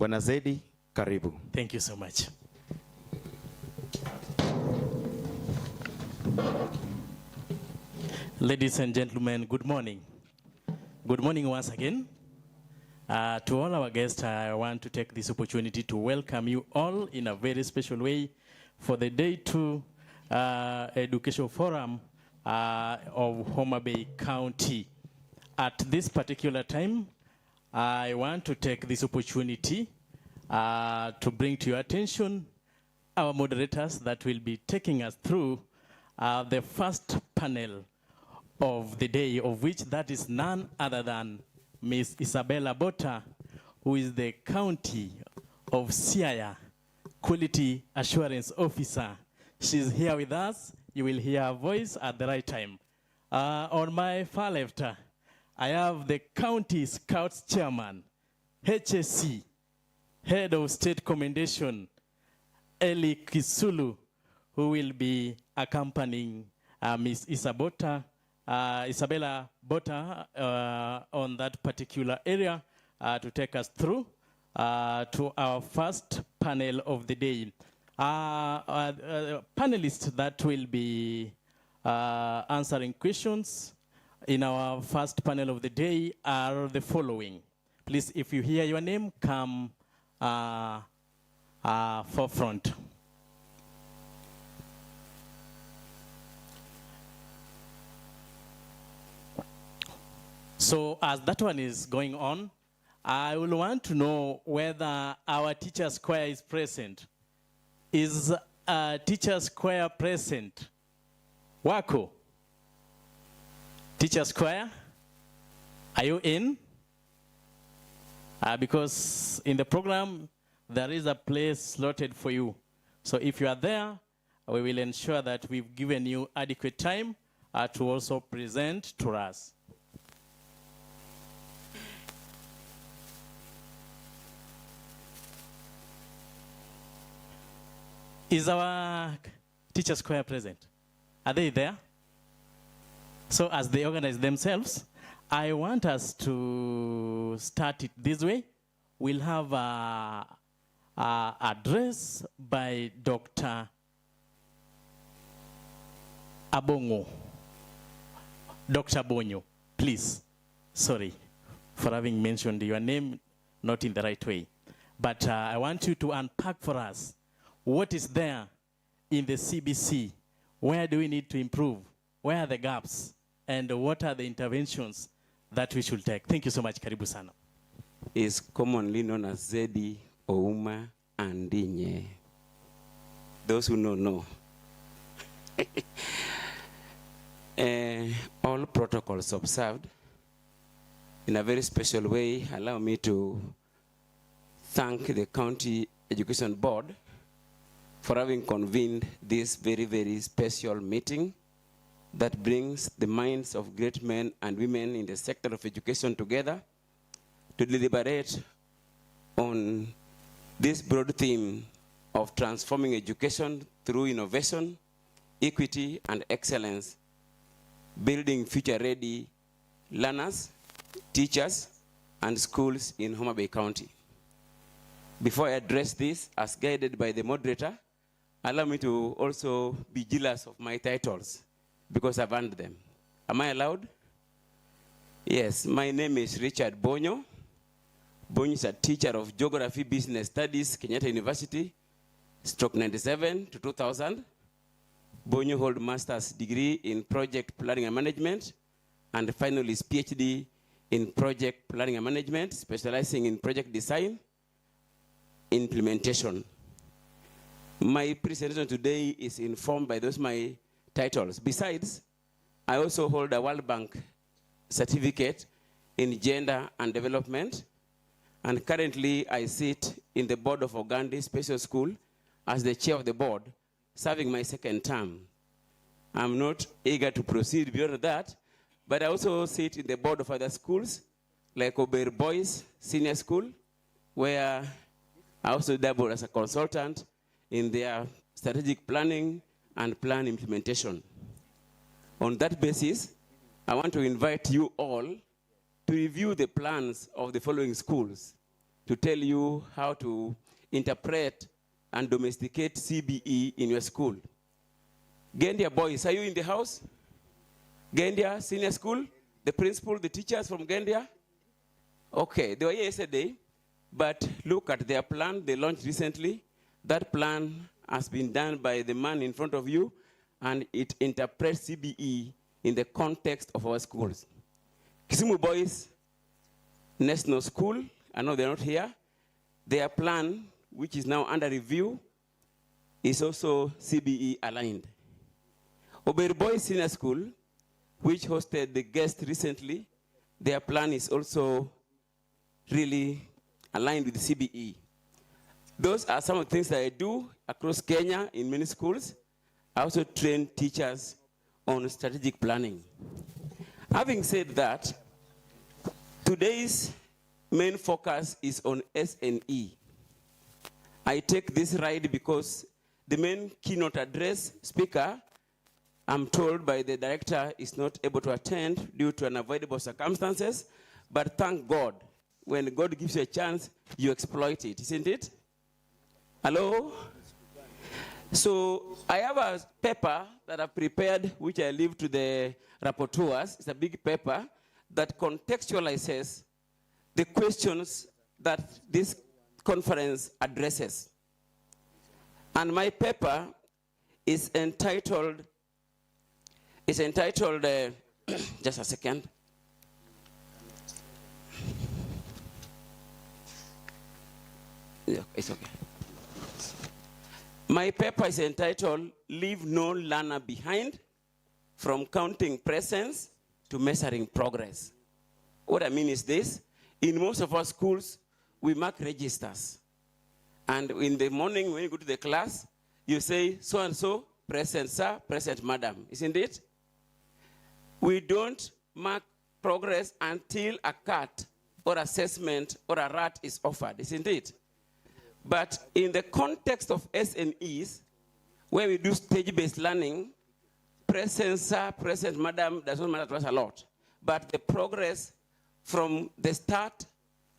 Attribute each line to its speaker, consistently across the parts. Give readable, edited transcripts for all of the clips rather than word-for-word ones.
Speaker 1: Bwana Zedi, karibu.
Speaker 2: Thank you so much. Ladies and gentlemen, good morning. Good morning once again. To all our guests, I want to take this opportunity to welcome you all in a very special way for the Day 2 Education Forum of Homabay County. At this particular time, I want to take this opportunity to bring to your attention our moderators that will be taking us through the first panel of the day, of which that is none other than Miss Isabella Bota, who is the County of Siaya Quality Assurance Officer. She's here with us. You will hear her voice at the right time. On my far left, I have the County Scouts Chairman, HSC, Head of State Commendation, Eli Kisulu, who will be accompanying Miss Isabella Bota on that particular area to take us through to our first panel of the day. Panelists that will be answering questions in our first panel of the day are the following. Please, if you hear your name, come forefront. So as that one is going on, I will want to know whether our teacher's choir is present. Is teacher's choir present? Wako? Teacher's choir? Are you in? Because in the program, there is a place slotted for you. So if you are there, we will ensure that we've given you adequate time to also present to us. Is our teacher's choir present? Are they there? So as they organize themselves, I want us to start it this way. We'll have an address by Dr. Abongo. Dr. Bonyo, please. Sorry for having mentioned your name not in the right way. But I want you to unpack for us what is there in the CBC? Where do we need to improve? Where are the gaps? And what are the interventions that we should take? Thank you so much. Karibu sana.
Speaker 3: Is commonly known as Zedi, Ouma, and Dinye. Those who know. All protocols observed. In a very special way, allow me to thank the County Education Board for having convened this very, very special meeting that brings the minds of great men and women in the sector of education together to deliberate on this broad theme of transforming education through innovation, equity, and excellence, building future-ready learners, teachers, and schools in Homabay County. Before I address this, as guided by the moderator, allow me to also be jealous of my titles because I've earned them. Am I allowed? Yes, my name is Richard Bonyo. Bonyo is a teacher of Geography Business Studies, Kenyatta University, stroke 97 to 2000. Bonyo holds master's degree in project planning and management, and finally his PhD in project planning and management, specializing in project design, implementation. My presentation today is informed by those my titles. Besides, I also hold a World Bank certificate in gender and development, and currently I sit in the board of Ogandi Special School as the chair of the board, serving my second term. I'm not eager to proceed beyond that, but I also sit in the board of other schools, like Ober Boys Senior School, where I also dabble as a consultant in their strategic planning and plan implementation. On that basis, I want to invite you all to review the plans of the following schools: to tell you how to interpret and domesticate CBE in your school. Gendia boys, are you in the house? Gendia Senior School? The principal, the teachers from Gendia? Okay, they were here yesterday, but look at their plan they launched recently. That plan has been done by the man in front of you, and it interprets CBE in the context of our schools. Kisumu Boys National School, I know they're not here. Their plan, which is now under review, is also CBE aligned. Homabay Boys Senior School, which hosted the guest recently, their plan is also really aligned with CBE. Those are some of the things that I do across Kenya in many schools. I also train teachers on strategic planning. Having said that, today's main focus is on S&E. I take this ride because the main keynote address speaker, I'm told by the director, is not able to attend due to unavoidable circumstances, but thank God, when God gives you a chance, you exploit it, isn't it? Hello? So I have a paper that I've prepared, which I leave to the rapporteurs. It's a big paper that contextualizes the questions that this conference addresses. And my paper is entitled, just a second. Yeah, it's okay. My paper is entitled, Leave No Learner Behind, From Counting Presence to Measuring Progress. What I mean is this. In most of our schools, we mark registers. And in the morning, when you go to the class, you say, so-and-so, present sir, present madam. Isn't it? We don't mark progress until a cut or assessment or a rat is offered. Isn't it? But in the context of S&Es, where we do stage-based learning, present sir, present madam does not matter to us a lot. But the progress from the start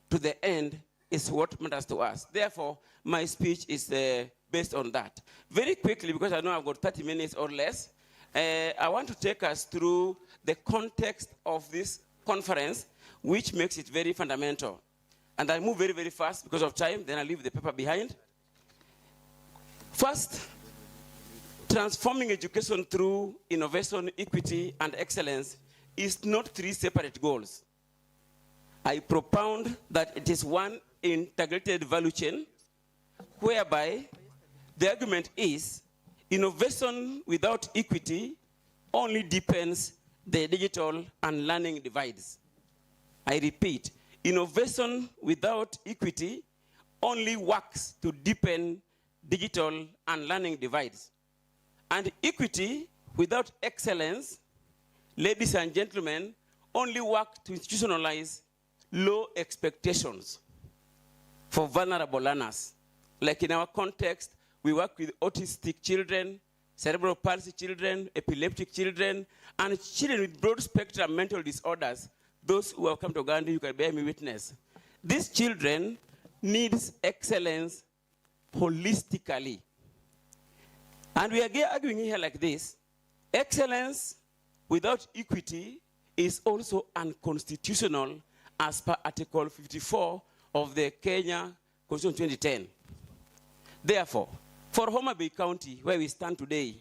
Speaker 3: to the end is what matters to us. Therefore, my speech is based on that. Very quickly, because I know I've got 30 minutes or less, I want to take us through the context of this conference, which makes it very fundamental. And I move very, very fast because of time, then I leave the paper behind. First, transforming education through innovation, equity, and excellence is not three separate goals. I propound that it is one integrated value chain, whereby the argument is innovation without equity only deepens the digital and learning divides. I repeat, innovation without equity only works to deepen digital and learning divides. And equity without excellence, ladies and gentlemen, only works to institutionalize low expectations for vulnerable learners. Like in our context, we work with autistic children, cerebral palsy children, epileptic children, and children with broad spectrum mental disorders. Those who have come to Uganda, you can bear me witness. These children need excellence holistically. And we are arguing here like this. Excellence without equity is also unconstitutional as per Article 54 of the Kenya Constitution 2010. Therefore, for Homabay County, where we stand today,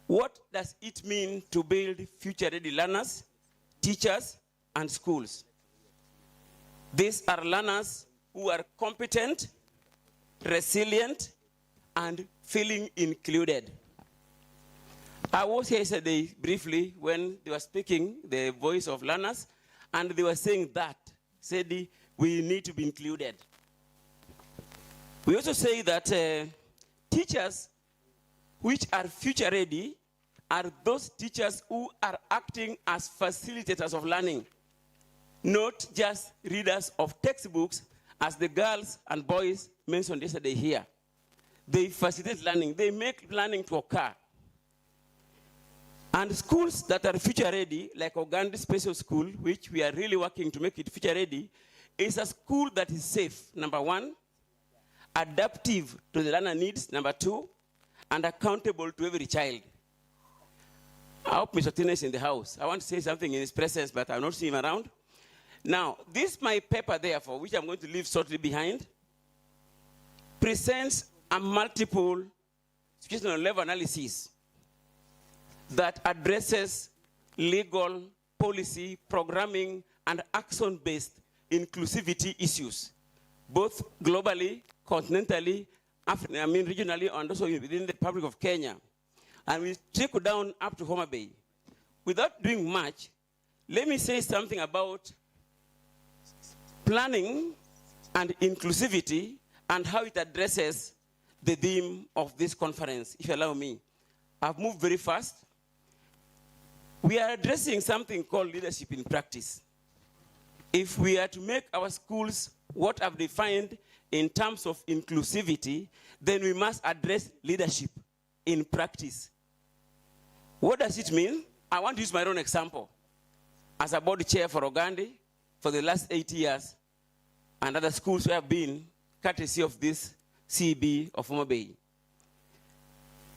Speaker 3: what does it mean to build future-ready learners, teachers, and schools? These are learners who are competent, resilient, and feeling included. I was here yesterday briefly when they were speaking, the voice of learners, and they were saying that, said we need to be included. We also say that teachers which are future ready are those teachers who are acting as facilitators of learning, not just readers of textbooks, as the girls and boys mentioned yesterday here. They facilitate learning. They make learning to occur. And schools that are future ready, like Uganda Special School, which we are really working to make it future ready, is a school that is safe, number one, adaptive to the learner needs, number two, and accountable to every child. I hope Mr. Tina is in the house. I want to say something in his presence, but I've not seen him around. Now, this my paper, therefore, which I'm going to leave shortly behind, presents a multiple situational level analysis that addresses legal, policy, programming, and action-based inclusivity issues, both globally, continentally, regionally, and also within the Republic of Kenya. And we trickle down up to Homabay. Without doing much, let me say something about planning and inclusivity and how it addresses the theme of this conference, if you allow me. I've moved very fast. We are addressing something called leadership in practice. If we are to make our schools what I've defined in terms of inclusivity, then we must address leadership in practice. What does it mean? I want to use my own example. As a board chair for Ogandi for the last 8 years, and other schools who have been courtesy of this CB of Homabay.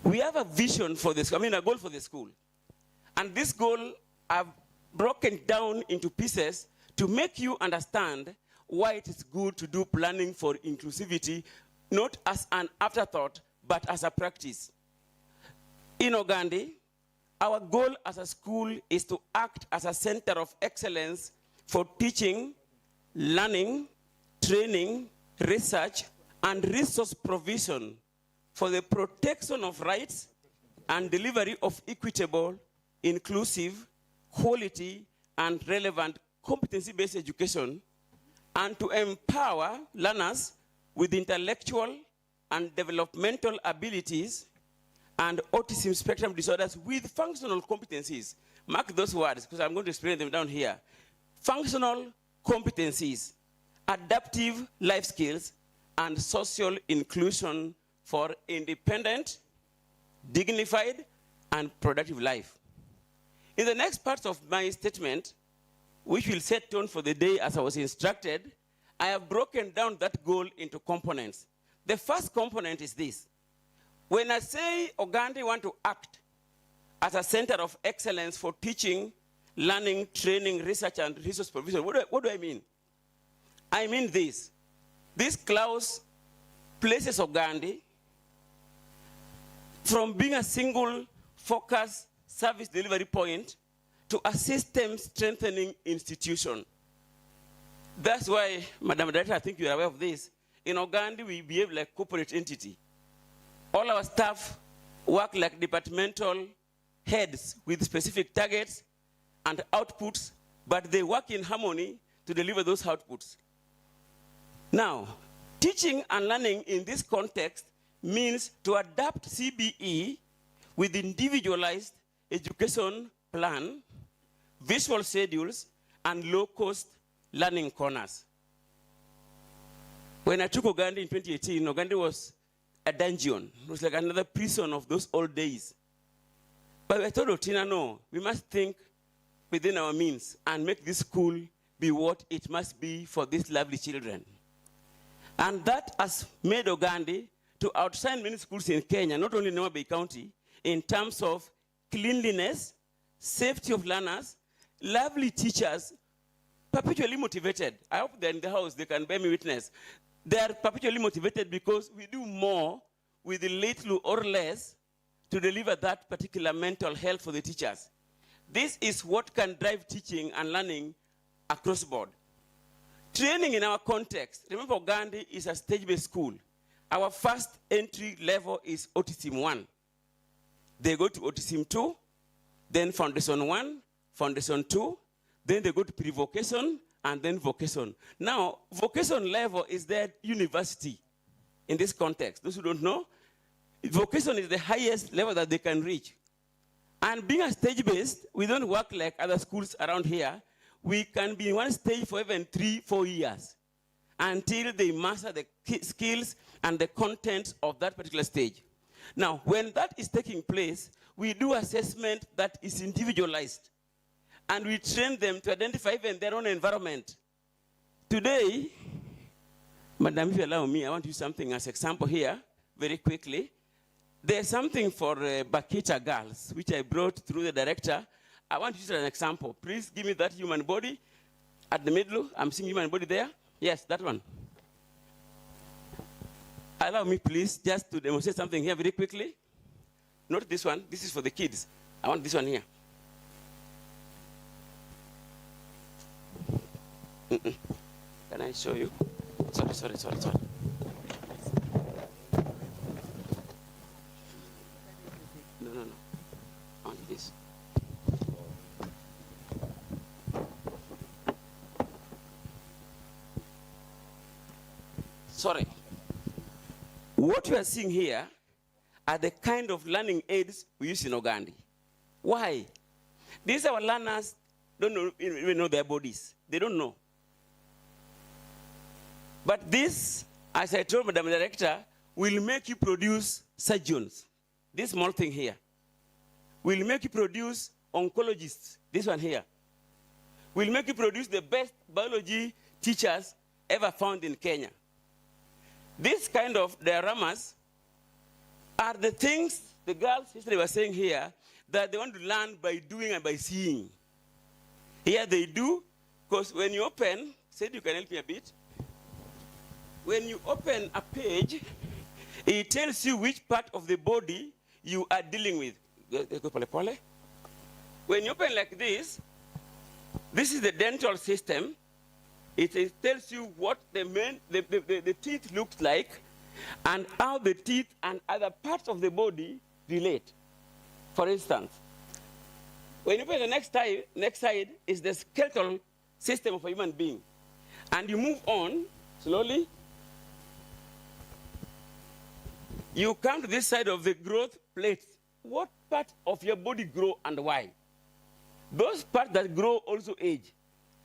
Speaker 3: We have a vision for this, a goal for the school. And this goal I've broken down into pieces to make you understand why it is good to do planning for inclusivity, not as an afterthought, but as a practice. In Ogandi, our goal as a school is to act as a center of excellence for teaching, learning, training, research, and resource provision for the protection of rights and delivery of equitable, inclusive, quality, and relevant competency-based education, and to empower learners with intellectual and developmental abilities and autism spectrum disorders with functional competencies. Mark those words, because I'm going to explain them down here. Functional competencies, adaptive life skills, and social inclusion for independent, dignified, and productive life. In the next part of my statement, which will set tone for the day as I was instructed, I have broken down that goal into components. The first component is this. When I say Ogandi want to act as a center of excellence for teaching, learning, training, research, and resource provision, what do I mean? I mean this. This clause places Ogandi from being a single focus service delivery point to a system strengthening institution. That's why, Madam Director, I think you're aware of this. In Ogandi, we behave like corporate entity. All our staff work like departmental heads with specific targets and outputs, but they work in harmony to deliver those outputs. Now, teaching and learning in this context means to adapt CBE with individualized education plan, visual schedules, and low-cost learning corners. When I took Ogandi in 2018, Ogandi was a dungeon. It was like another prison of those old days. But I told Otina, no, we must think within our means and make this school be what it must be for these lovely children. And that has made Ogandi to outshine many schools in Kenya, not only in Homabay County, in terms of cleanliness, safety of learners, lovely teachers, perpetually motivated. I hope they're in the house, they can bear me witness. They are perpetually motivated because we do more with little or less to deliver that particular mental health for the teachers. This is what can drive teaching and learning across board. Training in our context. Remember, Ogandi is a stage-based school. Our first entry level is Autism 1. They go to Autism 2, then Foundation 1, Foundation 2, then they go to pre-vocation, and then vocation. Now, vocation level is their university in this context. Those who don't know, vocation is the highest level that they can reach. And being a stage-based, we don't work like other schools around here. We can be in one stage for even 3-4 years until they master the skills and the content of that particular stage. Now, when that is taking place, we do assessment that is individualized. And we train them to identify even their own environment, Today, Madam, if you allow me, I want to use something as example here, very quickly. There's something for Bakita girls, which I brought through the director. I want to use it as an example. Please give me that human body at the middle. I'm seeing human body there. Yes, that one. Allow me, please, just to demonstrate something here very quickly. Not this one. This is for the kids. I want this one here. Can I show you? Sorry. No. I want this. Sorry. What you are seeing here are the kind of learning aids we use in Uganda. Why? These our learners don't even know their bodies. They don't know. But this, as I told Madam Director, will make you produce surgeons. This small thing here will make you produce oncologists. This one here will make you produce the best biology teachers ever found in Kenya. This kind of dioramas are the things the girls yesterday were saying here that they want to learn by doing and by seeing. Here they do, because when you open, said you can help me a bit. When you open a page, it tells you which part of the body you are dealing with. When you open like this is the dental system. It tells you what the teeth looks like and how the teeth and other parts of the body relate. For instance, when you open the next side is the skeletal system of a human being. And you move on slowly. You come to this side of the growth plates. What part of your body grow and why? Those parts that grow also age.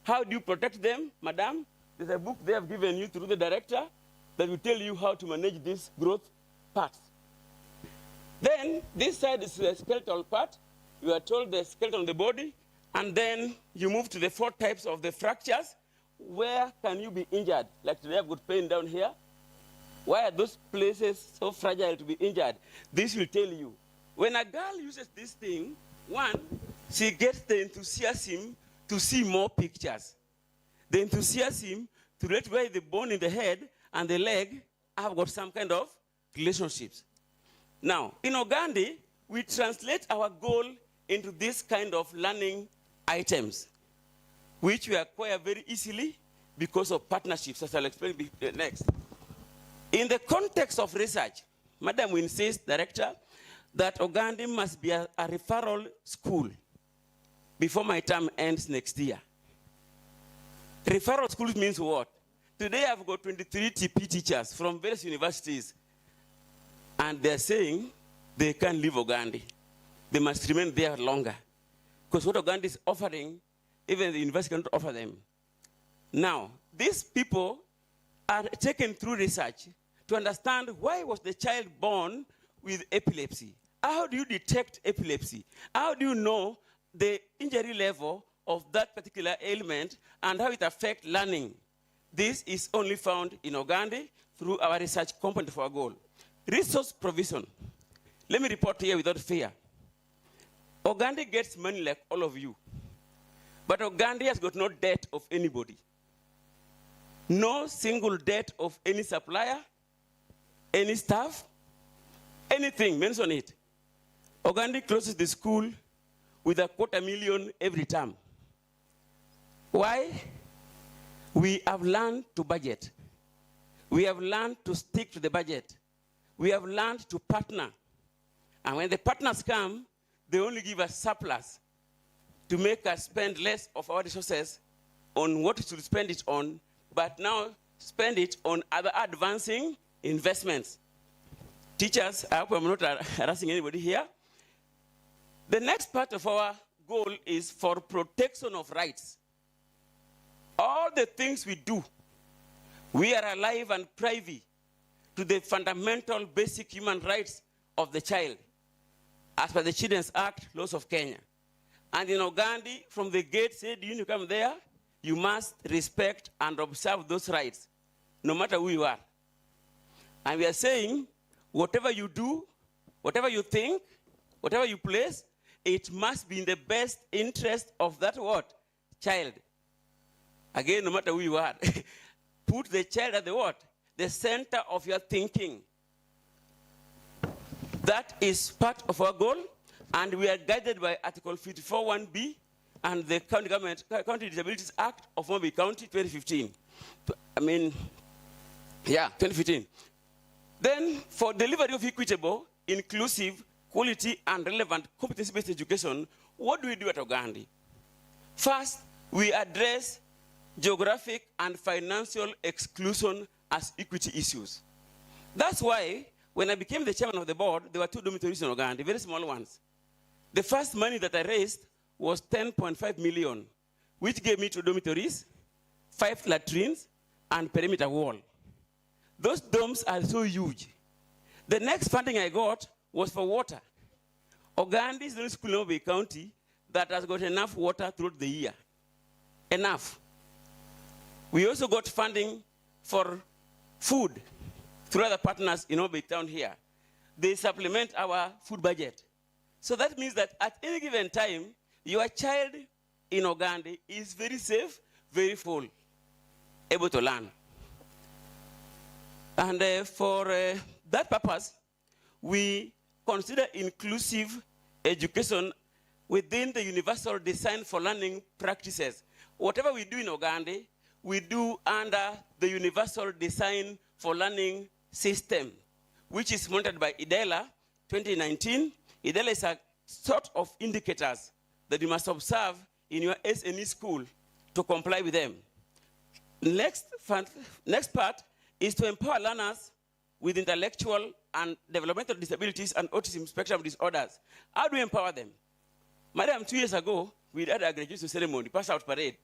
Speaker 3: How do you protect them, madam? There's a book they have given you through the director that will tell you how to manage these growth parts. Then this side is the skeletal part. You are told the skeleton of the body, and then you move to the 4 types of the fractures. Where can you be injured? Like today I've got pain down here. Why are those places so fragile to be injured? This will tell you. When a girl uses this thing, one, she gets the enthusiasm to see more pictures. The enthusiasm to relate where the bone in the head and the leg have got some kind of relationships. Now, in Uganda, we translate our goal into this kind of learning items, which we acquire very easily because of partnerships, as I'll explain next. In the context of research, Madam, we insist, Director, that Uganda must be a referral school before my term ends next year. Referral schools means what? Today I've got 23 TP teachers from various universities, and they're saying they can't leave Uganda. They must remain there longer. Because what Uganda is offering, even the university cannot offer them. Now, these people are taken through research to understand why was the child born with epilepsy. How do you detect epilepsy? How do you know the injury level of that particular ailment and how it affects learning? This is only found in Uganda through our research component for our goal. Resource provision. Let me report here without fear. Uganda gets money like all of you. But Uganda has got no debt of anybody. No single debt of any supplier, any staff, anything, mention it. Uganda closes the school with $250,000 every term. Why? We have learned to budget. We have learned to stick to the budget. We have learned to partner. And when the partners come, they only give us surplus to make us spend less of our resources on what we should spend it on, but now spend it on other advancing investments. Teachers, I hope I'm not harassing anybody here. The next part of our goal is for protection of rights. All the things we do, we are alive and privy to the fundamental basic human rights of the child, as per the Children's Act, laws of Kenya. And in Uganda, from the gate, said, you come there, you must respect and observe those rights, no matter who you are. And we are saying, whatever you do, whatever you think, whatever you place, it must be in the best interest of that what? Child. Again, no matter who you are. Put the child at the what? The center of your thinking. That is part of our goal, and we are guided by Article 54(1)(b) and the County Government County Disabilities Act of Homabay County 2015. 2015. Then, for delivery of equitable, inclusive, quality, and relevant competency-based education, what do we do at Ogandi? First, we address geographic and financial exclusion as equity issues. That's why, when I became the chairman of the board, there were 2 dormitories in Ogandi, very small ones. The first money that I raised was 10.5 million, which gave me 2 dormitories, 5 latrines, and perimeter wall. Those domes are so huge. The next funding I got was for water. Ogandi is the only school in Homabay County that has got enough water throughout the year. Enough. We also got funding for food through other partners in Homabay town here. They supplement our food budget. So that means that at any given time, your child in Ogandi is very safe, very full, able to learn. And for that purpose, we consider inclusive education within the universal design for learning practices. Whatever we do in Ogandi, we do under the universal design for learning system, which is monitored by IDELA 2019. IDELA is a sort of indicators that you must observe in your SNE school to comply with them. Next part is to empower learners with intellectual and developmental disabilities and autism spectrum disorders. How do we empower them? Madam, 2 years ago, we had a graduation ceremony, pass out parade,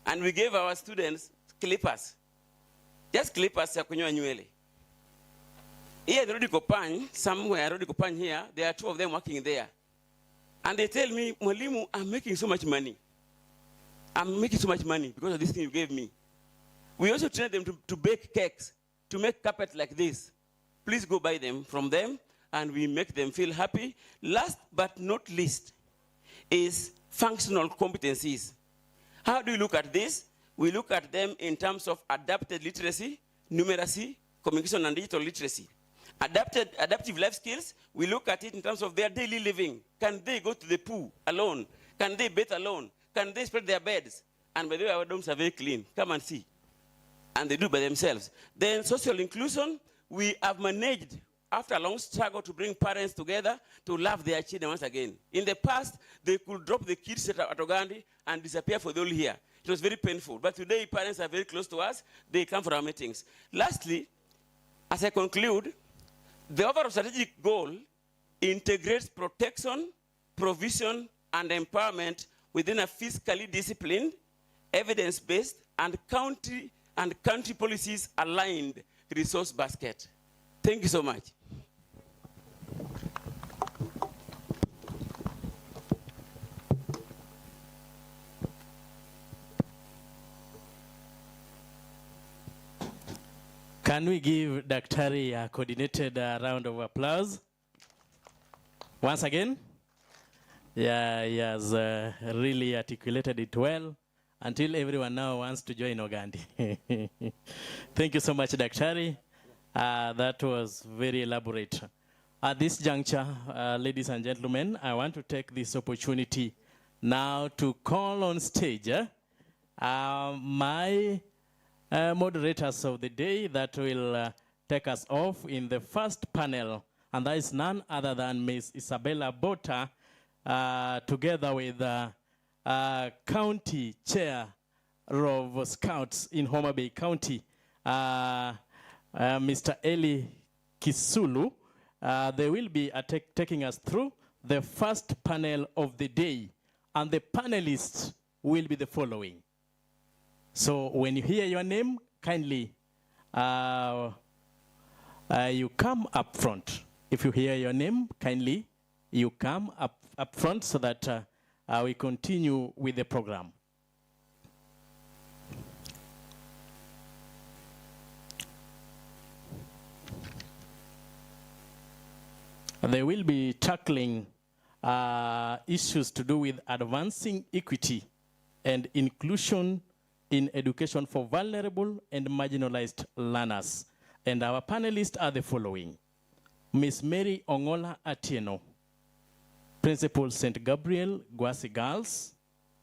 Speaker 3: and we gave our students clippers. Just clippers ya kunyoa nywele. Here in Rodikopany, somewhere Rodikopany here, there are 2 of them working there. And they tell me, Mwalimu, I'm making so much money. I'm making so much money because of this thing you gave me. We also train them to bake cakes, to make carpet like this. Please go buy them from them, and we make them feel happy. Last but not least is functional competencies. How do we look at this? We look at them in terms of adapted literacy, numeracy, communication, and digital literacy. Adaptive life skills, we look at it in terms of their daily living. Can they go to the pool alone? Can they bathe alone? Can they spread their beds? And by the way, our dorms are very clean. Come and see. And they do by themselves. Then social inclusion, we have managed, after a long struggle, to bring parents together to love their children once again. In the past, they could drop the kids at Ogandi and disappear for the whole year. It was very painful. But today, parents are very close to us. They come for our meetings. Lastly, as I conclude, the overall strategic goal integrates protection, provision, and empowerment within a fiscally disciplined, evidence-based, and country policies aligned resource basket. Thank you so much.
Speaker 2: Can we give Daktari a coordinated round of applause? Once again? Yeah, he has really articulated it well until everyone now wants to join Ogandi. Thank you so much, Daktari. That was very elaborate. At this juncture, ladies and gentlemen, I want to take this opportunity now to call on stage my moderators of the day that will take us off in the first panel, and that is none other than Ms. Isabella Bota, together with County Chair of Scouts in Homabay County, Mr. Eli Kisulu. They will be taking us through the first panel of the day, and the panelists will be the following. So when you hear your name, kindly you come up front. If you hear your name, kindly you come up front so that we continue with the program. They will be tackling issues to do with advancing equity and inclusion in education for vulnerable and marginalized learners. And our panelists are the following. Ms. Mary Ongola Atieno, Principal St. Gabriel Gwasi Girls.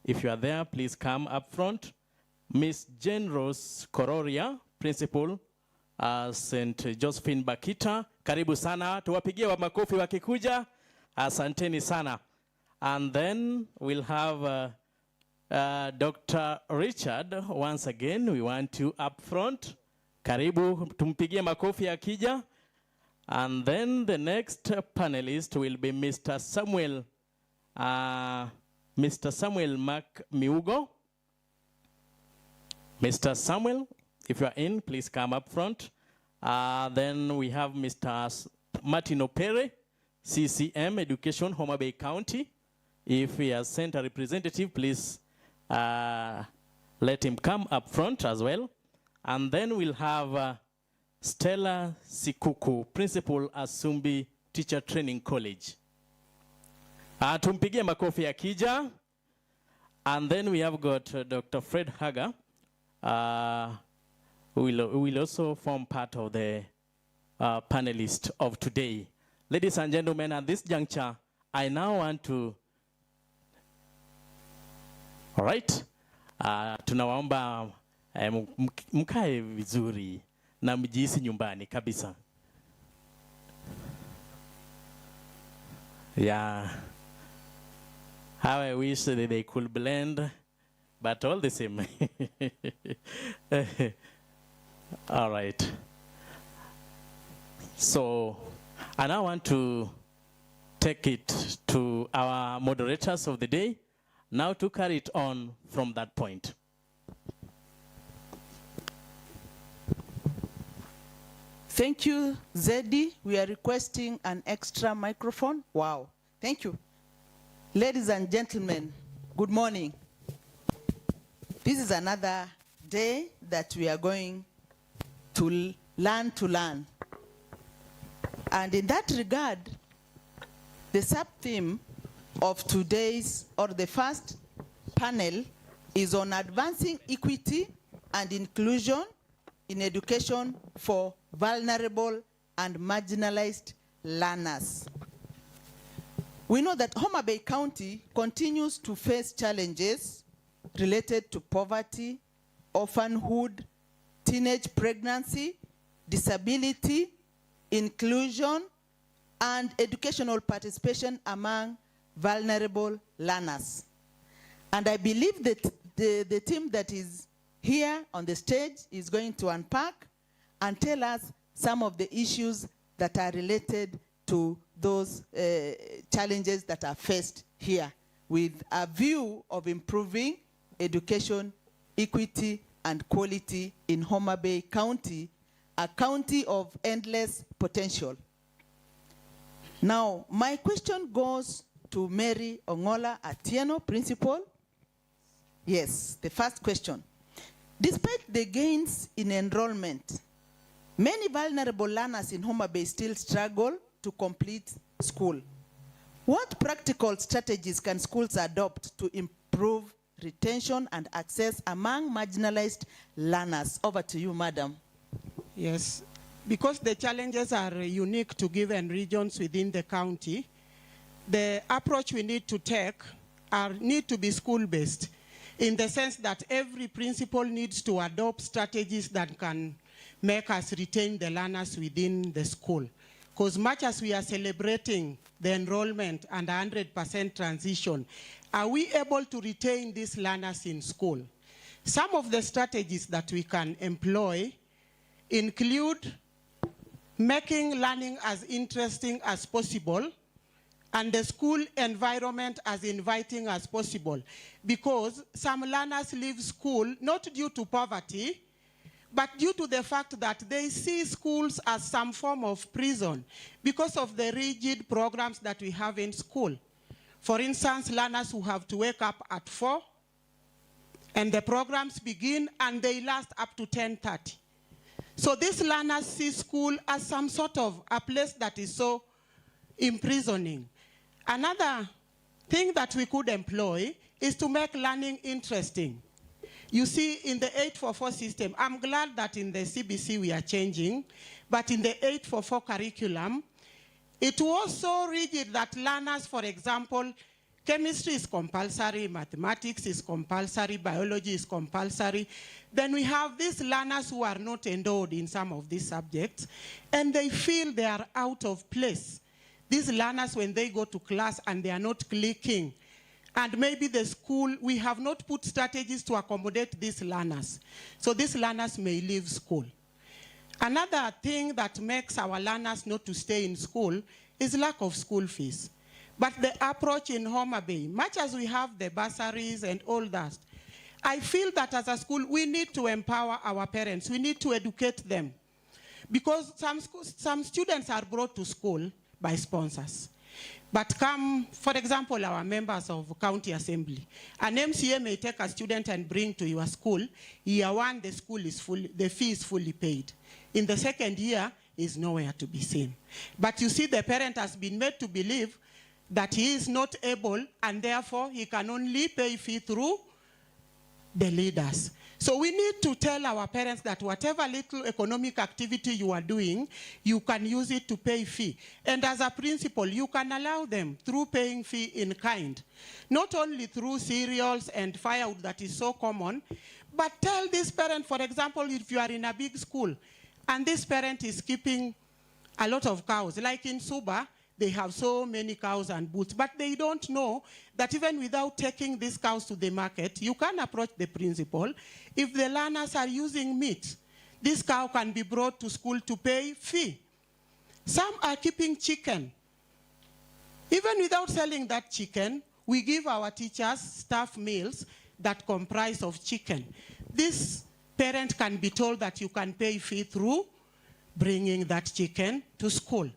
Speaker 2: If you are there, please come up front. Ms. Jane Rose Kororia, Principal St. Josephine Bakita. Karibu sana, tuwapigie wa makofi wakikuja. Asanteni sana. And then we'll have Dr. Richard. Once again, we want you up front. Karibu, tumpigie makofi akija. And then the next panelist will be Mr. Samuel Mark Miugo. Mr. Samuel, if you are in, please come up front. Then we have Mr. Martin Opere, CCM Education, Homabay County. If he has sent a representative, please let him come up front as well. And then we'll have Stella Sikuku, Principal Asumbi Teacher Training College. Tumpigie makofi akija. And then we have got Dr. Fred Hager, who will also form part of the panelist of today. Ladies and gentlemen, at this juncture, I now want to, all right, tunawaomba mkae vizuri na mjihisi nyumbani kabisa. Yeah. How I wish that they could blend, but all the same. All right. So, I now want to take it to our moderators of the day, now to carry it on from that point.
Speaker 1: Thank you, Zeddy. We are requesting an extra microphone. Wow. Thank you. Ladies and gentlemen, good morning. This is another day that we are going to learn. And in that regard, the sub-theme of today's, or the first panel, is on advancing equity and inclusion in education for vulnerable and marginalized learners. We know that Homabay County continues to face challenges related to poverty, orphanhood, teenage pregnancy, disability, inclusion, and educational participation among vulnerable learners. And I believe that the team that is here on the stage is going to unpack and tell us some of the issues that are related to those challenges that are faced here, with a view of improving education, equity, and quality in Homabay County, a county of endless potential. Now, my question goes to Mary Ongola Atieno, Principal. Yes, the first question. Despite the gains in enrollment, many vulnerable learners in Homabay still struggle to complete school. What practical strategies can schools adopt to improve retention and access among marginalized learners? Over to you, Madam.
Speaker 4: Yes, because the challenges are unique to given regions within the county, the approach we need to take need to be school-based, in the sense that every principal needs to adopt strategies that can make us retain the learners within the school. Because much as we are celebrating the enrollment and 100% transition, are we able to retain these learners in school? Some of the strategies that we can employ include making learning as interesting as possible and the school environment as inviting as possible. Because some learners leave school not due to poverty, but due to the fact that they see schools as some form of prison because of the rigid programs that we have in school. For instance, learners who have to wake up at 4, and the programs begin and they last up to 10:30. So these learners see school as some sort of a place that is so imprisoning. Another thing that we could employ is to make learning interesting. You see, in the 844 system, I'm glad that in the CBC we are changing, but in the 844 curriculum, it was so rigid that learners, for example, chemistry is compulsory, mathematics is compulsory, biology is compulsory. Then we have these learners who are not endowed in some of these subjects, and they feel they are out of place. These learners, when they go to class and they are not clicking, and maybe the school, we have not put strategies to accommodate these learners. So these learners may leave school. Another thing that makes our learners not to stay in school is lack of school fees. But the approach in Homabay, much as we have the bursaries and all that, I feel that as a school, we need to empower our parents. We need to educate them. Because some students are brought to school by sponsors. But come, for example, our members of county assembly. An MCA may take a student and bring to your school. Year one, the fee is fully paid. In the second year, is nowhere to be seen. But you see, the parent has been made to believe that he is not able, and therefore he can only pay fee through the leaders. So we need to tell our parents that whatever little economic activity you are doing, you can use it to pay fee. And as a principal, you can allow them through paying fee in kind. Not only through cereals and firewood that is so common, but tell this parent, for example, if you are in a big school, and this parent is keeping a lot of cows, like in Suba, they have so many cows and bulls, but they don't know that even without taking these cows to the market, you can approach the principal. If the learners are using meat, this cow can be brought to school to pay fee. Some are keeping chicken. Even without selling that chicken, we give our teachers staff meals that comprise of chicken. This parent can be told that you can pay fee through bringing that chicken to school.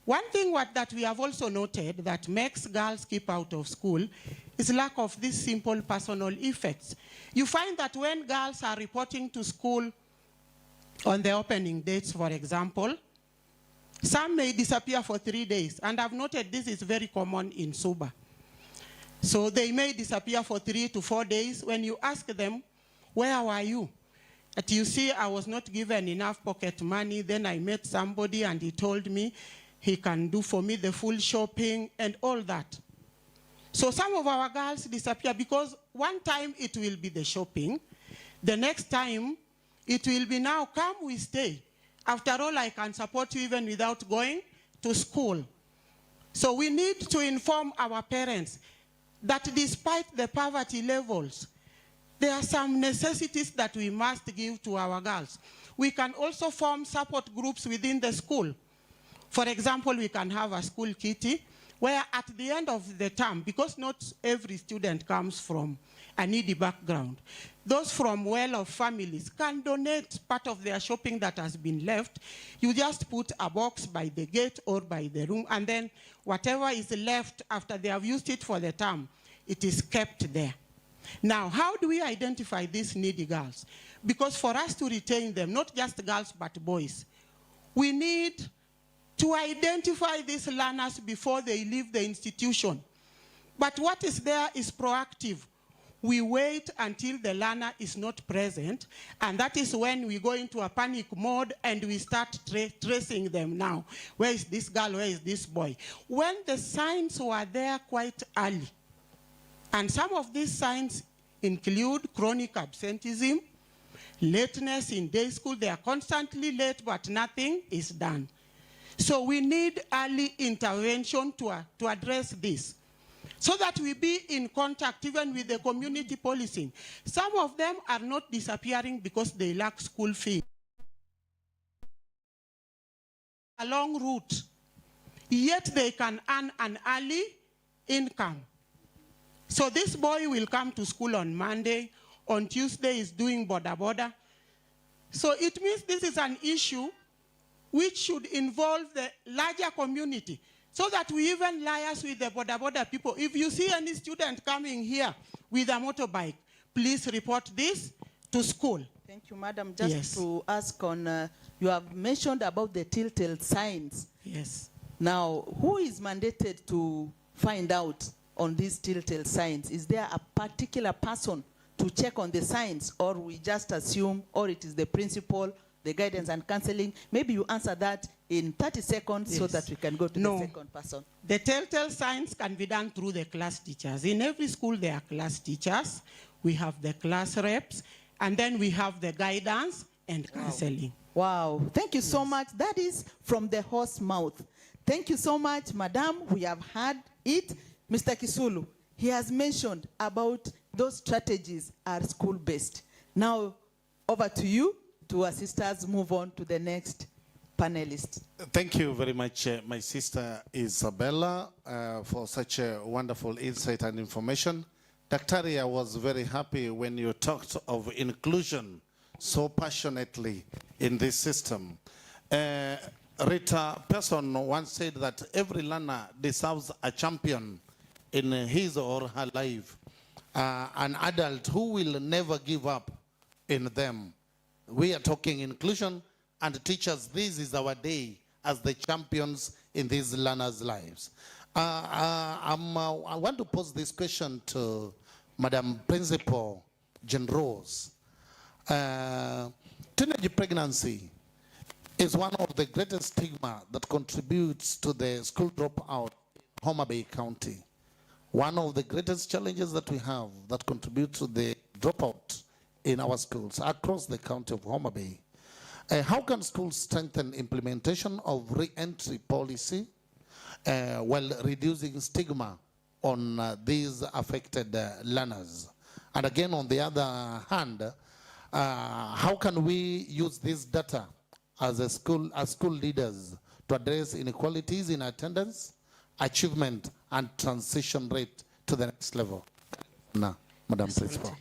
Speaker 4: One thing that we have also noted that makes girls keep out of school is lack of these simple personal effects. You find that when girls are reporting to school on the opening dates, for example, some may disappear for 3 days. And I've noted this is very common in Suba. So they may disappear for 3 to 4 days. When you ask them, where were you? That you see, I was not given enough pocket money. Then I met somebody and he told me he can do for me the full shopping and all that. So some of our girls disappear because one time it will be the shopping. The next time it will be now, come we stay. After all, I can support you even without going to school. So we need to inform our parents that despite the poverty levels, there are some necessities that we must give to our girls. We can also form support groups within the school. For example, we can have a school kitty where at the end of the term, because not every student comes from a needy background, those from well-off families can donate part of their shopping that has been left. You just put a box by the gate or by the room, and then whatever is left after they have used it for the term, it is kept there. Now, how do we identify these needy girls? Because for us to retain them, not just girls but boys, we need to identify these learners before they leave the institution. But what is there is proactive. We wait until the learner is not present, and that is when we go into a panic mode and we start tracing them now. Where is this girl? Where is this boy? When the signs were there quite early, and some of these signs include chronic absenteeism, lateness in day school. They are constantly late, but nothing is done. So we need early intervention to address this, so that we be in contact even with the community policing. Some of them are not disappearing because they lack school fee. A long route, yet they can earn an early income. So this boy will come to school on Monday, on Tuesday is doing boda. So it means this is an issue which should involve the larger community, so that we even liaise with the boda people. If you see any student coming here with a motorbike, please report this to school.
Speaker 1: Thank you, Madam. Just
Speaker 4: Yes.
Speaker 1: to ask on, you have mentioned about the telltale signs.
Speaker 4: Yes.
Speaker 1: Now, who is mandated to find out on these telltale signs? Is there a particular person to check on the signs, or we just assume, or it is the principal, the guidance and counseling? Maybe you answer that in 30 seconds so
Speaker 4: Yes.
Speaker 1: that we can go to the second person.
Speaker 4: The telltale signs can be done through the class teachers. In every school, there are class teachers. We have the class reps, and then we have the guidance and counseling.
Speaker 1: Wow, thank you so much. That is from the horse mouth. Thank you so much, Madam. We have heard it. Mr. Kisulu, he has mentioned about those strategies are school-based. Now, over to you to assist us move on to the next panelist.
Speaker 5: Thank you very much, my sister Isabella, for such a wonderful insight and information. Daktari, I was very happy when you talked of inclusion so passionately in this system. Rita Person once said that every learner deserves a champion in his or her life, an adult who will never give up in them. We are talking inclusion, and teachers, this is our day as the champions in these learners' lives. I want to pose this question to Madam Principal Jen Rose. Teenage pregnancy is one of the greatest stigma that contributes to the school dropout in Homabay County. One of the greatest challenges that we have that contribute to the dropout in our schools across the county of Homabay. How can schools strengthen implementation of re-entry policy while reducing stigma on these affected learners? And again, on the other hand, how can we use this data as school leaders to address inequalities in attendance, achievement, and transition rate to the next level? Now, Madam Principal.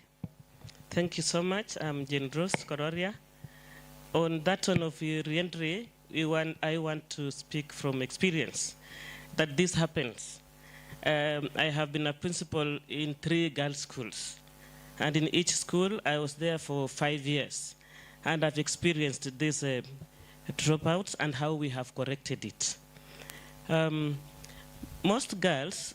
Speaker 6: Thank you so much. I'm Jane Rose Kororia. On that one of re-entry, I want to speak from experience that this happens. I have been a principal in 3 girls' schools. And in each school, I was there for 5 years. And I've experienced these dropouts and how we have corrected it. Most girls,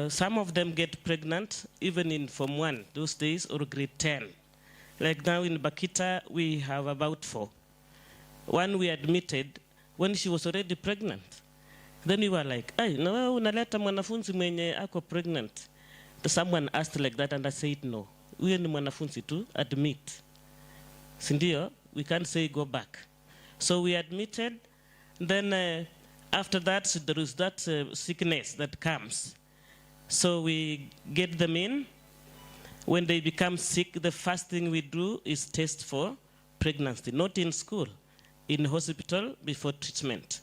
Speaker 6: some of them get pregnant even in Form 1 those days, or grade 10. Like now in Bakita, we have about 4. One we admitted when she was already pregnant. Then we were like, hey, no, unaleta mwanafunzi mwenye ako pregnant. Someone asked like that and I said no. Huyo ni mwanafunzi tu, admit. Sindio, we can't say go back. So we admitted, then after that, there is that sickness that comes. So we get them in. When they become sick, the first thing we do is test for pregnancy, not in school, in hospital before treatment.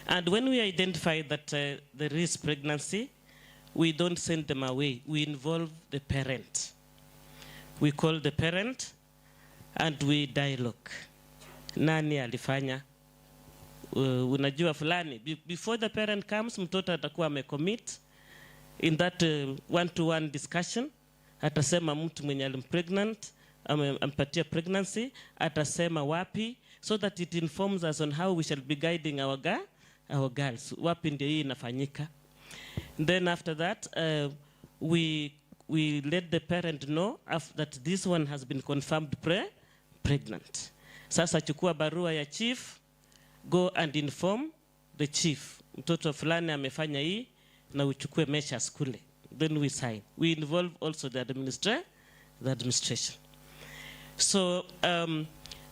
Speaker 6: And when we identify that there is pregnancy, we don't send them away. We involve the parent. We call the parent and we dialogue. Nani alifanya? Unajua fulani. Before the parent comes, mtoto atakuwa amecommit in that one-to-one discussion. Atasema mtu mwenye alimpregnant, ampatia pregnancy, atasema wapi, so that it informs us on how we shall be guiding our girls. Wapi ndio hii inafanyika. Then after that, we let the parent know that this one has been confirmed pregnant. Sasa chukua barua ya chief, go and inform the chief. Mtoto fulani amefanya hii na uchukue measures kule. Then we sign. We involve also the administration. So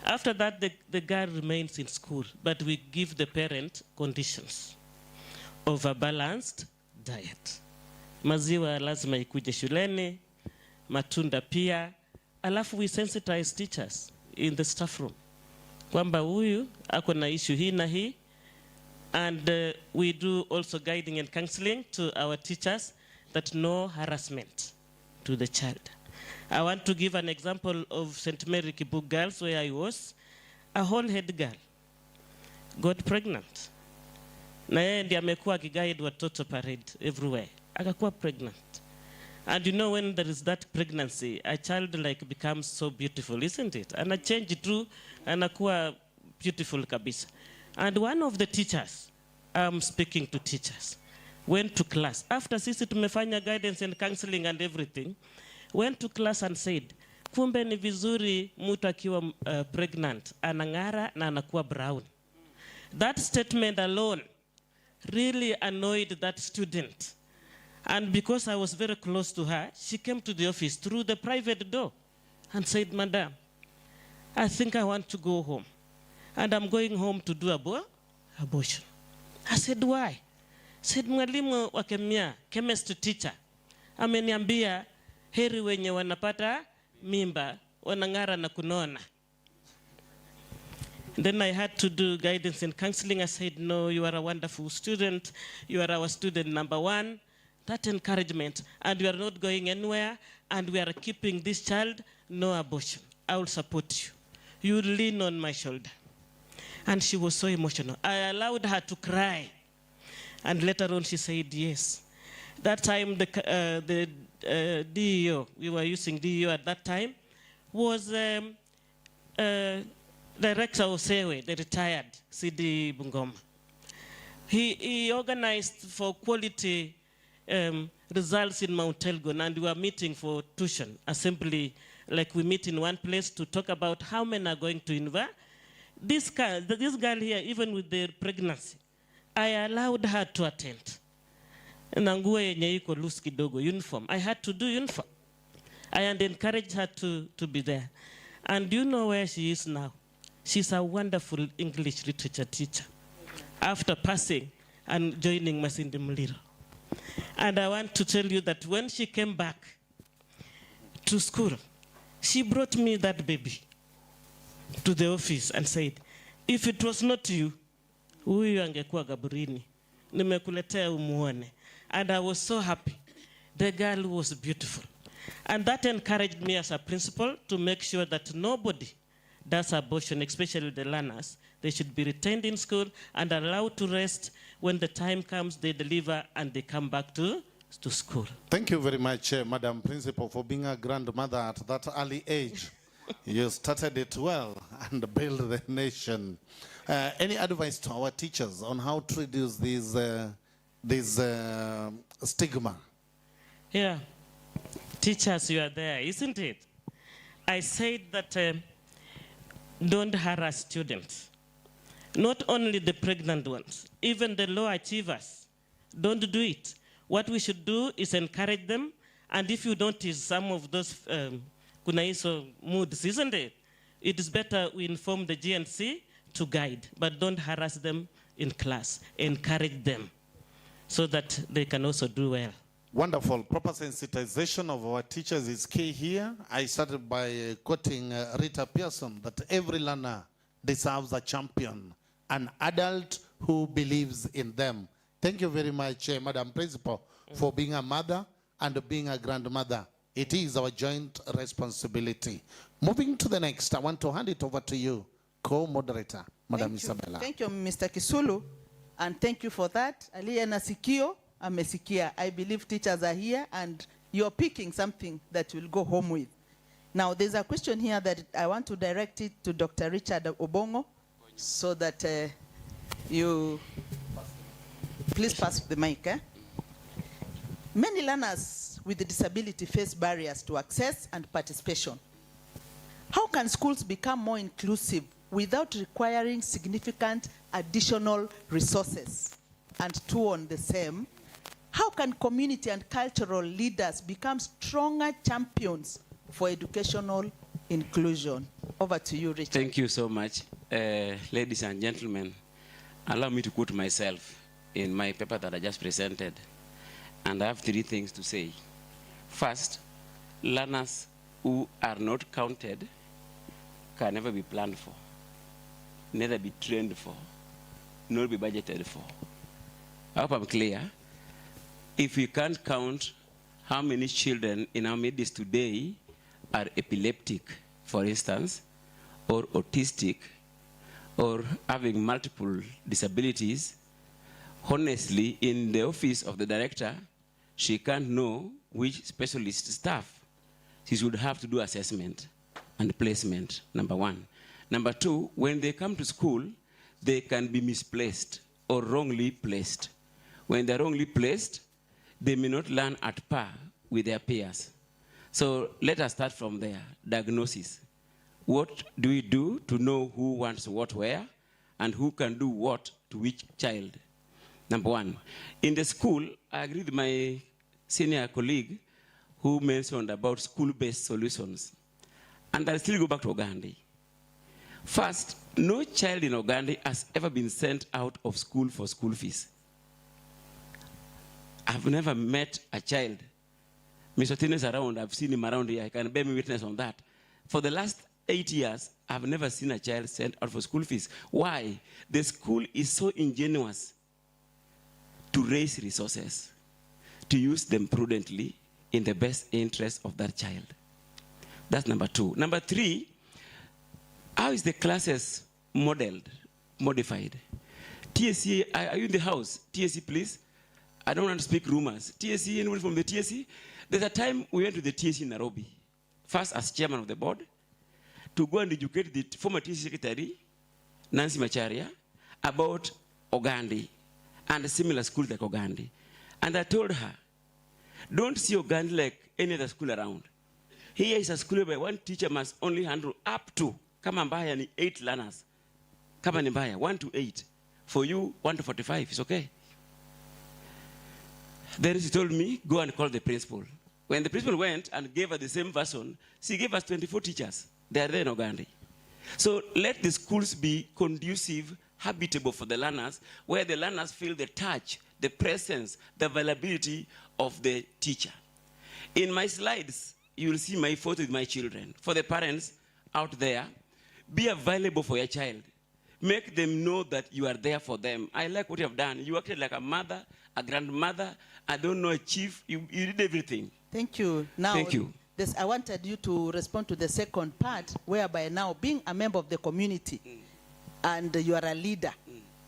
Speaker 6: after that, the girl remains in school, but we give the parent conditions of a balanced diet. Maziwa lazima ikuje shuleni, matunda pia, alafu we sensitize teachers in the staff room. Kwamba huyu ako na issue hii na hii, and we do also guiding and counseling to our teachers that no harassment to the child. I want to give an example of St. Mary Kibu Girls where I was. A whole head girl got pregnant. Na yeye ndiye amekuwa akiguide watoto parade everywhere. Akakuwa pregnant. And you know when there is that pregnancy, a child like becomes so beautiful, isn't it? And a change through, anakuwa beautiful kabisa. And one of the teachers I'm speaking to teachers. Went to class. After sisi tumefanya guidance and counseling and everything, went to class and said, kumbe ni vizuri mtu akiwa pregnant, anang'ara na anakuwa brown. That statement alone really annoyed that student. And because I was very close to her, she came to the office through the private door and said, Madam, I think I want to go home. And I'm going home to do abortion. I said, why? Said, mwalimu wa kemia, chemistry teacher, ameniambia heri wenye wanapata mimba, wanang'ara na kunona. Then I had to do guidance and counseling. I said, no, you are a wonderful student. You are our student number one. That encouragement. And you are not going anywhere. And we are keeping this child, no abortion. I will support you. You lean on my shoulder. And she was so emotional. I allowed her to cry. And later on she said yes. That time the DEO, we were using DEO at that time, was Director of Sewe, the retired CD Bungoma. He organized for quality results in Mount Elgon, and we were meeting for tuition assembly, like we meet in one place to talk about how many are going to invest. This girl here, even with their pregnancy, I allowed her to attend. Na nguo yenye iko loose kidogo, uniform. I had to do uniform. I had encouraged her to be there. And do you know where she is now? She's a wonderful English literature teacher after passing and joining Masindi Muliro. And I want to tell you that when she came back to school, she brought me that baby to the office and said, if it was not you, huyu angekuwa gaburini. Nimekuletea umuone. And I was so happy. The girl was beautiful. And that encouraged me as a principal to make sure that nobody does abortion, especially the learners. They should be retained in school and allowed to rest. When the time comes, they deliver and they come back to school.
Speaker 5: Thank you very much, Madam Principal, for being a grandmother at that early age. You started it well and built the nation. Any advice to our teachers on how to reduce this stigma?
Speaker 6: Yeah. Teachers, you are there, isn't it? I said that don't harass students. Not only the pregnant ones, even the low achievers. Don't do it. What we should do is encourage them. And if you notice some of those kunaiso moods, isn't it? It is better we inform the GNC to guide, but don't harass them in class. Encourage them so that they can also do well.
Speaker 5: Wonderful. Proper sensitization of our teachers is key here. I started by quoting Rita Pearson that every learner deserves a champion, an adult who believes in them. Thank you very much, Madam Principal, for being a mother and being a grandmother. It is our joint responsibility. Moving to the next, I want to hand it over to you, co-moderator, Madam Isabella.
Speaker 1: Thank you, Mr. Kisulu, and thank you for that. Aliye nasikio, amesikia. I believe teachers are here, and you're picking something that you'll go home with. Now, there's a question here that I want to direct it to Dr. Richard Obongo, so that you please pass the mic. Many learners with a disability face barriers to access and participation. How can schools become more inclusive without requiring significant additional resources? And two on the same, how can community and cultural leaders become stronger champions for educational inclusion? Over to you, Richard.
Speaker 3: Thank you so much. Ladies and gentlemen, allow me to quote myself in my paper that I just presented. And I have 3 things to say. First, learners who are not counted can never be planned for, neither be trained for, nor be budgeted for. I hope I'm clear. If we can't count how many children in our midst today are epileptic, for instance, or autistic, or having multiple disabilities, honestly, in the office of the director, she can't know which specialist staff. She should have to do assessment and placement, number 1. Number 2, when they come to school, they can be misplaced or wrongly placed. When they're wrongly placed, they may not learn at par with their peers. So let us start from there. Diagnosis. What do we do to know who wants what where and who can do what to which child? Number one, in the school, I agree with my senior colleague who mentioned about school-based solutions. And I'll still go back to Ogandi. First, no child in Ogandi has ever been sent out of school for school fees. I've never met a child. Mr. Tin is around, I've seen him around here, I can bear me witness on that. For the last 8 years, I've never seen a child sent out for school fees. Why? The school is so ingenious to raise resources, to use them prudently in the best interest of that child. That's number two. Number three, how is the classes modified? TSC, are you in the house? TSC, please. I don't want to speak rumors. TSC, anyone from the TSC? There's a time we went to the TSC in Nairobi, first as chairman of the board, to go and educate the former TSC secretary, Nancy Macharia, about Ogandi and similar schools like Ogandi. And I told her, don't see Ogandi like any other school around. Here is a school where one teacher must only handle up to, kama mbaya ni 8 learners. Kama ni mbaya, 1 to 8. For you, 1 to 45, it's okay. Then she told me, go and call the principal. When the principal went and gave her the same version, she gave us 24 teachers. They are there in Ogandi. So let the schools be conducive, habitable for the learners, where the learners feel the touch, the presence, the availability of the teacher. In my slides, you will see my photo with my children. For the parents out there, be available for your child. Make them know that you are there for them. I like what you have done. You acted like a mother, a grandmother, I don't know, a chief. You did everything.
Speaker 1: Thank you. Now,
Speaker 3: thank you.
Speaker 1: I wanted you to respond to the second part, whereby now being a member of the community and you are a leader,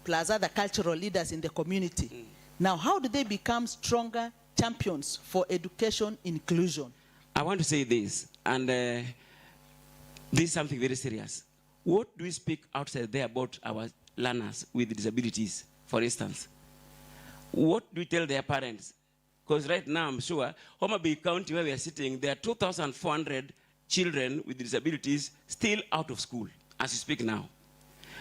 Speaker 1: plus other cultural leaders in the community. Now, how do they become stronger champions for education inclusion?
Speaker 3: I want to say this, and this is something very serious. What do we speak outside there about our learners with disabilities, for instance? What do we tell their parents? Because right now, I'm sure, Homabay County, where we are sitting, there are 2,400 children with disabilities still out of school, as we speak now.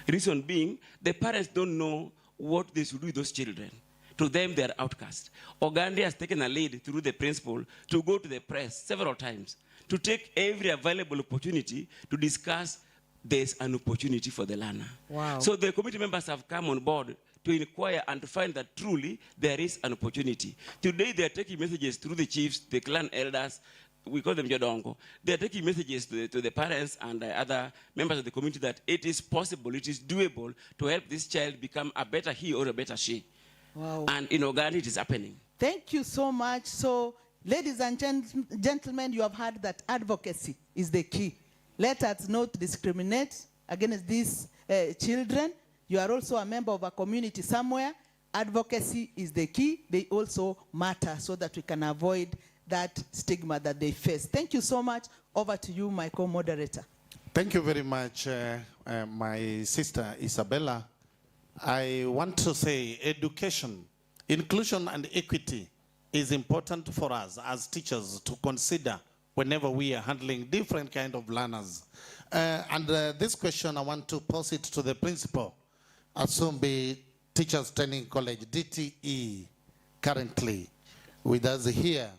Speaker 3: Reason being, the parents don't know what they should do with those children. To them, they are outcast. Ogandi has taken a lead through the principal to go to the press several times, to take every available opportunity to discuss there's an opportunity for the learner.
Speaker 1: Wow.
Speaker 3: So the committee members have come on board to inquire and to find that truly there is an opportunity. Today they are taking messages through the chiefs, the clan elders, we call them Jodongo. They are taking messages to the parents and other members of the community that it is possible, it is doable to help this child become a better he or a better she.
Speaker 1: Wow.
Speaker 3: And in Ogandi it is happening.
Speaker 1: Thank you so much. So, ladies and gentlemen, you have heard that advocacy is the key. Let us not discriminate against these children. You are also a member of a community somewhere. Advocacy is the key. They also matter so that we can avoid that stigma that they face. Thank you so much. Over to you, my co-moderator.
Speaker 5: Thank you very much, my sister Isabella. I want to say education, inclusion and equity is important for us as teachers to consider whenever we are handling different kind of learners. This question I want to pose it to the principal at Homabay Teachers Training College, DTE, currently with us here.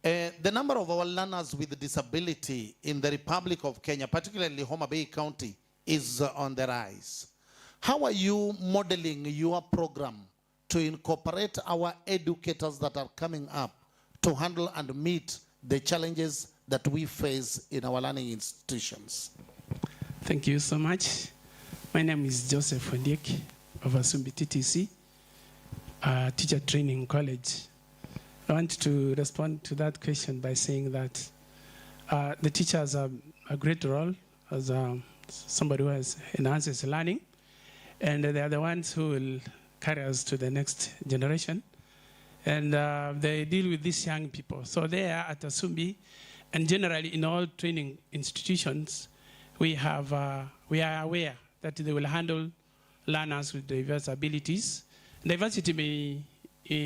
Speaker 5: The number of our learners with disability in the Republic of Kenya, particularly Homabay County, is on the rise. How are you modeling your program to incorporate our educators that are coming up to handle and meet the challenges that we face in our learning institutions?
Speaker 7: Thank you so much. My name is Joseph Wandiek of Homabay TTC, Teacher Training College. I want to respond to that question by saying that the teachers have a great role as somebody who has enhances learning, and they are the ones who will carry us to the next generation. And they deal with these young people. So they are at Homabay, and generally in all training institutions, we are aware that they will handle learners with diverse abilities. Diversity may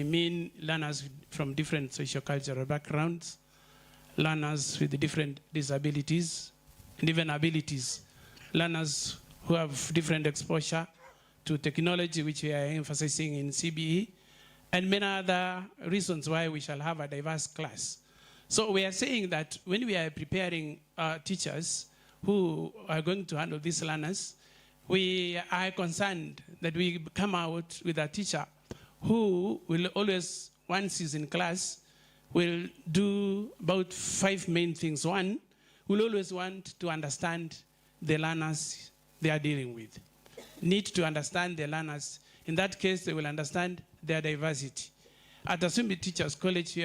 Speaker 7: mean learners from different sociocultural backgrounds, learners with different disabilities and even abilities, learners who have different exposure to technology, which we are emphasizing in CBE, and many other reasons why we shall have a diverse class. So we are saying that when we are preparing teachers who are going to handle these learners, we are concerned that we come out with a teacher who will always, once he's in class, will do about 5 main things. One, will always want to understand the learners they are dealing with. Need to understand the learners. In that case, they will understand their diversity. At Asumbi Teachers College,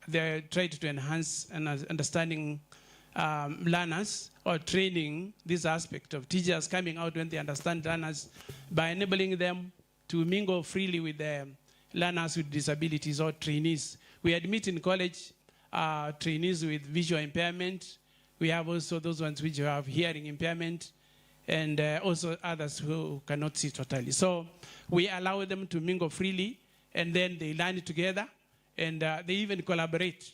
Speaker 7: they tried to enhance an understanding learners or training this aspect of teachers coming out when they understand learners by enabling them to mingle freely with the learners with disabilities or trainees. We admit in college trainees with visual impairment. We have also those ones which have hearing impairment, and also others who cannot see totally. So we allow them to mingle freely, and then they learn together, and they even collaborate.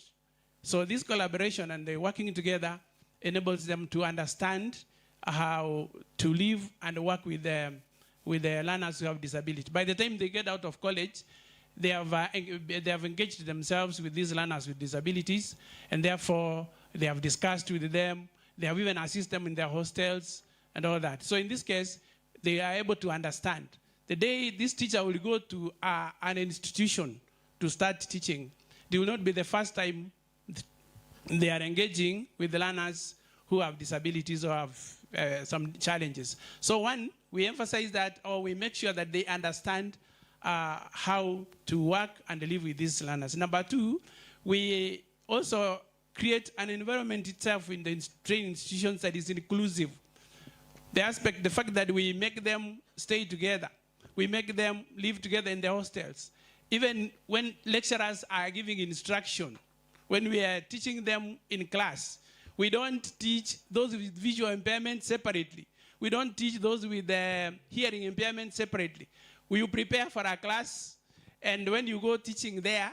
Speaker 7: So this collaboration and they working together enables them to understand how to live and work with the learners who have disability. By the time they get out of college, they have engaged themselves with these learners with disabilities, and therefore they have discussed with them. They have even assisted them in their hostels and all that. So in this case, they are able to understand. The day this teacher will go to an institution to start teaching, it will not be the first time they are engaging with the learners who have disabilities or have some challenges. So one, we emphasize that, or we make sure that they understand how to work and live with these learners. Number two, we also create an environment itself in the training institutions that is inclusive. The fact that we make them stay together, we make them live together in the hostels. Even when lecturers are giving instruction, when we are teaching them in class, we don't teach those with visual impairment separately. We don't teach those with hearing impairment separately. We prepare for a class, and when you go teaching there,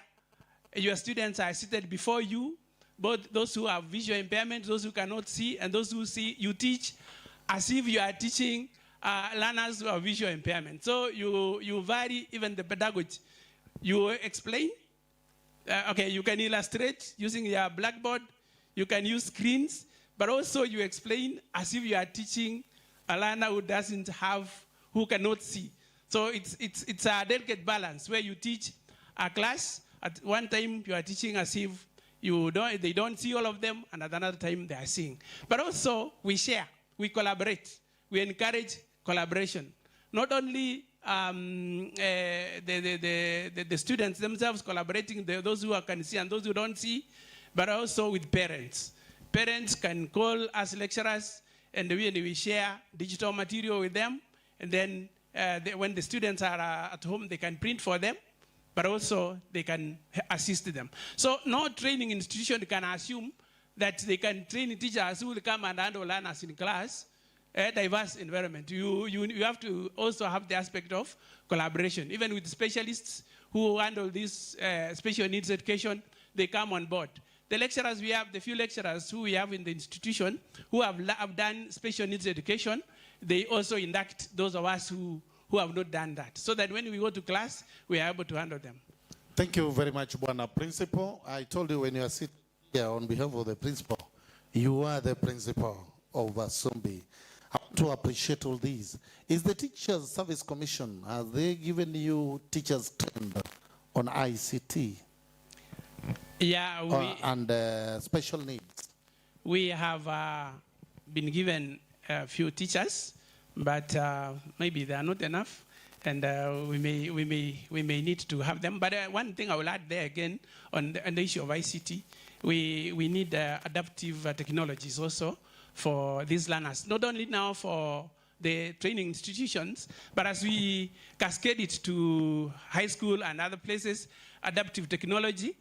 Speaker 7: your students are seated before you, both those who have visual impairment, those who cannot see, and those who see. You teach as if you are teaching learners who have visual impairment. So you vary even the pedagogy. You explain. Okay, you can illustrate using your blackboard. You can use screens, but also you explain as if you are teaching a learner who cannot see. So it's a delicate balance where you teach a class. At one time you are teaching as if they don't see all of them, and at another time they are seeing. But also we share, we collaborate, we encourage collaboration. Not only the students themselves collaborating, those who can see and those who don't see, but also with parents. Parents can call us lecturers, and we share digital material with them, and then when the students are at home, they can print for them, but also they can assist them. So no training institution can assume that they can train teachers who will come and handle learners in class, a diverse environment. You have to also have the aspect of collaboration. Even with specialists who handle this special needs education, they come on board. The lecturers we have, the few lecturers who we have in the institution who have done special needs education, they also induct those of us who have not done that, so that when we go to class, we are able to handle them.
Speaker 5: Thank you very much, Bwana Principal. I told you when you are sitting here on behalf of the principal, you are the principal of Asumbi. I want to appreciate all these. Is the Teachers Service Commission, have they given you teachers trained on ICT?
Speaker 7: Yeah,
Speaker 5: and special needs? We
Speaker 7: have been given a few teachers, but maybe they are not enough, and we may need to have them. But one thing I will add there again on the issue of ICT, we need adaptive technologies also for these learners, not only now for the training institutions, but as we cascade it to high school and other places, adaptive technology,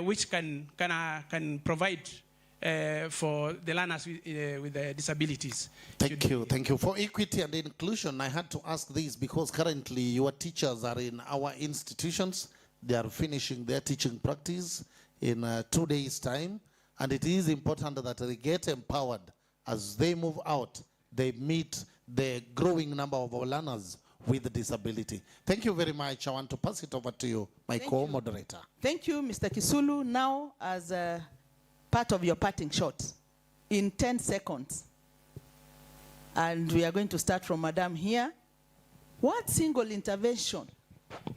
Speaker 7: which can provide for the learners with disabilities.
Speaker 5: Thank you. Thank you. For equity and inclusion, I had to ask this because currently your teachers are in our institutions. They are finishing their teaching practice in 2 days' time. And it is important that they get empowered as they move out. They meet the growing number of our learners with disability. Thank you very much. I want to pass it over to you, my co-moderator.
Speaker 1: Thank you, Mr. Kisulu. Now, as part of your parting shot, in 10 seconds, and we are going to start from Madam here, what single intervention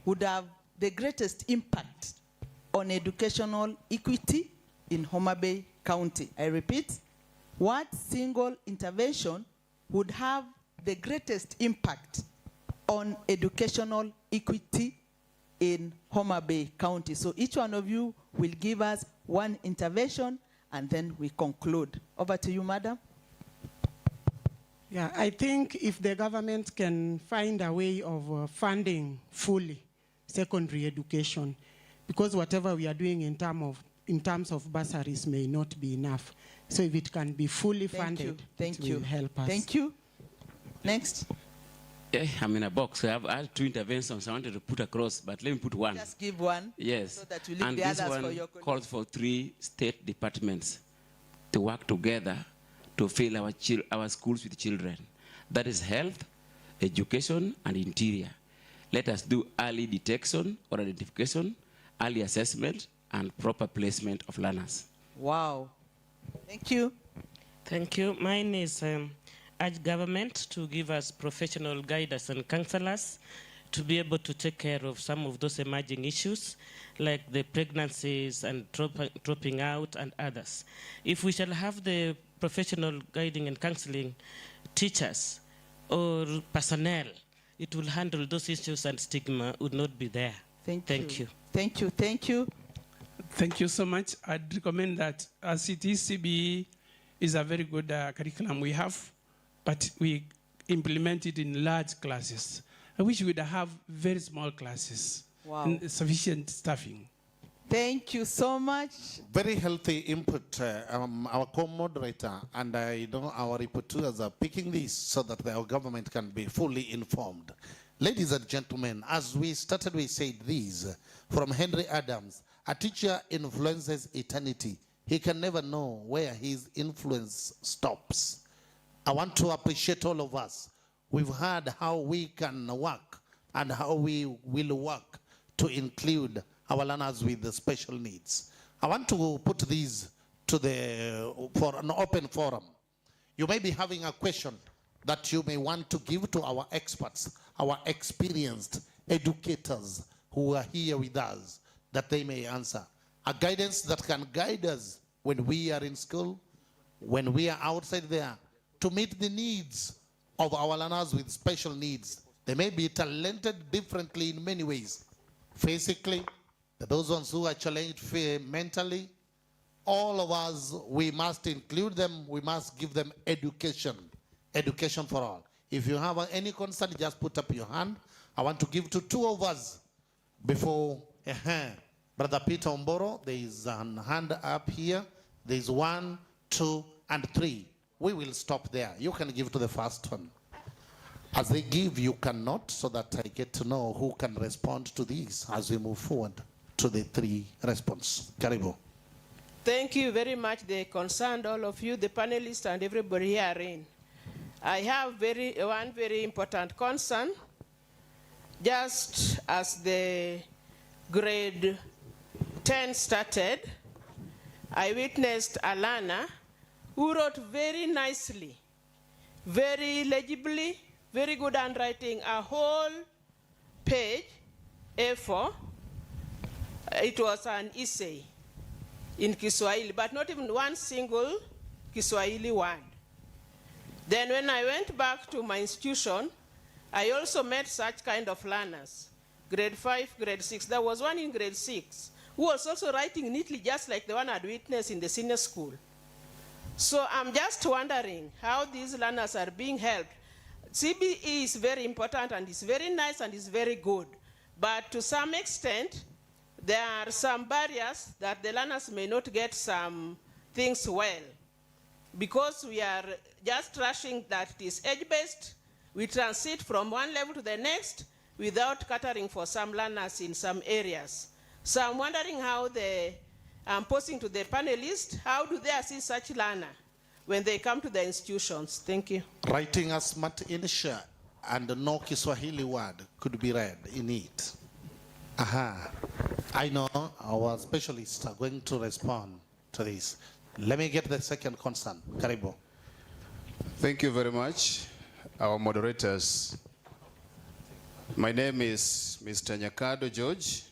Speaker 1: would have the greatest impact on educational equity in Homabay County? I repeat, what single intervention would have the greatest impact on educational equity in Homabay County? So each one of you will give us one intervention and then we conclude. Over to you, Madam.
Speaker 4: Yeah, I think if the government can find a way of funding fully secondary education, because whatever we are doing in terms of bursaries may not be enough. So if it can be fully funded, it will help us.
Speaker 1: Thank you. Next.
Speaker 3: Yeah, I'm in a box. I have 2 interventions I wanted to put across, but let me put one.
Speaker 1: Just give one.
Speaker 3: Yes.
Speaker 1: So that you leave
Speaker 3: and
Speaker 1: the
Speaker 3: this
Speaker 1: others
Speaker 3: one
Speaker 1: for your colleagues.
Speaker 3: calls for 3 state departments to work together to fill our schools with children. That is health, education, and interior. Let us do early detection or identification, early assessment, and proper placement of learners.
Speaker 1: Wow. Thank you.
Speaker 6: Thank you. Mine is urge government to give us professional guidance and counselors to be able to take care of some of those emerging issues, like the pregnancies and dropping out and others. If we shall have the professional guiding and counseling teachers or personnel, it will handle those issues and stigma would not be there.
Speaker 1: Thank
Speaker 6: you.
Speaker 1: Thank you. Thank you.
Speaker 7: Thank you so much. I'd recommend that as it is, CBE is a very good curriculum we have, but we implement it in large classes. I wish we'd have very small classes and sufficient staffing.
Speaker 1: Thank you so much.
Speaker 5: Very healthy input. Our co-moderator and I know our reporters are picking this so that our government can be fully informed. Ladies and gentlemen, as we started, we said this from Henry Adams: a teacher influences eternity. He can never know where his influence stops. I want to appreciate all of us. We've heard how we can work and how we will work to include our learners with the special needs. I want to put these for an open forum. You may be having a question that you may want to give to our experts, our experienced educators who are here with us, that they may answer. A guidance that can guide us when we are in school, when we are outside there, to meet the needs of our learners with special needs. They may be talented differently in many ways. Physically, those ones who are challenged mentally, all of us, we must include them, we must give them education. Education for all. If you have any concern, just put up your hand. I want to give to 2 of us before Brother Peter Omboro. There is a hand up here. There is 1, 2, and 3. We will stop there. You can give to the first one. As they give, you cannot, so that I get to know who can respond to these as we move forward to the 3 response. Karibu.
Speaker 8: Thank you very much, the concerned, all of you, the panelists, and everybody herein. I have one very important concern. Just as the grade 10 started, I witnessed a learner who wrote very nicely, very legibly, very good handwriting, a whole page, A4. It was an essay in Kiswahili, but not even one single Kiswahili word. Then when I went back to my institution, I also met such kind of learners, grade 5, grade 6. There was one in grade 6 who was also writing neatly, just like the one I'd witnessed in the senior school. So I'm just wondering how these learners are being helped. CBE is very important and it's very nice and it's very good. But to some extent, there are some barriers that the learners may not get some things well. Because we are just rushing that it is age-based, we transit from one level to the next without catering for some learners in some areas. So I'm wondering how I'm posing to the panelists, how do they assist such learner when they come to the institutions? Thank you.
Speaker 5: Writing a smart Insha and no Kiswahili word could be read in it. Aha. I know our specialists are going to respond to this. Let me get the second concern. Karibu.
Speaker 9: Thank you very much, our moderators. My name is Mr. Nyakado George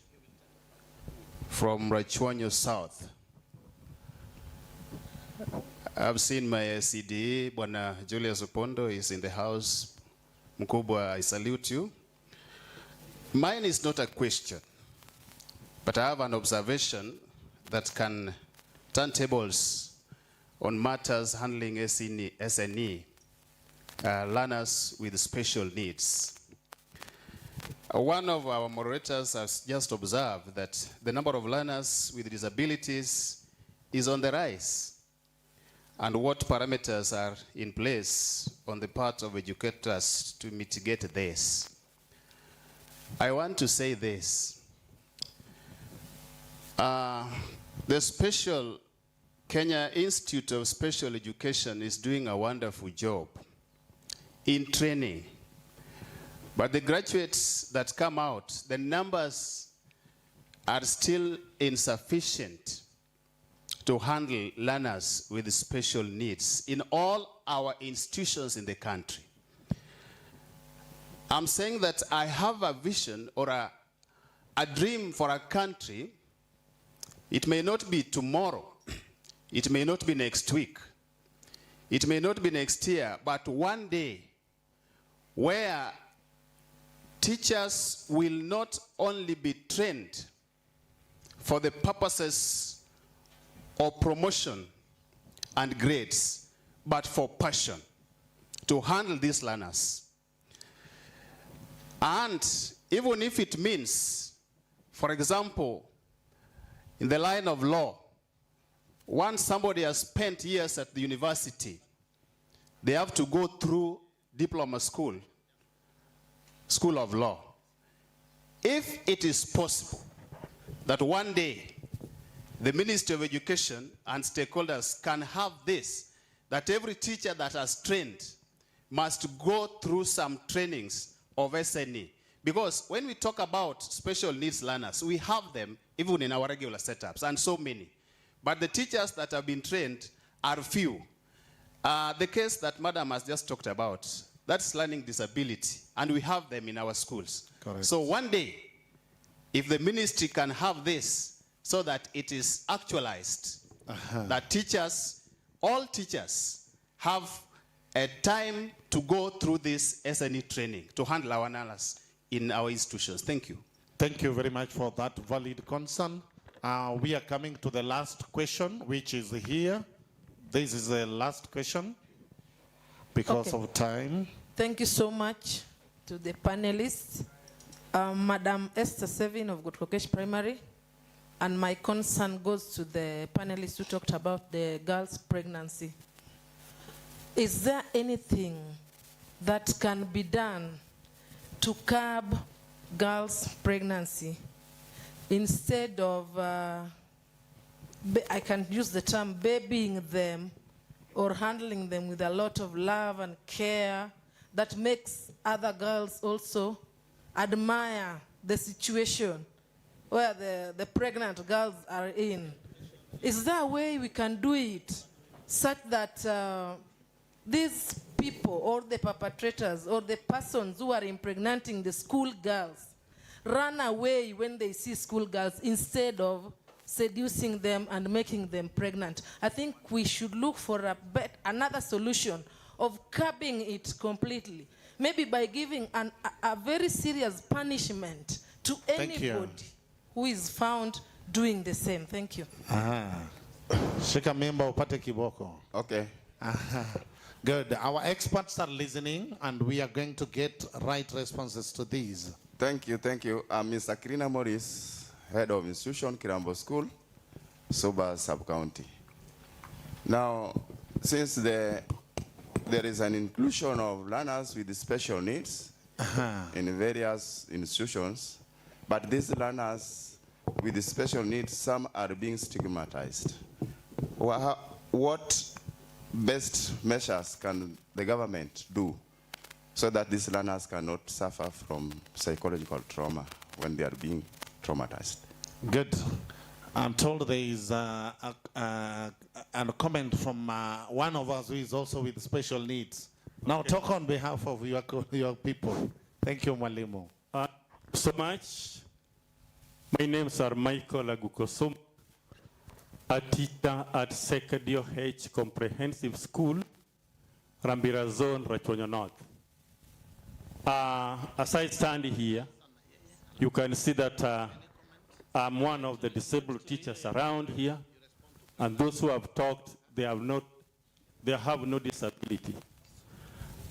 Speaker 9: from Rachwanyo South. I've seen my CDE, Bwana Julius Opondo is in the house. Mkubwa, I salute you. Mine is not a question, but I have an observation that can turn tables on matters handling SNE, learners with special needs. One of our moderators has just observed that the number of learners with disabilities is on the rise, and what parameters are in place on the part of educators to mitigate this. I want to say this. The special Kenya Institute of Special Education is doing a wonderful job in training. But the graduates that come out, the numbers are still insufficient to handle learners with special needs in all our institutions in the country. I'm saying that I have a vision or a dream for a country. It may not be tomorrow. It may not be next week. It may not be next year, but one day where teachers will not only be trained for the purposes of promotion and grades, but for passion to handle these learners. And even if it means, for example, in the line of law, once somebody has spent years at the university, they have to go through diploma school, school of law. If it is possible that one day the Ministry of Education and stakeholders can have this, that every teacher that has trained must go through some trainings of SNE. Because when we talk about special needs learners, we have them even in our regular setups, and so many. But the teachers that have been trained are few. The case that Madam has just talked about, that's learning disability, and we have them in our schools.
Speaker 5: Correct.
Speaker 9: So one day, if the ministry can have this so that it is actualized, that teachers, all teachers, have a time to go through this SNE training to handle our learners in our institutions. Thank you.
Speaker 5: Thank you very much for that valid concern. We are coming to the last question, which is here. This is the last question because of time.
Speaker 10: Thank you so much to the panelists. Madam Esther Sevin of Gutkokesh Primary, and my concern goes to the panelists who talked about the girls' pregnancy. Is there anything that can be done to curb girls' pregnancy instead of, I can use the term, babying them or handling them with a lot of love and care that makes other girls also admire the situation where the pregnant girls are in? Is there a way we can do it such that these people or the perpetrators or the persons who are impregnating the school girls run away when they see school girls instead of seducing them and making them pregnant? I think we should look for another solution of curbing it completely. Maybe by giving a very serious punishment to anybody who is found doing the same. Thank you.
Speaker 5: Shika member upate kiboko.
Speaker 9: Okay.
Speaker 5: Good. Our experts are listening, and we are going to get right responses to these.
Speaker 11: Thank you, thank you. I'm Mr. Kirina Morris, Head of Institution, Kirambo School, Soba Sub-County. Now, since there is an inclusion of learners with special needs in various institutions, but these learners with special needs, some are being stigmatized. What best measures can the government do so that these learners cannot suffer from psychological trauma when they are being traumatized?
Speaker 5: Good. I'm told there is a comment from one of us who is also with special needs. Now talk on behalf of your people. Thank you, Mwalimu.
Speaker 12: So much. My name is Michael Agukosum, a teacher at Sekedio H Comprehensive School, Rambira Zone, Rachuonyo North. As I stand here, you can see that I'm one of the disabled teachers around here, and those who have talked, they have no disability.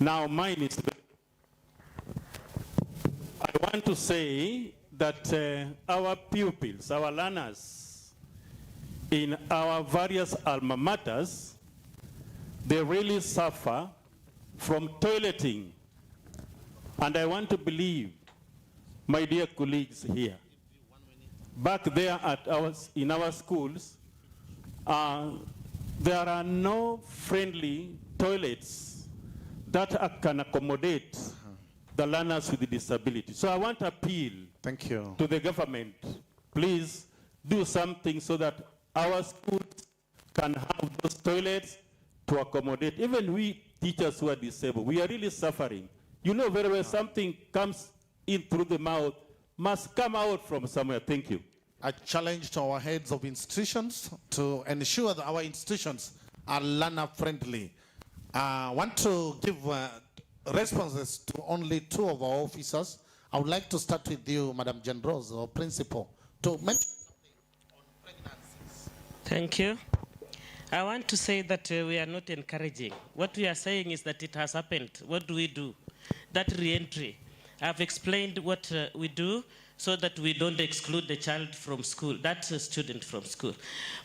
Speaker 12: Now mine is, I want to say that our pupils, our learners in our various alma maters, they really suffer from toileting. And I want to believe, my dear colleagues here, back there in our schools, there are no friendly toilets that can accommodate the learners with disability. So I want to appeal to the government, please do something so that our schools can have those toilets to accommodate. Even we teachers who are disabled, we are really suffering. You know very well something comes in through the mouth must come out from somewhere. Thank you.
Speaker 5: A challenge to our heads of institutions to ensure that our institutions are learner-friendly. I want to give responses to only 2 of our officers. I would like to start with you, Madam Generose, or Principal, to mention something on pregnancies.
Speaker 6: Thank you. I want to say that we are not encouraging. What we are saying is that it has happened. What do we do? That re-entry. I've explained what we do so that we don't exclude the child from school, that's a student from school.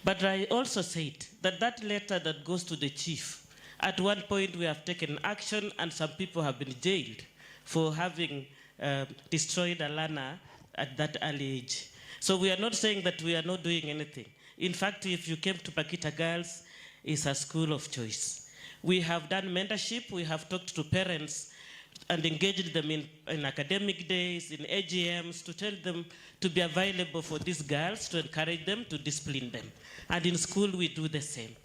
Speaker 6: But I also said that that letter that goes to the chief, at one point we have taken action and some people have been jailed for having destroyed a learner at that early age. So we are not saying that we are not doing anything. In fact, if you came to Pakita Girls, it's a school of choice. We have done mentorship, we have talked to parents and engaged them in academic days, in AGMs, to tell them to be available for these girls, to encourage them, to discipline them. And in school, we do the same.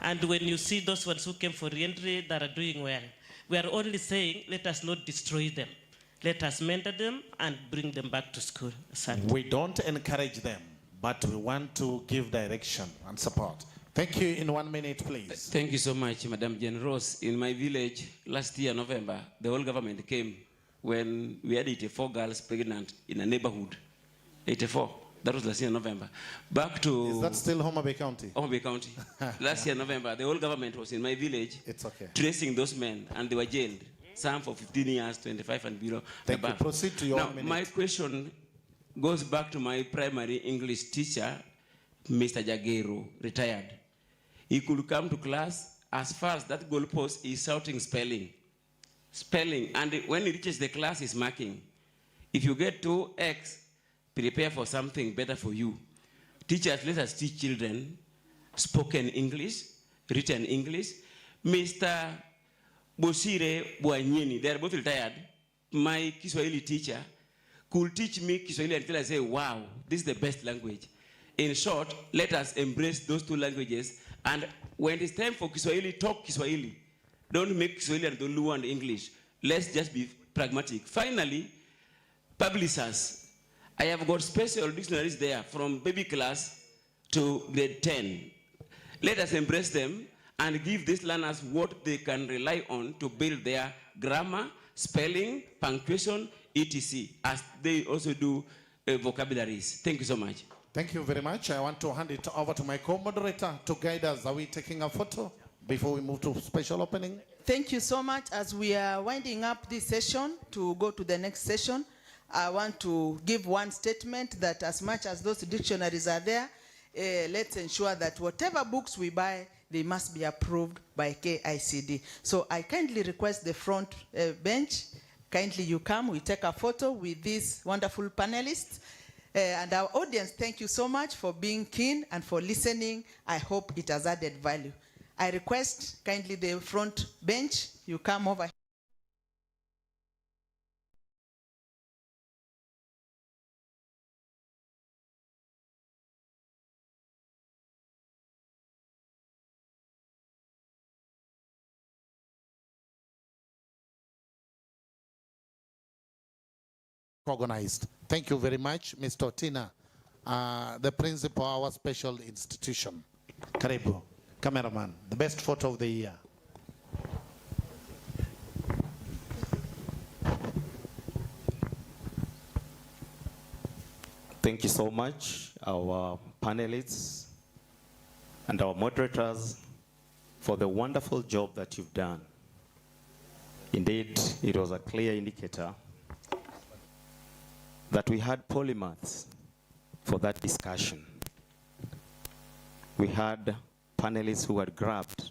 Speaker 6: And when you see those ones who came for re-entry that are doing well, we are only saying, let us not destroy them. Let us mentor them and bring them back to school.
Speaker 5: We don't encourage them, but we want to give direction and support. Thank you. In 1 minute, please.
Speaker 3: Thank you so much, Madam Generose. In my village, last year, November, the whole government came when we had 84 girls pregnant in a neighborhood. 84. That was last year, November. Back to...
Speaker 5: Is that still Homabay County?
Speaker 3: Homabay County. Last year, November, the whole government was in my village.
Speaker 5: It's okay.
Speaker 3: Tracing those men, and they were jailed. Some for 15 years, 25 and below.
Speaker 5: Thank you. Proceed to your 1 minute.
Speaker 3: My question goes back to my primary English teacher, Mr. Jagero, retired. He could come to class as far as that goalpost is shouting spelling. Spelling. And when he reaches the class, he's marking. If you get 2X, prepare for something better for you. Teachers, let us teach children spoken English, written English. Mr. Bosire Bwanyeni, they are both retired. My Kiswahili teacher could teach me Kiswahili until I say, wow, this is the best language. In short, let us embrace those 2 languages. And when it's time for Kiswahili, talk Kiswahili. Don't make Kiswahili and Luo and English. Let's just be pragmatic. Finally, publishers. I have got special dictionaries there from baby class to grade 10. Let us embrace them and give these learners what they can rely on to build their grammar, spelling, punctuation, etc., as they also do vocabularies. Thank you so much.
Speaker 5: Thank you very much. I want to hand it over to my co-moderator to guide us. Are we taking a photo before we move to special opening?
Speaker 1: Thank you so much. As we are winding up this session to go to the next session, I want to give one statement that as much as those dictionaries are there, let's ensure that whatever books we buy, they must be approved by KICD. So I kindly request the front bench, kindly you come, we take a photo with these wonderful panelists. And our audience, thank you so much for being keen and for listening. I hope it has added value. I request kindly the front bench, you come over.
Speaker 5: Organized. Thank you very much, Mr. Otina, the principal of our special institution. Karibu, cameraman, the best photo of the year.
Speaker 13: Thank you so much, our panelists and our moderators, for the wonderful job that you've done. Indeed, it was a clear indicator that we had polymaths for that discussion. We had panelists who had grabbed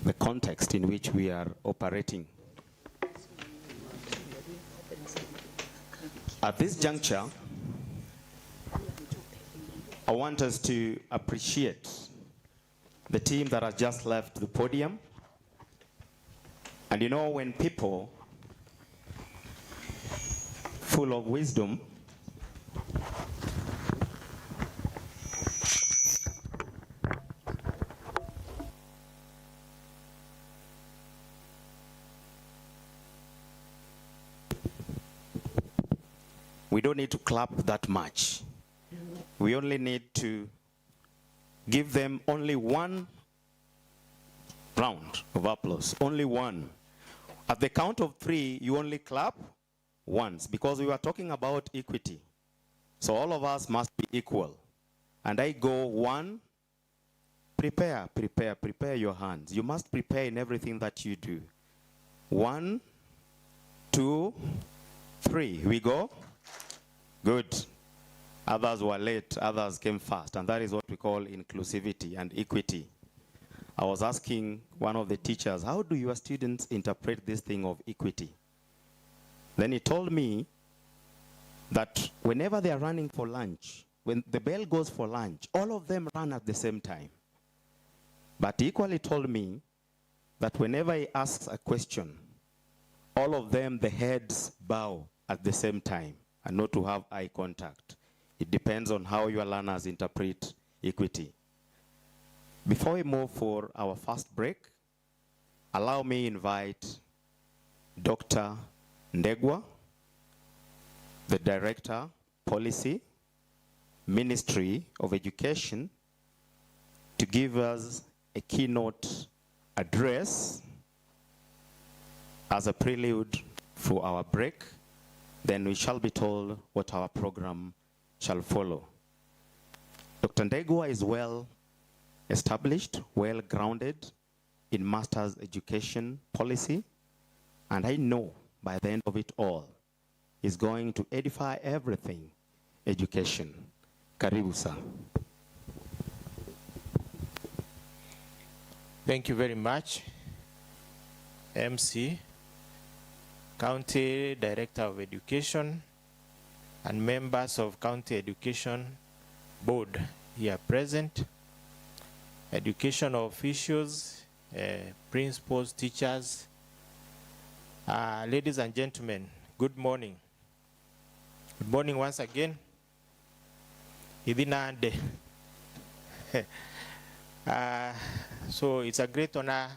Speaker 13: the context in which we are operating. At this juncture, I want us to appreciate the team that has just left the podium. And you know, when people full of wisdom we don't need to clap that much. We only need to give them only one round of applause, only one. At the count of 3, you only clap once, because we were talking about equity. So all of us must be equal. And I go 1, prepare your hands. You must prepare in everything that you do. 1, 2, 3, we go. Good. Others were late, others came fast, and that is what we call inclusivity and equity. I was asking one of the teachers, how do your students interpret this thing of equity? Then he told me that whenever they are running for lunch, when the bell goes for lunch, all of them run at the same time. But he equally told me that whenever he asks a question, all of them, the heads bow at the same time and not to have eye contact. It depends on how your learners interpret equity. Before we move for our first break, allow me invite Dr. Ndegwa, the Director, Policy, Ministry of Education, to give us a keynote address as a prelude for our break. Then we shall be told what our program shall follow. Dr. Ndegwa is well established, well grounded in master's education policy, and I know by the end of it all, is going to edify everything education. Karibu sir.
Speaker 14: Thank you very much, MC, County Director of Education, and members of County Education Board here present, education officials, principals, teachers, ladies and gentlemen, good morning. Good morning once again. So it's a great honor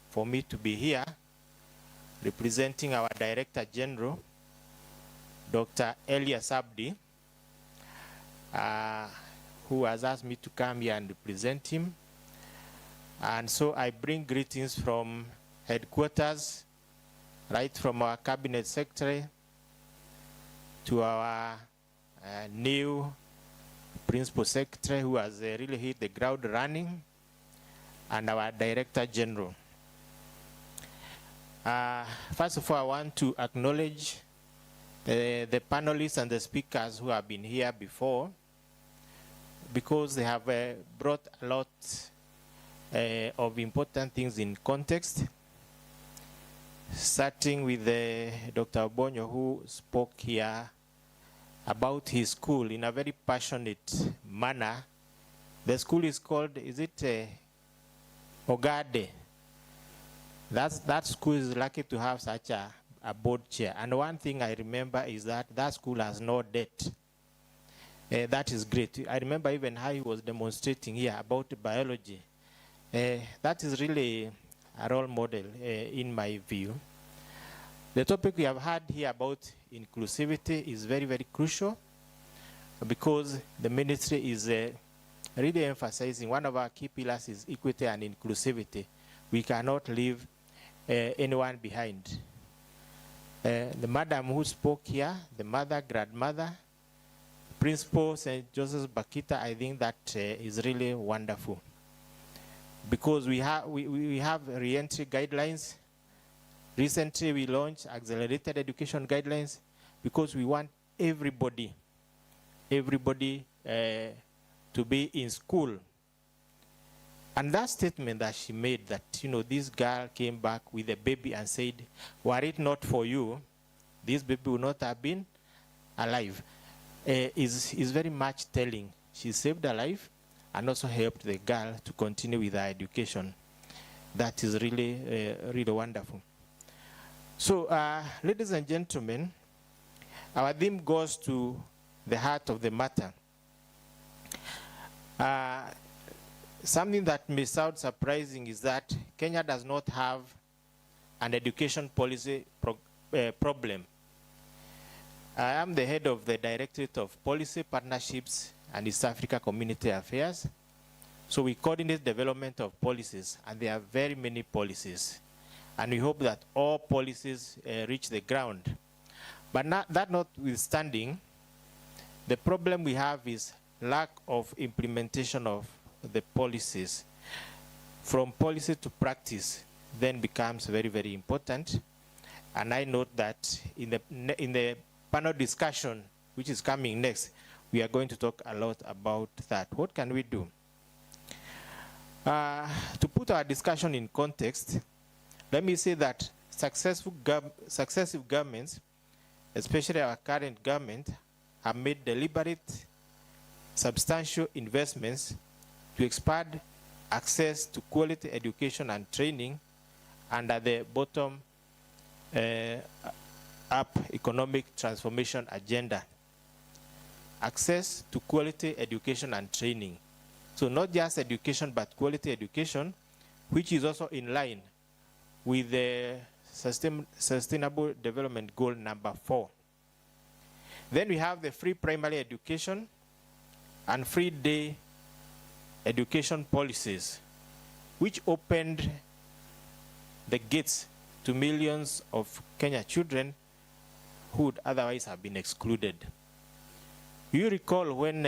Speaker 14: for me to be here representing our Director General, Dr. Elias Abdi, who has asked me to come here and represent him. And so I bring greetings from headquarters, right from our Cabinet Secretary to our new Principal Secretary, who has really hit the ground running, and our Director General. First of all, I want to acknowledge the panelists and the speakers who have been here before. because they have brought a lot of important things in context, starting with Dr. Obonyo, who spoke here about his school in a very passionate manner. The school is called, is it Ogade? That school is lucky to have such a board chair. And one thing I remember is that that school has no debt. That is great. I remember even how he was demonstrating here about biology. That is really a role model in my view. The topic we have had here about inclusivity is very, very crucial because the ministry is really emphasizing one of our key pillars is equity and inclusivity. We cannot leave anyone behind. The madam who spoke here, the mother, grandmother, Principal St. Joseph's Bakita, I think that is really wonderful because we have re-entry guidelines. Recently, we launched accelerated education guidelines because we want everybody to be in school. And that statement that she made that, this girl came back with a baby and said, were it not for you, this baby would not have been alive, is very much telling. She saved her life and also helped the girl to continue with her education. That is really, really wonderful. So, ladies and gentlemen, our theme goes to the heart of the matter. Something that may sound surprising is that Kenya does not have an education policy problem. I am the head of the Directorate of Policy, Partnerships, and East Africa Community Affairs. So we coordinate development of policies, and there are very many policies. And we hope that all policies reach the ground. But that notwithstanding, the problem we have is lack of implementation of the policies. From policy to practice then becomes very, very important. And I note that in the panel discussion, which is coming next, we are going to talk a lot about that. What can we do? To put our discussion in context, let me say that successive governments, especially our current government, have made deliberate, substantial investments to expand access to quality education and training under the bottom-up economic transformation agenda. Access to quality education and training. So not just education, but quality education, which is also in line with the Sustainable Development Goal number 4. Then we have the free primary education and free day education policies, which opened the gates to millions of Kenya children who would otherwise have been excluded. You recall when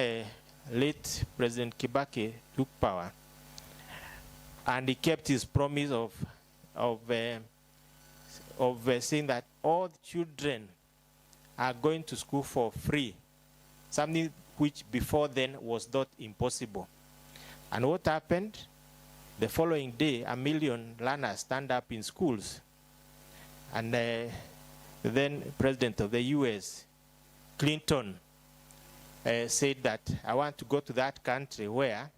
Speaker 14: late President Kibaki took power, and he kept his promise of saying that all the children are going to school for free, something which before then was not impossible. And what happened? The following day, 1 million learners stand up in schools. And the then President of the US, Clinton, said that I want to go to that country where,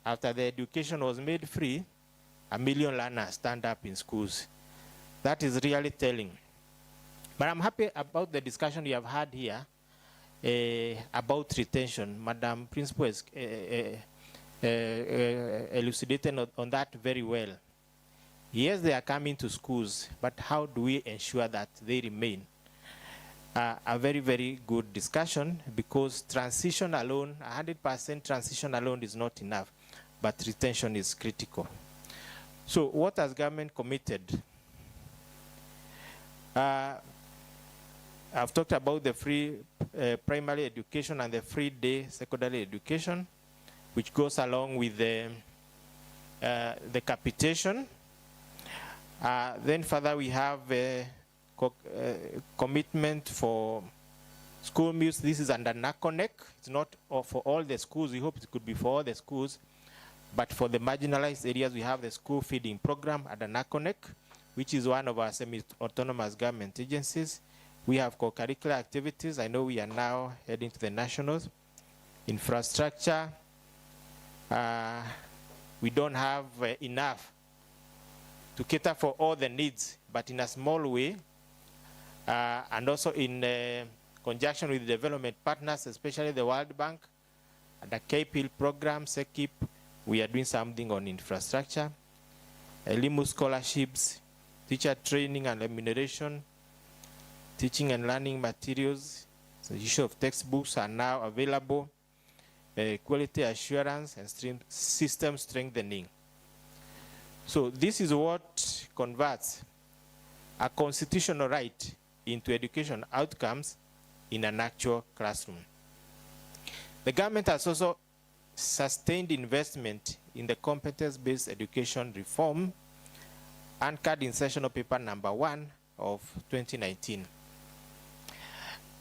Speaker 14: after the education was made free, 1 million learners stand up in schools. That is really telling. But I'm happy about the discussion we have had here about retention. Madam Principal has elucidated on that very well. Yes, they are coming to schools, but how do we ensure that they remain? A very, very good discussion, because transition alone, 100% transition alone is not enough, but retention is critical. So what has government committed? I've talked about the free primary education and the free day secondary education, which goes along with the capitation. Then further we have a commitment for School meals, this is under NACONEC. It's not for all the schools. We hope it could be for all the schools. But for the marginalized areas, we have the school feeding program under NACONEC, which is one of our semi-autonomous government agencies. We have co-curricular activities. I know we are now heading to the nationals. Infrastructure, we don't have enough to cater for all the needs, but in a small way, and also in conjunction with development partners, especially the World Bank, and the Cape Hill program, SECIP, we are doing something on infrastructure, Elimu scholarships, teacher training and remuneration, teaching and learning materials, the issue of textbooks are now available, quality assurance and system strengthening. So this is what converts a constitutional right into education outcomes in an actual classroom. The government has also sustained investment in the competence-based education reform anchored in sessional paper number 1 of 2019.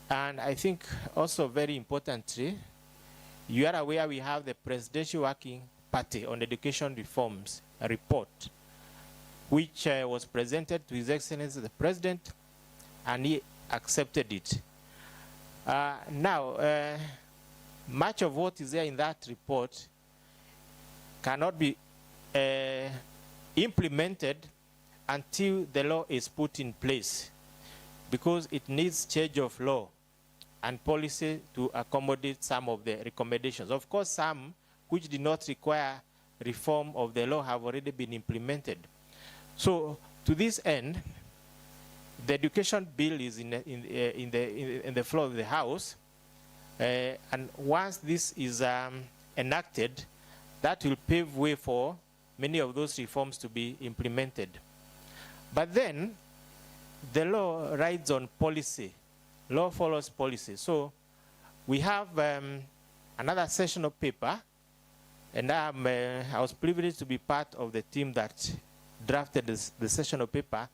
Speaker 14: And I think also very importantly, you are aware we have the Presidential Working Party on Education Reforms report, which was presented to His Excellency the President, and he accepted it. Now, much of what is there in that report cannot be implemented until the law is put in place, because it needs change of law and policy to accommodate some of the recommendations. Of course, some which did not require reform of the law have already been implemented. So, to this end, the education bill is in the floor of the House, and once this is enacted, that will pave way for many of those reforms to be implemented. But then, the law rides on policy. Law follows policy. So we have another sessional paper, and I was privileged to be part of the team that drafted the sessional paper.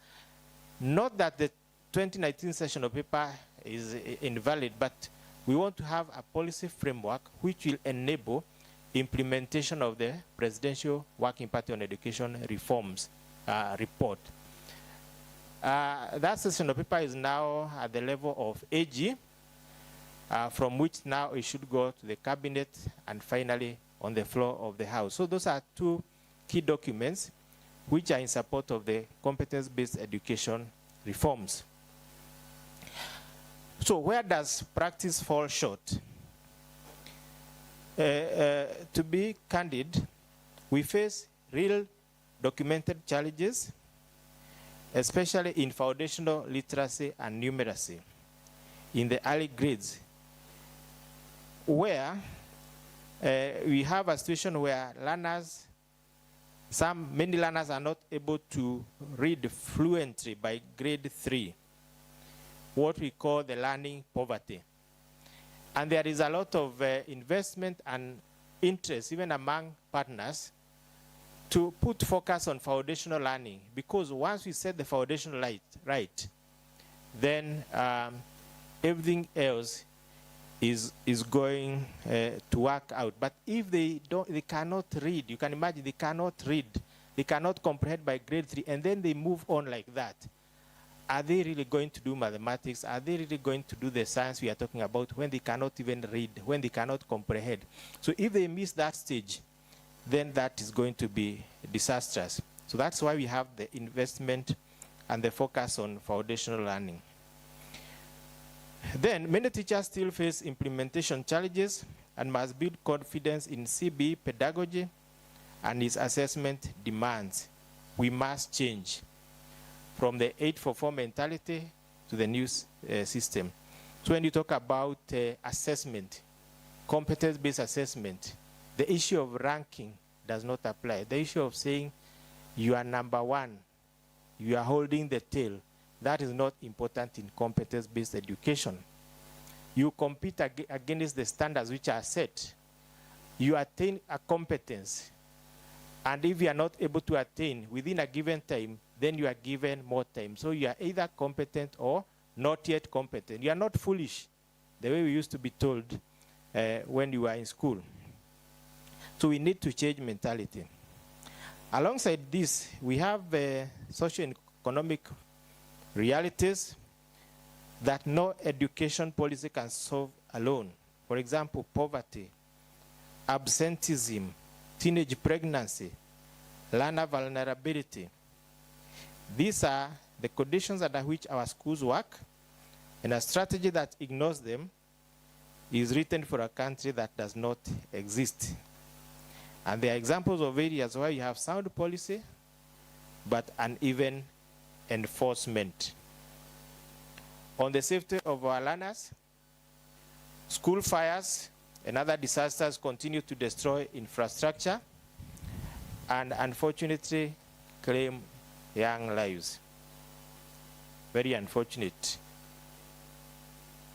Speaker 14: Not that the 2019 sessional paper is invalid, but we want to have a policy framework which will enable implementation of the Presidential Working Party on Education Reforms report. That sessional paper is now at the level of AG, from which now it should go to the Cabinet and finally on the floor of the House. So those are two key documents which are in support of the competence-based education reforms. So where does practice fall short? To be candid, we face real documented challenges, especially in foundational literacy and numeracy in the early grades, where we have a situation where learners, many learners are not able to read fluently by grade 3, what we call the learning poverty. And there is a lot of investment and interest, even among partners, to put focus on foundational learning, because once we set the foundation right, then everything else is going to work out. But if they cannot read, you can imagine they cannot read, they cannot comprehend by grade 3, and then they move on like that. Are they really going to do mathematics? Are they really going to do the science we are talking about when they cannot even read, when they cannot comprehend? So if they miss that stage, then that is going to be disastrous. So that's why we have the investment and the focus on foundational learning. Then many teachers still face implementation challenges and must build confidence in CBE pedagogy and its assessment demands. We must change from the 844 mentality to the new system. So when you talk about assessment, competence-based assessment, the issue of ranking does not apply. The issue of saying you are number 1, you are holding the tail, that is not important in competence-based education. You compete against the standards which are set. You attain a competence. And if you are not able to attain within a given time, then you are given more time. So you are either competent or not yet competent. You are not foolish. the way we used to be told when you were in school. So we need to change mentality. Alongside this, we have socio-economic realities that no education policy can solve alone. For example, poverty, absenteeism, teenage pregnancy, learner vulnerability. These are the conditions under which our schools work, and a strategy that ignores them is written for a country that does not exist. And there are examples of areas where you have sound policy, but uneven enforcement. On the safety of our learners, school fires and other disasters continue to destroy infrastructure and unfortunately claim young lives. Very unfortunate.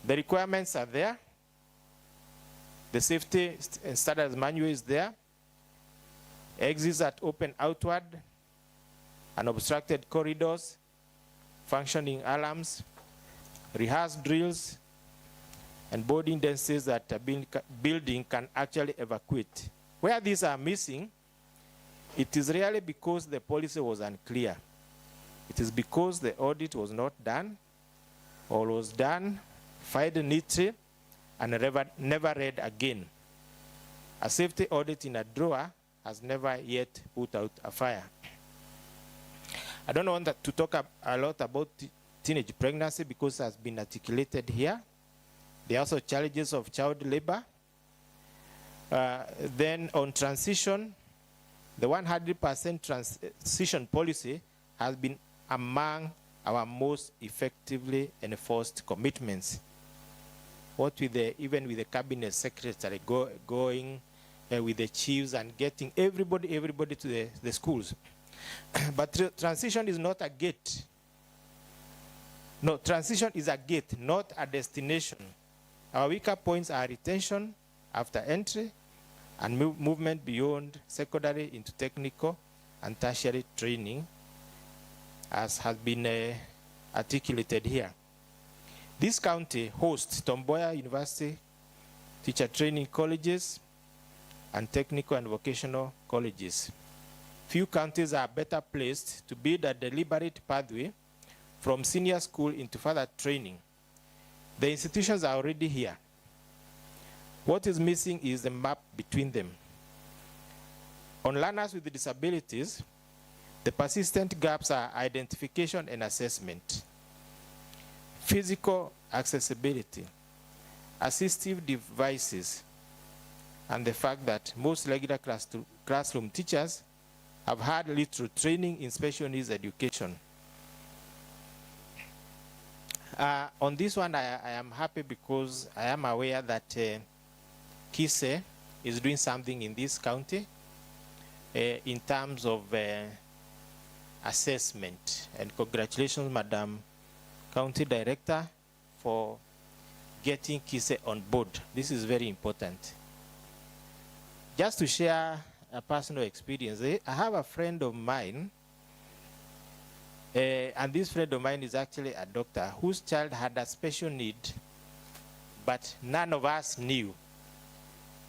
Speaker 14: The requirements are there. The safety and standards manual is there. Exits that open outward, unobstructed corridors, functioning alarms, rehearsed drills, and boarding densities that a building can actually evacuate. Where these are missing, it is really because the policy was unclear. It is because the audit was not done, or was done, filed neatly, and never read again. A safety audit in a drawer has never yet put out a fire. I don't want to talk a lot about teenage pregnancy because it has been articulated here. There are also challenges of child labor. Then on transition, the 100% transition policy has been among our most effectively enforced commitments. What with even with the cabinet secretary going with the chiefs and getting everybody to the schools. But transition is not a gate. No, transition is a gate, not a destination. Our weaker points are retention after entry and movement beyond secondary into technical and tertiary training, as has been articulated here. This county hosts Tom Mboya University teacher training colleges and technical and vocational colleges. Few counties are better placed to build a deliberate pathway from senior school into further training. The institutions are already here. What is missing is the map between them. On learners with disabilities, the persistent gaps are identification and assessment, physical accessibility, assistive devices, and the fact that most regular classroom teachers have had little training in special needs education. On this one, I am happy because I am aware that KISE is doing something in this county in terms of assessment. And congratulations, Madam County Director, for getting KISE on board. This is very important. Just to share a personal experience, I have a friend of mine, and this friend of mine is actually a doctor whose child had a special need, but none of us knew.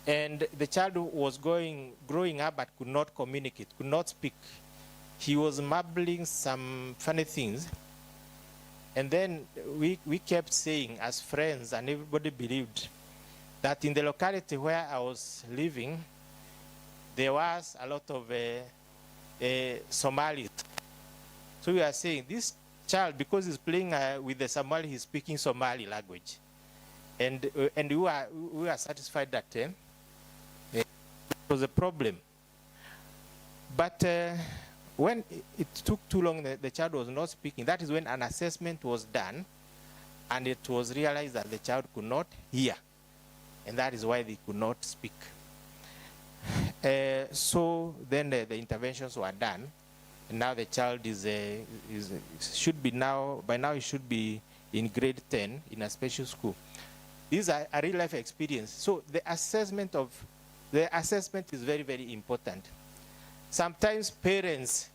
Speaker 14: And the child was growing up but could not communicate, could not speak. He was mumbling some funny things. And then we kept saying as friends, and everybody believed, that in the locality where I was living, there was a lot of Somalis. So we are saying, this child, because he's playing with the Somali, he's speaking Somali language. And we are satisfied that it was a problem. But when it took too long, the child was not speaking. That is when an assessment was done, and it was realized that the child could not hear. And that is why they could not speak. So then the interventions were done. And now the child should be by now he should be in grade 10 in a special school. These are a real life experience. So the assessment is very, very important. Sometimes parents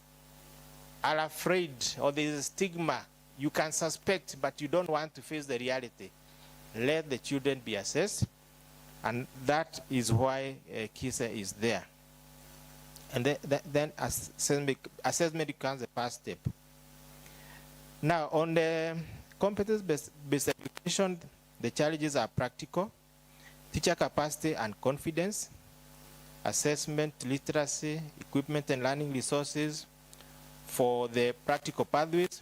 Speaker 14: are afraid, or there is a stigma. You can suspect, but you don't want to face the reality. let the children be assessed, and that is why KISA is there. And then assessment becomes the first step. Now, on the competence-based education, the challenges are practical, teacher capacity and confidence, assessment, literacy, equipment and learning resources for the practical pathways,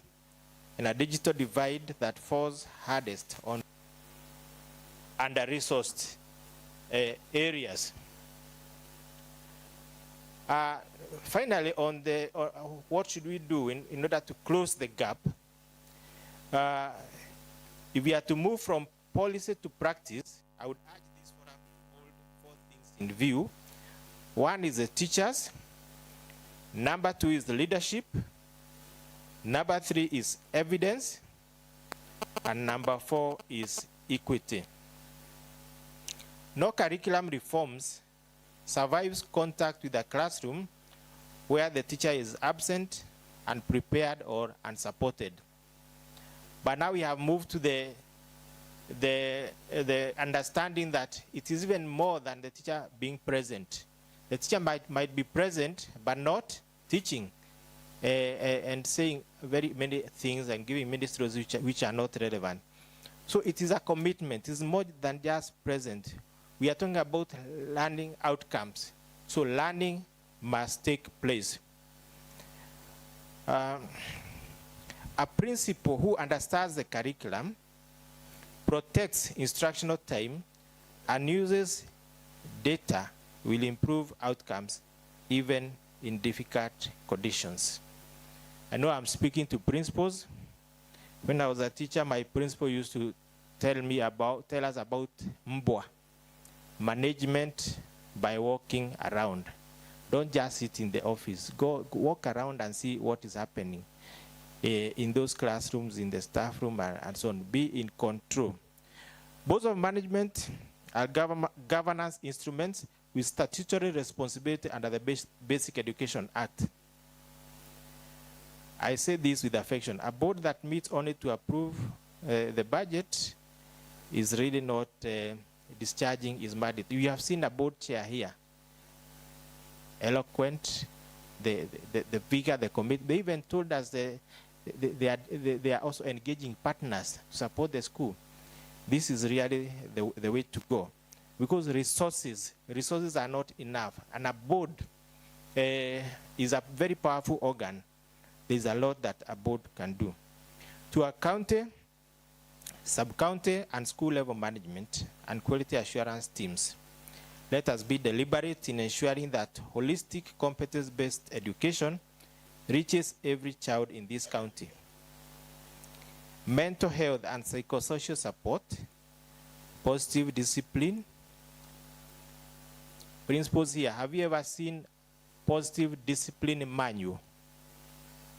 Speaker 14: and a digital divide that falls hardest on under-resourced areas. Finally, on the what should we do in order to close the gap? If we are to move from policy to practice, I would urge this forum to hold 4 things in view. 1 is the teachers. Number 2 is the leadership. Number 3 is evidence. And number 4 is equity. No curriculum reforms survives contact with the classroom where the teacher is absent, unprepared, or unsupported. But now we have moved to the understanding that it is even more than the teacher being present. The teacher might be present, but not teaching and saying very many things and giving ministries which are not relevant. So it is a commitment. It is more than just present. We are talking about learning outcomes. So learning must take place. A principal who understands the curriculum, protects instructional time, and uses data will improve outcomes even in difficult conditions. I know I'm speaking to principals. When I was a teacher, my principal used to tell us about MBWA, management by walking around. Don't just sit in the office. Go walk around and see what is happening in those classrooms, in the staff room, and so on. Be in control. Boards of management are governance instruments with statutory responsibility under the Basic Education Act. I say this with affection. A board that meets only to approve the budget is really not discharging its mandate. You have seen a board chair here. Eloquent, the vigor, the commitment. They even told us they are also engaging partners to support the school. This is really the way to go. Because resources are not enough. And a board is a very powerful organ. There's a lot that a board can do. To a county, sub-county, and school level management and quality assurance teams, let us be deliberate in ensuring that holistic, competence-based education reaches every child in this county. Mental health and psychosocial support, positive discipline. Principals here, have you ever seen positive discipline manual?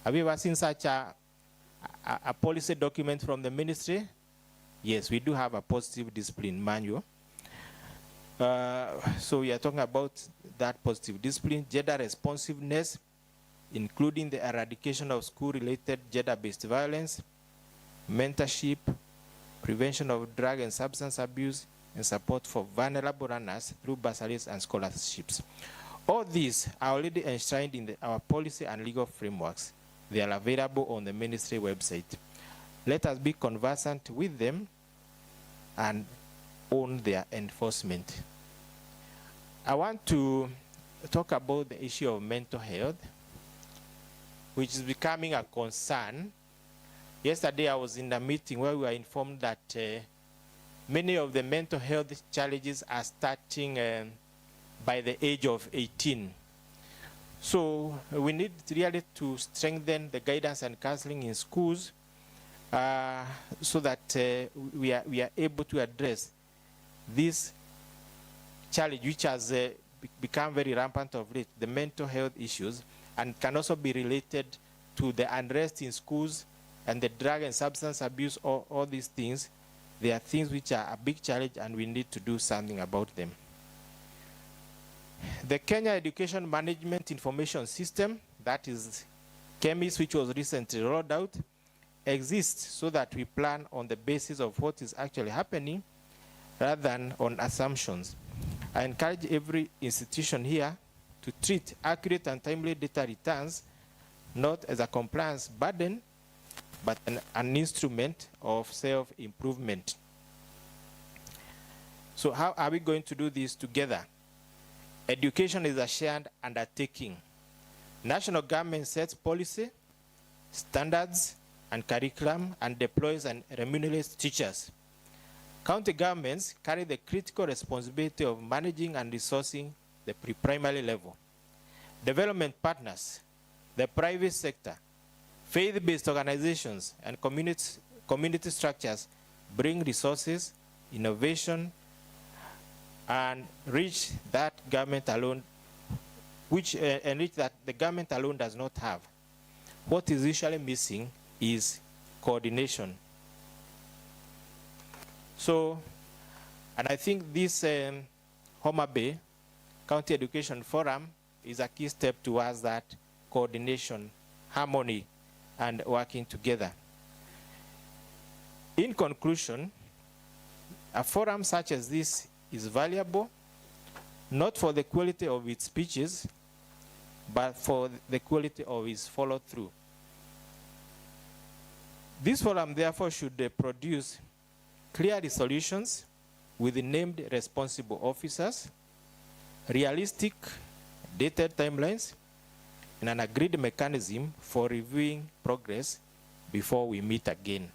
Speaker 14: Have you ever seen such a policy document from the ministry? Yes, we do have a positive discipline manual. So we are talking about that positive discipline, gender responsiveness, including the eradication of school-related gender-based violence, mentorship, prevention of drug and substance abuse, and support for vulnerable learners through bursaries and scholarships. All these are already enshrined in our policy and legal frameworks. They are available on the ministry website. Let us be conversant with them and own their enforcement. I want to talk about the issue of mental health, which is becoming a concern. Yesterday I was in a meeting where we were informed that many of the mental health challenges are starting by the age of 18. So we need really to strengthen the guidance and counseling in schools so that we are able to address this challenge, which has become very rampant of late, the mental health issues, and can also be related to the unrest in schools and the drug and substance abuse, all these things. They are things which are a big challenge, and we need to do something about them. The Kenya Education Management Information System, that is KEMIS, which was recently rolled out, exists so that we plan on the basis of what is actually happening rather than on assumptions. I encourage every institution here to treat accurate and timely data returns not as a compliance burden, but an instrument of self-improvement. So how are we going to do this together? Education is a shared undertaking. National government sets policy, standards, and curriculum and deploys and remunerates teachers. County governments carry the critical responsibility of managing and resourcing the pre-primary level. Development partners, the private sector, faith-based organizations, and community structures bring resources, innovation, and reach that government alone, enrich that the government alone does not have. What is usually missing is coordination. So, and I think this Homabay County Education Forum is a key step towards that coordination, harmony, and working together. In conclusion, a forum such as this is valuable, not for the quality of its speeches, but for the quality of its follow-through. This forum, therefore, should produce clear resolutions with named responsible officers, realistic dated timelines, and an agreed mechanism for reviewing progress before we meet again.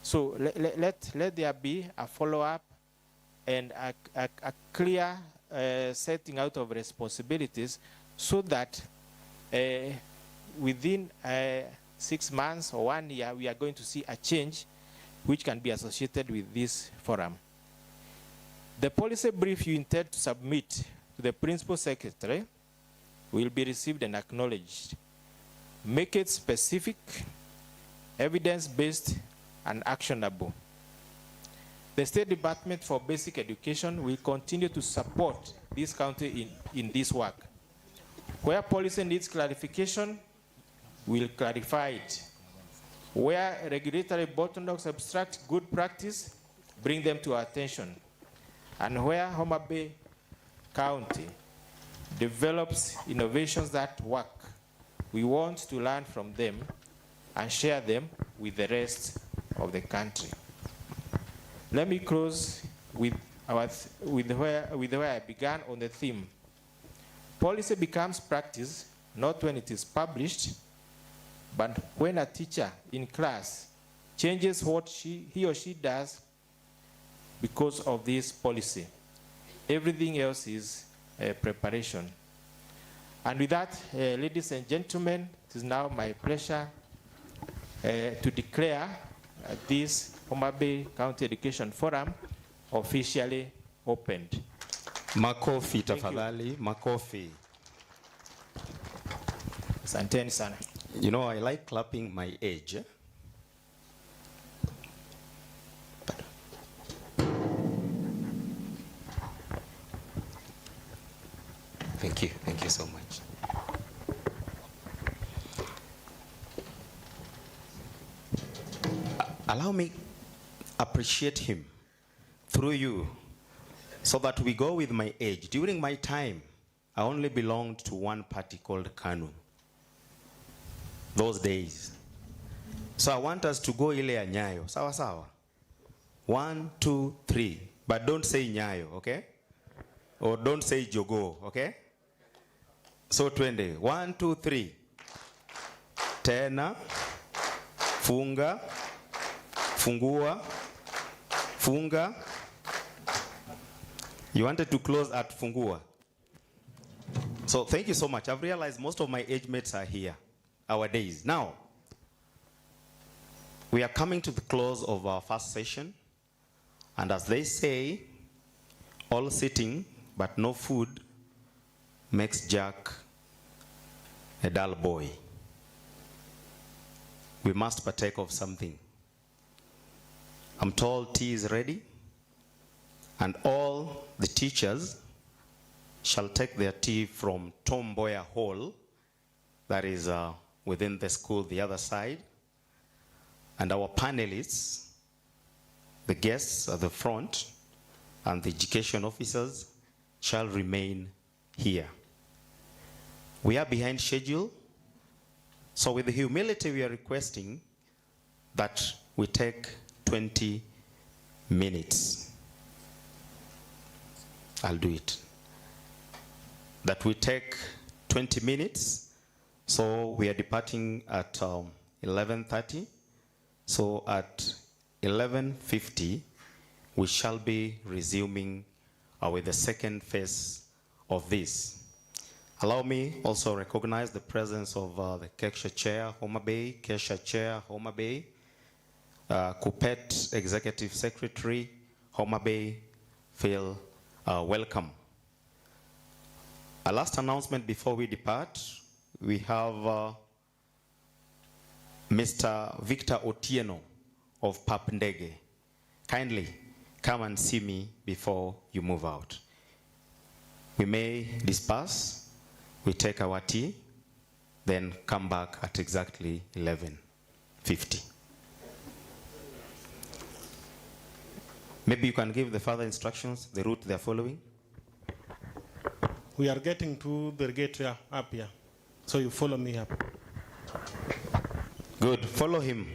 Speaker 14: So let there be a follow-up and a clear setting out of responsibilities so that within 6 months or 1 year, we are going to see a change which can be associated with this forum. The policy brief you intend to submit to the Principal Secretary will be received and acknowledged. Make it specific, evidence-based, and actionable. The State Department for Basic Education will continue to support this county in this work. Where policy needs clarification, we'll clarify it. Where regulatory bottlenecks obstruct good practice, bring them to our attention. And where Homabay County develops innovations that work, we want to learn from them and share them with the rest of the country. Let me close with where I began on the theme. Policy becomes practice not when it is published, but when a teacher in class changes what he or she does because of this policy. Everything else is preparation. And with that, ladies and gentlemen, it is now my pleasure to declare this Homabay County Education Forum officially opened.
Speaker 13: Makofi tafadhali, makofi.
Speaker 14: Asanteni sana.
Speaker 13: You know, I like clapping my age. Thank you so much. Allow me appreciate him through you so that we go with my age. During my time, I only belonged to one party called KANU. Those days. So I want us to go ile ya Nyayo. Sawa sawa. 1, 2, 3. But don't say Nyayo, okay? Or don't say Jogo, okay? So twende. 1, 2, 3. Tena. Funga. Fungua. Funga. You wanted to close at Fungua. So thank you so much. I've realized most of my age mates are here. Our days. Now, we are coming to the close of our first session. And as they say, all sitting but no food makes Jack a dull boy. We must partake of something. I'm told tea is ready, and all the teachers shall take their tea from Tom Boyer Hall, that is within the school the other side. And our panelists, the guests at the front, and the education officers shall remain here. We are behind schedule, so with humility we are requesting that we take 20 minutes. I'll do it. That we take 20 minutes. So we are departing at 11:30. So at 11:50, we shall be resuming with the second phase of this. Allow me also recognize the presence of the Kesha Chair, Homabay, Kesha Chair, Homabay, Kupet Executive Secretary, Homabay, feel welcome. A last announcement before we depart, we have Mr. Victor Otieno of Papndege. Kindly come and see me before you move out. We may disperse, we take our tea, then come back at exactly 11:50. Maybe you can give the further instructions, the route they're following.
Speaker 15: We are getting to the gate up here, so you follow me up.
Speaker 13: Good, follow him.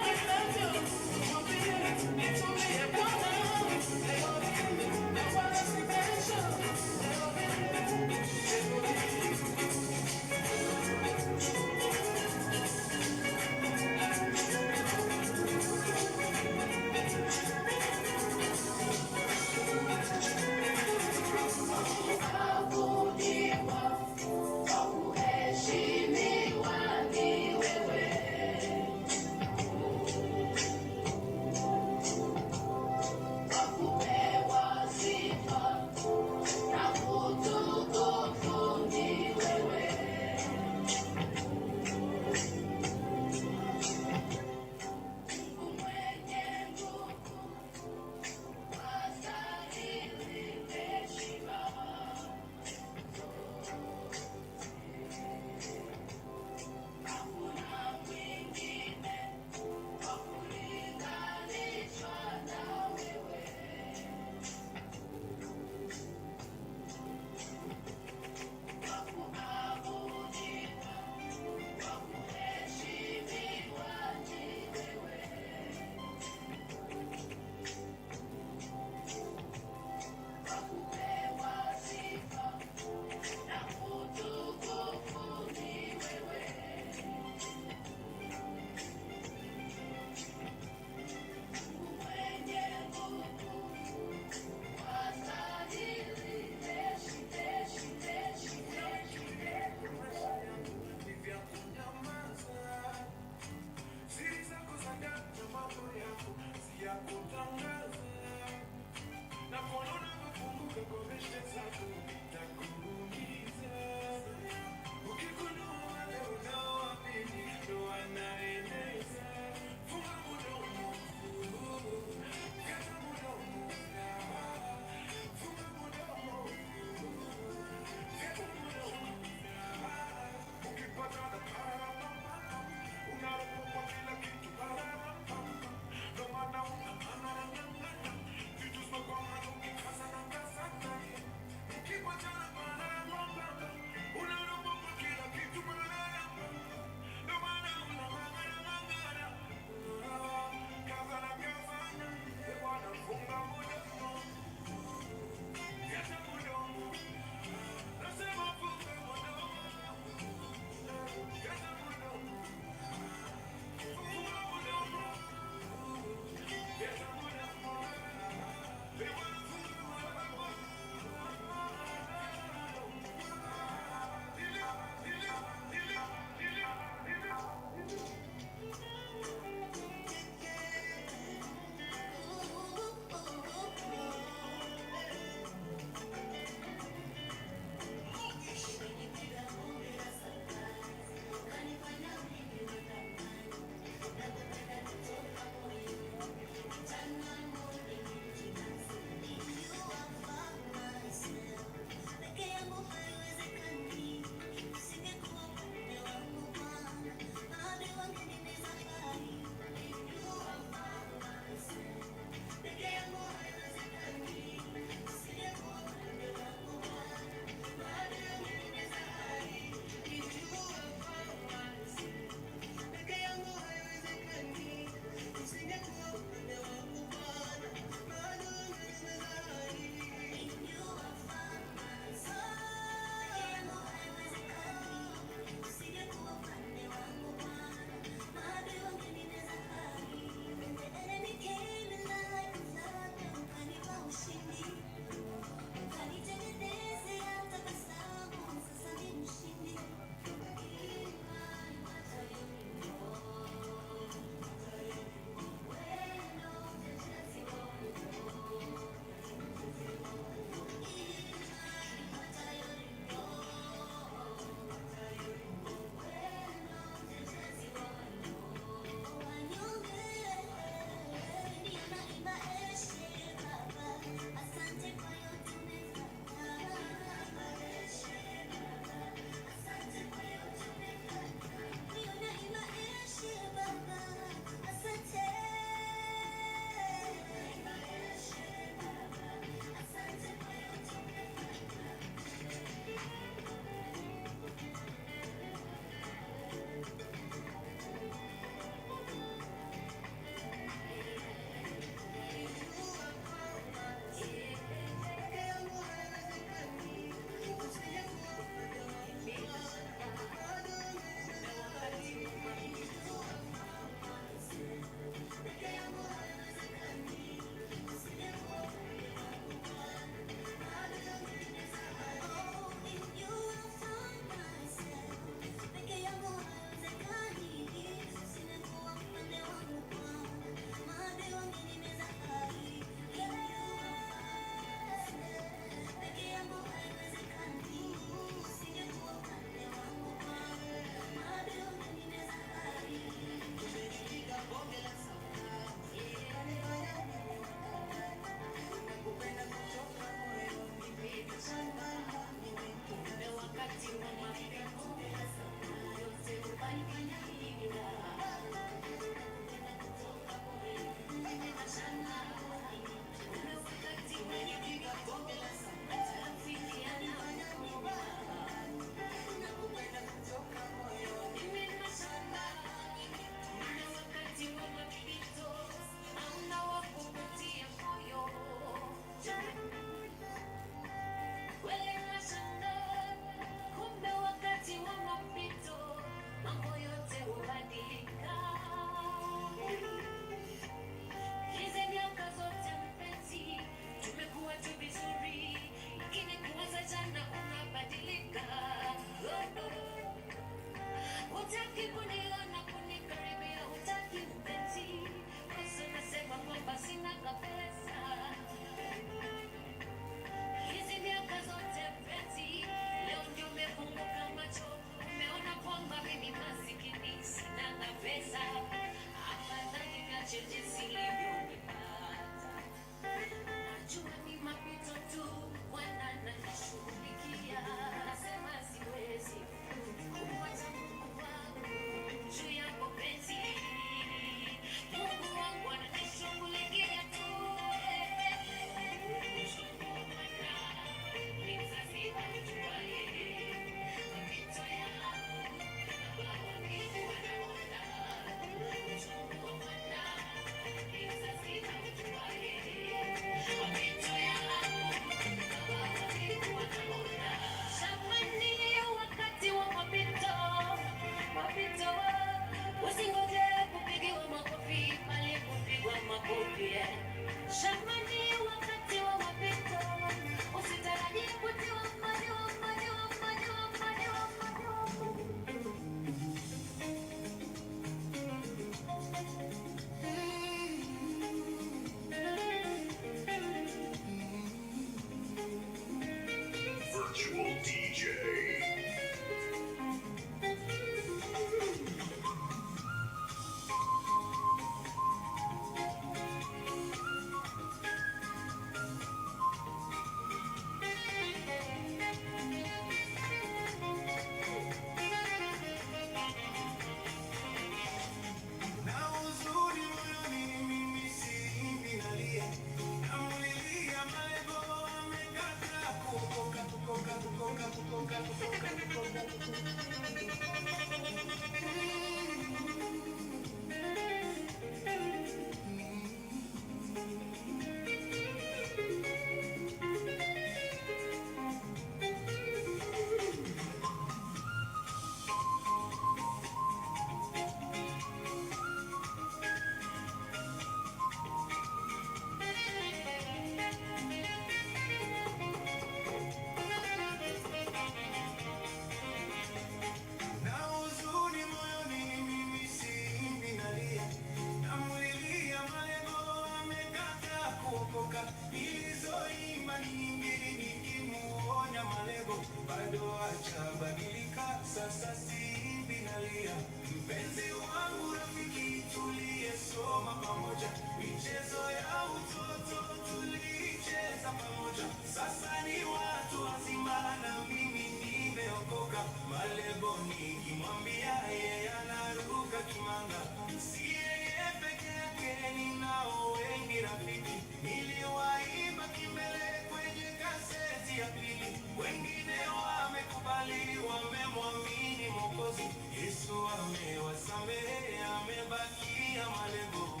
Speaker 16: mpenzi wangu, rafiki tuliyesoma pamoja, michezo ya utoto tulicheza pamoja. Sasa ni watu wazima na mimi nimeokoka, malebo nikimwambia yeye anaruka kimanga. Si yeye peke yake, ninao wengi rafiki, niliwaimba kimbele kwenye gazeti ya pili. Wengine wamekubali, wamemwamini Mwokozi. Yesu amewasamehe, amebakia malebo.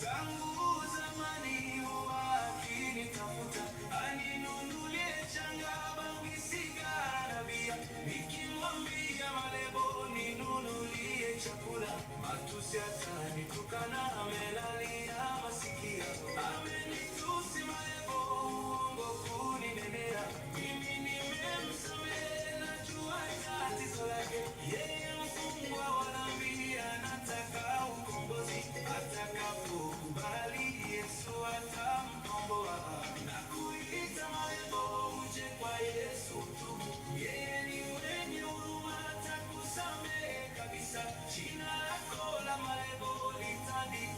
Speaker 16: Tangu zamani huwa akinitafuta, aninunulie changa, bangi, sigara na bia. Nikimwambia malebo ninunulie chakula, matusi atanitukana, amelalia masikia. Amenitusi malebo, uongo kuninenea, mimi nimemsamehe, najua tatizo lake. Yeye mfungwa wa dhambi, anataka ukombozi. Atakapokubali Yesu atamkomboa. Na kuita malebo, uje kwa Yesu tu. Yeye ni mwenye huruma, atakusamehe kabisa. Jina lako la malebo litandikwe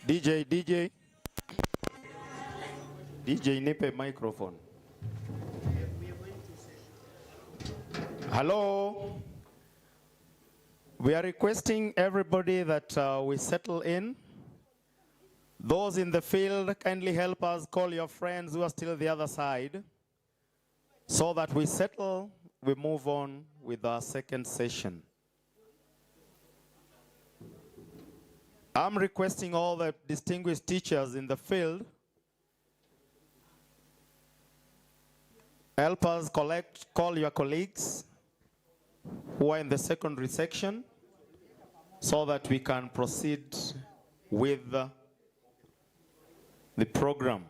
Speaker 13: DJ, nipe microphone. Hello. We are requesting everybody that we settle in. Those in the field, kindly help us call your friends who are still the other side so that we settle, we move on with our second session. I'm requesting all the distinguished teachers in the field, help us call your colleagues who are in the secondary section so that we can proceed with the program.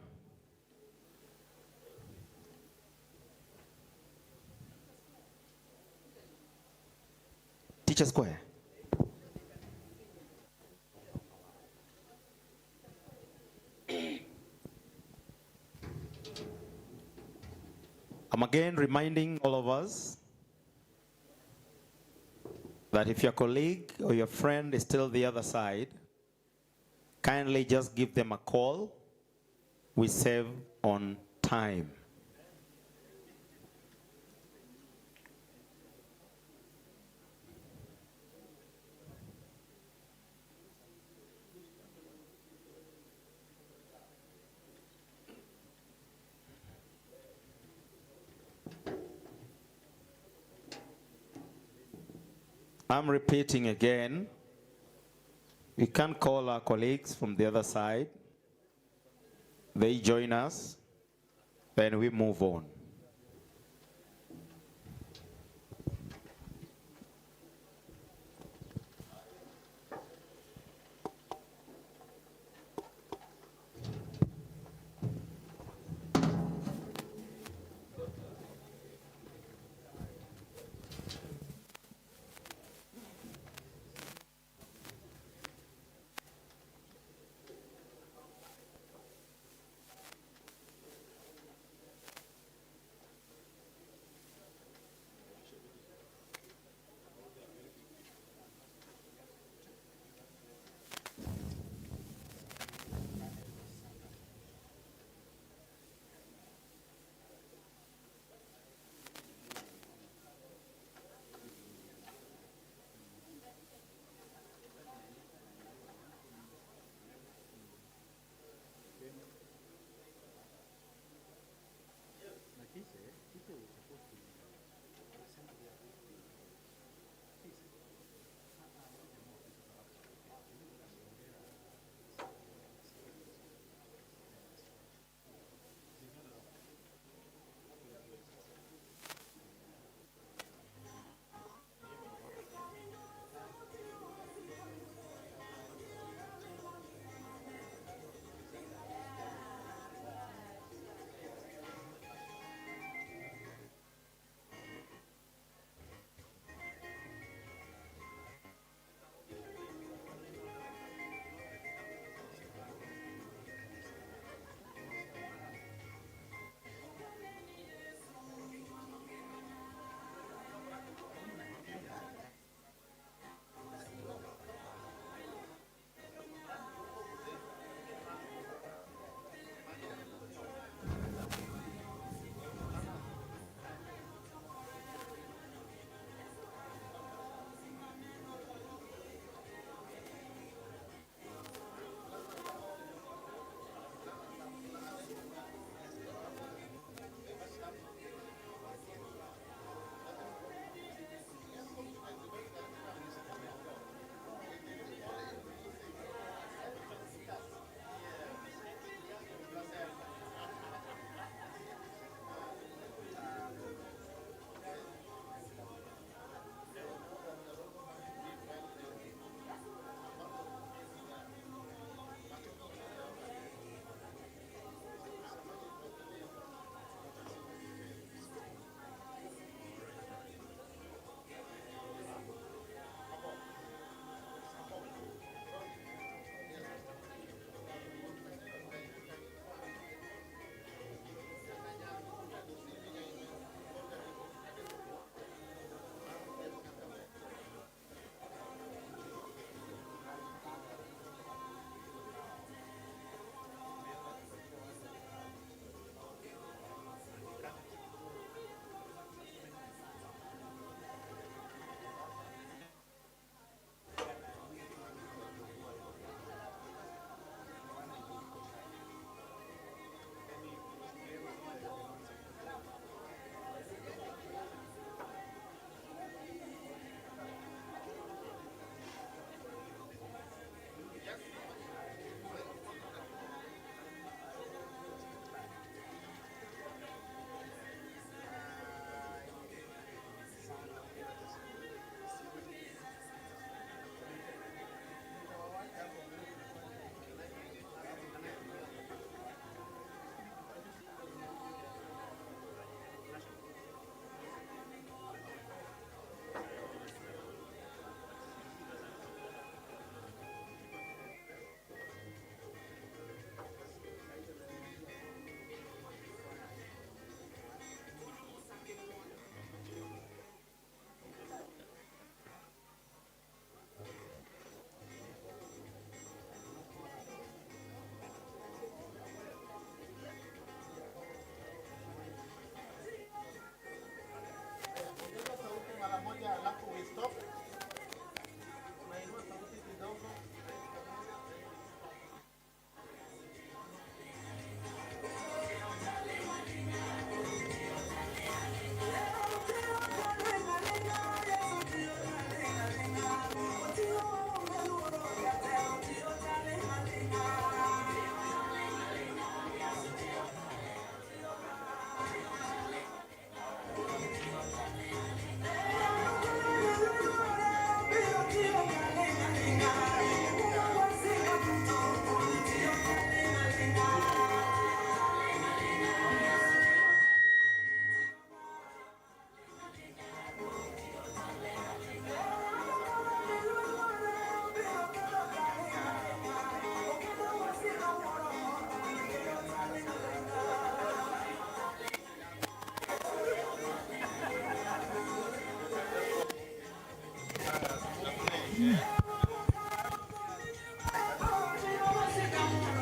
Speaker 13: Teacher Square. I'm again reminding all of us that if your colleague or your friend is still the other side, kindly just give them a call. We save on time. I'm repeating again. We can call our colleagues from the other side. They join us, then we move on.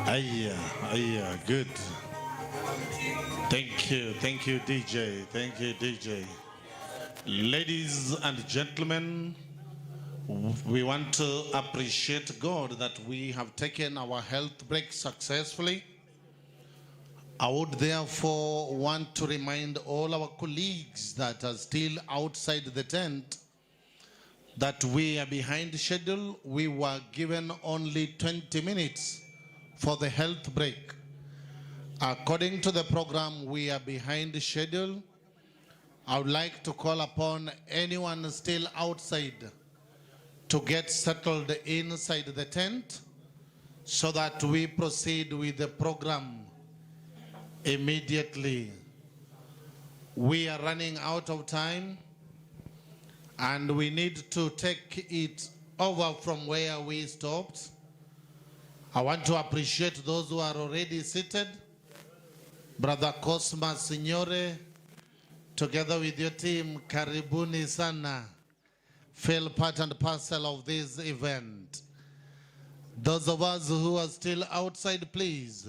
Speaker 5: Good. Thank you, DJ. Thank you, DJ. Ladies and gentlemen, we want to appreciate God that we have taken our health break successfully. I would therefore want to remind all our colleagues that are still outside the tent that we are behind schedule. We were given only 20 minutes for the health break. According to the program, we are behind schedule. I would like to call upon anyone still outside to get settled inside the tent so that we proceed with the program immediately. We are running out of time and we need to take it over from where we stopped. I want to appreciate those who are already seated. Brother Cosma Signore, together with your team, karibuni sana. Feel part and parcel of this event. Those of us who are still outside, please.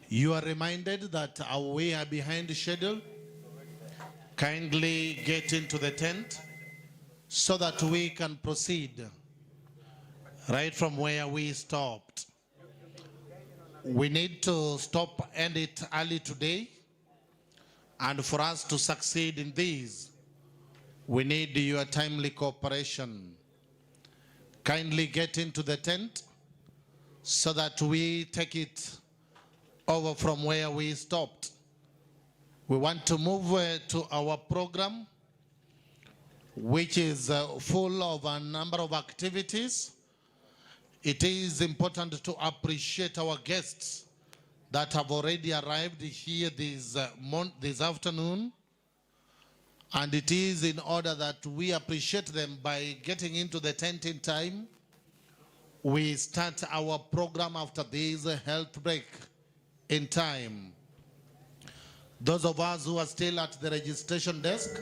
Speaker 5: You are reminded that we are behind schedule. Kindly get into the tent so that we can proceed right from where we stopped. We need to stop and end it early today. And for us to succeed in this, we need your timely cooperation. Kindly get into the tent so that we take it over from where we stopped. We want to move to our program, which is full of a number of activities. It is important to appreciate our guests that have already arrived here this afternoon. And it is in order that we appreciate them by getting into the tent in time. We start our program after this health break in time. Those of us who are still at the registration desk,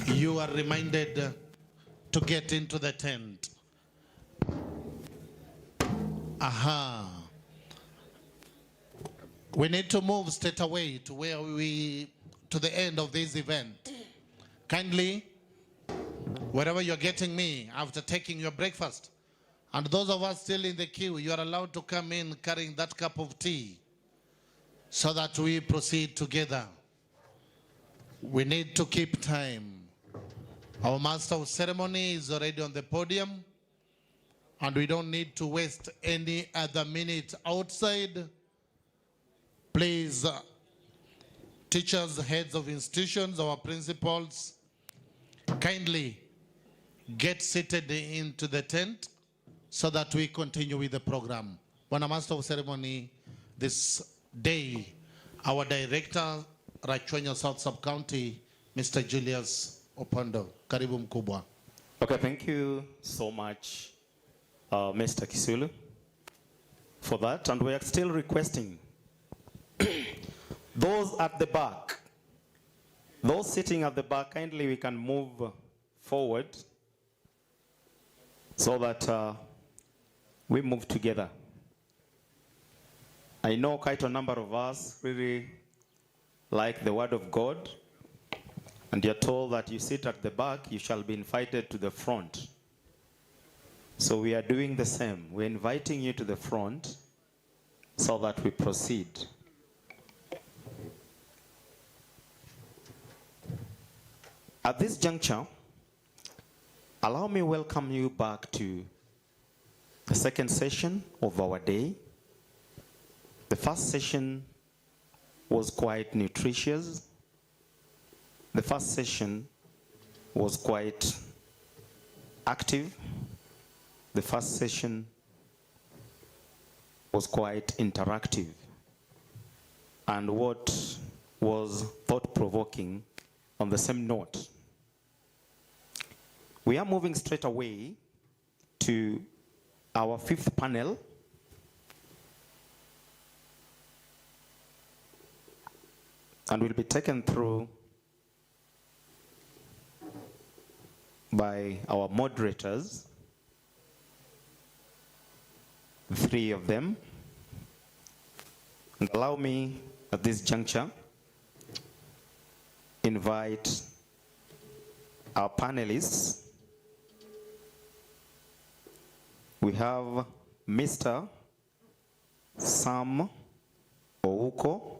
Speaker 5: you are reminded to get into the tent. We need to move straight away to to the end of this event. Kindly, wherever you're getting me after taking your breakfast, and those of us still in the queue, you are allowed to come in carrying that cup of tea so that we proceed together. We need to keep time. Our master of ceremony is already on the podium, and we don't need to waste any other minute outside. Please, teachers, heads of institutions, our principals, kindly get seated into the tent so that we continue with the program. Bwana Master of Ceremony, this day, our Director, Rachwenyo South Sub-County, Mr. Julius Opondo. Karibu mkubwa.
Speaker 13: Okay, thank you so much, Mr. Kisulu, for that. And we are still requesting those at the back, those sitting at the back, kindly we can move forward so that we move together. I know quite a number of us really like the word of God, and you're told that you sit at the back, you shall be invited to the front. So we are doing the same. We're inviting you to the front so that we proceed. At this juncture, allow me to welcome you back to the second session of our day. The first session was quite nutritious. The first session was quite active. The first session was quite interactive. And what was thought-provoking on the same note. We are moving straight away to our fifth panel. And will be taken through by our moderators, 3 of them. And allow me at this juncture invite our panelists. We have Mr. Sam Ouko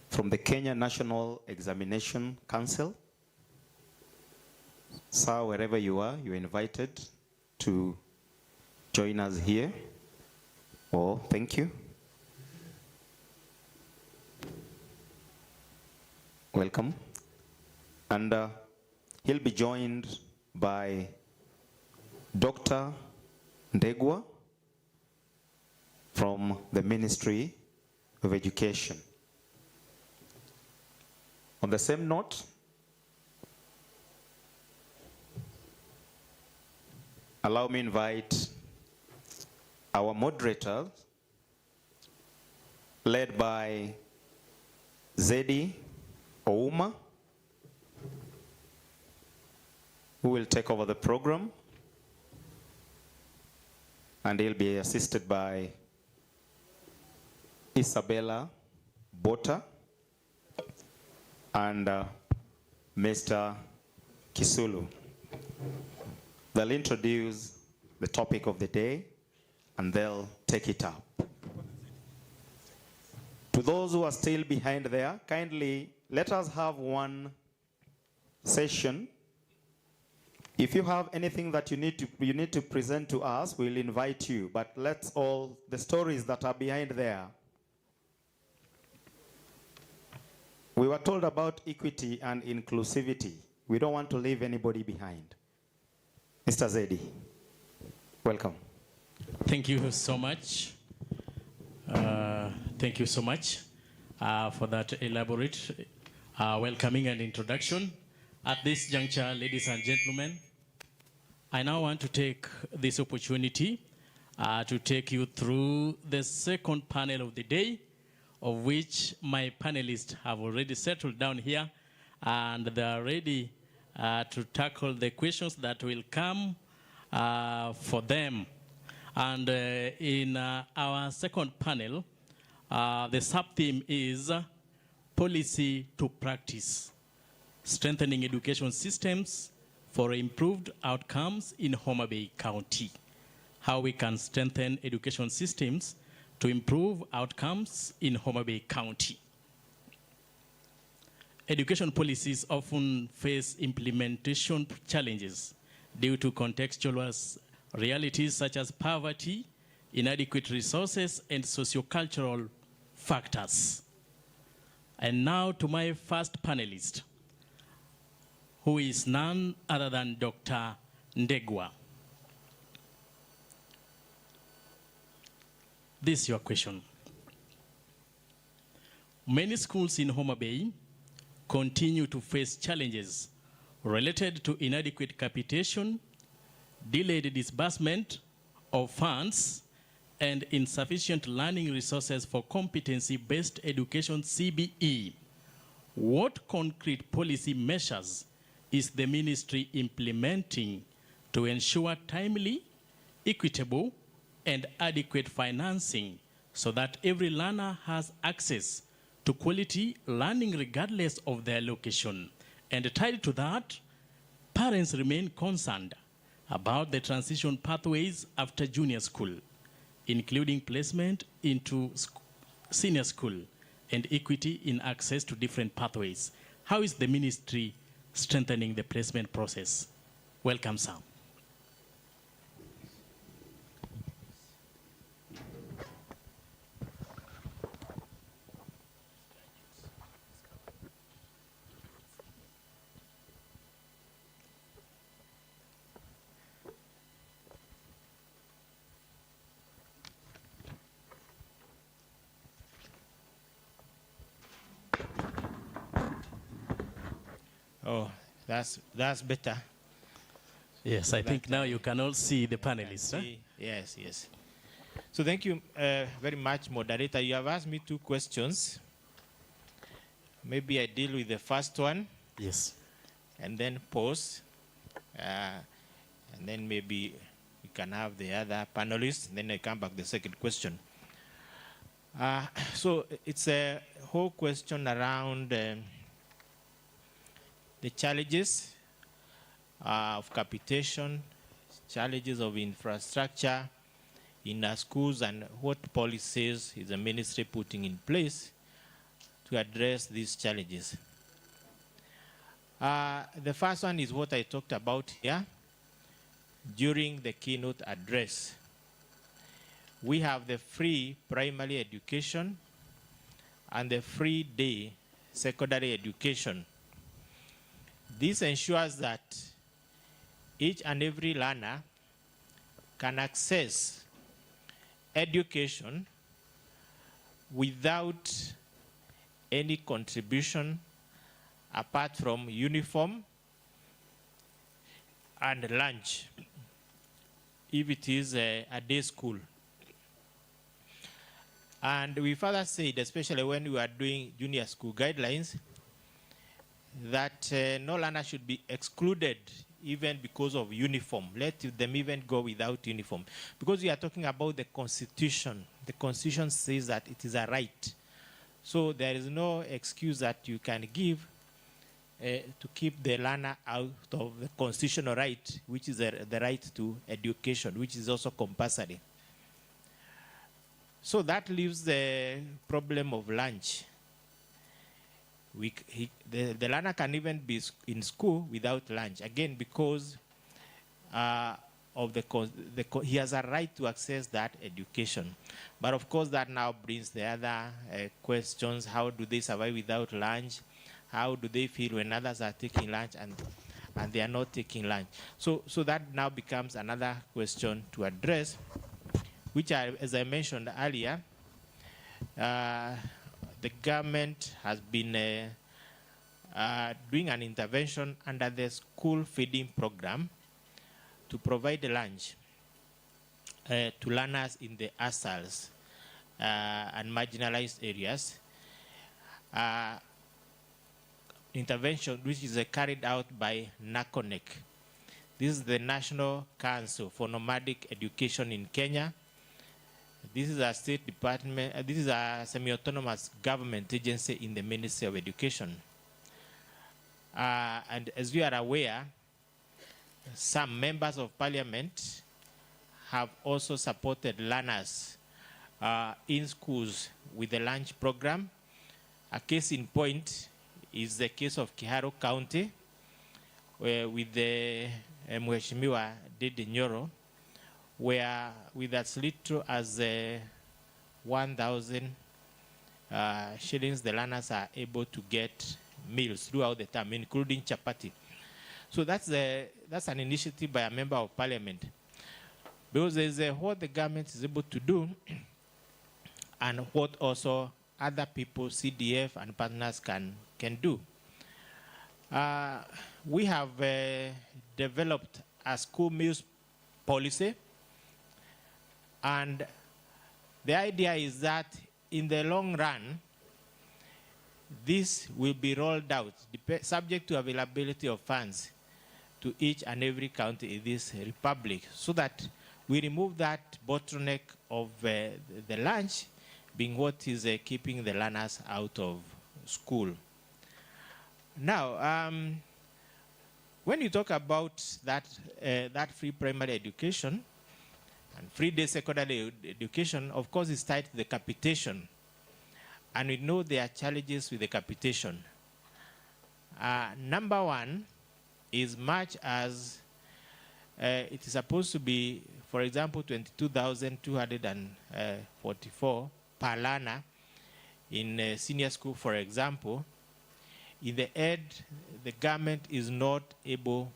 Speaker 13: from the Kenya National Examination Council. Sir, wherever you are, you're invited to join us here. Oh, thank you. Welcome. And he'll be joined by Dr. Ndegwa from the Ministry of Education. On the same note, allow me to invite our moderator, led by Zedi Ouma, who will take over the program, and he'll be assisted by Isabella Bota and Mr. Kisulu. They'll introduce the topic of the day and they'll take it up. To those who are still behind there, kindly let us have one session. If you have anything that you need to present to us, we'll invite you. But let's all, the stories that are behind there. We were told about equity and inclusivity. We don't want to leave anybody behind. Mr. Zedi, welcome.
Speaker 2: Thank you so much. Thank you so much for that elaborate welcoming and introduction. At this juncture, ladies and gentlemen, I now want to take this opportunity to take you through the second panel of the day, of which my panelists have already settled down here, and they are ready to tackle the questions that will come for them. And in our second panel, the sub-theme is policy to practice, strengthening education systems for improved outcomes in Homabay County. How we can strengthen education systems to improve outcomes in Homabay County. Education policies often face implementation challenges due to contextual realities such as poverty, inadequate resources, and sociocultural factors. And now to my first panelist, who is none other than Dr. Ndegwa. This is your question. Many schools in Homabay continue to face challenges related to inadequate capitation, delayed disbursement of funds, and insufficient learning resources for competency-based education CBE. What concrete policy measures is the ministry implementing to ensure timely, equitable, and adequate financing so that every learner has access to quality learning regardless of their location? And tied to that, parents remain concerned about the transition pathways after junior school, including placement into senior school and equity in access to different pathways. How is the ministry strengthening the placement process? Welcome, Sam.
Speaker 14: Oh, that's better.
Speaker 2: Yes, I think now you can all see the panelists. Huh?
Speaker 14: Yes, yes. So thank you very much, moderator. You have asked me two questions. Maybe I deal with the first one.
Speaker 2: Yes.
Speaker 14: And then pause. And then maybe we can have the other panelists, and then I come back to the second question. So it's a whole question around the challenges of capitation, challenges of infrastructure in our schools, and what policies is the ministry putting in place to address these challenges. The first one is what I talked about here during the keynote address. We have the free primary education and the free day secondary education. This ensures that each and every learner can access education without any contribution apart from uniform and lunch, if it is a day school. And we further said, especially when we are doing junior school guidelines, that no learner should be excluded even because of uniform. Let them even go without uniform. Because we are talking about the Constitution. The Constitution says that it is a right. So there is no excuse that you can give to keep the learner out of the constitutional right, which is the right to education, which is also compulsory. So that leaves the problem of lunch. The learner can even be in school without lunch, again, because of he has a right to access that education. But of course, that now brings the other questions. How do they survive without lunch? How do they feel when others are taking lunch and they are not taking lunch? So that now becomes another question to address, which, as I mentioned earlier, the government has been doing an intervention under the school feeding program to provide lunch to learners in the ASALs and marginalized areas. Intervention which is carried out by NACONEC. This is the National Council for Nomadic Education in Kenya. This is a state department, this is a semi-autonomous government agency in the Ministry of Education. And as you are aware, some members of parliament have also supported learners in schools with the lunch program. A case in point is the case of Kiharu County, where with the Mheshimiwa Dede Nyoro, where with as little as 1,000 shillings, the learners are able to get meals throughout the term, including chapati. So that's an initiative by a member of parliament. Because there's what the government is able to do and what also other people, CDF and partners can do. We have developed a school meals policy, and the idea is that in the long run, this will be rolled out, subject to availability of funds, to each and every county in this republic, so that we remove that bottleneck of the lunch being what is keeping the learners out of school. Now, when you talk about that free primary education and free day secondary education, of course, it's tied to the capitation. And we know there are challenges with the capitation. Number one is much as it is supposed to be, for example, 22,244 per learner in senior school, for example. In the end, the government is not able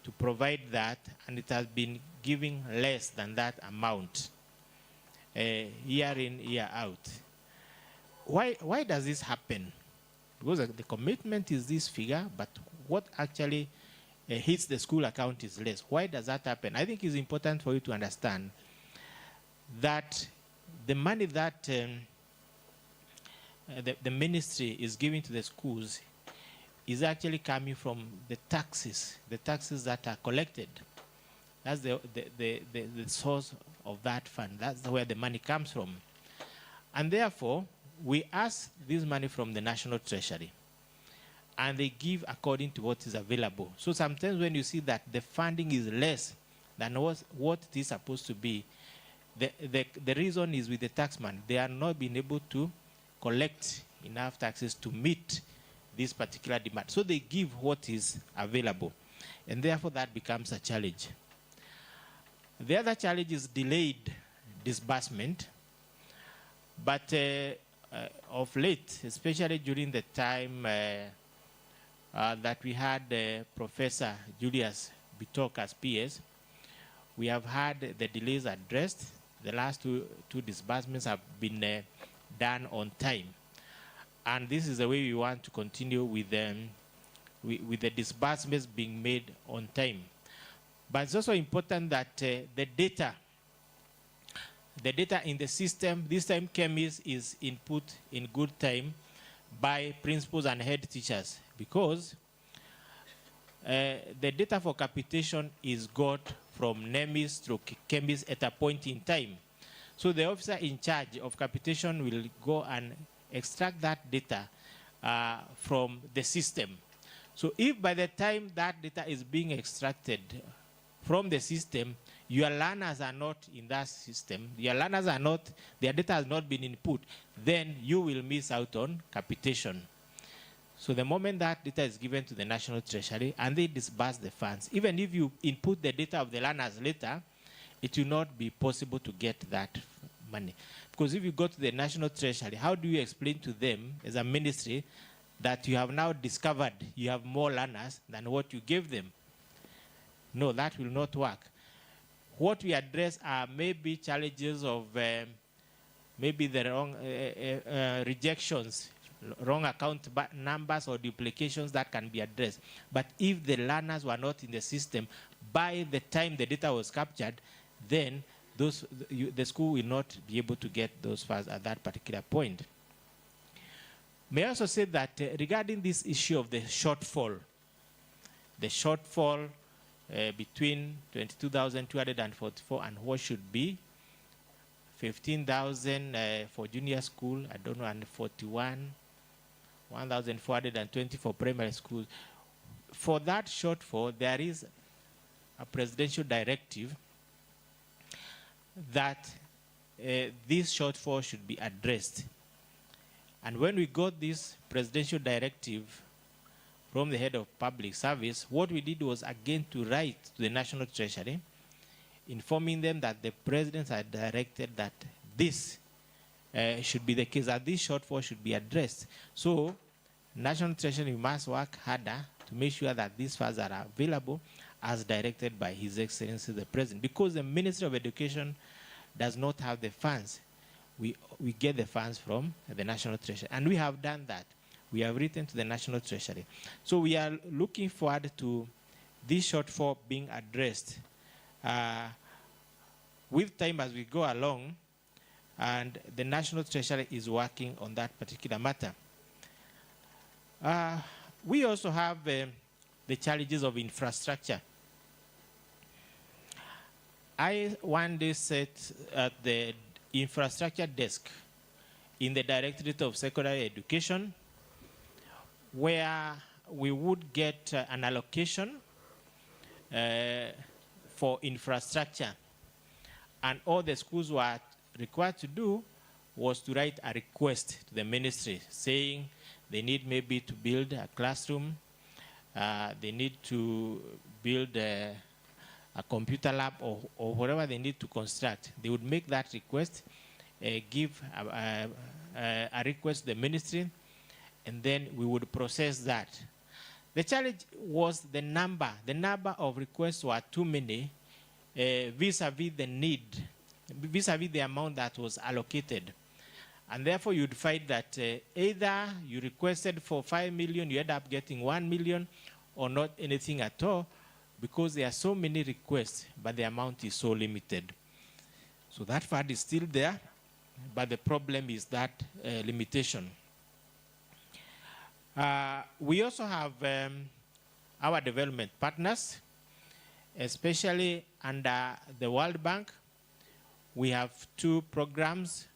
Speaker 14: to provide that, and it has been giving less than that amount, year in, year out. Why does this happen? Because the commitment is this figure, but what actually hits the school account is less. Why does that happen? I think it's important for you to understand that the money that the ministry is giving to the schools is actually coming from the taxes that are collected That's the source of that fund. That's where the money comes from. And therefore, we ask this money from the National Treasury, and they give according to what is available. So sometimes when you see that the funding is less than what it is supposed to be, the reason is with the taxman. They are not being able to collect enough taxes to meet this particular demand. So they give what is available, and therefore that becomes a challenge. The other challenge is delayed disbursement, but of late, especially during the time that we had Professor Julius Bitok as PS, we have had the delays addressed. The last two disbursements have been done on time. And this is the way we want to continue with the disbursements being made on time. But it's also important that the data in the system, this time chemist is input in good time by principals and head teachers, because the data for capitation is got from NEMIS through chemist at a point in time. So the officer in charge of capitation will go and extract that data from the system. So if by the time that data is being extracted from the system, your learners are not in that system, your learners are not, their data has not been input, then you will miss out on capitation. So the moment that data is given to the National Treasury and they disburse the funds, even if you input the data of the learners later, it will not be possible to get that money. Because if you go to the National Treasury, how do you explain to them as a ministry that you have now discovered you have more learners than what you gave them? No, that will not work. What we address are maybe challenges of maybe the wrong rejections, wrong account numbers or duplications that can be addressed. But if the learners were not in the system by the time the data was captured, then the school will not be able to get those funds at that particular point. May I also say that regarding this issue of the shortfall between 22,244 and what should be 15,000 for junior school, I don't know, and 1,420 for primary schools. For that shortfall, there is a presidential directive that this shortfall should be addressed. And when we got this presidential directive from the head of public service, what we did was again to write to the National Treasury, informing them that the president had directed that this should be the case, that this shortfall should be addressed. So National Treasury must work harder to make sure that these funds are available as directed by His Excellency the President. Because the Ministry of Education does not have the funds, we get the funds from the National Treasury. And we have done that. We have written to the National Treasury. So we are looking forward to this shortfall being addressed with time as we go along, and the National Treasury is working on that particular matter. We also have the challenges of infrastructure. I one day sat at the infrastructure desk in the Directorate of Secondary Education, where we would get an allocation for infrastructure. And all the schools were required to do was to write a request to the ministry saying they need maybe to build a classroom, they need to build a computer lab or whatever they need to construct. They would make that request, give a request to the ministry, and then we would process that. The challenge was the number. The number of requests were too many vis-a-vis the need, vis-a-vis the amount that was allocated. And therefore, you'd find that either you requested for 5 million, you end up getting 1 million, or not anything at all, because there are so many requests, but the amount is so limited. So that fund is still there, but the problem is that limitation. We also have our development partners. especially under the World Bank. We have two programs.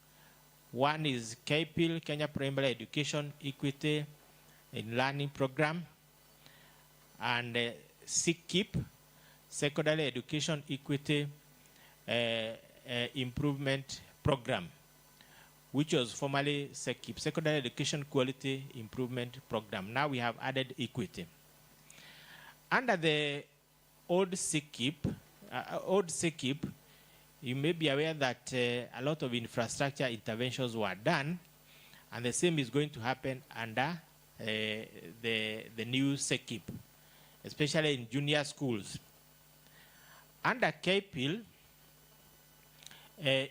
Speaker 14: One is KPIL, Kenya Primary Education Equity in Learning Program, and SICKIP, Secondary Education Equity Improvement Program, which was formerly SEQUIP, Secondary Education Quality Improvement Program. Now we have added equity. Under the old SEQUIP, you may be aware that a lot of infrastructure interventions were done, and the same is going to happen under the new SEQUIP, especially in junior schools. Under KPIL,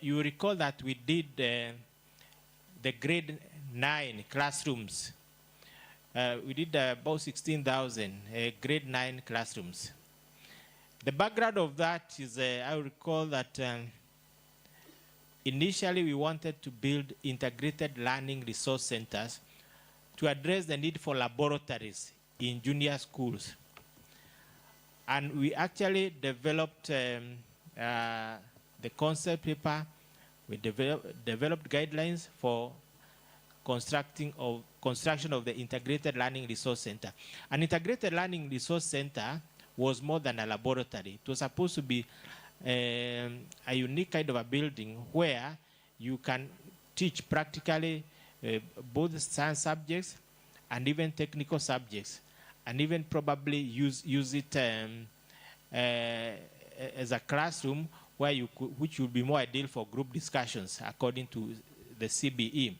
Speaker 14: you recall that we did the grade 9 classrooms. We did about 16,000 grade 9 classrooms. The background of that is, I recall that initially we wanted to build integrated learning resource centers to address the need for laboratories in junior schools. And we actually developed the concept paper. We developed guidelines for construction of the integrated learning resource center. An integrated learning resource center was more than a laboratory. It was supposed to be a unique kind of a building where you can teach practically both science subjects and even technical subjects, and even probably use it as a classroom where which would be more ideal for group discussions according to the CBE.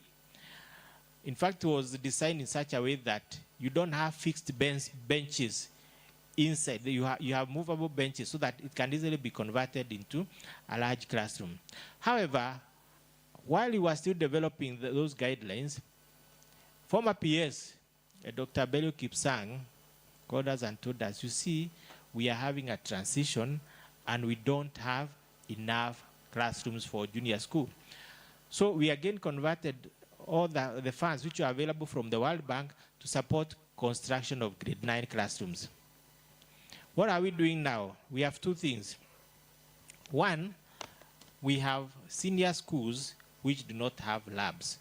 Speaker 14: In fact, it was designed in such a way that you don't have fixed benches inside. You have movable benches so that it can easily be converted into a large classroom. However, while we were still developing those guidelines, former PS, Dr. Bello Kipsang, called us and told us, you see, we are having a transition and we don't have enough classrooms for junior school. So we again converted all the funds which are available from the World Bank to support construction of grade 9 classrooms. What are we doing now? We have two things. One, we have senior schools which do not have labs.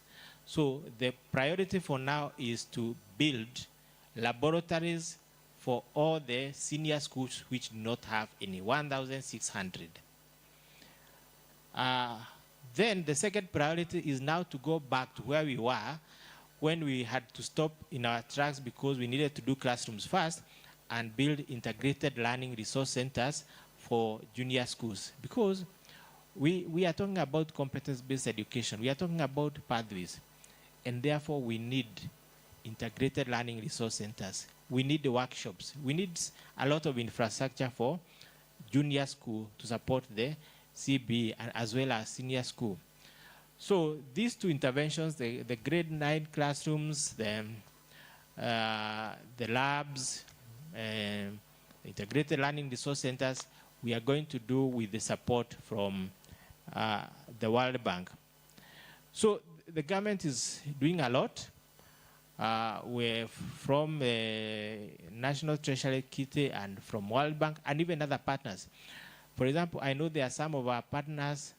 Speaker 14: So the priority for now is to build laboratories for all the senior schools which do not have any, 1,600. Then the second priority is now to go back to where we were when we had to stop in our tracks because we needed to do classrooms first and build integrated learning resource centers for junior schools. Because we are talking about competence-based education. We are talking about pathways. And therefore, we need integrated learning resource centers. We need the workshops. We need a lot of infrastructure for junior school to support the CB and as well as senior school. So these two interventions, the grade 9 classrooms, the labs, integrated learning resource centers, we are going to do with the support from the World Bank. So the government is doing a lot. We're from National Treasury Kitty and from World Bank and even other partners. For example, I know there are some of our partners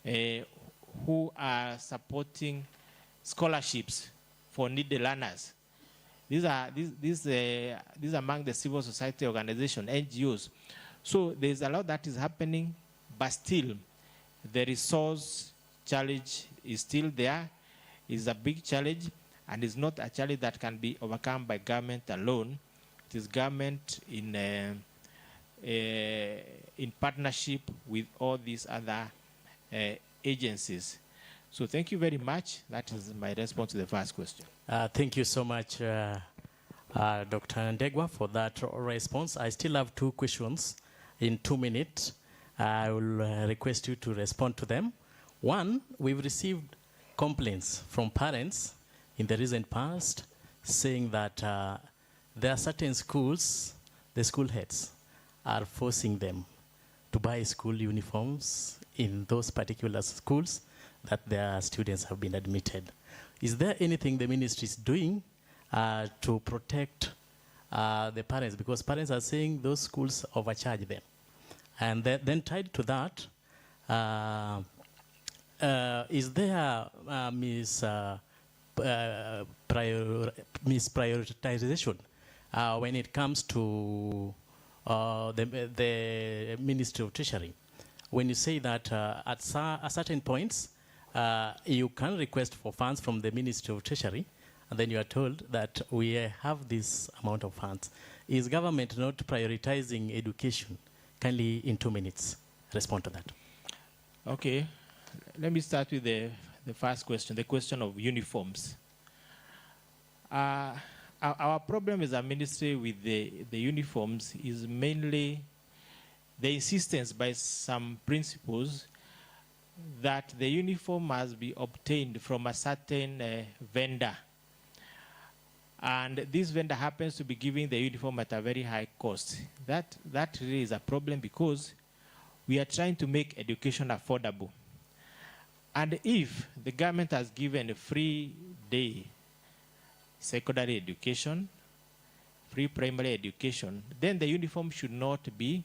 Speaker 14: who are supporting scholarships for needy learners. These are among the civil society organizations, NGOs. So there's a lot that is happening, but still the resource challenge is still there. It's a big challenge, and it's not a challenge that can be overcome by government alone. It is government in partnership with all these other agencies. So thank you very much. That is my response to the first question.
Speaker 2: Thank you so much, Dr. Ndegwa, for that response. I still have two questions in 2 minutes. I will request you to respond to them. One, we've received complaints from parents in the recent past saying that there are certain schools, the school heads are forcing them to buy school uniforms in those particular schools that their students have been admitted. Is there anything the ministry is doing to protect the parents? Because parents are saying those schools overcharge them. And then tied to that, is there misprioritization when it comes to the Ministry of Treasury? When you say that at certain points, you can request for funds from the Ministry of Treasury, and then you are told that we have this amount of funds. Is government not prioritizing education? Kindly, in 2 minutes, respond to that.
Speaker 14: Okay, let me start with the first question, the question of uniforms. Our problem as a ministry with the uniforms is mainly the insistence by some principals that the uniform must be obtained from a certain vendor. And this vendor happens to be giving the uniform at a very high cost. That really is a problem because we are trying to make education affordable. And if the government has given a free day secondary education, free primary education, then the uniform should not be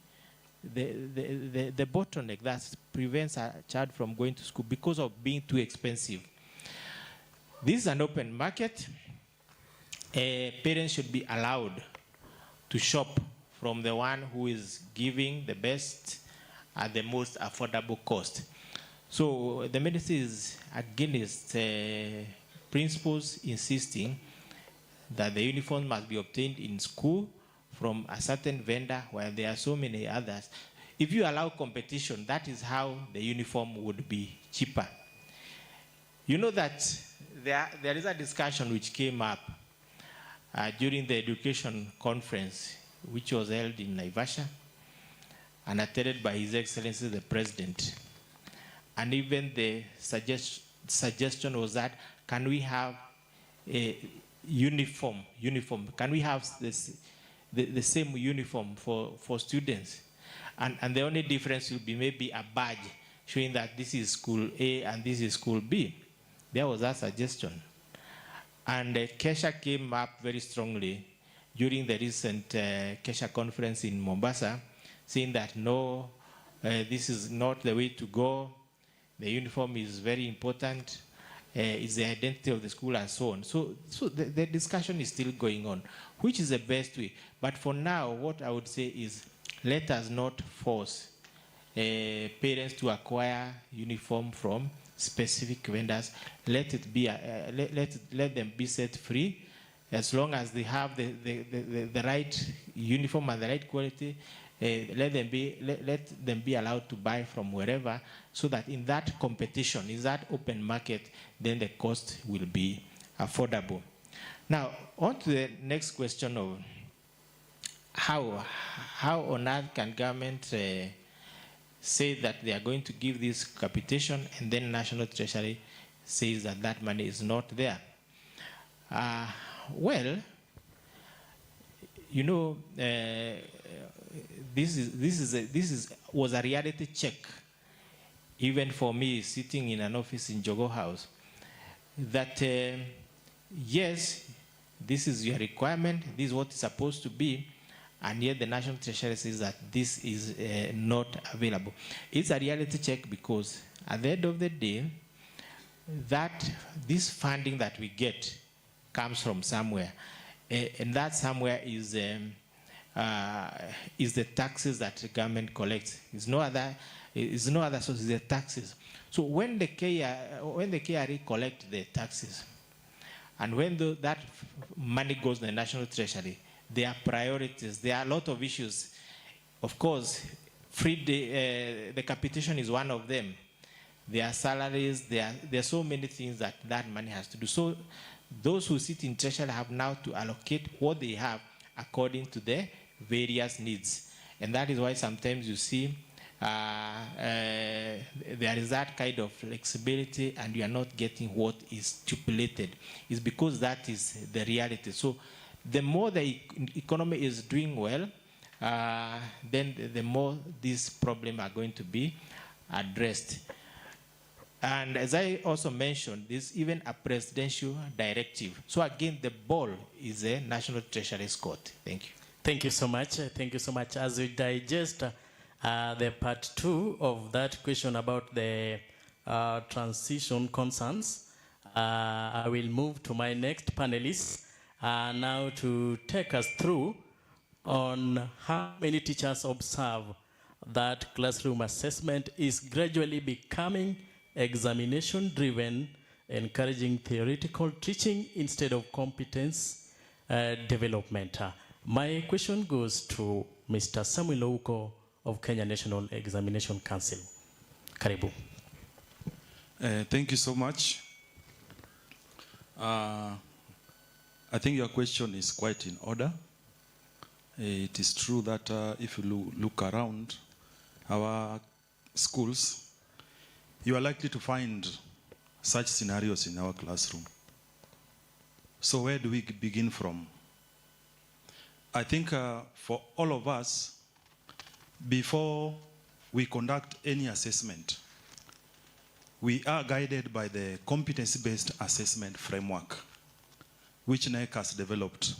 Speaker 14: the bottleneck that prevents a child from going to school because of being too expensive. This is an open market. Parents should be allowed to shop from the one who is giving the best at the most affordable cost. So the ministry is against principals insisting that the uniform must be obtained in school from a certain vendor while there are so many others. If you allow competition, that is how the uniform would be cheaper. You know that there is a discussion which came up during the education conference, which was held in Naivasha and attended by His Excellency the President. And even the suggestion was that, can we have a uniform? Can we have the same uniform for students? And the only difference will be maybe a badge showing that this is school A and this is school B. There was that suggestion. And Kesha came up very strongly during the recent Kesha conference in Mombasa, saying that no, this is not the way to go. The uniform is very important. It's the identity of the school and so on. So the discussion is still going on, which is the best way. But for now, what I would say is, let us not force parents to acquire uniform from specific vendors. Let it be let them be set free, as long as they have the right uniform and the right quality. Let them be allowed to buy from wherever, so that in that competition, in that open market, then the cost will be affordable. Now, on to the next question of how on earth can government say that they are going to give this capitation, and then National Treasury says that that money is not there. Well, you know, this was a reality check, even for me sitting in an office in Jogo House, that yes, this is your requirement, this is what it's supposed to be, and yet the National Treasury says that this is not available. It's a reality check because at the end of the day, that this funding that we get comes from somewhere, and that somewhere is the taxes that the government collects. It's no other source, it's the taxes. So when the KRA collect the taxes, and when that money goes to the National Treasury, there are priorities. There are a lot of issues. Of course, the capitation is one of them. There are salaries. There are so many things that money has to do. So those who sit in Treasury have now to allocate what they have according to their various needs. And that is why sometimes you see there is that kind of flexibility and you are not getting what is stipulated. It's because that is the reality. So the more the economy is doing well, then the more these problems are going to be addressed. And as I also mentioned, there's even a presidential directive. So again, the ball is a National Treasury's court. Thank you.
Speaker 2: Thank you so much. Thank you so much. As we digest The part 2 of that question about the transition concerns, I will move to my next panelist now to take us through on how many teachers observe that classroom assessment is gradually becoming examination-driven, encouraging theoretical teaching instead of competence development. My question goes to Mr. Samuel Ouko of Kenya National Examination Council. Karibu.
Speaker 17: Thank you so much. I think your question is quite in order. It is true that if you look around our schools, you are likely to find such scenarios in our classroom. So where do we begin from? I think for all of us, before we conduct any assessment, we are guided by the competency-based assessment framework, which NEC has developed.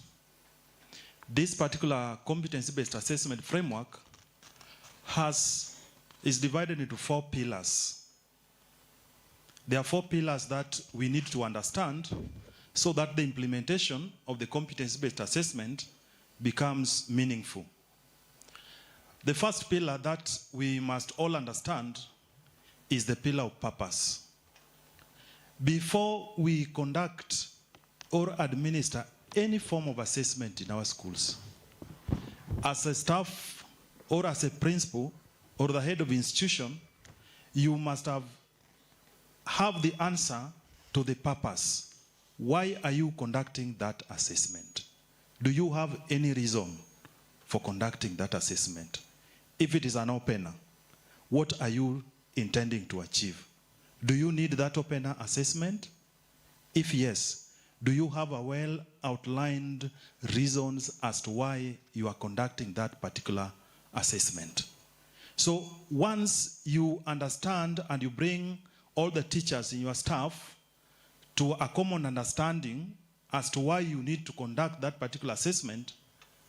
Speaker 17: This particular competency-based assessment framework is divided into 4 pillars. There are 4 pillars that we need to understand so that the implementation of the competency-based assessment becomes meaningful. The first pillar that we must all understand is the pillar of purpose. Before we conduct or administer any form of assessment in our schools, as a staff or as a principal or the head of institution, you must have the answer to the purpose. Why are you conducting that assessment? Do you have any reason for conducting that assessment? If it is an opener, what are you intending to achieve? Do you need that opener assessment? If yes, do you have a well outlined reasons as to why you are conducting that particular assessment? So once you understand and you bring all the teachers in your staff to a common understanding as to why you need to conduct that particular assessment,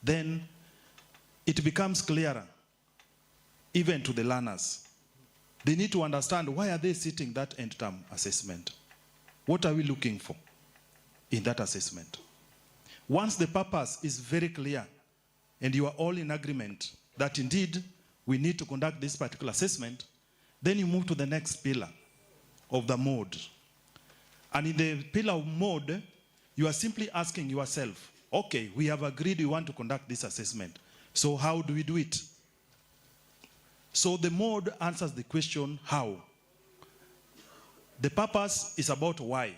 Speaker 17: then it becomes clearer even to the learners. They need to understand, why are they sitting that end-term assessment? What are we looking for in that assessment? Once the purpose is very clear and you are all in agreement that indeed we need to conduct this particular assessment, then you move to the next pillar of the mode. And in the pillar of mode, you are simply asking yourself, okay, we have agreed we want to conduct this assessment. So how do we do it? So the mode answers the question, how? The purpose is about why.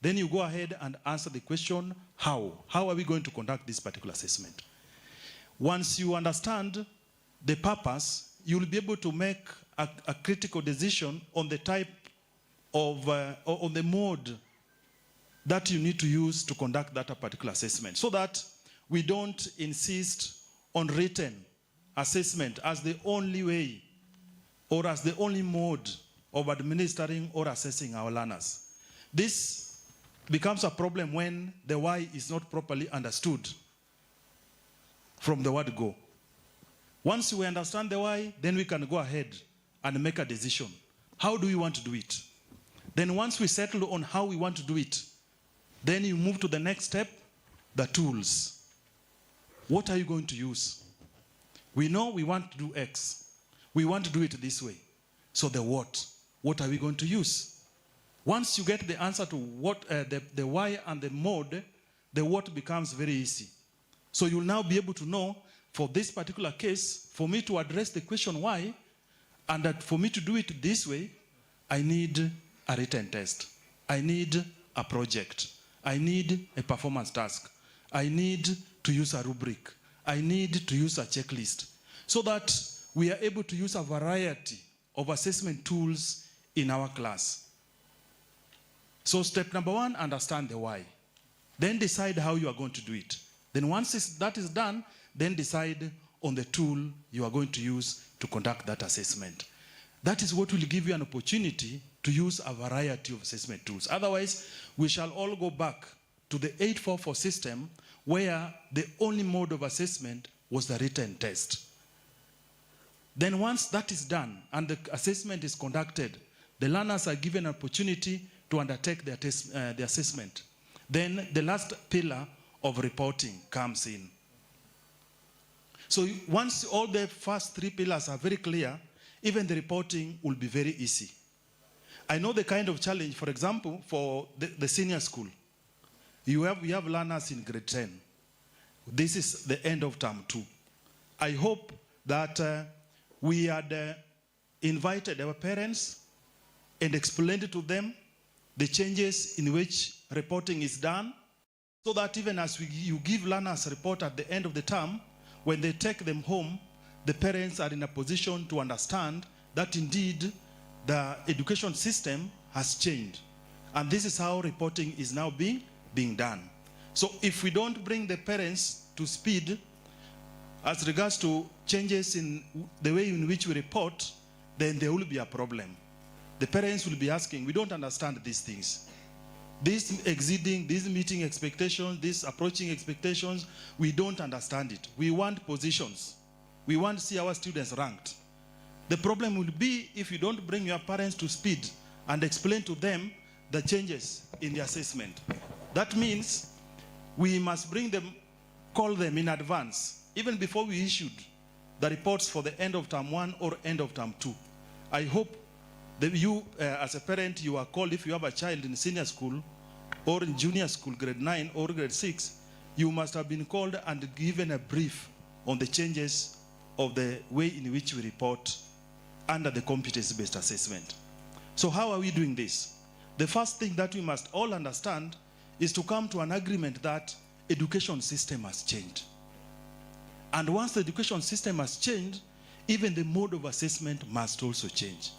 Speaker 17: Then you go ahead and answer the question, how? How are we going to conduct this particular assessment? Once you understand the purpose, you'll be able to make a critical decision on the type of, on the mode that you need to use to conduct that particular assessment, so that we don't insist on written assessment as the only way or as the only mode of administering or assessing our learners. This becomes a problem when the why is not properly understood from the word go. Once we understand the why, then we can go ahead and make a decision. How do we want to do it? Then once we settle on how we want to do it, then you move to the next step, the tools. What are you going to use? We know we want to do X. We want to do it this way. So the what? What are we going to use? Once you get the answer to what, the why and the mode, the what becomes very easy. So you'll now be able to know, for this particular case, for me to address the question why, and that for me to do it this way, I need a written test. I need a project. I need a performance task. I need to use a rubric. I need to use a checklist, so that we are able to use a variety of assessment tools in our class. So step number 1, understand the why. Then decide how you are going to do it. Then once that is done, then decide on the tool you are going to use to conduct that assessment. That is what will give you an opportunity to use a variety of assessment tools. Otherwise, we shall all go back to the 844 system, where the only mode of assessment was the written test. Then once that is done and the assessment is conducted, the learners are given an opportunity to undertake the assessment. Then the last pillar of reporting comes in. So once all the first three pillars are very clear, even the reporting will be very easy. I know the kind of challenge, for example, for the senior school. We have learners in grade 10. This is the end of term 2. I hope that we had invited our parents and explained to them the changes in which reporting is done, so that even as you give learners a report at the end of the term, when they take them home, the parents are in a position to understand that indeed the education system has changed. And this is how reporting is now being done. So if we don't bring the parents to speed as regards to changes in the way in which we report, then there will be a problem. The parents will be asking, we don't understand these things. This exceeding, these meeting expectations, these approaching expectations, we don't understand it. We want positions. We want to see our students ranked. The problem will be if you don't bring your parents to speed and explain to them the changes in the assessment. That means we must bring them, call them in advance, even before we issued the reports for the end of term 1 or end of term 2. I hope that you, as a parent, you are called if you have a child in senior school or in junior school, grade 9 or grade 6, you must have been called and given a brief on the changes of the way in which we report under the competence-based assessment. So how are we doing this? The first thing that we must all understand is to come to an agreement that education system has changed. And once the education system has changed, even the mode of assessment must also change.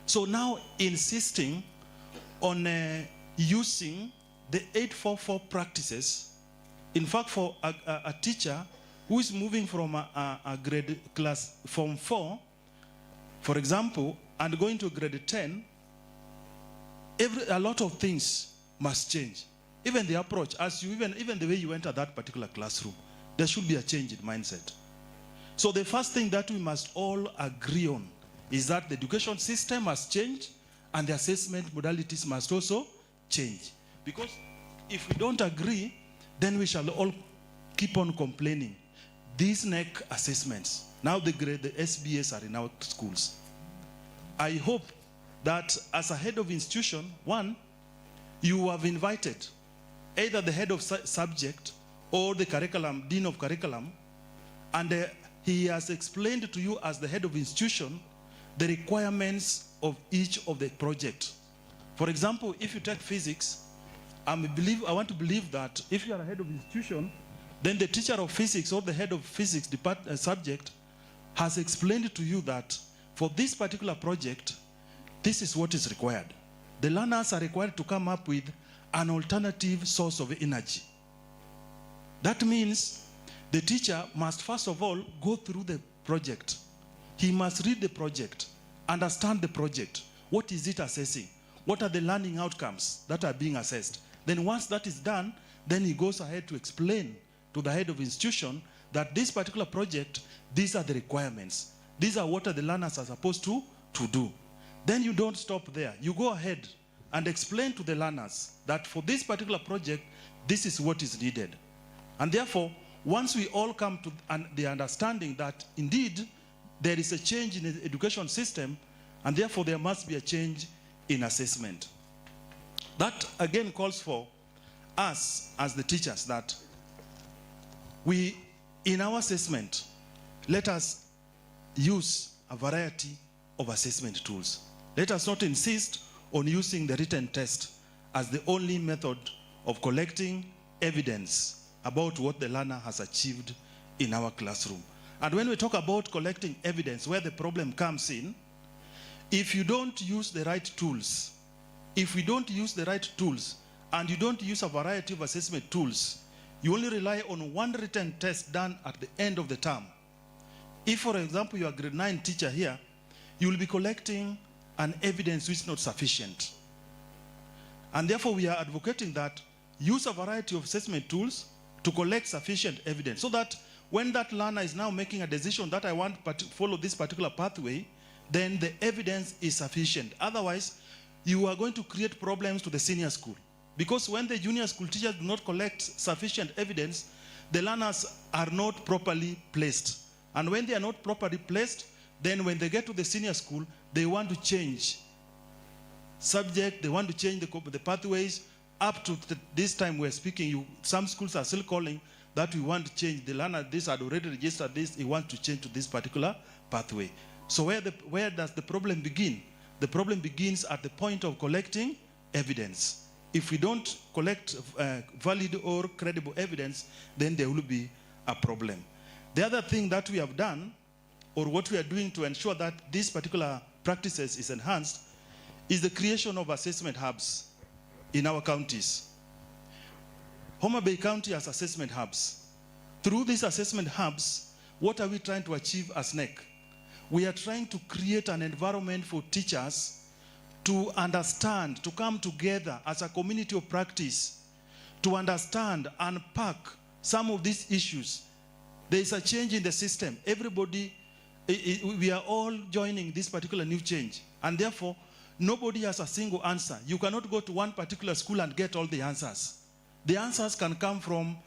Speaker 17: So now insisting on using the 844 practices, in fact for a teacher who is moving from a grade class from 4, for example, and going to grade 10, a lot of things must change. Even the approach, as you even the way you enter that particular classroom, there should be a change in mindset. So the first thing that we must all agree on is that the education system has changed and the assessment modalities must also change. Because if we don't agree, then we shall all keep on complaining. These NEC assessments, now the SBS are in our schools. I hope that as a head of institution, one, you have invited either the head of subject or the curriculum, dean of curriculum, and he has explained to you as the head of institution the requirements of each of the project. For example, if you take physics, I want to believe that if you are a head of institution, then the teacher of physics or the head of physics subject has explained to you that for this particular project, this is what is required. The learners are required to come up with an alternative source of energy. That means the teacher must first of all go through the project. He must read the project, understand the project. What is it assessing? What are the learning outcomes that are being assessed? Then once that is done, then he goes ahead to explain to the head of institution that this particular project, these are the requirements. These are what the learners are supposed to do. Then you don't stop there. You go ahead and explain to the learners that for this particular project, this is what is needed. And therefore, once we all come to the understanding that indeed there is a change in the education system, and therefore there must be a change in assessment. That again calls for us as the teachers that we, in our assessment, let us use a variety of assessment tools. Let us not insist on using the written test as the only method of collecting evidence about what the learner has achieved in our classroom. And when we talk about collecting evidence, where the problem comes in, if you don't use the right tools, if we don't use the right tools, and you don't use a variety of assessment tools, you only rely on one written test done at the end of the term. If, for example, you are a grade 9 teacher here, you will be collecting an evidence which is not sufficient. And therefore, we are advocating that use a variety of assessment tools to collect sufficient evidence so that when that learner is now making a decision that I want to follow this particular pathway, then the evidence is sufficient. Otherwise, you are going to create problems to the senior school. Because when the junior school teachers do not collect sufficient evidence, the learners are not properly placed. And when they are not properly placed, then when they get to the senior school, they want to change subject, they want to change the pathways. Up to this time we're speaking, some schools are still calling that we want to change. The learner, this had already registered this, he wants to change to this particular pathway. So where does the problem begin? The problem begins at the point of collecting evidence. If we don't collect valid or credible evidence, then there will be a problem. The other thing that we have done, or what we are doing to ensure that these particular practices is enhanced, is the creation of assessment hubs in our counties. Homabay County has assessment hubs. Through these assessment hubs, what are we trying to achieve as NEC? We are trying to create an environment for teachers to understand, to come together as a community of practice, to understand and unpack some of these issues. There is a change in the system. Everybody, we are all joining this particular new change. And therefore, nobody has a single answer. You cannot go to one particular school and get all the answers. The answers can come from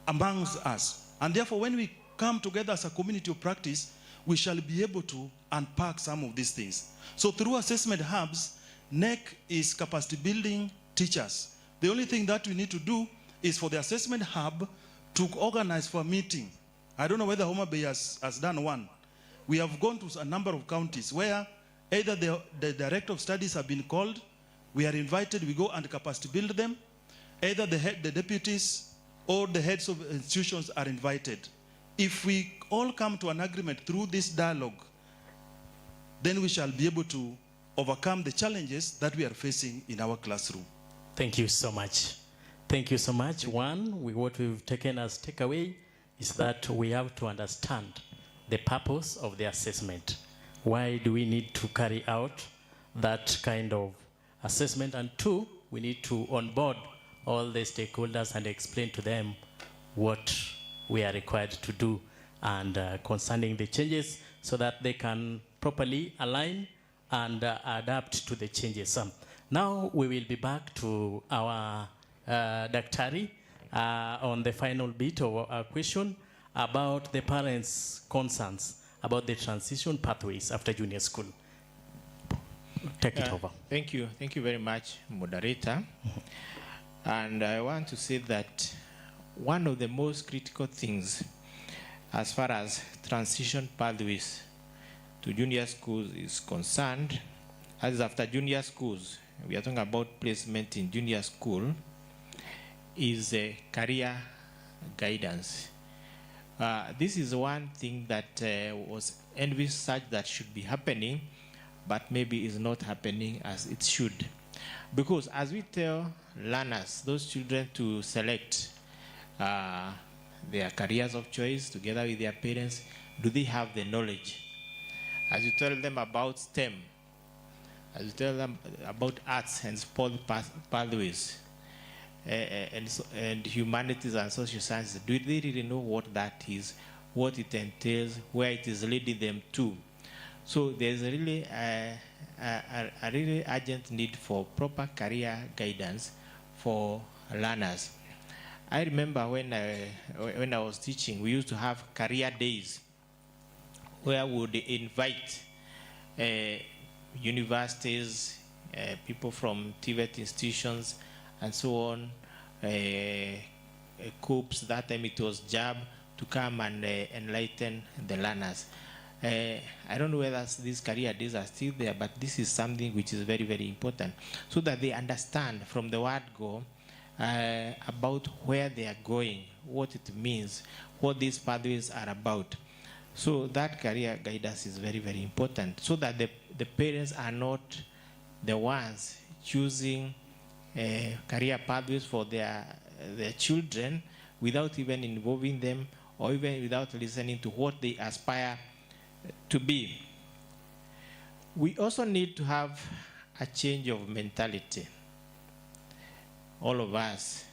Speaker 17: amongst us. And therefore, when we come together as a community of practice, we shall be able to unpack some of these things. So through assessment hubs, NEC is capacity building teachers. The only thing that we need to do is for the assessment hub to organize for a meeting. I don't know whether Homabay has done one. We have gone to a number of counties where either the director of studies have been called, we are invited, we go and capacity build them. Either the deputies or the heads of institutions are invited. If we all come to an agreement through this dialogue, then we shall be able to overcome the challenges that we are facing in our classroom.
Speaker 2: Thank you so much. Thank you so much. What we've taken as takeaway is that we have to understand the purpose of the assessment. Why do we need to carry out that kind of assessment? And two, we need to onboard all the stakeholders and explain to them what we are required to do and concerning the changes so that they can properly align and adapt to the changes. Now we will be back to our Daktari on the final bit of our question about the parents' concerns about the transition pathways after junior school. Take it over.
Speaker 14: Thank you. Thank you very much, moderator. And I want to say that one of the most critical things as far as transition pathways to junior schools is concerned, as after junior schools, we are talking about placement in junior school, is career guidance. This is one thing that was envisaged that should be happening, but maybe is not happening as it should. Because as we tell learners, those children to select their careers of choice together with their parents, do they have the knowledge? As you tell them about STEM, as you tell them about arts and sport pathways, and humanities and social sciences, do they really know what that is, what it entails, where it is leading them to? So there's really a really urgent need for proper career guidance for learners. I remember when I was teaching, we used to have career days where we would invite universities, people from TVET institutions, and so on, COOPs, that time it was JAB, to come and enlighten the learners. I don't know whether these career days are still there, but this is something which is very, very important, so that they understand from the word go about where they are going, what it means, what these pathways are about. So that career guidance is very, very important, so that the parents are not the ones choosing career pathways for their children without even involving them or even without listening to what they aspire to be. We also need to have a change of mentality, all of us,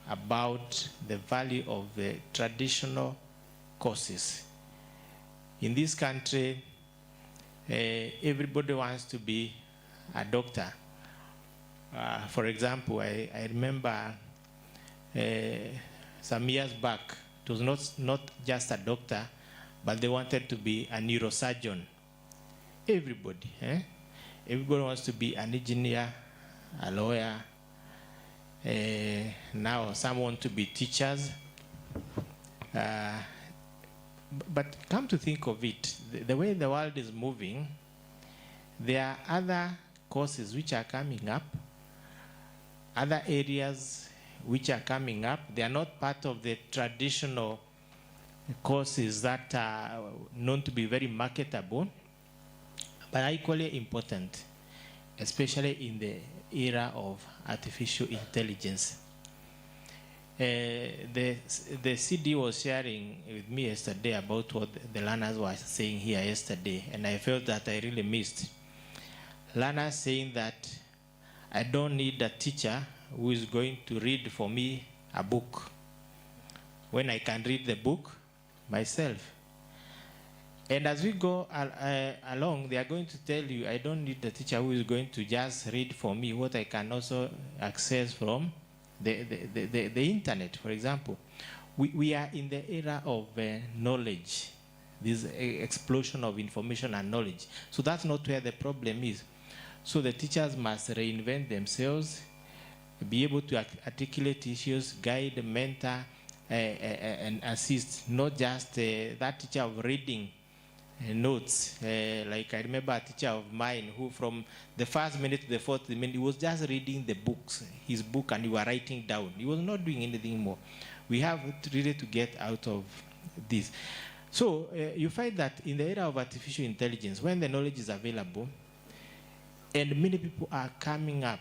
Speaker 14: about the value of the traditional courses. In this country, everybody wants to be a doctor. For example, I remember some years back, it was not just a doctor, but they wanted to be a neurosurgeon. Everybody. Everybody wants to be an engineer, a lawyer. Now some want to be teachers. But come to think of it, the way the world is moving, there are other courses which are coming up, other areas which are coming up. They are not part of the traditional courses that are known to be very marketable, but are equally important, especially in the era of artificial intelligence. The CD was sharing with me yesterday about what the learners were saying here yesterday, and I felt that I really missed. Learners saying that I don't need a teacher who is going to read for me a book when I can read the book myself. And as we go along, they are going to tell you, I don't need the teacher who is going to just read for me what I can also access from the internet, for example. We are in the era of knowledge, this explosion of information and knowledge. So that's not where the problem is. So the teachers must reinvent themselves, be able to articulate issues, guide, mentor, and assist, not just that teacher of reading notes. Like I remember a teacher of mine who from the first minute to the fourth minute, he was just reading the books, his book, and he was writing down. He was not doing anything more. We have really to get out of this. So you find that in the era of artificial intelligence, when the knowledge is available, and many people are coming up,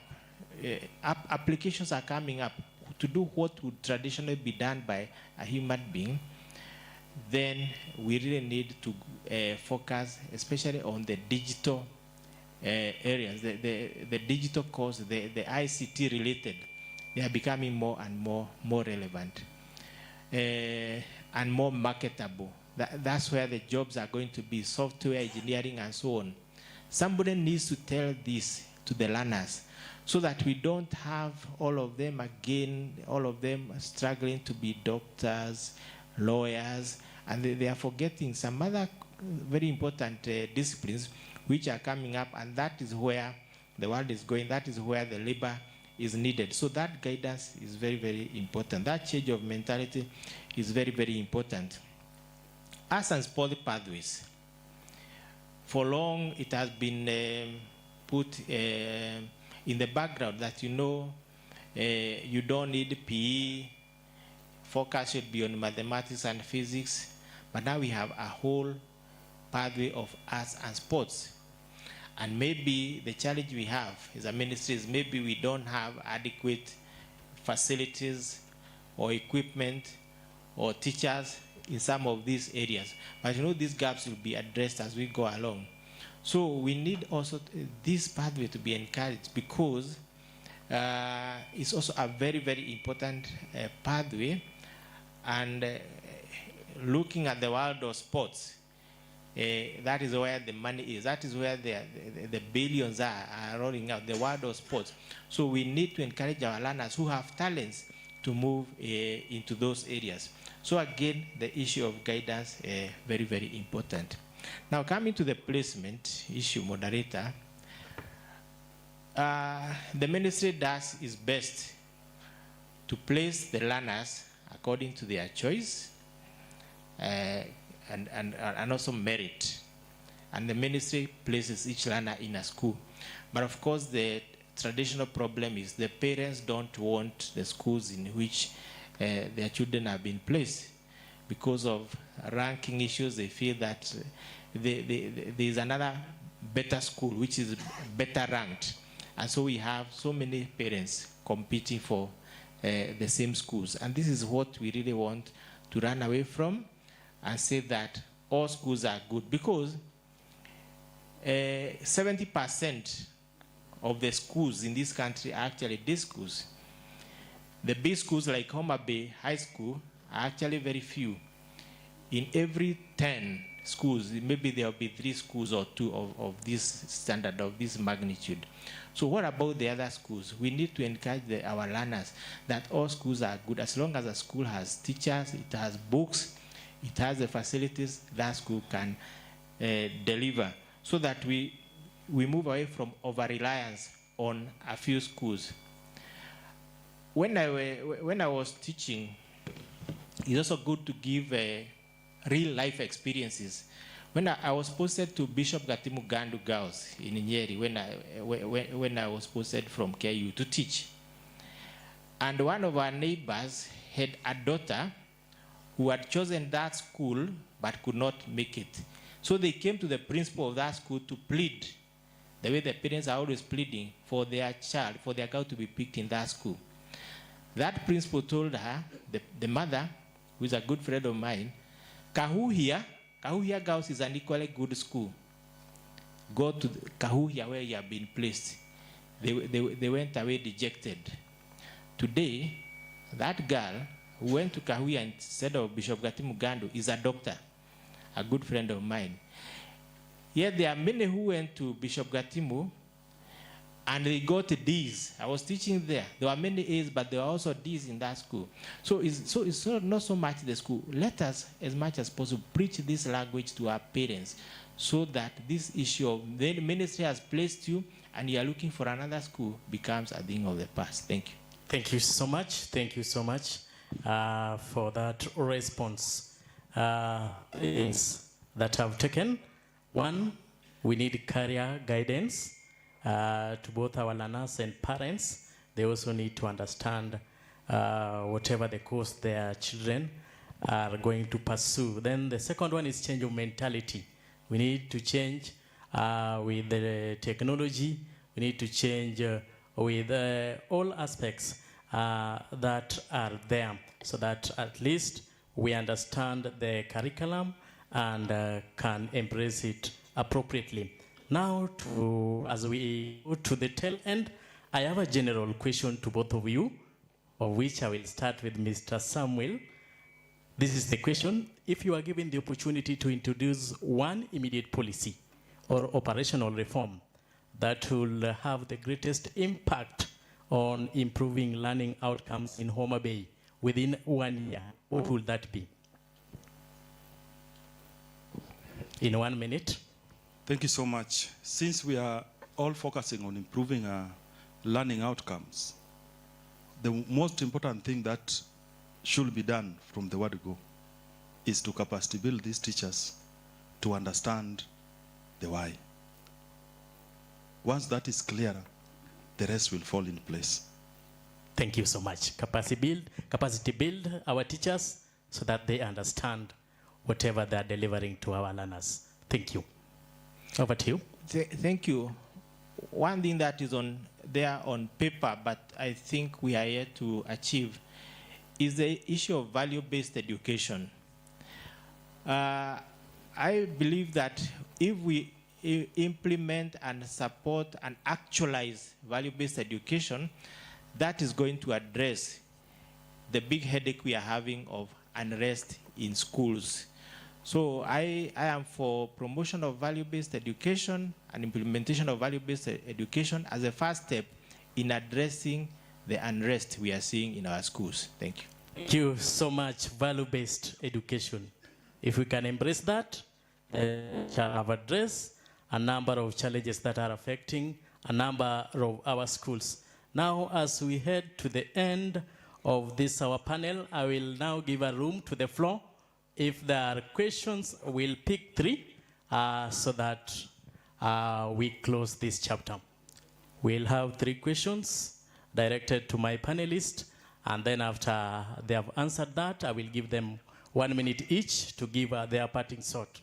Speaker 14: applications are coming up to do what would traditionally be done by a human being, then we really need to focus especially on the digital areas, the digital course, the ICT related. They are becoming more and more relevant and more marketable. That's where the jobs are going to be, software engineering and so on. Somebody needs to tell this to the learners so that we don't have all of them again, all of them struggling to be doctors, lawyers, and they are forgetting some other very important disciplines which are coming up, and that is where the world is going, that is where the labor is needed. So that guidance is very, very important. That change of mentality is very, very important. Arts and sport pathways. For long, it has been put in the background that you don't need PE, focus should be on mathematics and physics, but now we have a whole pathway of arts and sports. And maybe the challenge we have as a ministry is maybe we don't have adequate facilities or equipment or teachers in some of these areas. But these gaps will be addressed as we go along. So we need also this pathway to be encouraged because it's also a very, very important pathway. And looking at the world of sports, that is where the money is. That is where the billions are rolling out, the world of sports. So we need to encourage our learners who have talents to move into those areas. So again, the issue of guidance is very, very important. Now coming to the placement issue, moderator, the ministry does its best to place the learners according to their choice and also merit. And the ministry places each learner in a school. But of course, the traditional problem is the parents don't want the schools in which their children have been placed. Because of ranking issues, they feel that there is another better school which is better ranked. And so we have so many parents competing for the same schools. And this is what we really want to run away from and say that all schools are good, because 70% of the schools in this country are actually day schools. The big schools like Homabay High School are actually very few. in every 10 schools, maybe there will be 3 schools or 2 of this standard, of this magnitude. So what about the other schools? We need to encourage our learners that all schools are good. As long as a school has teachers, it has books, it has the facilities, that school can deliver, so that we move away from over-reliance on a few schools. When I was teaching, it's also good to give real-life experiences. When I was posted to Bishop Gatimu Gandu Girls in Nyeri, when I was posted from KU to teach, and one of our neighbors had a daughter who had chosen that school but could not make it. So they came to the principal of that school to plead, the way the parents are always pleading, for their child, for their girl to be picked in that school. That principal told her, the mother, who is a good friend of mine, Kahuhia Girls is an equally good school. Go to Kahuhia where you have been placed. They went away dejected. Today, that girl who went to Kahuhia instead of Bishop Gatimu Gandu is a doctor, a good friend of mine. Yet there are many who went to Bishop Gatimu and they got D's. I was teaching there. There were many A's, but there were also D's in that school. So it's not so much the school. Let us, as much as possible, preach this language to our parents, so that this issue of the ministry has placed you and you are looking for another school becomes a thing of the past. Thank you.
Speaker 2: Thank you so much. Thank you so much for that response. Things that I've taken. One, we need career guidance. To both our learners and parents. They also need to understand whatever the course their children are going to pursue. Then the second one is change of mentality. We need to change with the technology. We need to change with all aspects that are there, so that at least we understand the curriculum and can embrace it appropriately. Now, as we go to the tail end, I have a general question to both of you, of which I will start with Mr. Samuel. This is the question. If you are given the opportunity to introduce one immediate policy or operational reform that will have the greatest impact on improving learning outcomes in Homabay within 1 year, what will that be? In 1 minute.
Speaker 17: Thank you so much. Since we are all focusing on improving learning outcomes, the most important thing that should be done from the word go is to capacity build these teachers to understand the why. Once that is clear, the rest will fall in place.
Speaker 2: Thank you so much. Capacity build our teachers so that they understand whatever they are delivering to our learners. Thank you. Over to you.
Speaker 14: Thank you. One thing that is there on paper, but I think we are yet to achieve, is the issue of value-based education. I believe that if we implement and support and actualize value-based education, that is going to address the big headache we are having of unrest in schools. So I am for promotion of value-based education and implementation of value-based education as a first step in addressing the unrest we are seeing in our schools. Thank you.
Speaker 2: Thank you so much. Value-based education. If we can embrace that, shall have addressed a number of challenges that are affecting a number of our schools. Now, as we head to the end of this our panel, I will now give a room to the floor. If there are questions, we'll pick 3 so that we close this chapter. We'll have 3 questions directed to my panelists, and then after they have answered that, I will give them 1 minute each to give their parting shot.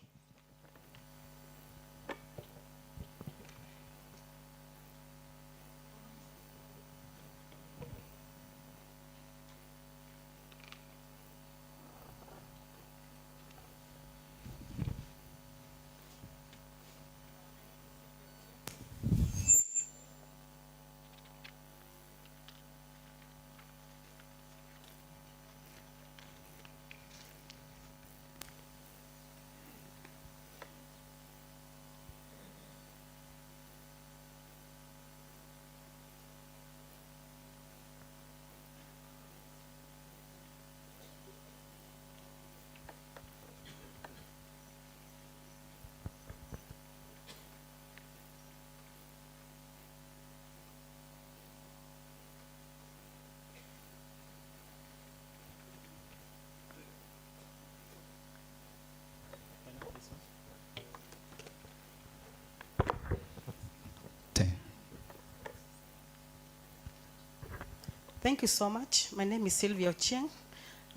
Speaker 18: Thank you so much. My name is Sylvia Ochieng,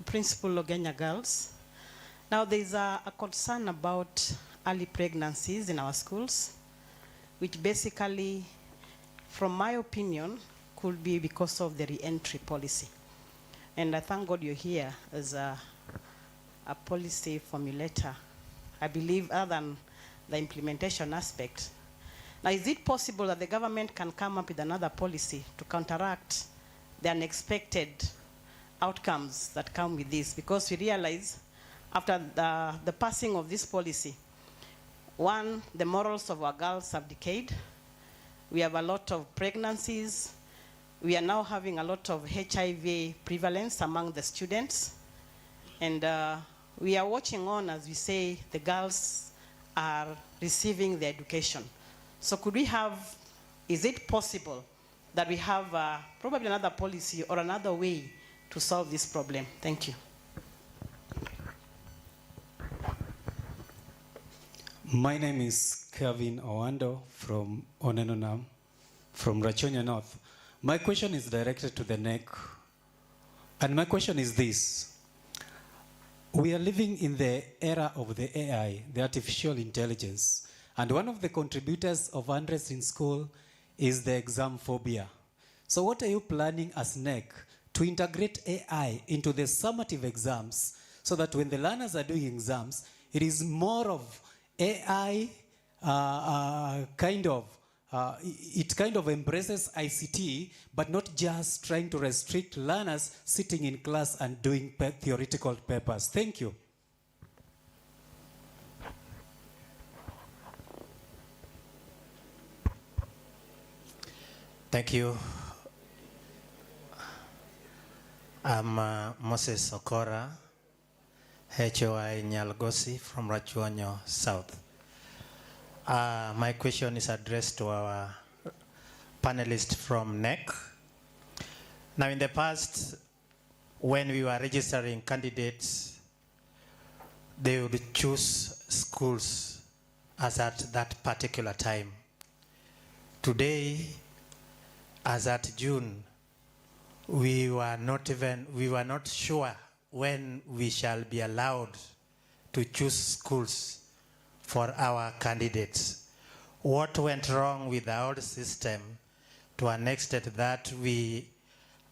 Speaker 18: Principal Logenya Girls. Now there's a concern about early pregnancies in our schools, which basically, from my opinion, could be because of the re-entry policy. And I thank God you're here as a policy formulator. I believe other than the implementation aspect. Now, is it possible that the government can come up with another policy to counteract the unexpected outcomes that come with this? Because we realize after the passing of this policy, one, the morals of our girls have decayed. We have a lot of pregnancies. We are now having a lot of HIV prevalence among the students. And we are watching on, as we say, the girls are receiving their education. So could we have, is it possible that we have probably another policy or another way to solve this problem? Thank you.
Speaker 19: My name is Kevin Owando from Onenonam, from Rachonia North. My question is directed to the NEC. And my question is this. We are living in the era of the AI, the artificial intelligence. And one of the contributors of unrest in school is the exam phobia. So what are you planning as NEC to integrate AI into the summative exams so that when the learners are doing exams, it is more of AI it kind of embraces ICT, but not just trying to restrict learners sitting in class and doing theoretical papers. Thank you.
Speaker 20: Thank you. I'm Moses Okora, HOI Nyalgosi from Rachuonyo South. My question is addressed to our panelist from NEC. Now, in the past, when we were registering candidates, they would choose schools as at that particular time. Today, as at June, we were not sure when we shall be allowed to choose schools for our candidates. What went wrong with the old system to an extent that we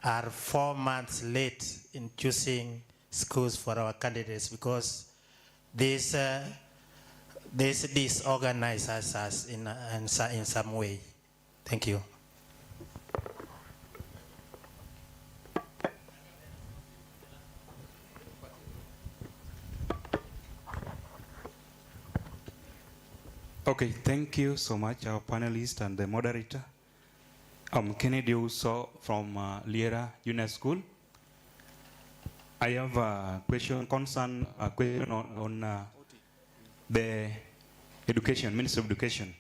Speaker 20: are 4 months late in choosing schools for our candidates, because this disorganizes us in some way. Thank you.
Speaker 21: Okay, thank you so much, our panelist and the moderator. I'm Kennedy Uso from Liera Junior School. I have a question on the education, Ministry of Education.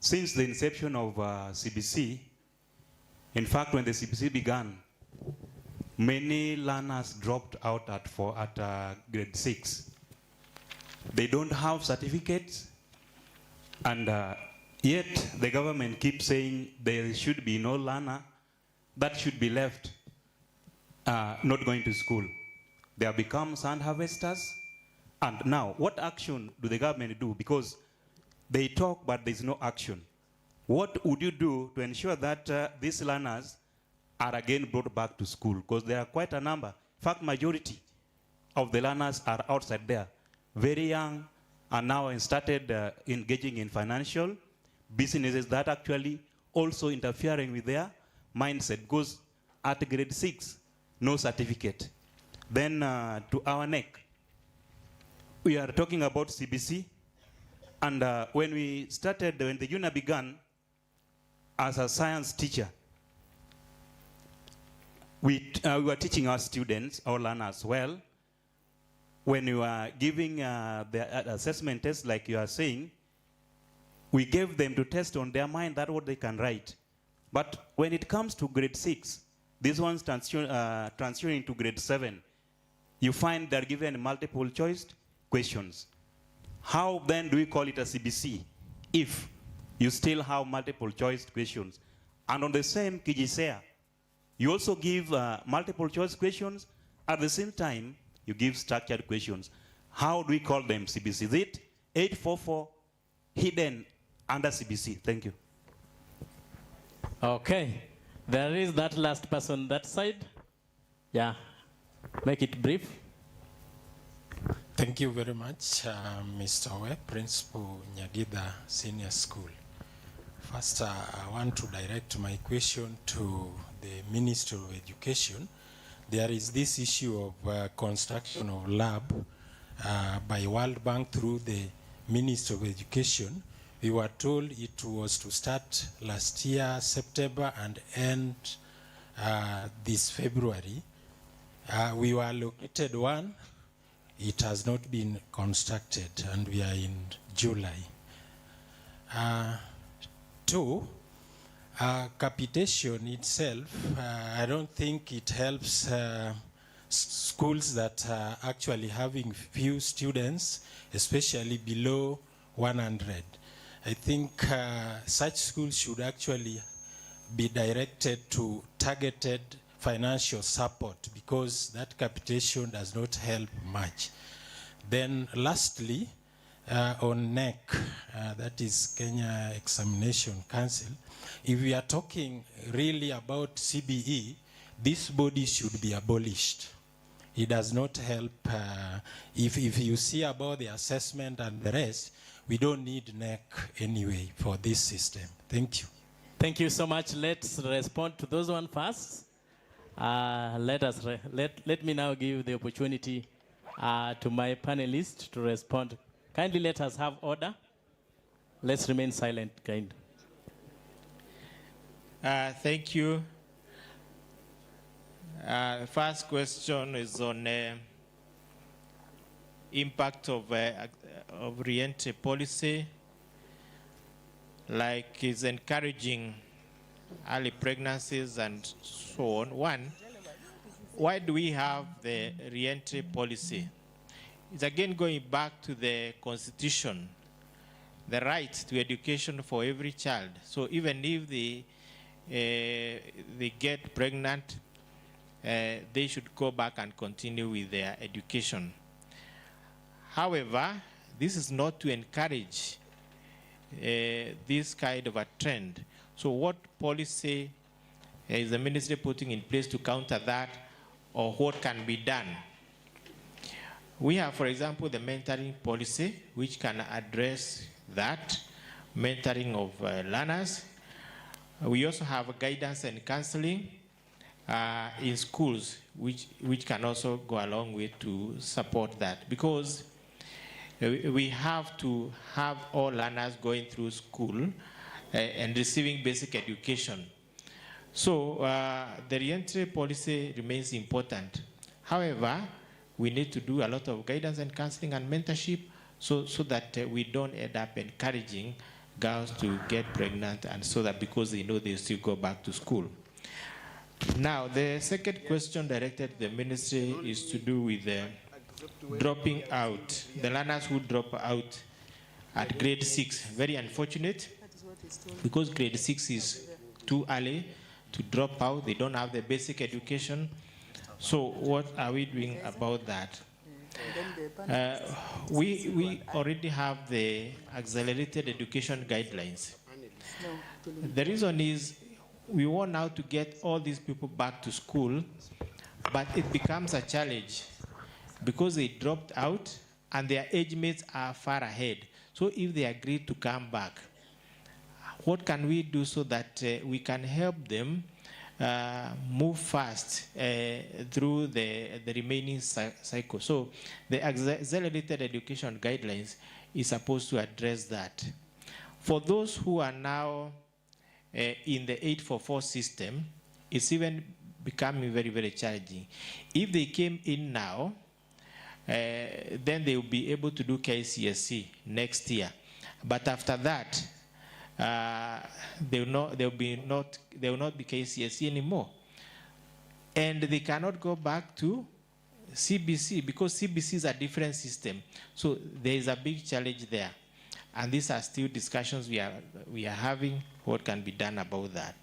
Speaker 21: Since the inception of CBC, in fact, when the CBC began, many learners dropped out at grade 6. They don't have certificates. And yet the government keeps saying there should be no learner that should be left not going to school. They have become sand harvesters. And now, what action do the government do? Because they talk, but there's no action. What would you do to ensure that these learners are again brought back to school? Because there are quite a number. In fact, majority of the learners are outside there, very young, and now started engaging in financial businesses that actually also interfering with their mindset. Because at grade 6, no certificate. Then to our NEC, we are talking about CBC. And when we started, when the junior began, as a science teacher, we were teaching our students, our learners well. When you are giving the assessment test, like you are saying, we gave them to test on their mind that what they can write. But when it comes to grade 6, this one's transferring to grade 7, you find they're given multiple choice questions. How then do we call it a CBC if you still have multiple choice questions? And on the same KGCSEA, You also give multiple choice questions. At the same time, you give structured questions. How do we call them CBC? Is it 844 hidden under CBC? Thank you.
Speaker 2: Okay. There is that last person that side. Yeah. Make it brief.
Speaker 4: Thank you very much, Mr. Webb, Principal Nyagida Senior School. First, I want to direct my question to the Minister of Education. There is this issue of construction of lab by World Bank through the Minister of Education. We were told it was to start last year, September, and end this February. We were allocated one. It has not been constructed, and we are in July. Two, capitation itself, I don't think it helps schools that are actually having few students, especially below 100. I think such schools should actually be directed to targeted financial support, because that capitation does not help much. Then lastly, on NEC, that is Kenya Examination Council, if we are talking really about CBE, this body should be abolished. It does not help. If you see about the assessment and the rest, we don't need NEC anyway for this system. Thank you.
Speaker 2: Thank you so much. Let's respond to those one first. Let me now give the opportunity to my panelists to respond. Kindly let us have order. Let's remain silent, kind.
Speaker 14: Thank you. First question is on impact of re-entry policy, like is encouraging early pregnancies and so on. One, why do we have the re-entry policy? It's again going back to the Constitution, the right to education for every child. So even if they get pregnant, they should go back and continue with their education. However, this is not to encourage this kind of a trend. So what policy is the ministry putting in place to counter that, or what can be done? We have, for example, the mentoring policy, which can address that, mentoring of learners. We also have guidance and counseling in schools, which can also go along with to support that, because we have to have all learners going through school and receiving basic education. So the re-entry policy remains important. However, we need to do a lot of guidance and counseling and mentorship so that we don't end up encouraging girls to get pregnant, and so that because they know they still go back to school. Now, the second question directed to the ministry is to do with dropping out, the learners who drop out at grade 6. Very unfortunate, because grade 6 is too early to drop out. They don't have the basic education. So what are we doing about that? We already have the accelerated education guidelines. The reason is we want now to get all these people back to school, but it becomes a challenge because they dropped out and their age mates are far ahead. So if they agree to come back, what can we do so that we can help them move fast through the remaining cycle? So the accelerated education guidelines is supposed to address that. For those who are now in the 844 system, it's even becoming very, very challenging. If they came in now, then they will be able to do KCSE next year. But after that, they will not be KCSE anymore. And they cannot go back to CBC because CBC is a different system. So there is a big challenge there. And these are still discussions we are having, what can be done about that.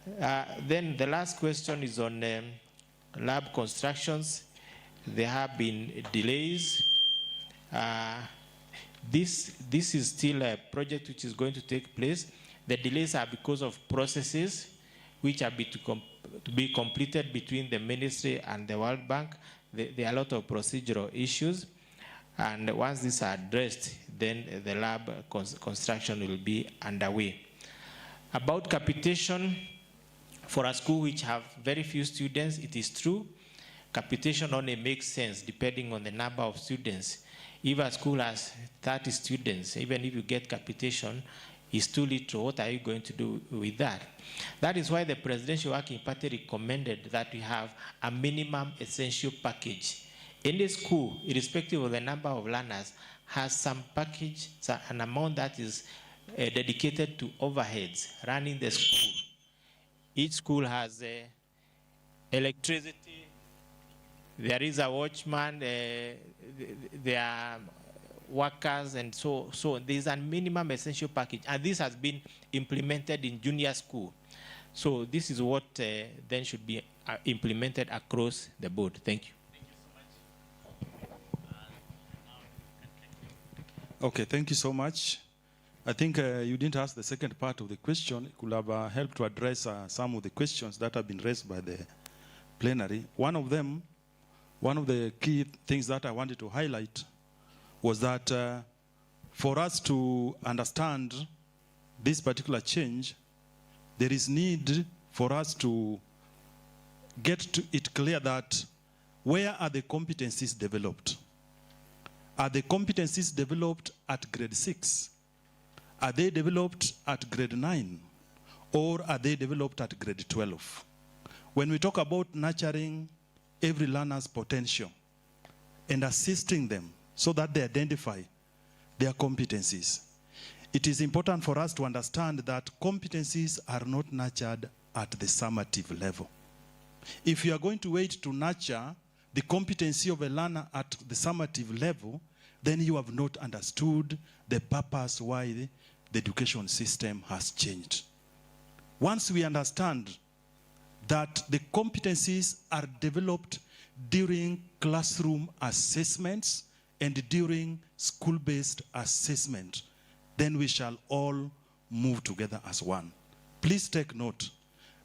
Speaker 14: Then the last question is on lab constructions. There have been delays. This is still a project which is going to take place. The delays are because of processes which are to be completed between the ministry and the World Bank. There are a lot of procedural issues. And once these are addressed, then the lab construction will be underway. About capitation, for a school which have very few students, it is true. Capitation only makes sense depending on the number of students. If a school has 30 students, even if you get capitation, it's too little. What are you going to do with that? That is why the Presidential Working Party recommended that we have a minimum essential package. Any school, irrespective of the number of learners, has some package, an amount that is dedicated to overheads running the school. Each school has electricity, there is a watchman, there are workers, and so there's a minimum essential package, and this has been implemented in junior school. So this is what then should be implemented across the board. Thank you.
Speaker 17: Okay, thank you so much. I think you didn't ask the second part of the question. It could have helped to address some of the questions that have been raised by the plenary. One of the key things that I wanted to highlight was that for us to understand this particular change, there is need for us to get it clear that where are the competencies developed? Are the competencies developed at grade 6? Are they developed at grade 9? Or are they developed at grade 12? When we talk about nurturing every learner's potential and assisting them so that they identify their competencies, it is important for us to understand that competencies are not nurtured at the summative level. If you are going to wait to nurture the competency of a learner at the summative level, then you have not understood the purpose why the education system has changed. Once we understand that the competencies are developed during classroom assessments and during school-based assessment, then we shall all move together as one. Please take note.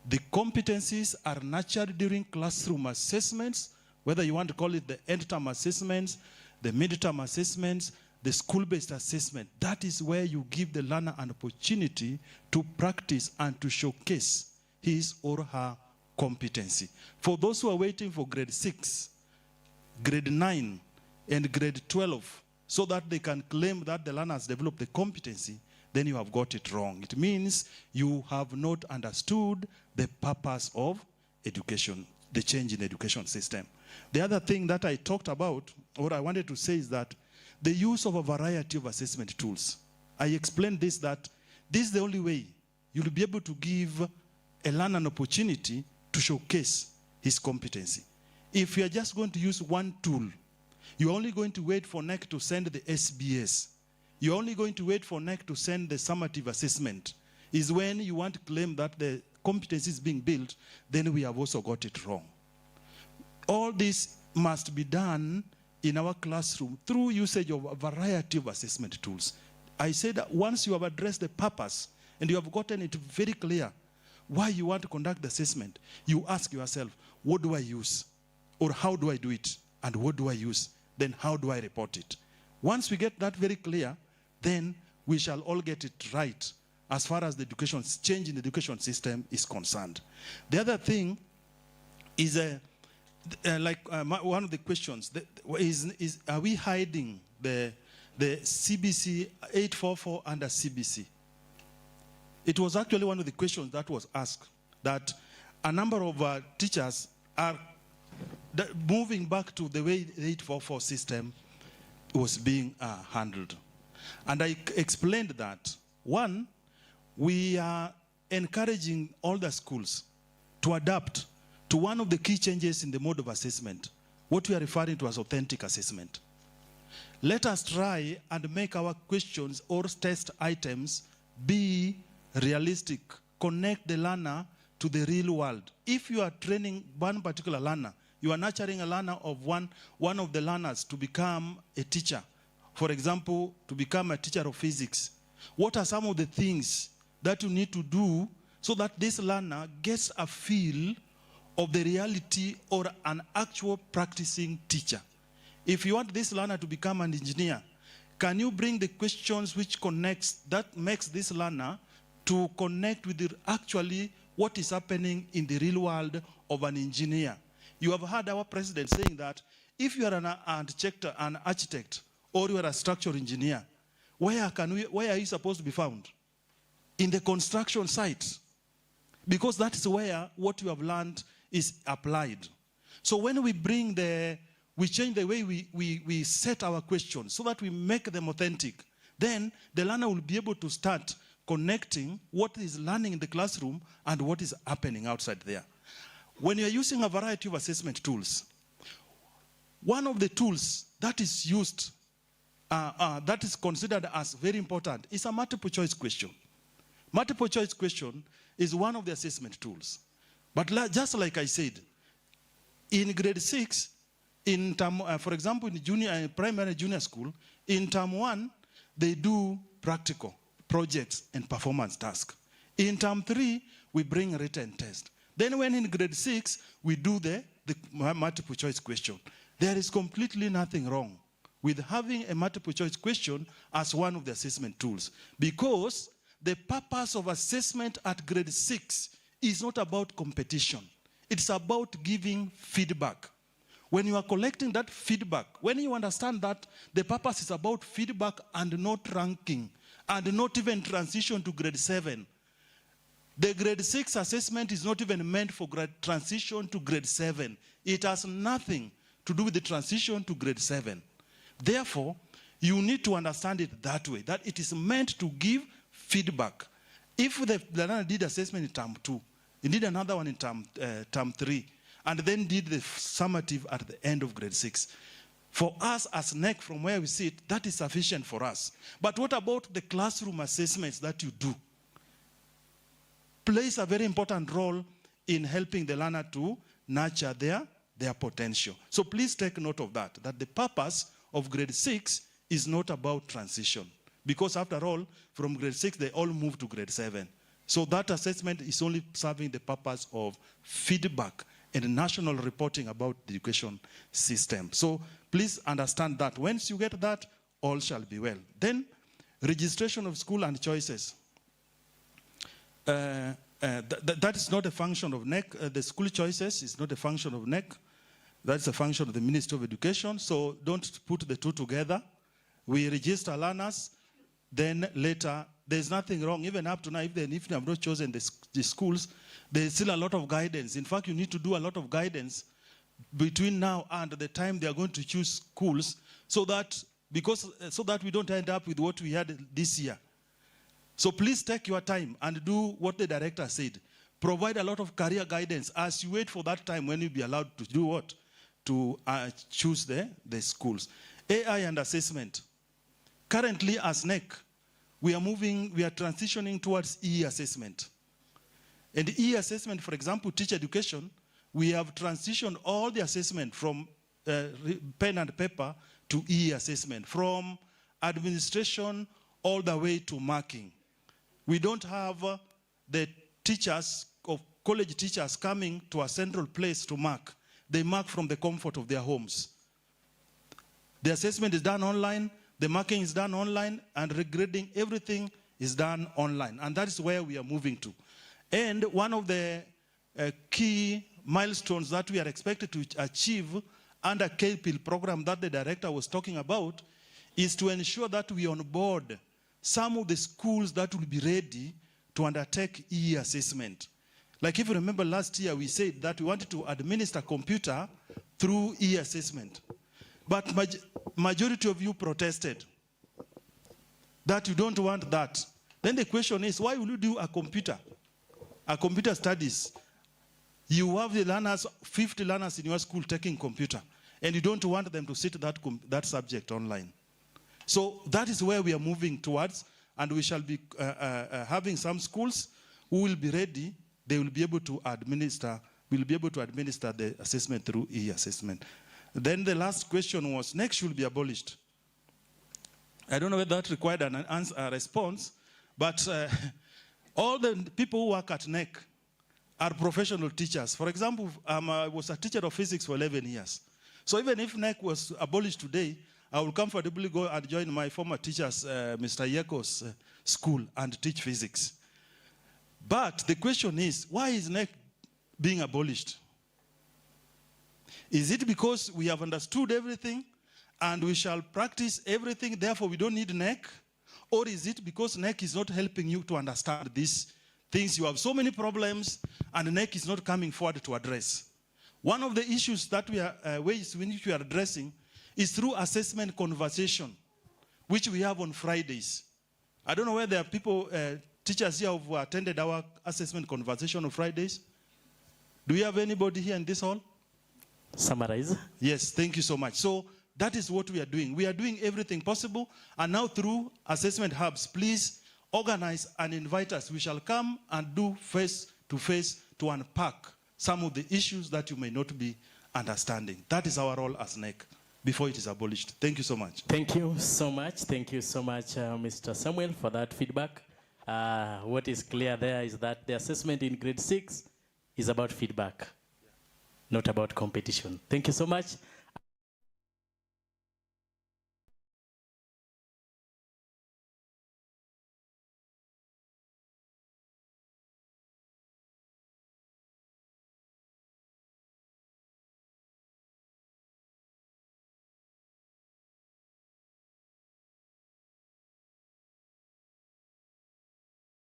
Speaker 17: The competencies are nurtured during classroom assessments, whether you want to call it the end-term assessments, the mid-term assessments, the school-based assessment. That is where you give the learner an opportunity to practice and to showcase his or her competency. For those who are waiting for grade 6, grade 9, and grade 12, so that they can claim that the learner has developed the competency, then you have got it wrong. It means you have not understood the purpose of education, the change in the education system. The other thing that I talked about, or I wanted to say, is that the use of a variety of assessment tools. I explained this, that this is the only way you'll be able to give a learner an opportunity to showcase his competency. If you are just going to use one tool, you're only going to wait for NEC to send the SBS. You're only going to wait for NEC to send the summative assessment. Is when you want to claim that the competency is being built, then we have also got it wrong. All this must be done in our classroom through usage of a variety of assessment tools. I said that once you have addressed the purpose and you have gotten it very clear why you want to conduct the assessment, you ask yourself, what do I use? Or how do I do it? And what do I use? Then how do I report it? Once we get that very clear, then we shall all get it right as far as the education change in the education system is concerned. The other thing is one of the questions is are we hiding the CBC 844 under CBC? It was actually one of the questions that was asked, that a number of teachers are moving back to the way the 844 system was being handled. And I explained that, one, we are encouraging all the schools to adapt to one of the key changes in the mode of assessment, what we are referring to as authentic assessment. Let us try and make our questions or test items be realistic, connect the learner to the real world. If you are training one particular learner, you are nurturing a learner of one of the learners to become a teacher. For example, to become a teacher of physics. What are some of the things that you need to do so that this learner gets a feel of the reality or an actual practicing teacher? If you want this learner to become an engineer, can you bring the questions which connects, that makes this learner to connect with actually what is happening in the real world of an engineer? You have heard our president saying that if you are an architect, or you are a structural engineer, where are you supposed to be found? In the construction site. Because that is where what you have learned is applied. So when we change the way we set our questions so that we make them authentic, then the learner will be able to start connecting what is learning in the classroom and what is happening outside there. When you're using a variety of assessment tools, one of the tools that is used, that is considered as very important, is a multiple choice question. Multiple choice question is one of the assessment tools. But just like I said, in grade 6, in term, for example, in primary junior school, in term 1, they do practical projects and performance tasks. In term 3, we bring a written test. Then when in grade 6, we do the multiple choice question. There is completely nothing wrong with having a multiple choice question as one of the assessment tools, because the purpose of assessment at grade 6 is not about competition. It's about giving feedback. When you are collecting that feedback, when you understand that the purpose is about feedback and not ranking, and not even transition to grade 7, the grade 6 assessment is not even meant for transition to grade 7. It has nothing to do with the transition to grade 7. Therefore, you need to understand it that way, that it is meant to give feedback. If the learner did assessment in term 2, he did another one in term 3, and then did the summative at the end of grade 6. For us as NEC, from where we sit, that is sufficient for us. But what about the classroom assessments that you do? Plays a very important role in helping the learner to nurture their potential. So please take note of that the purpose of grade 6 is not about transition. Because after all, from grade 6, they all move to grade 7. So that assessment is only serving the purpose of feedback and national reporting about the education system. So please understand that. Once you get that, all shall be well. Then, registration of school and choices. That is not a function of NEC. The school choices is not a function of NEC. That's a function of the Ministry of Education. So don't put the two together. We register learners, then later, there's nothing wrong. Even up to now, if you have not chosen the schools, there's still a lot of guidance. In fact, you need to do a lot of guidance between now and the time they are going to choose schools, so that we don't end up with what we had this year. So please take your time and do what the director said. Provide a lot of career guidance as you wait for that time when you'll be allowed to do what? To choose the schools. AI and assessment. Currently, as NEC, we are transitioning towards e-assessment. And e-assessment, for example, teacher education, we have transitioned all the assessment from pen and paper to e-assessment, from administration all the way to marking. We don't have the teachers, of college teachers, coming to a central place to mark. They mark from the comfort of their homes. The assessment is done online, the marking is done online, and regrading, everything is done online. And that is where we are moving to. And one of the key milestones that we are expected to achieve under KPIL program that the director was talking about is to ensure that we onboard some of the schools that will be ready to undertake e-assessment. Like if you remember last year, we said that we wanted to administer computer through e-assessment. But majority of you protested that you don't want that. Then the question is, why will you do a computer studies? You have the learners, 50 learners in your school taking computer, and you don't want them to sit that subject online. So that is where we are moving towards, and we shall be having some schools who will be ready they will be able to administer the assessment through e-assessment. Then the last question was, NEC should be abolished. I don't know whether that required an answer, a response, but all the people who work at NEC are professional teachers. For example, I was a teacher of physics for 11 years. So even if NEC was abolished today, I will comfortably go and join my former teachers, Mr. Yeko's school, and teach physics. But the question is, why is NEC being abolished? Is it because we have understood everything and we shall practice everything, therefore we don't need NEC? Or is it because NEC is not helping you to understand these things? You have so many problems and NEC is not coming forward to address. One of the issues that ways in which we are addressing is through assessment conversation, which we have on Fridays. I don't know whether there are people, teachers here who have attended our assessment conversation on Fridays. Do we have anybody here in this hall?
Speaker 2: Summarize.
Speaker 17: Yes, thank you so much. So that is what we are doing. We are doing everything possible, and now through assessment hubs, please organize and invite us. We shall come and do face-to-face to unpack some of the issues that you may not be understanding. That is our role as NEC before it is abolished. Thank you so much.
Speaker 2: Thank you so much. Thank you so much, Mr. Samuel, for that feedback. What is clear there is that the assessment in grade 6 is about feedback, not about competition. Thank you so much.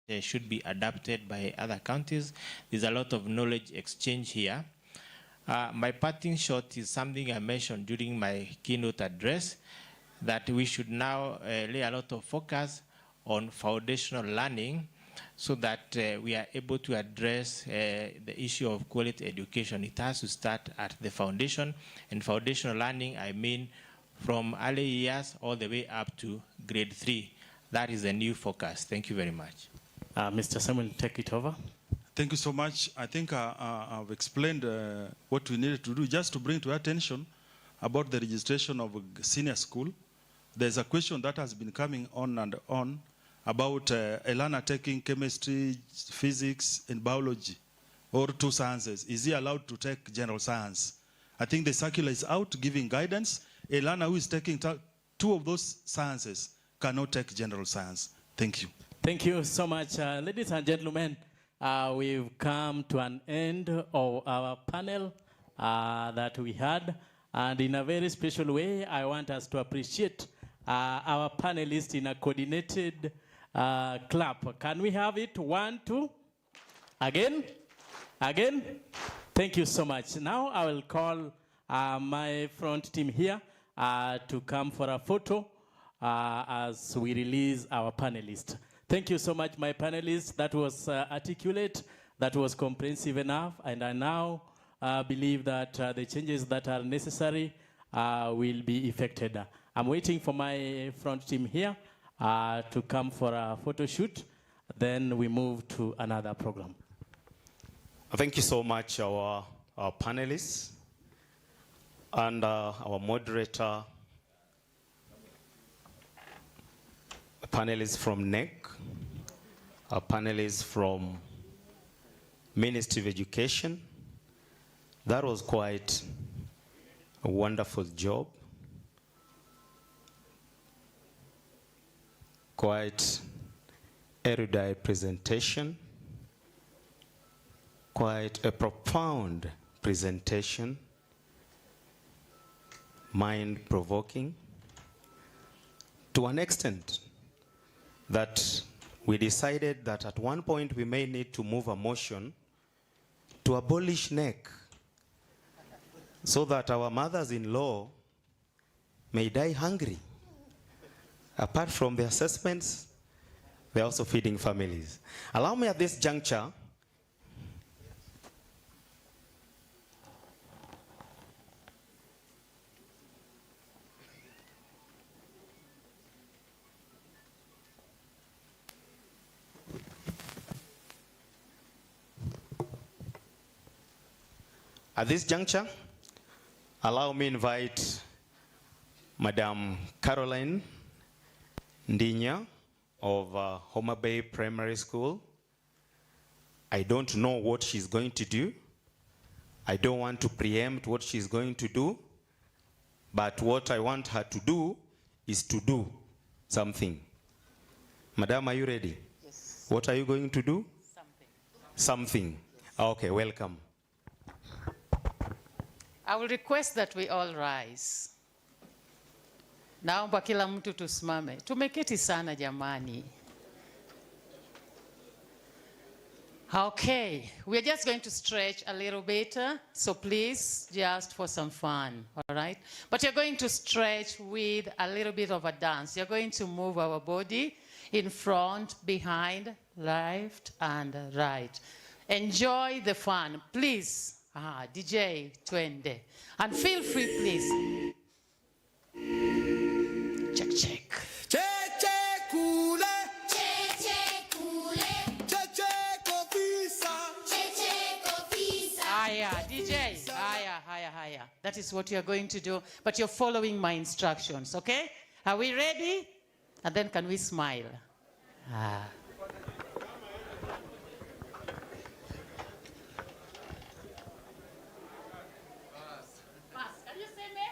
Speaker 14: They should be adapted by other counties. There's a lot of knowledge exchange here. My parting shot is something I mentioned during my keynote address, that we should now lay a lot of focus on foundational learning so that we are able to address the issue of quality education. It has to start at the foundation, and foundational learning, I mean from early years all the way up to grade 3. That is the new focus. Thank you very much.
Speaker 2: Mr. Samuel, take it over.
Speaker 17: Thank you so much. I think I've explained what we needed to do. Just to bring to your attention about the registration of a senior school, there's a question that has been coming on and on about a learner taking chemistry, physics, and biology, or 2 sciences. Is he allowed to take general science? I think the circular is out giving guidance. A learner who is taking 2 of those sciences cannot take general science. Thank you.
Speaker 2: Thank you so much. Ladies and gentlemen, we've come to an end of our panel that we had. And in a very special way, I want us to appreciate our panelists in a coordinated clap. Can we have it? 1, 2. Again? Again? Thank you so much. Now I will call my front team here to come for a photo as we release our panelists. Thank you so much, my panelists. That was articulate, that was comprehensive enough, and I now believe that the changes that are necessary will be effected. I'm waiting for my front team here to come for a photo shoot. Then we move to another program.
Speaker 13: Thank you so much, our panelists and our moderator, panelists from NEC, our panelists from Ministry of Education. That was quite a wonderful job. Quite erudite presentation. Quite a profound presentation. Mind-provoking. To an extent that we decided that at one point we may need to move a motion to abolish NEC so that our mothers-in-law may die hungry. Apart from the assessments, they're also feeding families. Allow me at this juncture At this juncture, allow me invite Madam Caroline Ndinya of Homabay Primary School. I don't know what she's going to do. I don't want to preempt what she's going to do, but what I want her to do is to do something. Madam, are you ready?
Speaker 7: Yes.
Speaker 13: What are you going to do?
Speaker 7: Something.
Speaker 13: Something. Okay, welcome.
Speaker 7: I will request that we all rise. Naomba kila mtu tusimame. Tumeketi sana jamani. Okay, we're just going to stretch a little bit, so please, just for some fun, all right? But you're going to stretch with a little bit of a dance. You're going to move our body in front, behind, left, and right. Enjoy the fun, please. DJ, twende. And feel free, please. Check, check. DJ, higher. That is what you're going to do, but you're following my instructions, okay? Are we ready? And then can we smile? Can you say me?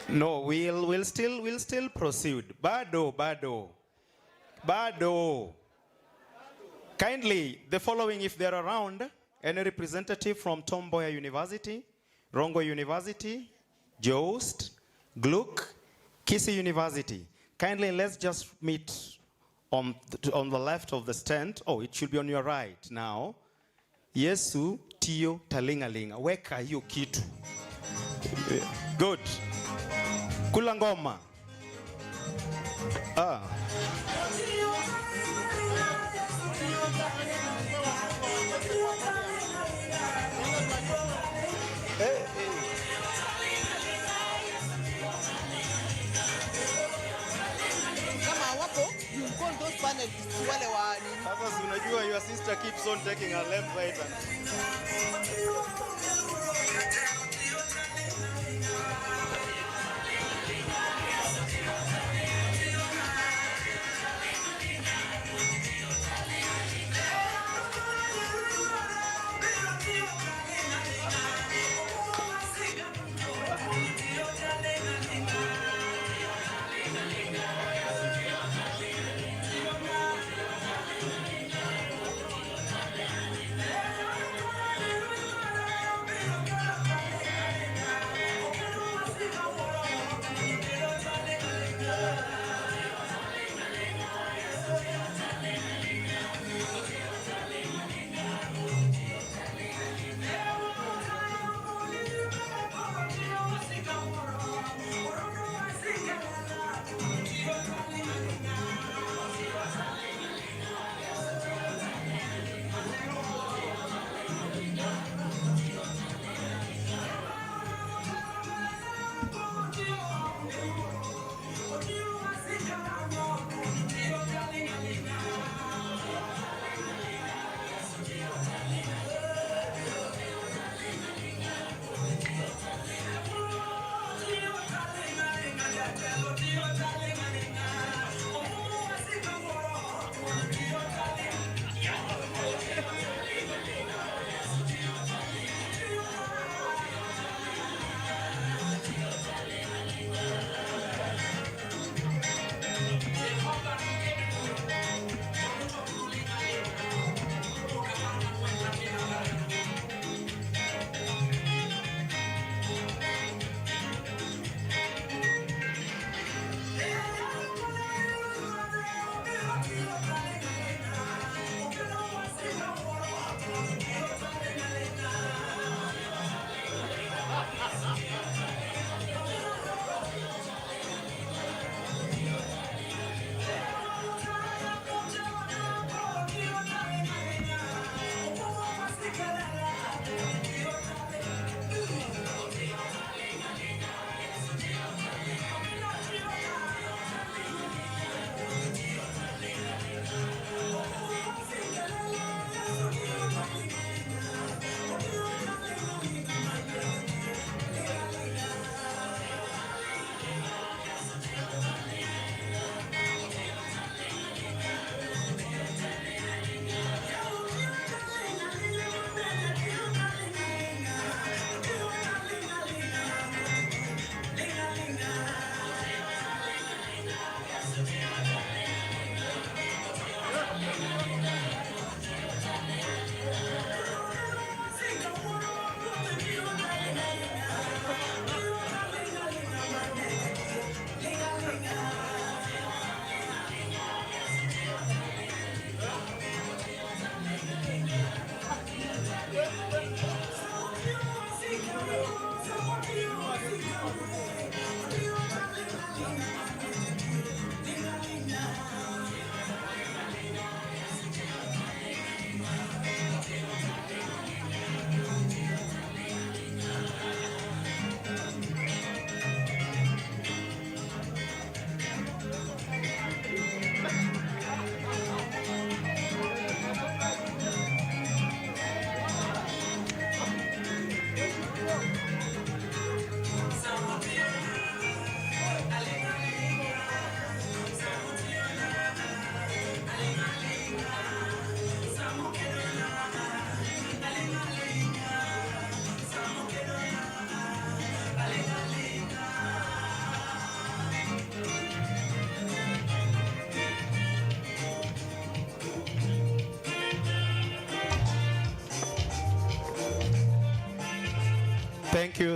Speaker 13: No, we'll still proceed. Bado. Kindly, the following, if they're around, any representative from Tom Mboya University, Rongo University, Joost, Gluck, Kisii University. Kindly, let's just meet on the left of the stand. Oh, it should be on your right now. Yesu Tio Talingalinga. Weka hiyo kitu. Good. Kula ngoma. Ah.
Speaker 1: Kama wapo, you call those panelists wale wa nini?
Speaker 13: Sasa unajua your sister keeps on taking her left, right.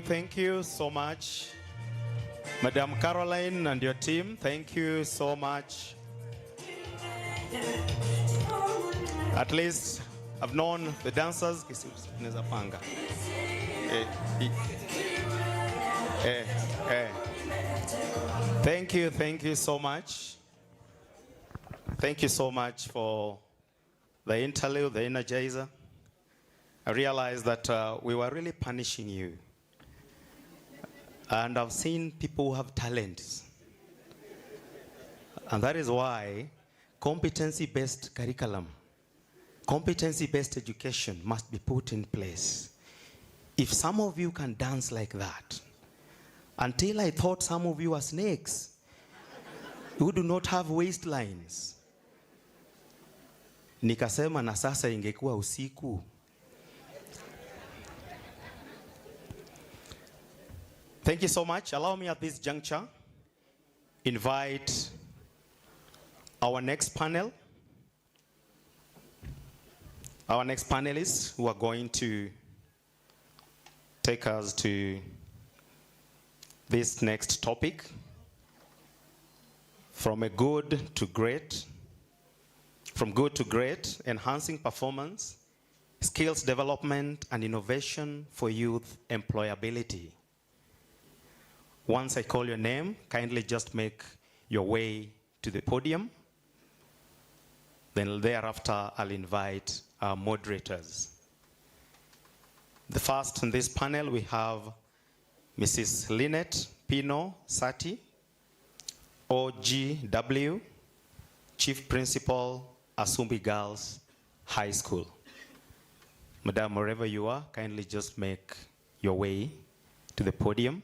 Speaker 13: Thank you so much. Madam Caroline and your team, thank you so much. At least I've known the dancers. Thank you so much. Thank you so much for the interlude, the energizer. I realized that we were really punishing you. And I've seen people who have talents. And that is why competency-based curriculum, competency-based education must be put in place. If some of you can dance like that, until I thought some of you were snakes who do not have waistlines. Nikasema na sasa ingekuwa usiku. Thank you so much. Allow me at this juncture invite our next panel. Our next panelists who are going to take us to this next topic, from good to great, enhancing performance, skills development, and innovation for youth employability. Once I call your name, kindly just make your way to the podium. Then thereafter, I'll invite our moderators. The first in this panel, we have Mrs. Lynette Pino Sati, OGW, Chief Principal, Asumbi Girls High School. Madam, wherever you are, kindly just make your way to the podium.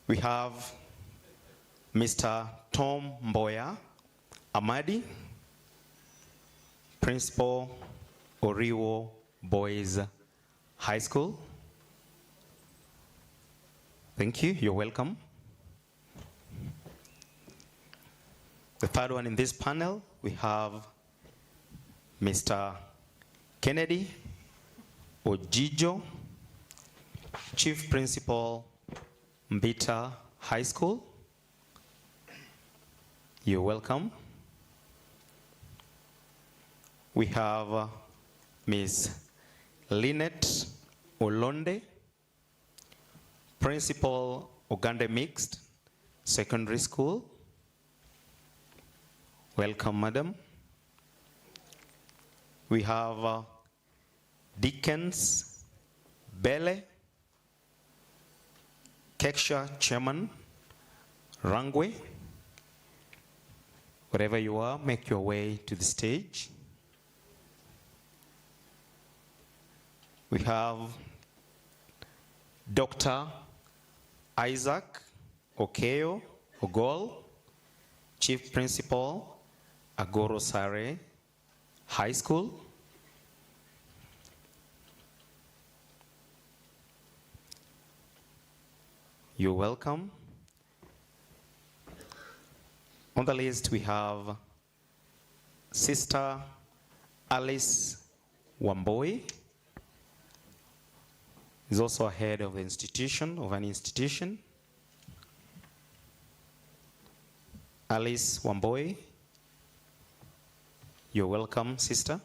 Speaker 13: We have Mr. Tom Mboya Amadi, Principal, Oriwo Boys High School. Thank you, you're welcome. The third one in this panel, we have Mr. Kennedy Ojijo, Chief Principal, Mbita High School. You're welcome. We have Ms. Lynette Olonde, Principal, Uganda Mixed Secondary School. Welcome, madam. We have Dickens Bele, Keksha Chairman, Rangwe. Wherever you are, make your way to the stage. We have Dr. Isaac Okeo Ogol, Chief Principal, Agoro Sare High School. You're welcome. On the list, we have Sister Alice Wamboi. Is also a head of the institution, of an institution. Alice Wamboi, you're welcome, sister.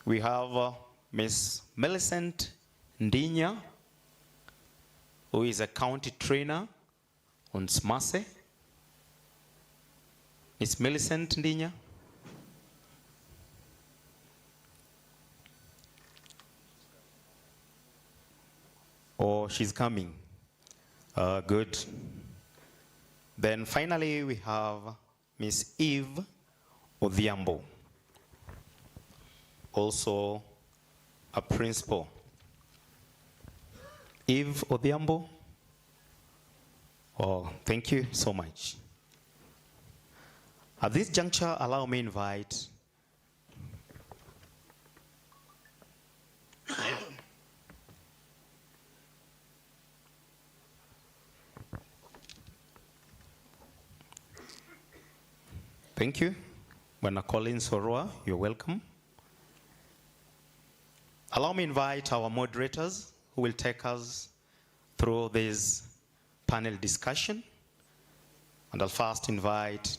Speaker 13: We have Miss Millicent Ndinya, who is a county trainer on SMASE. Miss Millicent Ndinya. Oh, she's coming. Good. Then finally, we have Miss Eve Odhiambo, also a principal. Eve Odhiambo. Oh, thank you so much. At this juncture, allow me to invite Thank you. Bwana Collins Orwa, you're welcome. Allow me to invite our moderators who will take us through this panel discussion. And I'll first invite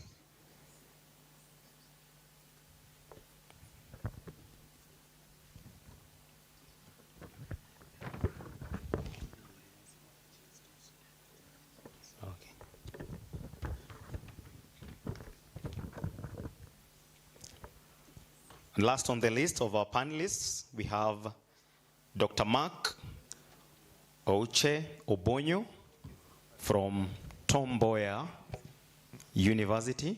Speaker 13: And last on the list of our panelists, we have Dr. Mark Ouche Obonyo from Tom Mboya University.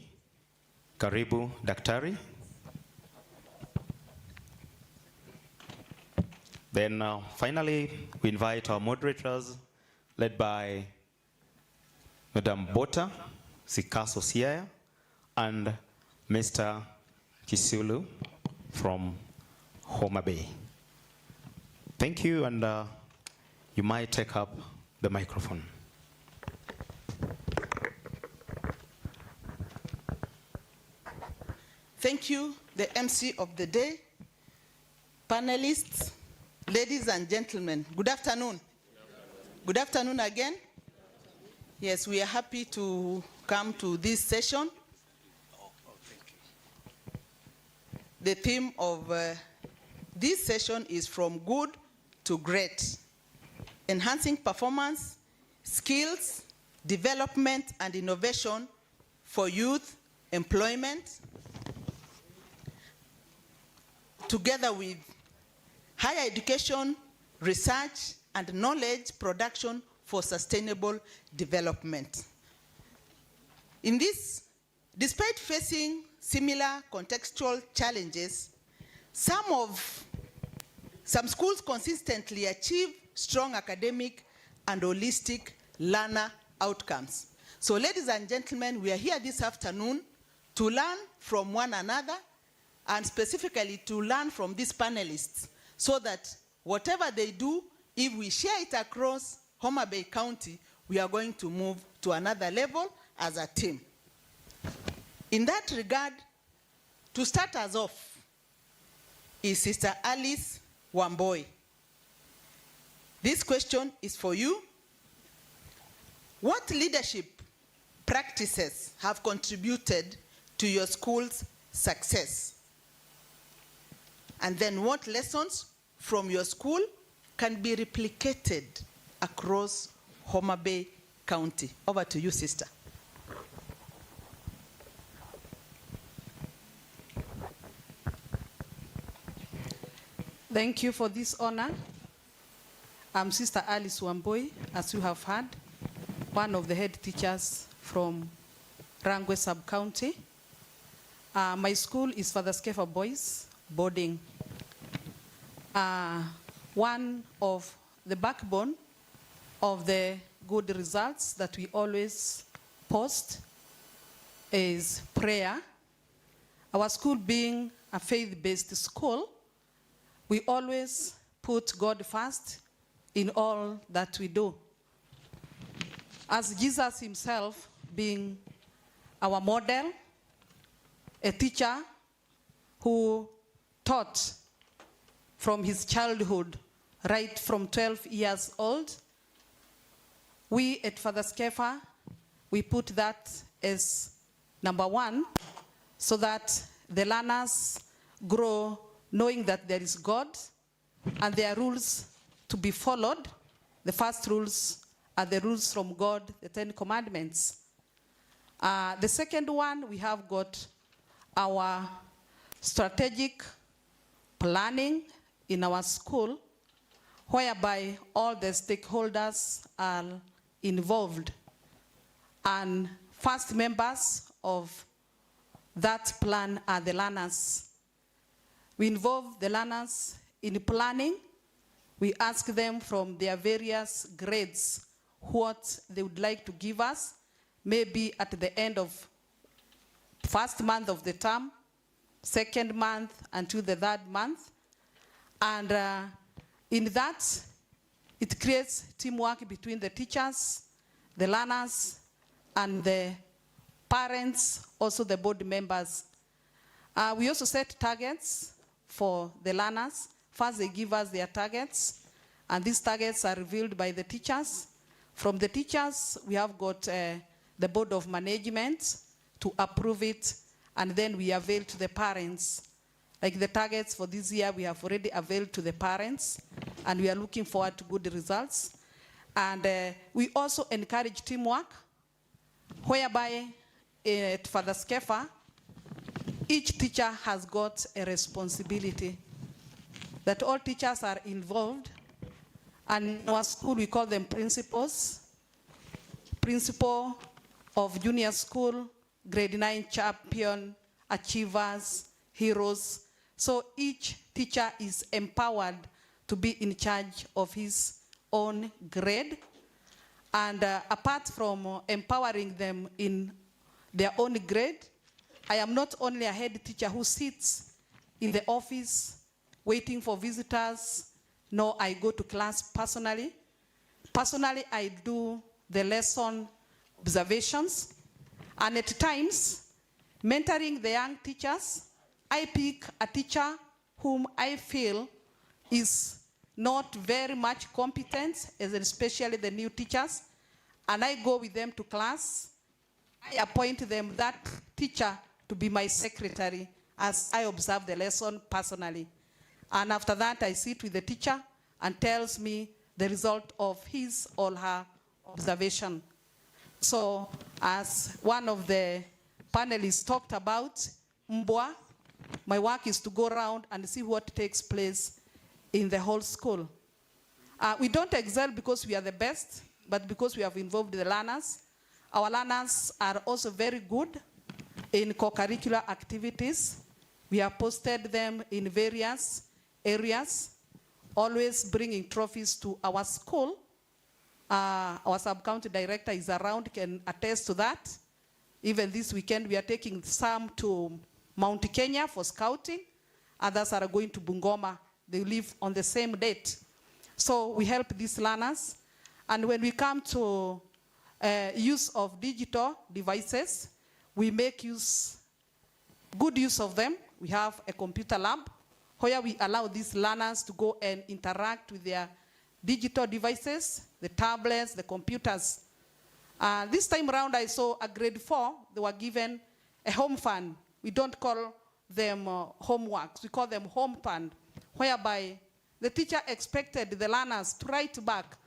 Speaker 13: Karibu, Daktari. Then finally, we invite our moderators, led by Madam Bota Sikaso Siaya and Mr. Kisulu from Homabay. Thank you, and you might take up the microphone.
Speaker 1: Thank you, the MC of the day, panelists, ladies and gentlemen. Good afternoon. Good afternoon again. Yes, we are happy to come to this session. The theme of this session is From Good to Great, enhancing performance, skills, development, and innovation for youth employment, together with higher education, research, and knowledge production for sustainable development. In this, despite facing similar contextual challenges, some schools consistently achieve strong academic and holistic learner outcomes. So ladies and gentlemen, we are here this afternoon to learn from one another, and specifically to learn from these panelists, so that whatever they do, if we share it across Homabay County, we are going to move to another level as a team. In that regard, to start us off is Sister Alice Wamboi. This question is for you. What leadership practices have contributed to your school's success? And then what lessons from your school can be replicated across Homabay County? Over to you, sister.
Speaker 10: Thank you for this honor. I'm Sister Alice Wamboi, as you have heard, one of the head teachers from Rangwe Sub-County. My school is Father Skefa Boys Boarding. One of the backbone of the good results that we always post is prayer. Our school being a faith-based school, we always put God first in all that we do. As Jesus himself being our model, a teacher who taught from his childhood, right from 12 years old, we at Father Skefa, we put that as number one, so that the learners grow knowing that there is God and there are rules to be followed. The first rules are the rules from God, the 10 Commandments. The second one, we have got our strategic planning in our school, whereby all the stakeholders are involved. And first members of that plan are the learners. We involve the learners in planning. We ask them from their various grades what they would like to give us, maybe at the end of first month of the term, second month, until the third month. And in that, it creates teamwork between the teachers, the learners, and the parents, also the board members. We also set targets for the learners. First, they give us their targets, and these targets are revealed by the teachers. From the teachers, we have got the board of management to approve it, and then we avail to the parents. Like the targets for this year, we have already availed to the parents, and we are looking forward to good results. And we also encourage teamwork, whereby at Father Skefa,
Speaker 1: each teacher has got a responsibility, that all teachers are involved. And in our school, we call them principals. Principal of junior school, grade 9 champion, achievers, heroes. So each teacher is empowered to be in charge of his own grade. And apart from empowering them in their own grade, I am not only a head teacher who sits in the office waiting for visitors. No, I go to class personally. Personally, I do the lesson observations. And at times, mentoring the young teachers, I pick a teacher whom I feel is not very much competent, especially the new teachers, and I go with them to class. I appoint them that teacher to be my secretary as I observe the lesson personally. And after that, I sit with the teacher and tells me the result of his or her observation. So as one of the panelists talked about, Mbwa, my work is to go around and see what takes place in the whole school. We don't excel because we are the best, but because we have involved the learners. Our learners are also very good in co-curricular activities. We have posted them in various areas, always bringing trophies to our school. Our sub-county director is around, can attest to that. Even this weekend, we are taking some to Mount Kenya for scouting. Others are going to Bungoma. They live on the same date. So we help these learners. And when we come to use of digital devices, we make good use of them. We have a computer lab where we allow these learners to go and interact with their digital devices, the tablets, the computers. This time around, I saw a grade 4, they were given a home fund. We don't call them homeworks, we call them home fund, whereby the teacher expected the learners to write back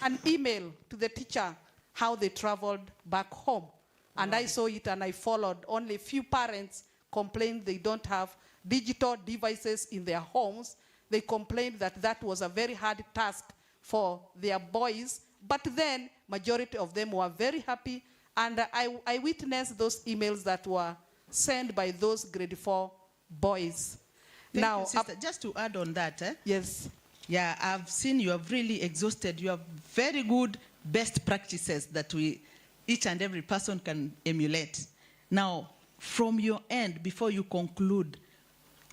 Speaker 1: an email to the teacher how they traveled back home. And I saw it and I followed. Only a few parents complained they don't have digital devices in their homes. They complained that that was a very hard task for their boys. But then, majority of them were very happy. And I witnessed those emails that were sent by those grade 4 boys.
Speaker 8: Thank
Speaker 1: Now,
Speaker 8: you, sister. Just to add on that.
Speaker 1: Yes.
Speaker 8: Yeah, I've seen you have really exhausted. You have very good best practices that each and every person can emulate. Now, from your end, before you conclude,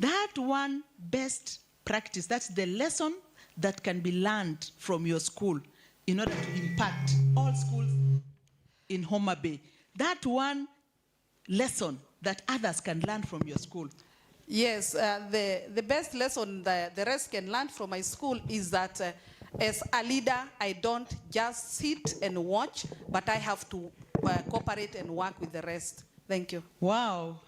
Speaker 8: that one best practice, that's the lesson that can be learned from your school in order to impact all schools in Homabay. That one lesson that others can learn from your school.
Speaker 1: Yes, the best lesson the rest can learn from my school is that as a leader, I don't just sit and watch, but I have to cooperate and work with the rest. Thank you.
Speaker 8: Wow,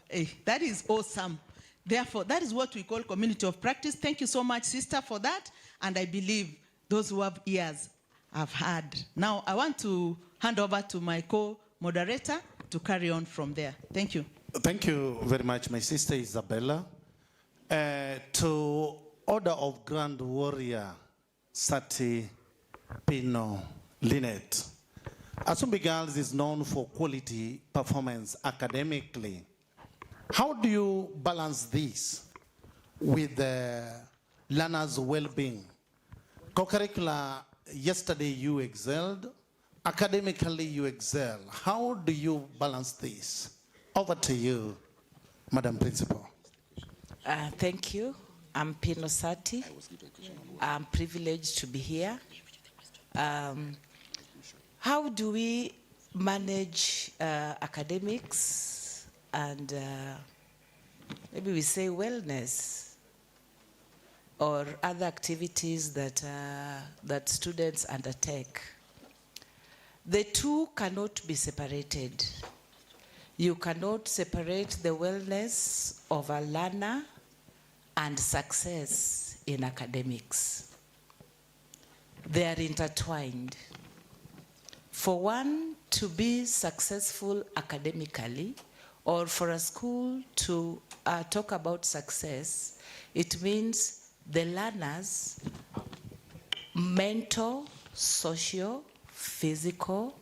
Speaker 8: that is awesome. Therefore, that is what we call community of practice. Thank you so much, sister, for that. And I believe those who have ears have heard. Now, I want to hand over to my co-moderator to carry on from there. Thank you.
Speaker 5: Thank you very much, my sister Isabella. To Order of Grand Warrior, Sati Pino Lynette. Asumbi Girls is known for quality performance academically. How do you balance this with the learners' well-being? Co-curricular, yesterday you excelled, academically you excel. How do you balance this? Over to you, Madam Principal.
Speaker 22: Thank you. I'm Pino Sati. I'm privileged to be here. How do we manage academics and maybe we say wellness or other activities that, that students undertake? The two cannot be separated. You cannot separate the wellness of a learner and success in academics. They are intertwined. For one to be successful academically, or for a school to talk about success, it means the learners, mental, social, physically,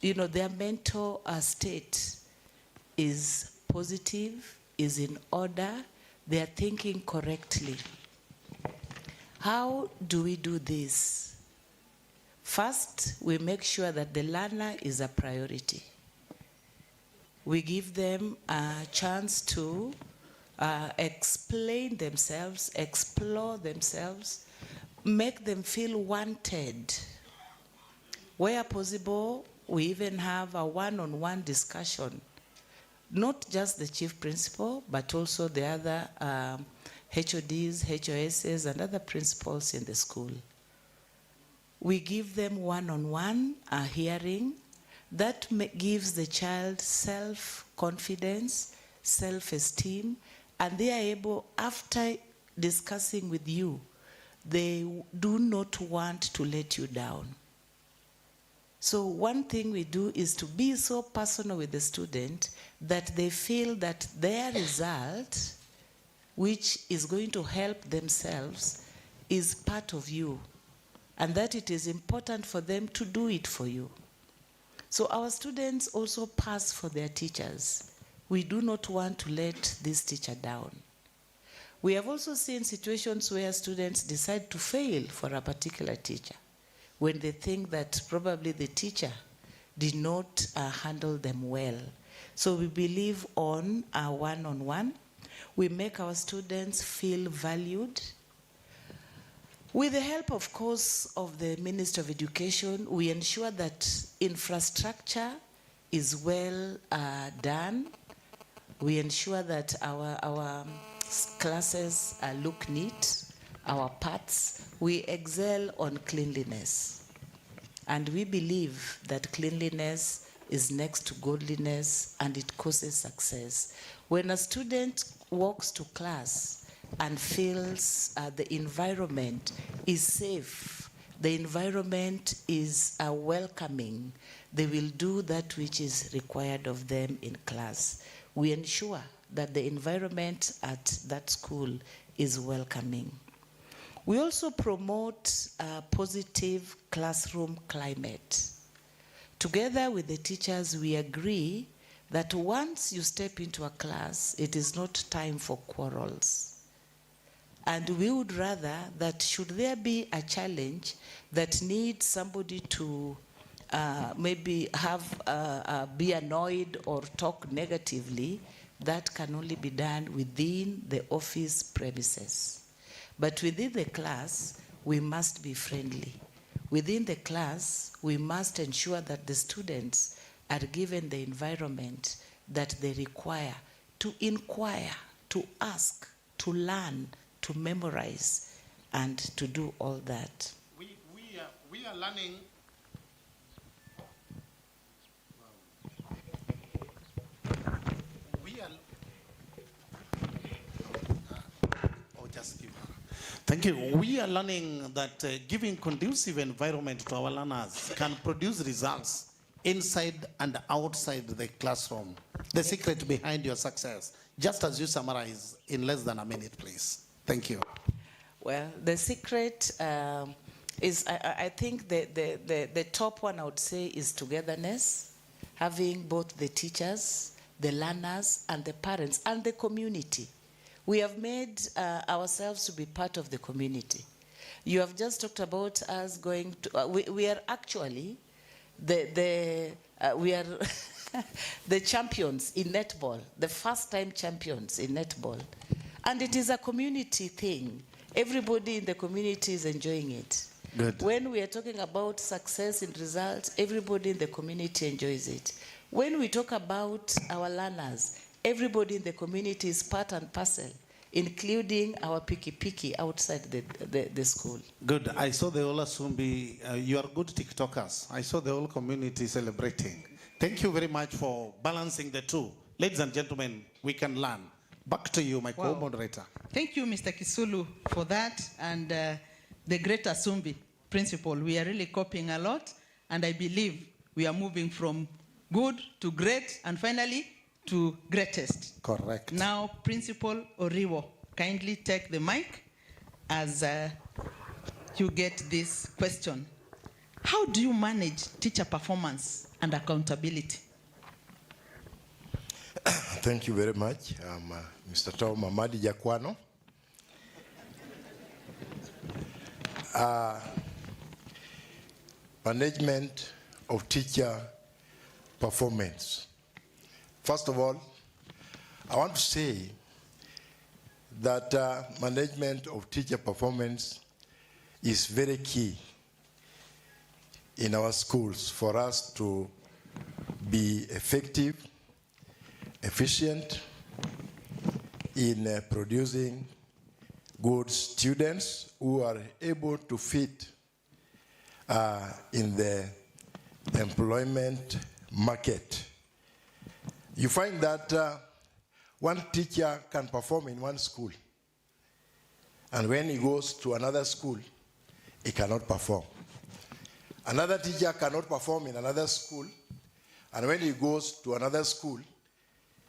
Speaker 22: their mental state is positive, is in order, they are thinking correctly. How do we do this? First, we make sure that the learner is a priority. We give them a chance to explain themselves, explore themselves, make them feel wanted. Where possible, we even have a one-on-one discussion. Not just the chief principal, but also the other HODs, HOSs, and other principals in the school. We give them one-on-one hearing that gives the child self-confidence, self-esteem, and they are able, after discussing with you, they do not want to let you down. So one thing we do is to be so personal with the student that they feel that their result, which is going to help themselves, is part of you, and that it is important for them to do it for you. So our students also pass for their teachers. We do not want to let this teacher down. We have also seen situations where students decide to fail for a particular teacher when they think that probably the teacher did not handle them well. So we believe on a one-on-one. We make our students feel valued. With the help, of course, of the Minister of Education, we ensure that infrastructure is well done. We ensure that our classes look neat, our paths. We excel on cleanliness. And we believe that cleanliness is next to godliness, and it causes success. When a student walks to class and feels the environment is safe, the environment is welcoming, they will do that which is required of them in class. We ensure that the environment at that school is welcoming. We also promote a positive classroom climate. Together with the teachers, we agree that once you step into a class, it is not time for quarrels. And we would rather that should there be a challenge that needs somebody to maybe have be annoyed or talk negatively, that can only be done within the office premises. But within the class, we must be friendly. Within the class, we must ensure that the students are given the environment that they require to inquire, to ask, to learn, to memorize, and to do all that.
Speaker 5: We are learning. Just give her. Thank you. We are learning that giving conducive environment to our learners can produce results inside and outside the classroom. The secret behind your success, just as you summarize in less than a minute, please. Thank you.
Speaker 22: Well, the secret is, I think the top one I would say is togetherness, having both the teachers, the learners, and the parents, and the community. We have made ourselves to be part of the community. You have just talked about us going to, we are actually we are the champions in netball, the first-time champions in netball. And it is a community thing. Everybody in the community is enjoying it.
Speaker 5: Good.
Speaker 22: When we are talking about success in results, everybody in the community enjoys it. When we talk about our learners, everybody in the community is part and parcel, including our piki outside the school.
Speaker 5: Good. I saw the Ola Sumbi. You are good TikTokers. I saw the whole community celebrating. Thank you very much for balancing the two. Ladies and gentlemen, we can learn. Back to you, my co-moderator.
Speaker 8: Thank you, Mr. Kisulu, for that, and the great Asumbi principal. We are really copying a lot, and I believe we are moving from good to great, and finally, to greatest.
Speaker 5: Correct.
Speaker 8: Now, Principal Oriwo, kindly take the mic as you get this question. How do you manage teacher performance and accountability?
Speaker 9: Thank you very much. I'm Mr. Tom Amadi Jakwano. Management of teacher performance. First of all, I want to say that management of teacher performance is very key in our schools for us to be effective, efficient in producing good students who are able to fit in the employment market. You find that one teacher can perform in one school, and when he goes to another school, he cannot perform. Another teacher cannot perform in another school, and when he goes to another school,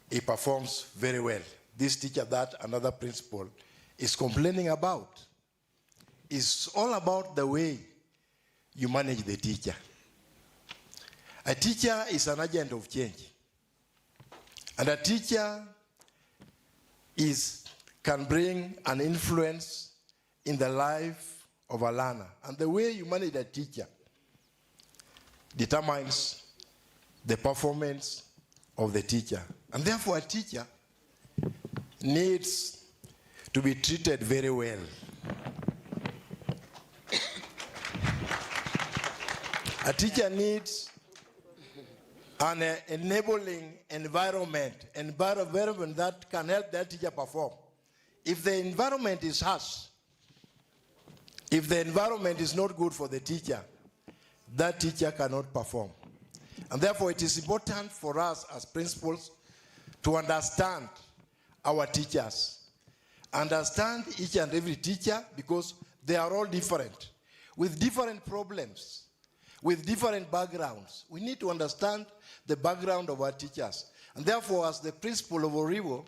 Speaker 9: he performs very well. This teacher that another principal is complaining about is all about the way you manage the teacher. A teacher is an agent of change. And a teacher can bring an influence in the life of a learner. And the way you manage a teacher determines the performance of the teacher. And therefore a teacher needs to be treated very well. A teacher needs an enabling environment that can help that teacher perform. If the environment is harsh, if the environment is not good for the teacher, that teacher cannot perform. And therefore it is important for us as principals to understand our teachers. Understand each and every teacher, because they are all different, with different problems, with different backgrounds. We need to understand the background of our teachers. And therefore, as the principal of Oriwo,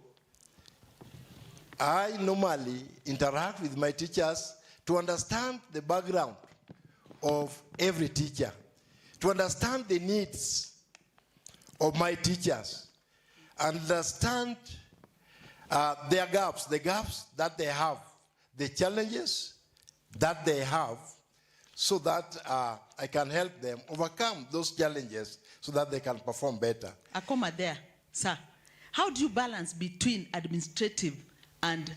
Speaker 9: I normally interact with my teachers to understand the background of every teacher, to understand the needs of my teachers, understand their gaps, the gaps that they have, the challenges that they have, so that I can help them overcome those challenges so that they can perform better.
Speaker 8: Akoma there, sir. How do you balance between administrative and,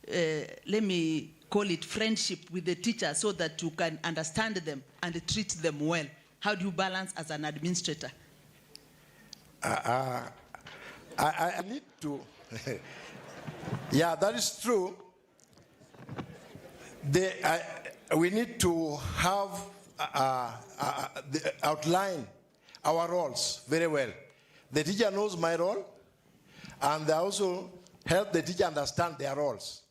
Speaker 8: let me call it, friendship with the teacher so that you can understand them and treat them well? How do you balance as an administrator?
Speaker 9: I need to... Yeah, that is true. We need to have outline our roles very well. The teacher knows my role, and they also help the teacher understand their roles.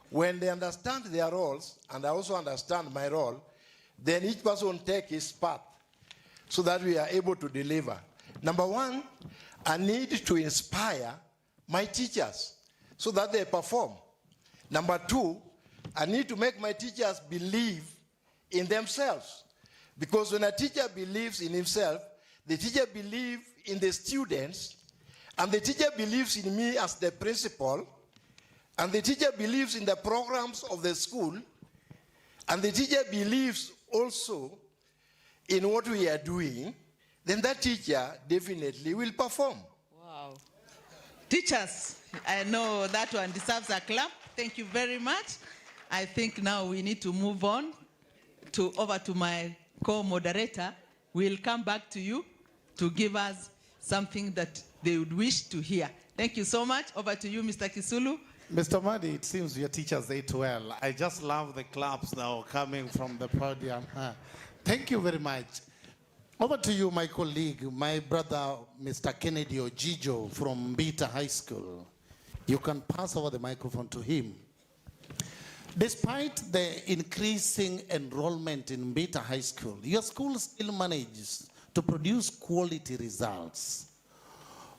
Speaker 9: When they understand their roles, and I also understand my role, then each person take his path so that we are able to deliver. Number one, I need to inspire my teachers so that they perform. Number two, I need to make my teachers believe in themselves. Because when a teacher believes in himself, the teacher believes in the students, and the teacher believes in me as the principal, and the teacher believes in the programs of the school, and the teacher believes also in what we are doing, then that teacher definitely will perform.
Speaker 8: Wow. Teachers, I know that one deserves a clap. Thank you very much. I think now we need to move on over to my co-moderator. We'll come back to you to give us something that they would wish to hear. Thank you so much. Over to you, Mr. Kisulu.
Speaker 5: Mr. Madi, it seems your teachers ate well. I just love the claps now coming from the podium. Thank you very much. Over to you, my colleague, my brother, Mr. Kennedy Ojijo from Mbita High School. You can pass over the microphone to him. Despite the increasing enrollment in Mbita High School, your school still manages to produce quality results.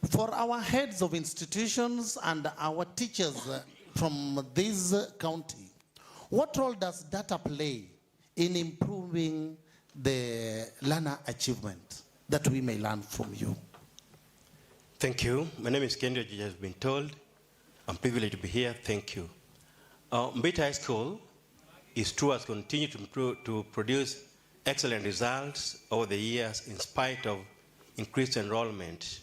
Speaker 5: For our heads of institutions and our teachers from this county, what role does data play in improving the learner achievement that we may learn from you?
Speaker 11: Thank you. My name is Kendi, as you have been told. I'm privileged to be here. Thank you. Mbita High School is true has continued to produce excellent results over the years in spite of increased enrollment.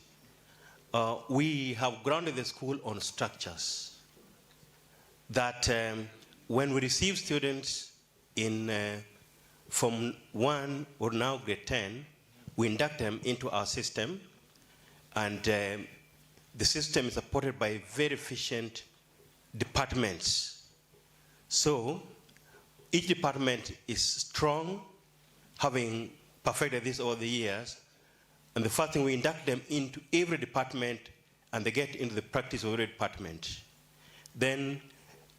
Speaker 11: We have grounded the school on structures that when we receive students in from 1 or now grade 10, we induct them into our system, and the system is supported by very efficient departments. So each department is strong, having perfected this over the years, and the first thing, we induct them into every department and they get into the practice of every department. Then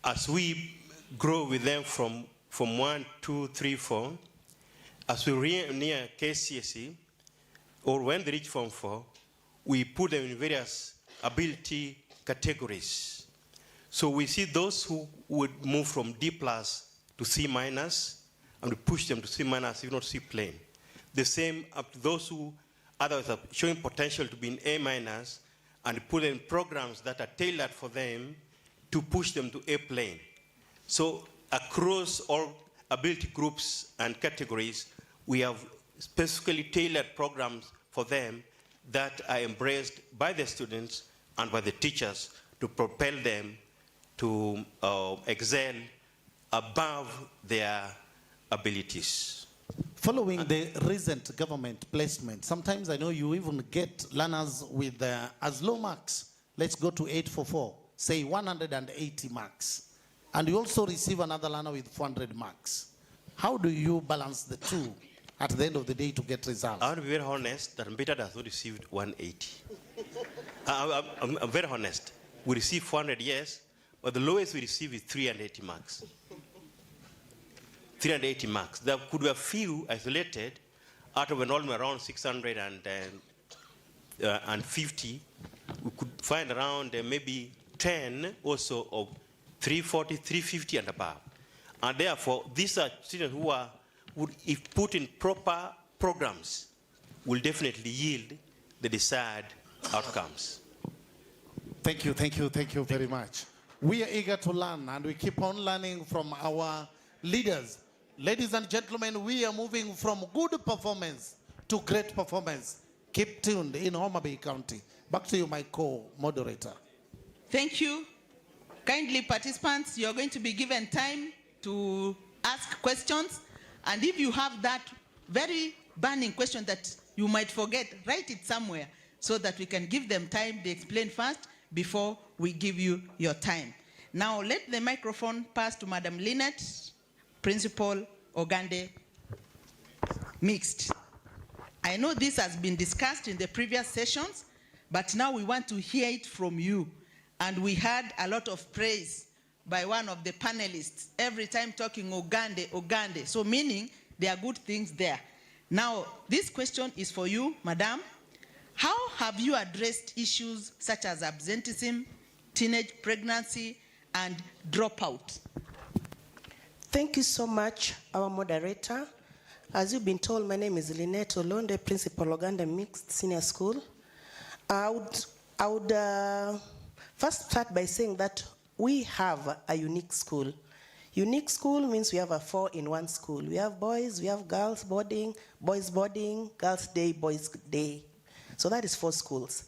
Speaker 11: as we grow with them from 1, 2, 3, 4, as we near KCSE, or when they reach Form 4, we put them in various ability categories. So we see those who would move from D+ to C-, and we push them to C-, if not C plain. The same up to those who otherwise are showing potential to be in A-, and put in programs that are tailored for them to push them to A plane. So across all ability groups and categories, we have specifically tailored programs for them that are embraced by the students and by the teachers to propel them to excel above their abilities.
Speaker 5: Following the recent government placement, sometimes I know you even get learners with as low marks. Let's go to 844, say 180 marks. And you also receive another learner with 400 marks. How do you balance the two at the end of the day to get results?
Speaker 11: I want to be very honest that Mbita has not received 180. I'm very honest. We receive 400, yes, but the lowest we receive is 380 marks. 380 marks. There could be a few isolated out of enrollment around 650. We could find around maybe 10 or so of 340, 350 and above. And therefore, these are students who are, if put in proper programs, will definitely yield the desired outcomes.
Speaker 5: Thank you very much. We are eager to learn, and we keep on learning from our leaders. Ladies and gentlemen, we are moving from good performance to great performance. Keep tuned in Homabay County. Back to you, my co-moderator.
Speaker 8: Thank you. Kindly participants, you're going to be given time to ask questions. And if you have that very burning question that you might forget, write it somewhere so that we can give them time to explain first before we give you your time. Now let the microphone pass to Madam Lynette, Principal Ogande Mixed. I know this has been discussed in the previous sessions, but now we want to hear it from you. And we had a lot of praise by one of the panelists, every time talking Ogande, Ogande. So meaning there are good things there. Now, this question is for you, Madam. How have you addressed issues such as absenteeism, teenage pregnancy, and dropout?
Speaker 12: Thank you so much, our moderator. As you've been told, my name is Lynette Olonde, Principal Ogande Mixed Senior School. I would first start by saying that we have a unique school. Unique school means we have a 4-in-1 school. We have boys, we have girls boarding, boys boarding, girls day, boys day. So that is 4 schools.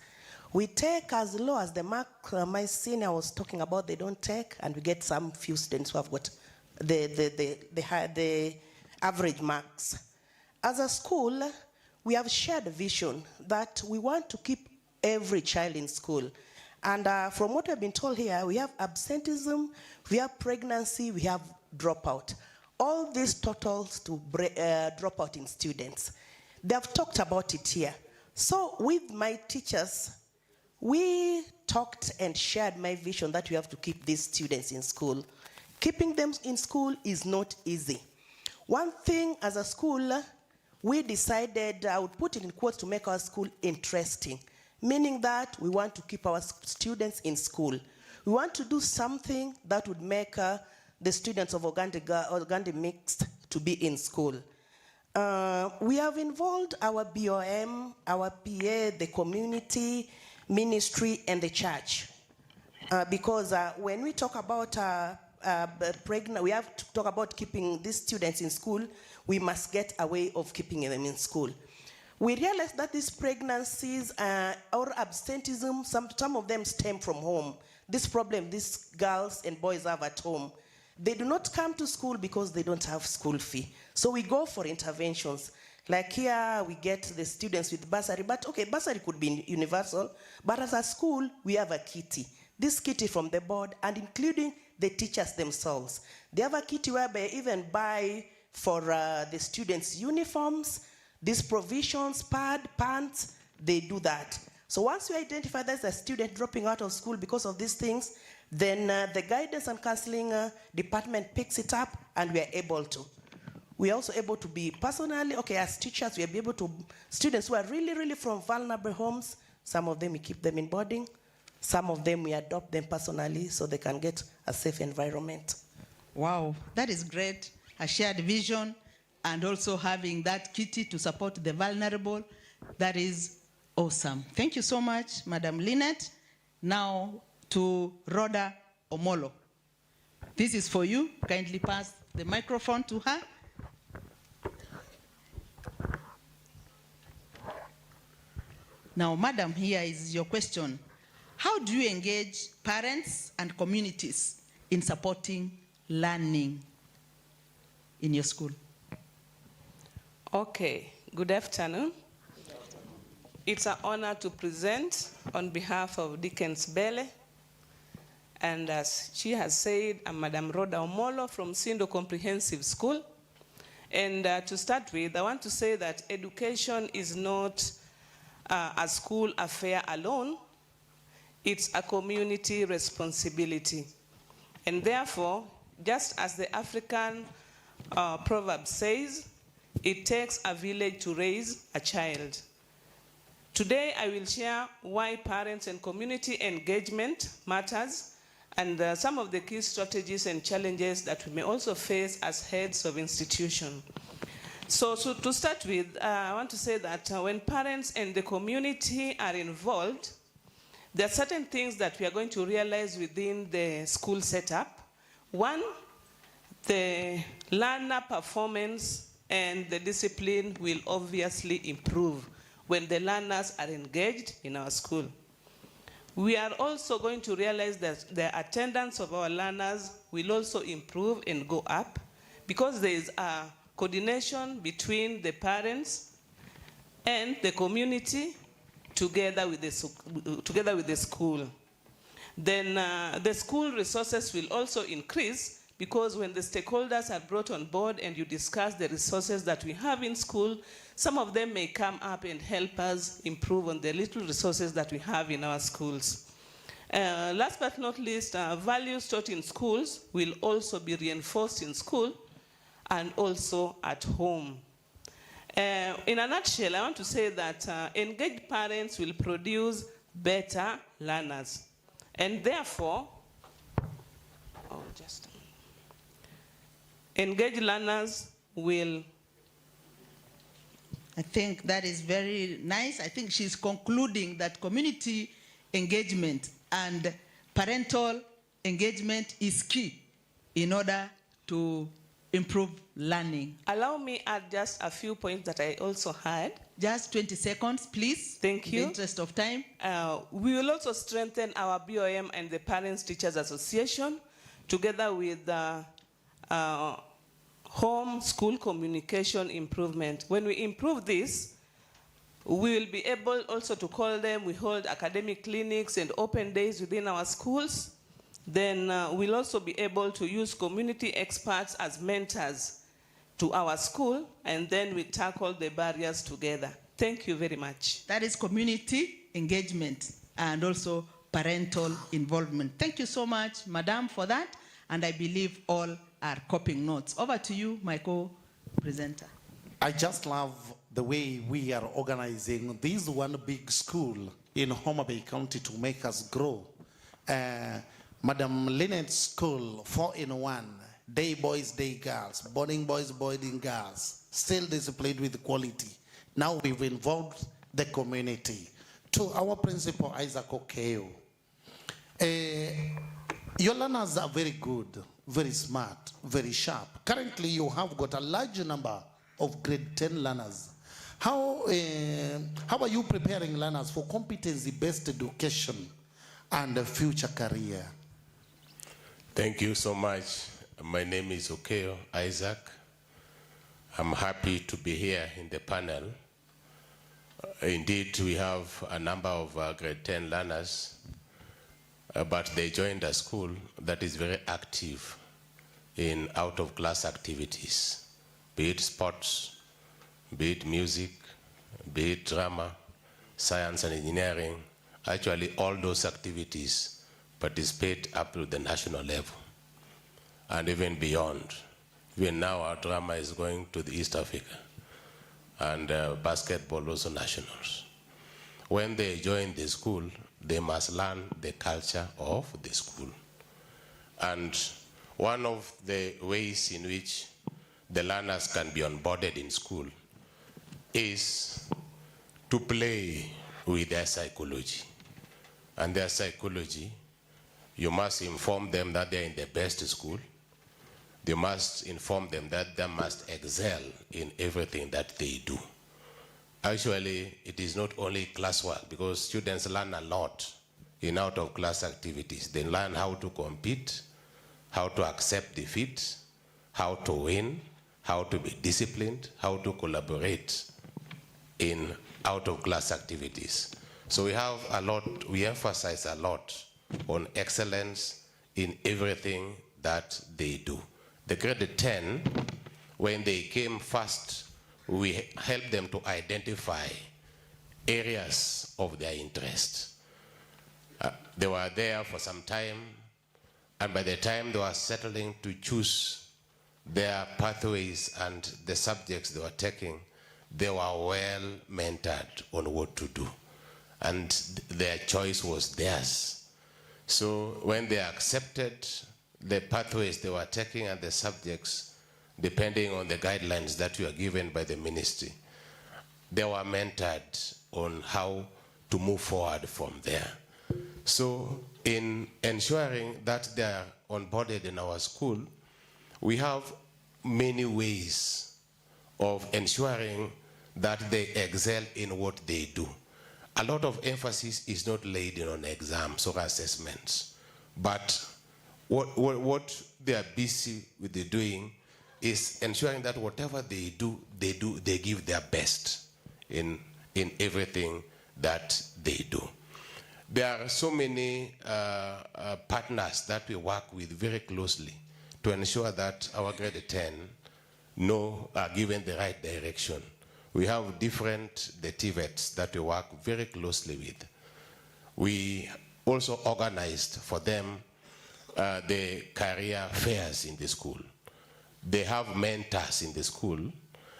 Speaker 12: We take as low as the mark my senior was talking about, they don't take, and we get some few students who have got the average marks. As a school, we have shared a vision that we want to keep every child in school. And from what we've been told here, we have absenteeism, we have pregnancy, we have dropout. All these totals to dropout in students. They have talked about it here. So with my teachers, we talked and shared my vision that we have to keep these students in school. Keeping them in school is not easy. One thing as a school, we decided, I would put it in quotes to make our school interesting. meaning that we want to keep our students in school. We want to do something that would make the students of Ogande Mixed to be in school. We have involved our BOM, our PA, the community, ministry, and the church. Because when we talk about pregnant, we have to talk about keeping these students in school. We must get a way of keeping them in school. We realize that these pregnancies or absenteeism, some of them stem from home. This problem these girls and boys have at home. They do not come to school because they don't have school fee. So we go for interventions. Like here, we get the students with bursary, but okay, bursary could be universal, but as a school, we have a kitty. This kitty from the board, and including the teachers themselves. They have a kitty where they even buy for the students' uniforms, these provisions, pad, pants, they do that. So once we identify there's a student dropping out of school because of these things, then the guidance and counseling department picks it up and we are able to. We are also able to be personally, okay, as teachers, we are able to, students who are really, really from vulnerable homes, some of them we keep them in boarding, some of them we adopt them personally so they can get a safe environment.
Speaker 8: Wow, that is great. A shared vision and also having that kitty to support the vulnerable. That is awesome. Thank you so much, Madam Lynette. Now to Rhoda Omolo. This is for you. Kindly pass the microphone to her. Now, Madam, here is your question. How do you engage parents and communities in supporting learning in your school?
Speaker 3: Okay, good afternoon. It's an honor to present on behalf of Dickens Bele. And as she has said, I'm Madam Rhoda Omolo from Sindo Comprehensive School. And to start with, I want to say that education is not a school affair alone. It's a community responsibility. And therefore, just as the African proverb says, it takes a village to raise a child. Today, I will share why parents and community engagement matters and some of the key strategies and challenges that we may also face as heads of institution. So to start with, I want to say that when parents and the community are involved, there are certain things that we are going to realize within the school setup. One, the learner performance and the discipline will obviously improve when the learners are engaged in our school. We are also going to realize that the attendance of our learners will also improve and go up because there is a coordination between the parents and the community together with the school. Then the school resources will also increase because when the stakeholders are brought on board and you discuss the resources that we have in school, some of them may come up and help us improve on the little resources that we have in our schools. Last but not least, values taught in schools will also be reinforced in school and also at home. In a nutshell, I want to say that engaged parents will produce better learners. And therefore, engaged learners will...
Speaker 8: I think that is very nice. I think she's concluding that community engagement and parental engagement is key in order to improve learning.
Speaker 3: Allow me add just a few points that I also had.
Speaker 8: Just 20 seconds, please.
Speaker 3: Thank you.
Speaker 8: In the interest of time.
Speaker 3: We will also strengthen our BOM and the Parents Teachers Association together with the home school communication improvement. When we improve this, we will be able also to call them. We hold academic clinics and open days within our schools. Then we'll also be able to use community experts as mentors to our school, and then we tackle the barriers together. Thank you very much.
Speaker 8: That is community engagement and also parental involvement. Thank you so much, Madam, for that. And I believe all are copying notes. Over to you, my co-presenter.
Speaker 5: I just love the way we are organizing this one big school in Homabay County to make us grow. Madam Lynette's school, 4-in-1, day boys, day girls, boarding boys, boarding girls, still disciplined with quality. Now we've involved the community. To our principal, Isaac Okeo. Your learners are very good, very smart, very sharp. Currently, you have got a large number of grade 10 learners. How are you preparing learners for competency-based education and a future career?
Speaker 6: Thank you so much. My name is Okeo Isaac. I'm happy to be here in the panel. Indeed, we have a number of grade 10 learners, but they joined a school that is very active in out-of-class activities, be it sports, be it music, be it drama, science and engineering. Actually, all those activities participate up to the national level and even beyond. Even now, our drama is going to the East Africa, and basketball also nationals. When they join the school, they must learn the culture of the school. And one of the ways in which the learners can be onboarded in school is to play with their psychology. And their psychology, you must inform them that they're in the best school. You must inform them that they must excel in everything that they do. Actually, it is not only classwork, because students learn a lot in out-of-class activities. They learn how to compete, how to accept defeat, how to win, how to be disciplined, how to collaborate in out-of-class activities. So we have a lot, we emphasize a lot on excellence in everything that they do. The grade 10, when they came first, we helped them to identify areas of their interest. They were there for some time, and by the time they were settling to choose their pathways and the subjects they were taking, they were well mentored on what to do, and their choice was theirs. So when they accepted the pathways they were taking and the subjects, depending on the guidelines that were given by the ministry, they were mentored on how to move forward from there. So in ensuring that they are onboarded in our school, we have many ways of ensuring that they excel in what they do. A lot of emphasis is not laid on exams or assessments, but what they are busy with doing is ensuring that whatever they do, they give their best in everything that they do. There are so many partners that we work with very closely to ensure that our grade 10 are given the right direction. We have the TVETs that we work very closely with. We also organized for them the career fairs in the school. They have mentors in the school.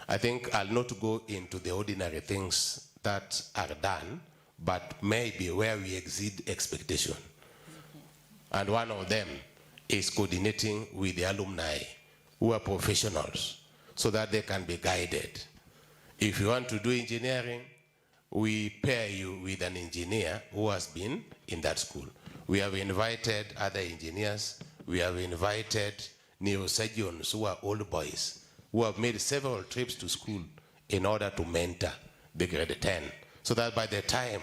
Speaker 6: I think I'll not go into the ordinary things that are done, but maybe where we exceed expectation. And one of them is coordinating with the alumni who are professionals so that they can be guided. If you want to do engineering, we pair you with an engineer who has been in that school. We have invited other engineers. We have invited neurosurgeons who are old boys, who have made several trips to school in order to mentor the grade 10, so that by the time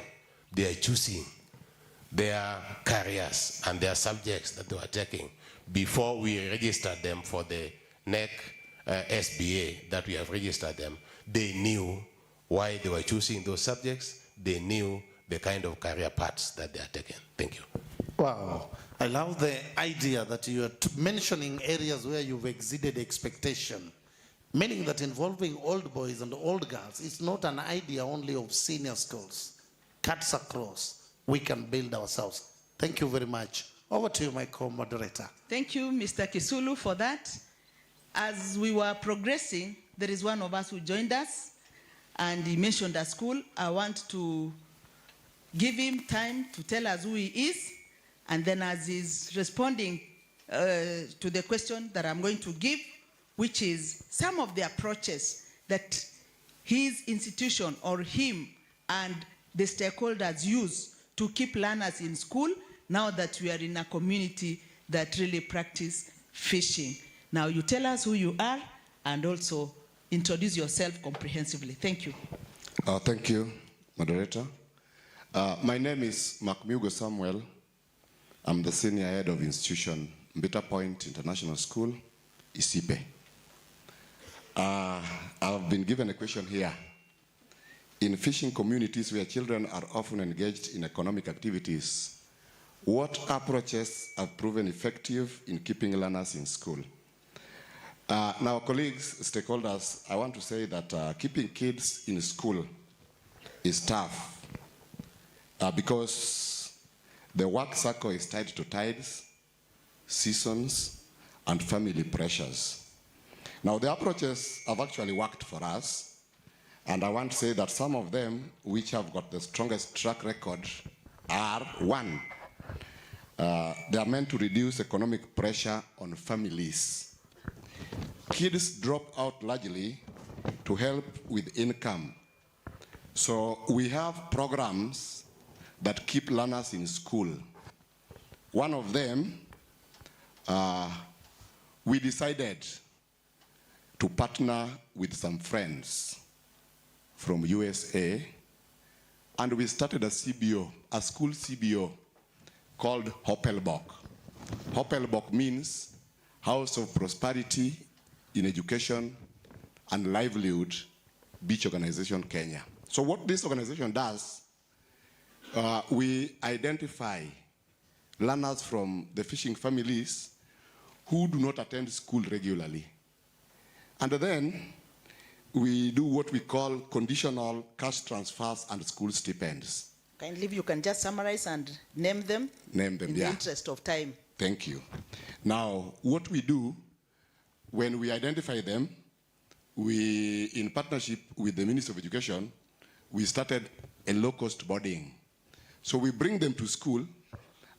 Speaker 6: they are choosing their careers and their subjects that they are taking, before we register them for the NEC SBA that we have registered them, they knew why they were choosing those subjects. They knew the kind of career paths that they are taking. Thank you.
Speaker 5: Wow. I love the idea that you are mentioning areas where you've exceeded expectation, meaning that involving old boys and old girls is not an idea only of senior schools. Cuts across, we can build ourselves. Thank you very much. Over to you, my co-moderator.
Speaker 8: Thank you, Mr. Kisulu, for that. As we were progressing, there is one of us who joined us, and he mentioned a school. I want to give him time to tell us who he is, and then as he's responding to the question that I'm going to give, which is some of the approaches that his institution or him and the stakeholders use to keep learners in school now that we are in a community that really practice fishing. Now you tell us who you are and also introduce yourself comprehensively. Thank you.
Speaker 15: Thank you, moderator. My name is Makmugo Samuel. I'm the senior head of institution, Mbita Point International School, Isipe. I've been given a question here. In fishing communities where children are often engaged in economic activities, what approaches have proven effective in keeping learners in school? Now, colleagues, stakeholders, I want to say that keeping kids in school is tough because the work cycle is tied to tides, seasons, and family pressures. Now, the approaches have actually worked for us, and I want to say that some of them, which have got the strongest track record, are one, they are meant to reduce economic pressure on families. Kids drop out largely to help with income. So we have programs that keep learners in school. One of them, we decided to partner with some friends from USA, and we started a CBO, a school CBO called Homabay. Homabay means House of Prosperity in Education and Livelihood Beach Organization, Kenya. So what this organization does, we identify learners from the fishing families who do not attend school regularly. And then we do what we call conditional cash transfers and school stipends.
Speaker 8: Kindly, if you can just summarize and name them.
Speaker 15: Name them,
Speaker 8: in the interest of time.
Speaker 15: Thank you. Now, what we do, when we identify them, we, in partnership with the Ministry of Education, we started a low-cost boarding. So we bring them to school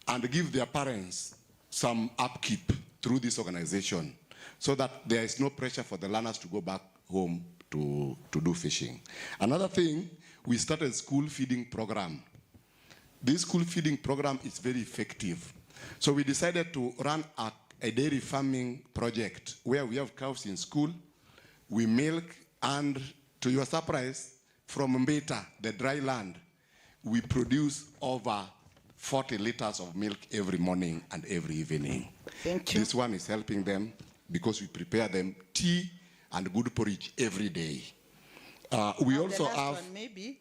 Speaker 15: and give their parents some upkeep through this organization so that there is no pressure for the learners to go back home to do fishing. Another thing, we started a school feeding program. This school feeding program is very effective. So we decided to run a dairy farming project where we have cows in school, we milk, and to your surprise, from Mbita, the dry land, we produce over 40 liters of milk every morning and every evening.
Speaker 8: Thank you.
Speaker 15: This one is helping them because we prepare them tea and good porridge every day. We also have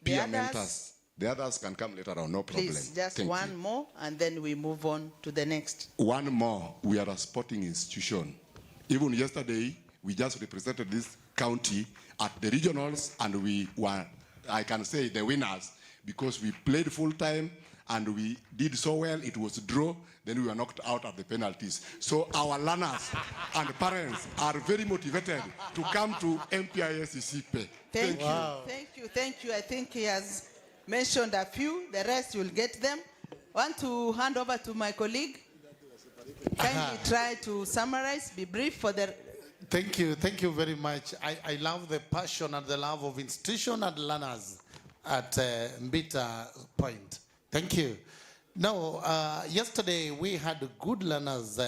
Speaker 15: peer mentors. The others can come later on, no problem.
Speaker 8: Please, just
Speaker 15: Thank
Speaker 8: one
Speaker 15: you.
Speaker 8: more, and then we move on to the next.
Speaker 15: One more, we are a sporting institution. Even yesterday, we just represented this county at the regionals, and we were, I can say, the winners, because we played full time, and we did so well, it was a draw, then we were knocked out at the penalties. So our learners and parents are very motivated to come to MPIS Isipe.
Speaker 8: Thank you. Wow. Thank you. Thank you. I think he has mentioned a few. The rest will get them. Want to hand over to my colleague. Kindly try to summarize, be brief for the...
Speaker 5: Thank you very much. I love the passion and the love of institution and learners at Mbita Point. Thank you. Now, yesterday we had good learners,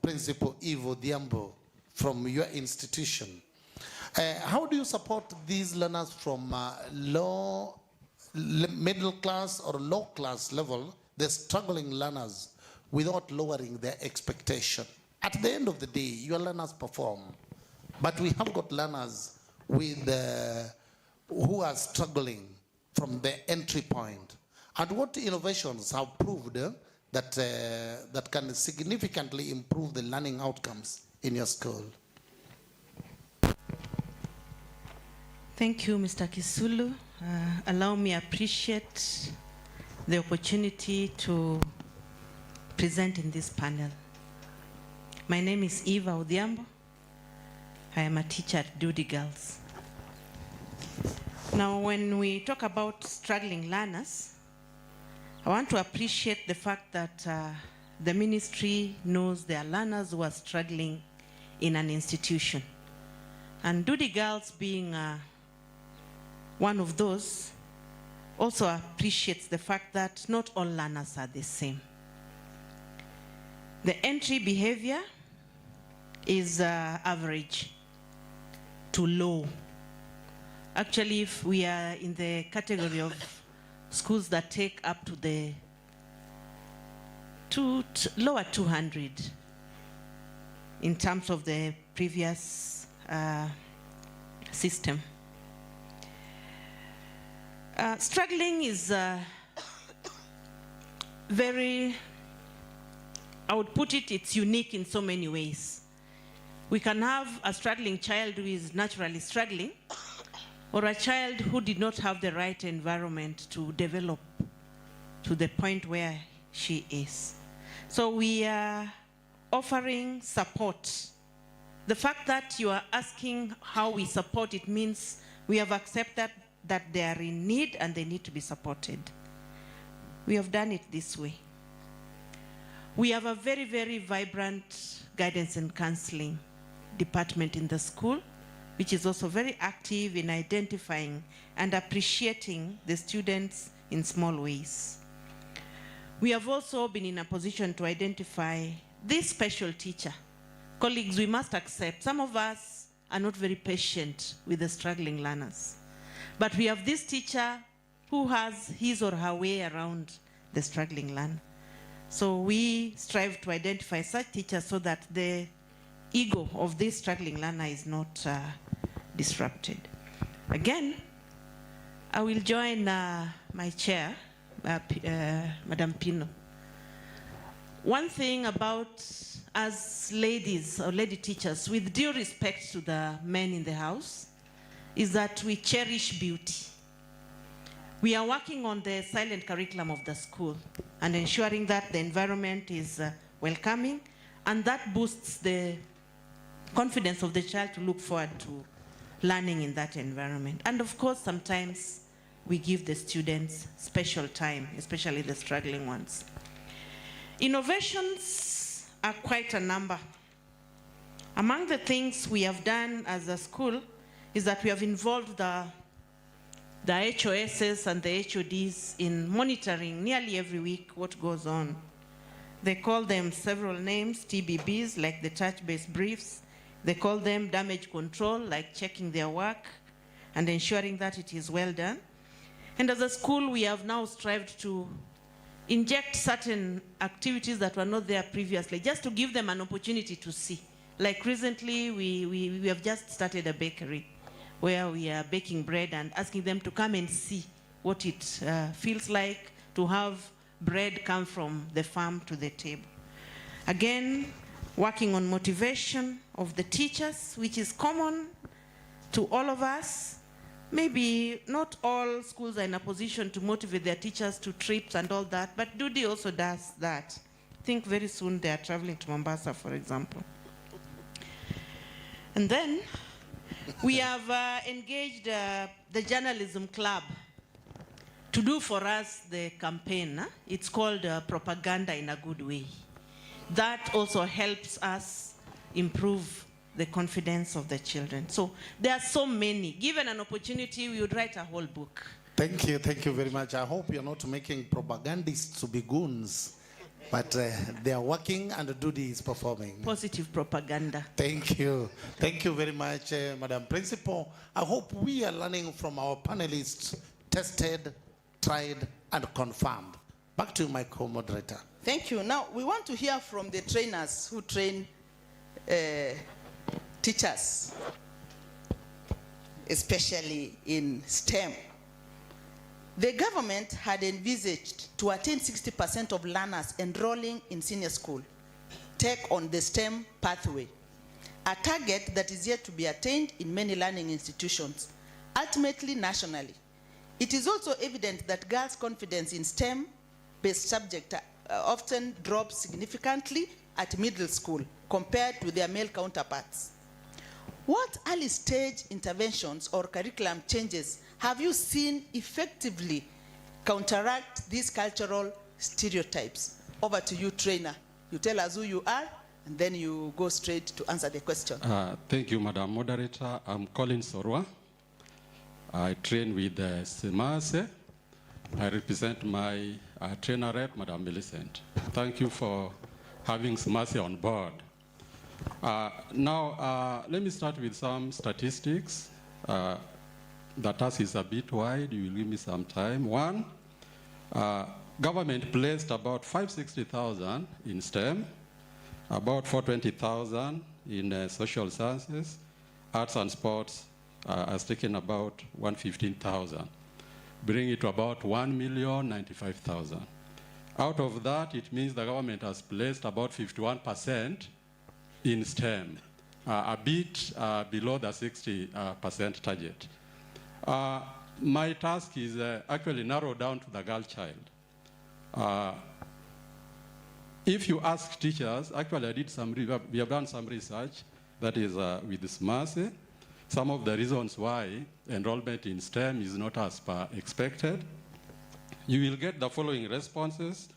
Speaker 5: Principal Ivo Diambo from your institution. How do you support these learners from low, middle class or low class level, the struggling learners, without lowering their expectation? At the end of the day, your learners perform. But we have got learners with, who are struggling from the entry point. And what innovations have proved that, that can significantly improve the learning outcomes in your school?
Speaker 16: Thank you, Mr. Kisulu. Allow me to appreciate the opportunity to present in this panel. My name is Eva Odhiambo. I am a teacher at Duty Girls. Now, when we talk about struggling learners, I want to appreciate the fact that the ministry knows there are learners who are struggling in an institution. And Duty Girls being one of those, also appreciates the fact that not all learners are the same. The entry behavior is average to low. Actually, if we are in the category of schools that take up to the lower 200 in terms of the previous system. Struggling is very, I would put it, it's unique in so many ways. We can have a struggling child who is naturally struggling, or a child who did not have the right environment to develop to the point where she is. So we are offering support. The fact that you are asking how we support, it means we have accepted that they are in need and they need to be supported. We have done it this way. We have a very, very vibrant guidance and counseling department in the school, which is also very active in identifying and appreciating the students in small ways. We have also been in a position to identify this special teacher. Colleagues, we must accept, some of us are not very patient with the struggling learners. But we have this teacher who has his or her way around the struggling learner. So we strive to identify such teachers so that the ego of this struggling learner is not disrupted. Again, I will join my chair, Madam Pino. One thing about us ladies or lady teachers, with due respect to the men in the house, is that we cherish beauty. We are working on the silent curriculum of the school and ensuring that the environment is welcoming, and that boosts the confidence of the child to look forward to learning in that environment. And of course, sometimes we give the students special time, especially the struggling ones. Innovations are quite a number. Among the things we have done as a school is that we have involved the HOSs and the HODs in monitoring nearly every week what goes on. They call them several names, TBBs, like the touch-based briefs. They call them damage control, like checking their work and ensuring that it is well done. And as a school, we have now strived to inject certain activities that were not there previously, just to give them an opportunity to see. Like recently, we have just started a bakery where we are baking bread and asking them to come and see what it feels like to have bread come from the farm to the table. Again, working on motivation of the teachers, which is common to all of us. Maybe not all schools are in a position to motivate their teachers to trips and all that, but Dudi also does that. I think very soon they are traveling to Mombasa, for example. And then we have engaged the journalism club to do for us the campaign. It's called Propaganda in a Good Way. That also helps us improve the confidence of the children. So there are so many. Given an opportunity, we would write a whole book.
Speaker 5: Thank you very much. I hope you're not making propagandists to be goons, but they are working and Dudi is performing.
Speaker 16: Positive propaganda.
Speaker 5: Thank you very much, Madam Principal. I hope we are learning from our panelists, tested, tried, and confirmed. Back to my co-moderator.
Speaker 1: Thank you. Now, we want to hear from the trainers who train teachers, especially in STEM. The government had envisaged to attain 60% of learners enrolling in senior school take on the STEM pathway, a target that is yet to be attained in many learning institutions, ultimately nationally. It is also evident that girls' confidence in STEM-based subjects often drops significantly at middle school compared to their male counterparts. What early stage interventions or curriculum changes have you seen effectively counteract these cultural stereotypes? Over to you, trainer. You tell us who you are, and then you go straight to answer the question.
Speaker 18: Thank you, Madam Moderator. I'm Colin Sorwa. I train with Semase. I represent my trainer rep, Madam Millicent. Thank you for having Semase on board. Now, let me start with some statistics. The task is a bit wide. You will give me some time. One, government placed about 560,000 in STEM, about 420,000 in social sciences. Arts and sports has taken about 115,000, bringing it to about 1,095,000. Out of that, it means the government has placed about 51% in STEM, a bit below the 60% target. My task is actually narrowed down to the girl child. If you ask teachers, actually we have done some research that is with SMASE, some of the reasons why enrollment in STEM is not as per expected. You will get the following responses.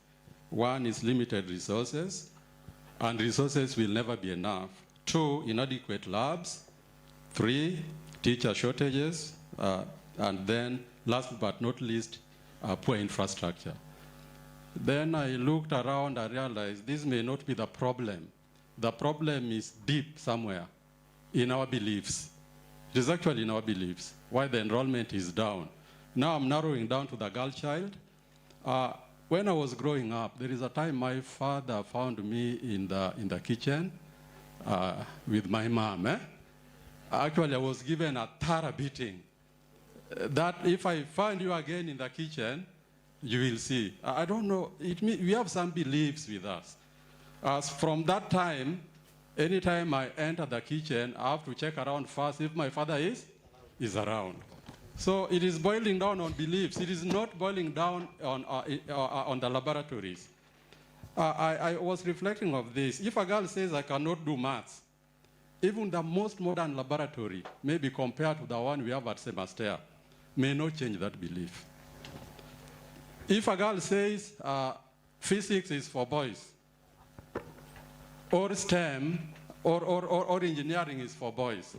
Speaker 18: One is limited resources, and resources will never be enough. 2, inadequate labs. 3, teacher shortages. And then, last but not least, poor infrastructure. Then I looked around and realized this may not be the problem. The problem is deep somewhere in our beliefs. It is actually in our beliefs why the enrollment is down. Now I'm narrowing down to the girl child. When I was growing up, there is a time my father found me in the kitchen with my mom. Actually, I was given a thorough beating. That if I find you again in the kitchen, you will see. I don't know, we have some beliefs with us. As from that time, anytime I enter the kitchen, I have to check around first if my father is around. So it is boiling down on beliefs. It is not boiling down on the laboratories. I was reflecting of this. If a girl says I cannot do maths, even the most modern laboratory, maybe compared to the one we have at Semester, may not change that belief. If a girl says physics is for boys, or STEM, or engineering is for boys,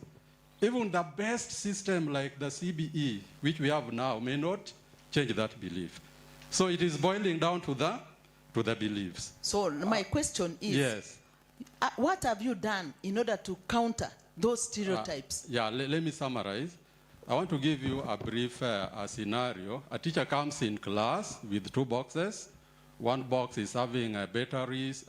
Speaker 18: even the best system like the CBE, which we have now, may not change that belief. So it is boiling down to the beliefs.
Speaker 1: So my question is,
Speaker 18: yes.
Speaker 1: What have you done in order to counter those stereotypes?
Speaker 18: Let me summarize. I want to give you a brief scenario. A teacher comes in class with 2 boxes. One box is having batteries,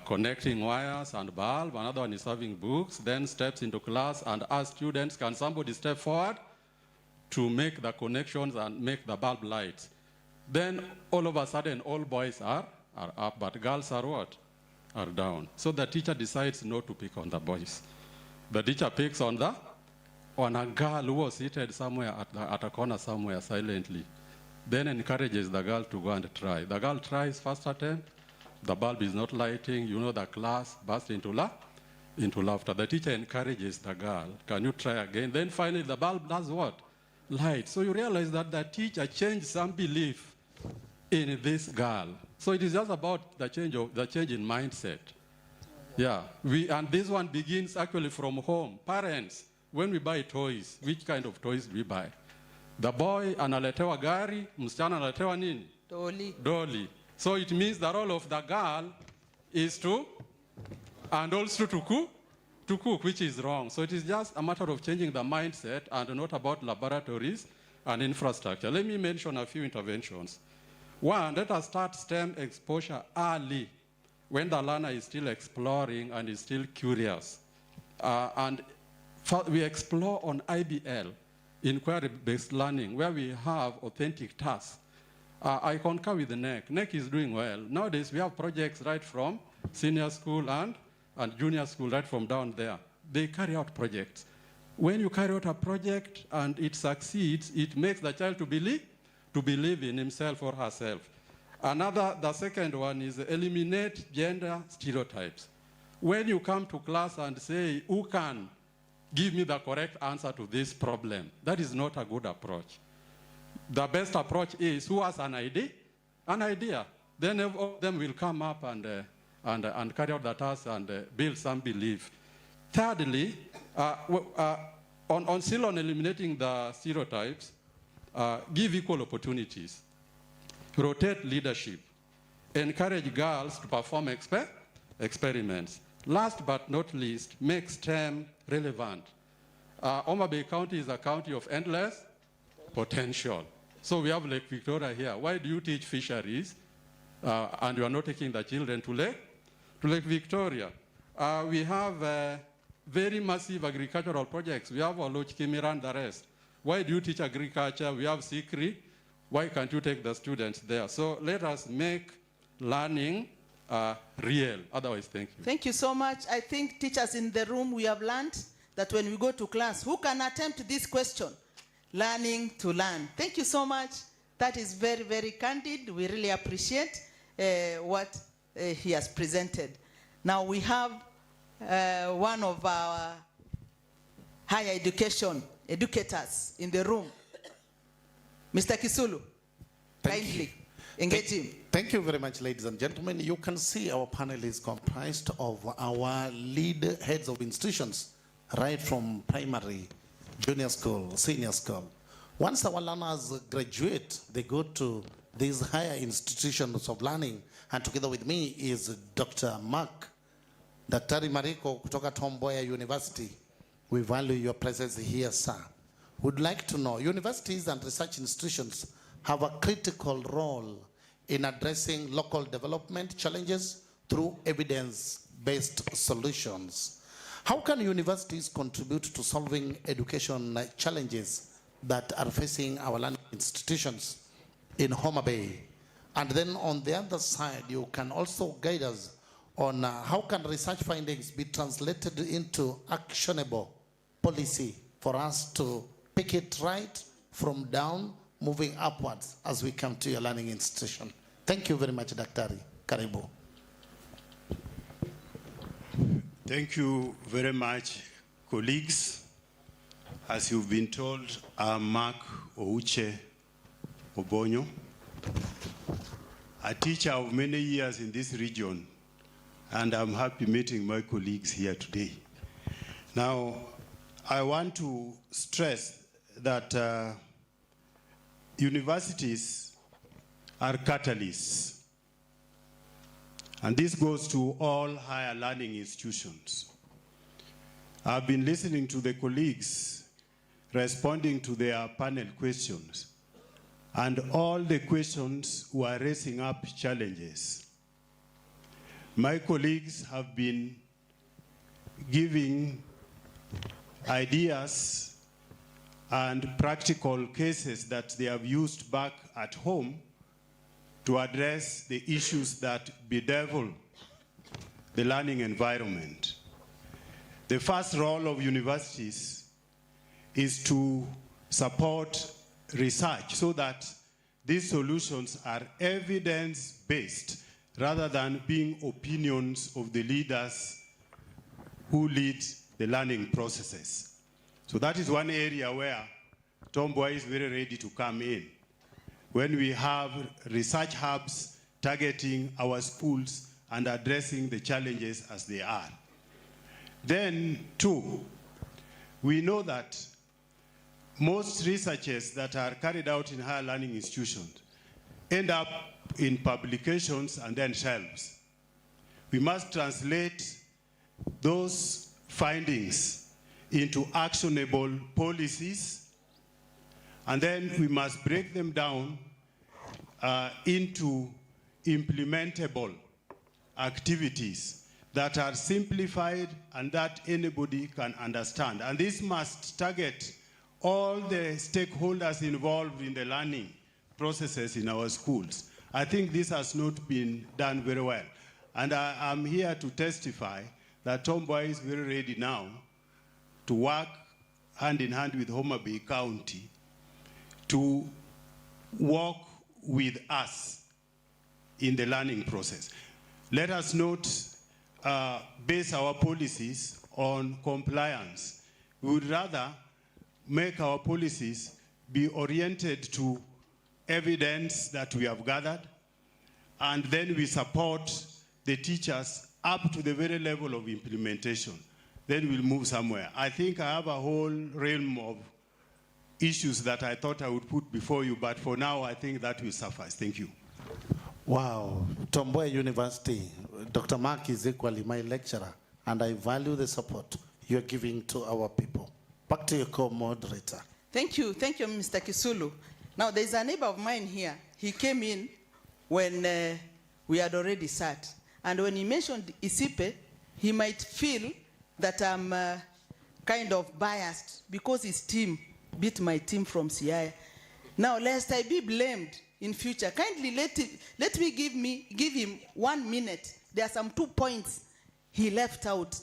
Speaker 18: connecting wires and bulb. Another one is having books. Then steps into class and asks students, can somebody step forward to make the connections and make the bulb light? Then all of a sudden, all boys are up, but girls are what? Are down. So the teacher decides not to pick on the boys. The teacher picks on a girl who was seated somewhere at a corner somewhere silently. Then encourages the girl to go and try. The girl tries first attempt. The bulb is not lighting. You know, the class bursts into laughter. The teacher encourages the girl. Can you try again? Then finally the bulb does what? Light. So you realize that the teacher changed some belief in this girl. So it is just about the change in mindset. Yeah, and this one begins actually from home. Parents, when we buy toys, which kind of toys do we buy? The boy analetewa gari, msichana analetewa nini? Dolly. So it means the role of the girl is and also to cook, which is wrong. So it is just a matter of changing the mindset and not about laboratories and infrastructure. Let me mention a few interventions. One, let us start STEM exposure early, when the learner is still exploring and is still curious. And we explore on IBL, inquiry-based learning, where we have authentic tasks. I concur with the NEC. NEC is doing well. Nowadays, we have projects right from senior school and junior school, right from down there. They carry out projects. When you carry out a project and it succeeds, it makes the child to believe in himself or herself. The second one is eliminate gender stereotypes. when you come to class and say, who can give me the correct answer to this problem, that is not a good approach. The best approach is, who has an idea? An idea. Then all of them will come up and carry out the task and build some belief. Thirdly, still on eliminating the stereotypes, give equal opportunities, rotate leadership, encourage girls to perform experiments. Last but not least, make STEM relevant. Homabay County is a county of endless potential. So we have Lake Victoria here. Why do you teach fisheries and you are not taking the children to Lake Victoria? We have very massive agricultural projects. We have Oloch Kimira and the rest. Why do you teach agriculture? We have Sikri. Why can't you take the students there? So let us make learning real. Otherwise, thank you.
Speaker 1: Thank you so much. I think teachers in the room, we have learned that when we go to class, who can attempt this question? Learning to learn. Thank you so much. That is very, very candid. We really appreciate what he has presented. Now we have one of our higher education educators in the room. Mr. Kisulu, kindly engage him.
Speaker 5: Thank you very much, ladies and gentlemen. You can see our panel is comprised of our lead heads of institutions, right from primary, junior school, senior school. Once our learners graduate, they go to these higher institutions of learning, and together with me is Dr. Mark, Daktari Mariko kutoka Tom Mboya University. We value your presence here, sir. Would like to know, universities and research institutions have a critical role in addressing local development challenges through evidence-based solutions. How can universities contribute to solving education challenges that are facing our learning institutions in Homabay? And then on the other side, you can also guide us on how can research findings be translated into actionable policy for us to pick it right from down, moving upwards as we come to your learning institution. Thank you very much, Daktari. Karibu.
Speaker 19: Thank you very much, colleagues. As you've been told, I'm Mark Ouche Obonyo, a teacher of many years in this region, and I'm happy meeting my colleagues here today. Now, I want to stress that universities are catalysts, and this goes to all higher learning institutions. I've been listening to the colleagues responding to their panel questions, and all the questions were raising up challenges. My colleagues have been giving ideas and practical cases that they have used back at home to address the issues that bedevil the learning environment. The first role of universities is to support research so that these solutions are evidence-based rather than being opinions of the leaders who lead the learning processes. So that is one area where Tom Mboya is very ready to come in. When we have research hubs targeting our schools and addressing the challenges as they are. Then, two, we know that most researches that are carried out in higher learning institutions end up in publications and then shelves. We must translate those findings into actionable policies, and then we must break them down into implementable activities that are simplified and that anybody can understand. And this must target all the stakeholders involved in the learning processes in our schools. I think this has not been done very well. And I'm here to testify that Tom Mboya is very ready now to work hand in hand with Homabay County to work with us in the learning process. Let us not base our policies on compliance. We would rather make our policies be oriented to evidence that we have gathered, and then we support the teachers up to the very level of implementation. Then we'll move somewhere. I think I have a whole realm of issues that I thought I would put before you, but for now, I think that will suffice. Thank you.
Speaker 5: Wow, Tomboya University, Dr. Mark is equally my lecturer, and I value the support you're giving to our people. Back to your co-moderator.
Speaker 8: Thank you, Mr. Kisulu. Now, there's a neighbor of mine here. He came in when we had already sat. And when he mentioned Isipe, he might feel that I'm kind of biased because his team beat my team from Siaya. Now, lest I be blamed in future, kindly let me give him 1 minute. There are some 2 points he left out.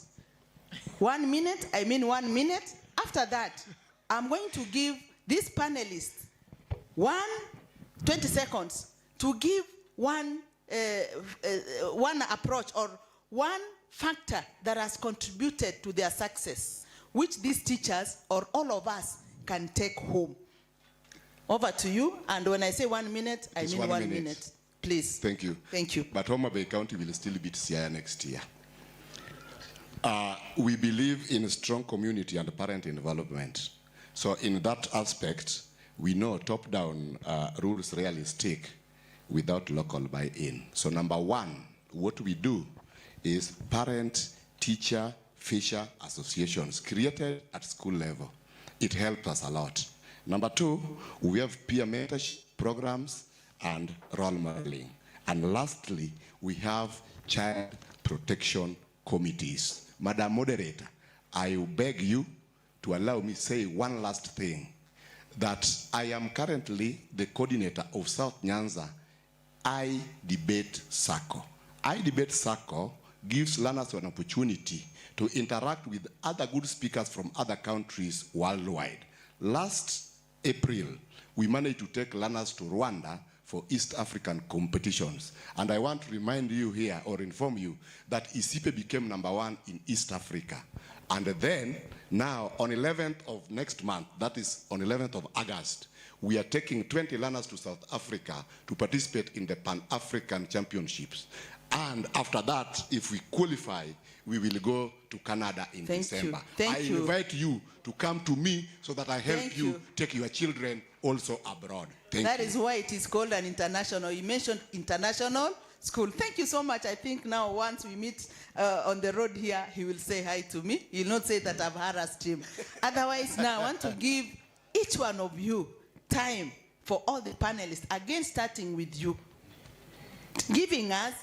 Speaker 8: 1 minute, I mean 1 minute. After that, I'm going to give this panelist 20 seconds to give one approach or one factor that has contributed to their success, which these teachers or all of us can take home. Over to you, and when I say 1 minute, I mean 1 minute. Please.
Speaker 15: Thank you.
Speaker 8: Thank you.
Speaker 15: But Homabay County will still beat Siaya next year. We believe in strong community and parent involvement. So in that aspect, we know top-down rules rarely stick without local buy-in. So number one, what we do is parent, teacher, fisher associations created at school level. It helps us a lot. Number two, we have peer mentorship programs and role modeling. And lastly, we have child protection committees. Madam Moderator, I beg you to allow me say one last thing, that I am currently the coordinator of South Nyanza I Debate Circle. I Debate Circle gives learners an opportunity to interact with other good speakers from other countries worldwide. Last April, we managed to take learners to Rwanda for East African competitions. And I want to remind you here, or inform you, that Isipe became #1 in East Africa. And then, now, on 11th of next month, that is on 11th of August, we are taking 20 learners to South Africa to participate in the Pan-African Championships. And after that, if we qualify, we will go to Canada in December. I invite you to come to me so that I help you take your children also abroad.
Speaker 8: That is why it is called an international. You mentioned international school. Thank you so much. I think now once we meet on the road here, he will say hi to me. He will not say that I've harassed him. Otherwise, now I want to give each one of you time for all the panelists, again starting with you, giving us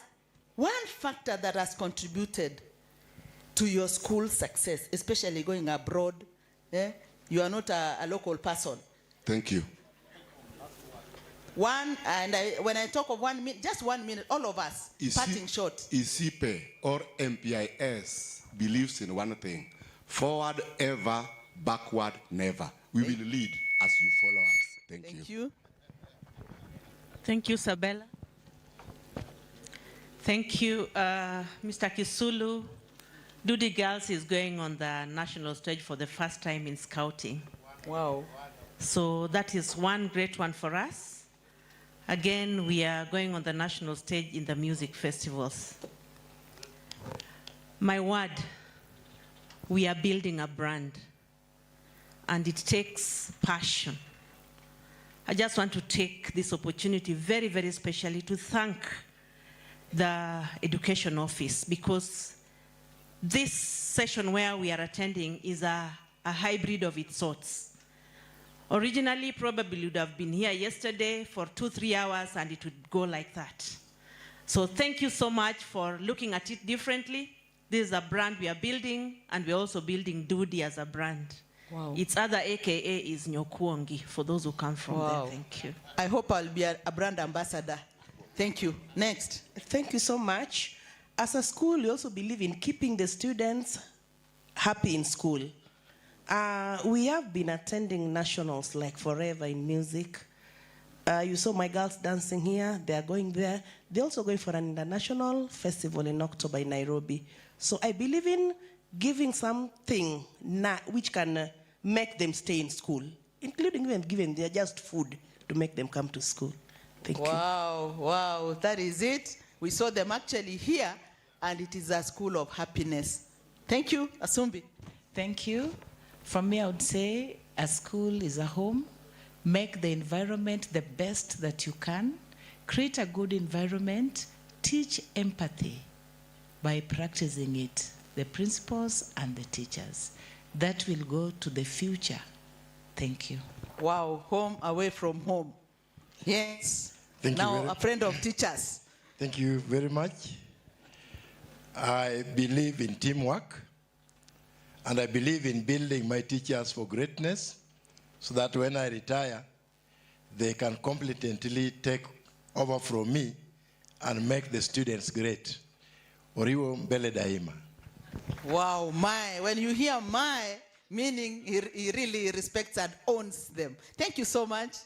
Speaker 8: one factor that has contributed to your school success, especially going abroad. You are not a local person.
Speaker 15: Thank you.
Speaker 8: One, and when I talk of 1 minute, just 1 minute, all of us, parting short.
Speaker 15: Isipe or MPIS believes in one thing: forward ever, backward never. We will lead as you follow us. Thank you.
Speaker 16: Thank you, Sabella. Thank you, Mr. Kisulu. Duty Girls is going on the national stage for the first time in scouting.
Speaker 8: Wow.
Speaker 16: So that is one great one for us. Again, we are going on the national stage in the music festivals. My word, we are building a brand, and it takes passion. I just want to take this opportunity very, very specially to thank the Education Office, because this session where we are attending is a hybrid of its sorts. Originally, probably would have been here yesterday for 2-3 hours, and it would go like that. So thank you so much for looking at it differently. This is a brand we are building, and we're also building Dudi as a brand.
Speaker 8: Wow.
Speaker 16: Its other AKA is Nyokuongi, for those who come from there. Thank you.
Speaker 8: I hope I'll be a brand ambassador. Thank you. Next.
Speaker 12: Thank you so much. As a school, we also believe in keeping the students happy in school. We have been attending nationals like forever in music. You saw my girls dancing here. They are going there. They're also going for an international festival in October in Nairobi. So I believe in giving something which can make them stay in school, including even giving them just food to make them come to school. Thank you.
Speaker 1: Wow, wow, that is it. We saw them actually here, and it is a school of happiness. Thank you, Asumbi.
Speaker 22: Thank you. From me, I would say a school is a home. Make the environment the best that you can. Create a good environment. Teach empathy by practicing it. The principals and the teachers. That will go to the future. Thank you.
Speaker 1: Wow, home away from home. Yes.
Speaker 9: Thank you
Speaker 1: now
Speaker 9: very-
Speaker 1: a friend of teachers.
Speaker 9: Thank you very much. I believe in teamwork, and I believe in building my teachers for greatness, so that when I retire, they can competently take over from me and make the students great. Oriwo mbele daima.
Speaker 1: Wow, my. When you hear my, meaning he really respects and owns them. Thank you so much.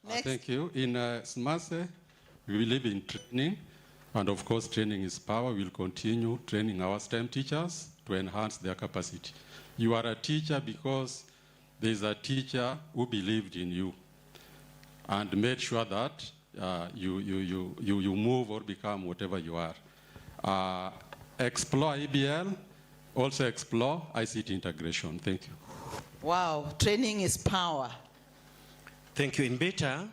Speaker 1: Next.
Speaker 18: Thank you. In SMASE, we believe in training, and of course, training is power. We'll continue training our STEM teachers to enhance their capacity. You are a teacher because there's a teacher who believed in you and made sure that you move or become whatever you are. Explore EBL, also explore ICT integration. Thank you.
Speaker 1: Wow, training is power.
Speaker 11: Thank you. In Beta,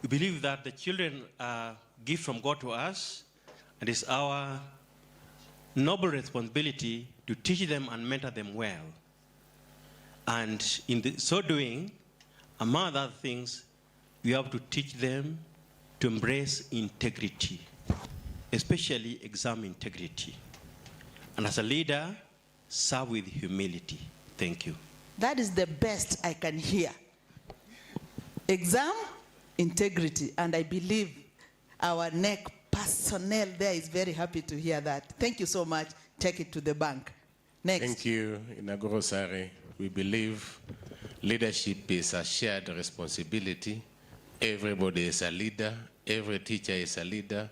Speaker 11: we believe that the children are a gift from God to us, and it's our noble responsibility to teach them and mentor them well. And in so doing, among other things, we have to teach them to embrace integrity, especially exam integrity. And as a leader, serve with humility. Thank you.
Speaker 1: That is the best I can hear. Exam integrity, and I believe our NEC personnel there is very happy to hear that. Thank you so much. Take it to the bank. Next.
Speaker 6: Thank you, Inagoro Sari. We believe leadership is a shared responsibility. Everybody is a leader. Every teacher is a leader.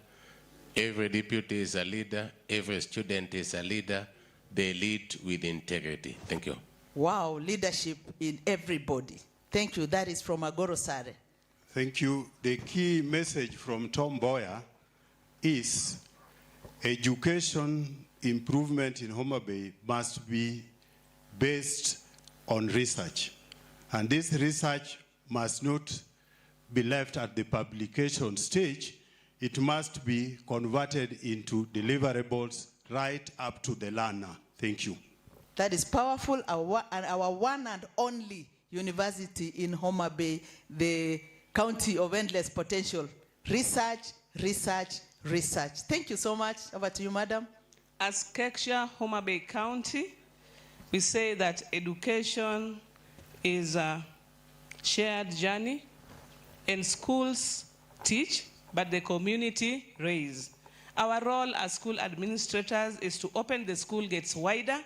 Speaker 6: Every deputy is a leader. Every student is a leader. They lead with integrity. Thank you.
Speaker 1: Wow, leadership in everybody. Thank you. That is from Agoro Sare.
Speaker 19: Thank you. The key message from Tom Boyer is education improvement in Homabay must be based on research. And this research must not be left at the publication stage. It must be converted into deliverables right up to the learner. Thank you.
Speaker 1: That is powerful. Our one and only university in Homabay, the county of endless potential. Research, research, research. Thank you so much. Over to you, madam.
Speaker 3: As Keksha, Homabay County, we say that education is a shared journey, and schools teach, but the community raise. Our role as school administrators is to open the school gates wider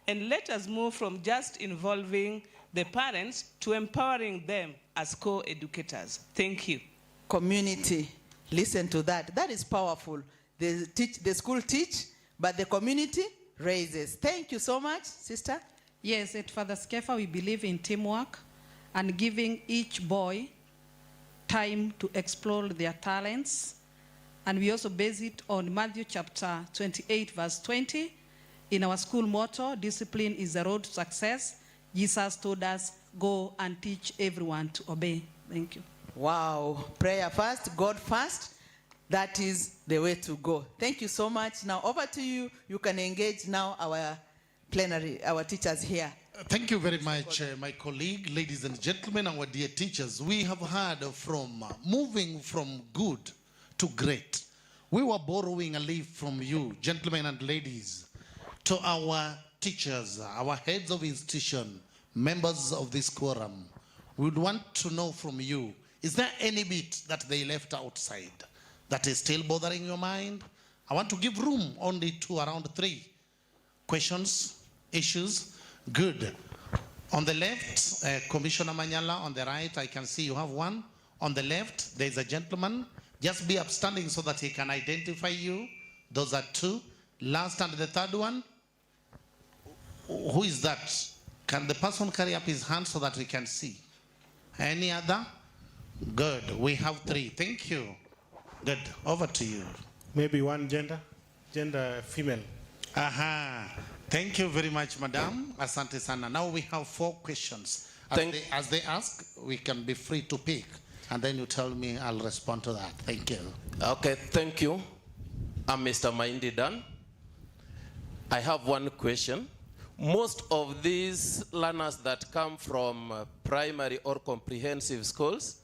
Speaker 3: and let us move from just involving the parents to empowering them as co-educators. Thank you.
Speaker 1: Community, listen to that. That is powerful. The school teach, but the community raises. Thank you so much, sister.
Speaker 20: Yes, at Father Skefa, we believe in teamwork and giving each boy time to explore their talents. And we also base it on Matthew chapter 28, verse 20. In our school motto, discipline is the road to success. Jesus told us, go and teach everyone to obey. Thank you.
Speaker 1: Wow. Prayer first, God first. That is the way to go. Thank you so much. Now over to you. You can engage now our plenary, our teachers here.
Speaker 5: Thank you very much, my colleague, ladies and gentlemen, our dear teachers. We have heard from moving from good to great. We were borrowing a leaf from you, gentlemen and ladies, to our teachers, our heads of institution, members of this quorum. We would want to know from you, is there any bit that they left outside that is still bothering your mind? I want to give room only to around 3 questions, issues. Good. On the left, Commissioner Manyala. On the right, I can see you have one. On the left, there is a gentleman. Just be upstanding so that he can identify you. Those are two. Last and the third one. Who is that? Can the person carry up his hand so that we can see? Any other? Good. We have three. Thank you. Good. Over to you.
Speaker 9: Maybe one gender female.
Speaker 5: Aha. Thank you very much, Madam. Asante sana. Now we have 4 questions. As they ask, we can be free to pick. And then you tell me, I'll respond to that. Thank you.
Speaker 4: Okay, thank you. I'm Mr. Maindi Dan. I have one question. Most of these learners that come from primary or comprehensive schools,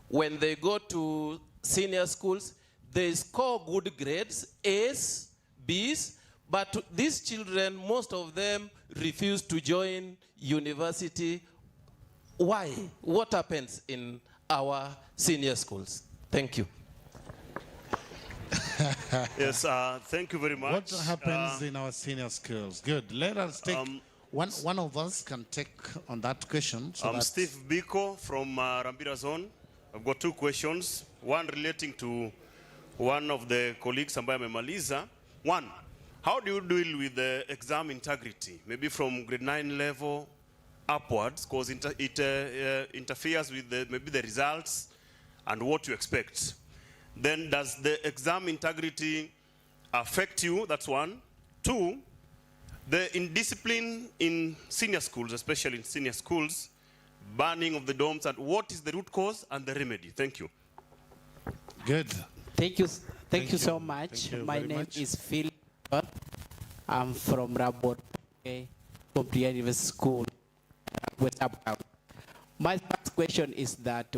Speaker 4: when they go to senior schools, they score good grades, A's, B's, but these children, most of them refuse to join university. Why? What happens in our senior schools? Thank you.
Speaker 21: Yes, thank you very much.
Speaker 5: What happens in our senior schools? Good. Let us take, one of us can take on that question. So
Speaker 21: I'm Steve Biko from Rambira Zone. I've got 2 questions. One relating to one of the colleagues, ambaye amemaliza. One, how do you deal with the exam integrity? Maybe from grade 9 level upwards, because it interferes with maybe the results and what you expect. Then does the exam integrity affect you? That's one. 2, the indiscipline in senior schools, especially in senior schools, banning of the dorms, and what is the root cause and the remedy? Thank you.
Speaker 5: Good.
Speaker 23: Thank you. Thank you so much. My name is Phil. I'm from Rabot Comprehensive School, West Abra. My first question is that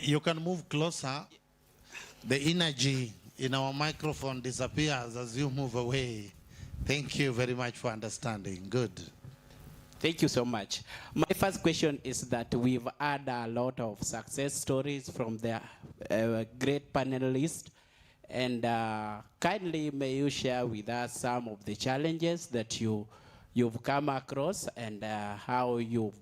Speaker 5: you can move closer. The energy in our microphone disappears as you move away. Thank you very much for understanding. Good.
Speaker 23: Thank you so much. My first question is that we've had a lot of success stories from the great panelists, and kindly may you share with us some of the challenges that you've come across and how you've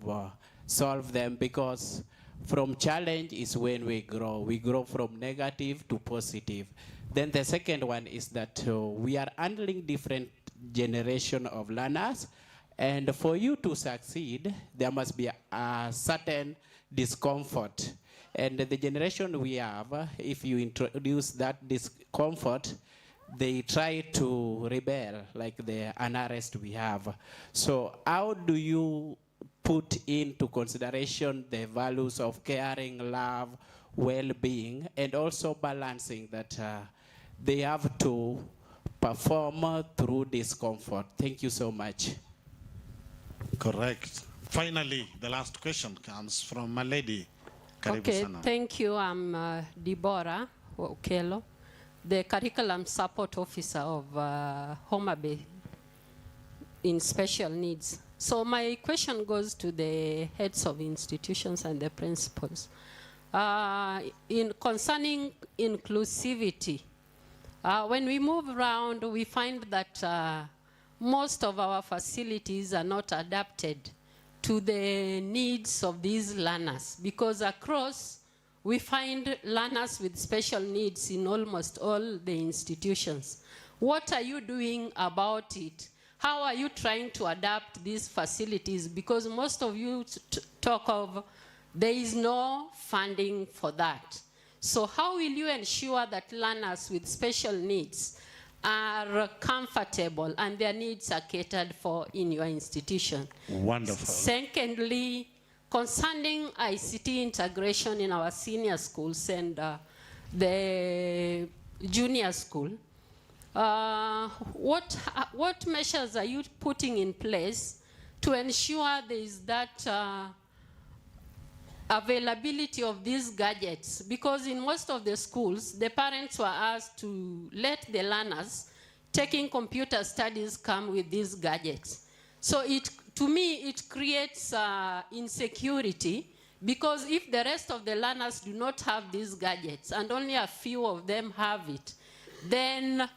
Speaker 23: solved them, because from challenge is when we grow. We grow from negative to positive. Then the second one is that we are handling different generation of learners, and for you to succeed, there must be a certain discomfort. And the generation we have, if you introduce that discomfort, they try to rebel, like the unrest we have. So how do you put into consideration the values of caring, love, well-being, and also balancing that they have to perform through discomfort? Thank you so much.
Speaker 5: Correct. Finally, the last question comes from a lady. Karibu
Speaker 24: Okay,
Speaker 5: sana.
Speaker 24: thank you. I'm Deborah Okelo, the Curriculum Support Officer of Homabay in special needs. So my question goes to the heads of institutions and the principals. In concerning inclusivity, when we move around, we find that most of our facilities are not adapted to the needs of these learners, because across we find learners with special needs in almost all the institutions. What are you doing about it? How are you trying to adapt these facilities? Because most of you talk of there is no funding for that. So how will you ensure that learners with special needs are comfortable and their needs are catered for in your institution?
Speaker 5: Wonderful.
Speaker 24: Secondly, concerning ICT integration in our senior schools and the junior school, what measures are you putting in place to ensure there is that availability of these gadgets? Because in most of the schools, the parents were asked to let the learners taking computer studies come with these gadgets. So to me, it creates insecurity, because if the rest of the learners do not have these gadgets and only a few of them have it, then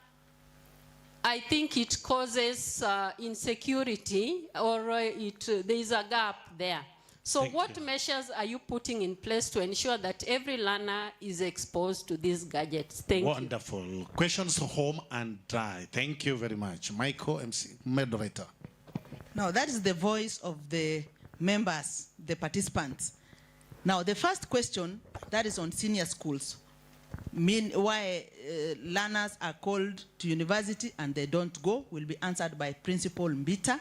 Speaker 24: I think it causes insecurity, or there is a gap there. So what measures are you putting in place to ensure that every learner is exposed to these gadgets? Thank you.
Speaker 5: Wonderful. Questions home and dry. Thank you very much. Michael, MC, moderator.
Speaker 8: Now, that is the voice of the members, the participants. Now, the first question, that is on senior schools. Why learners are called to university and they don't go will be answered by Principal Mbita.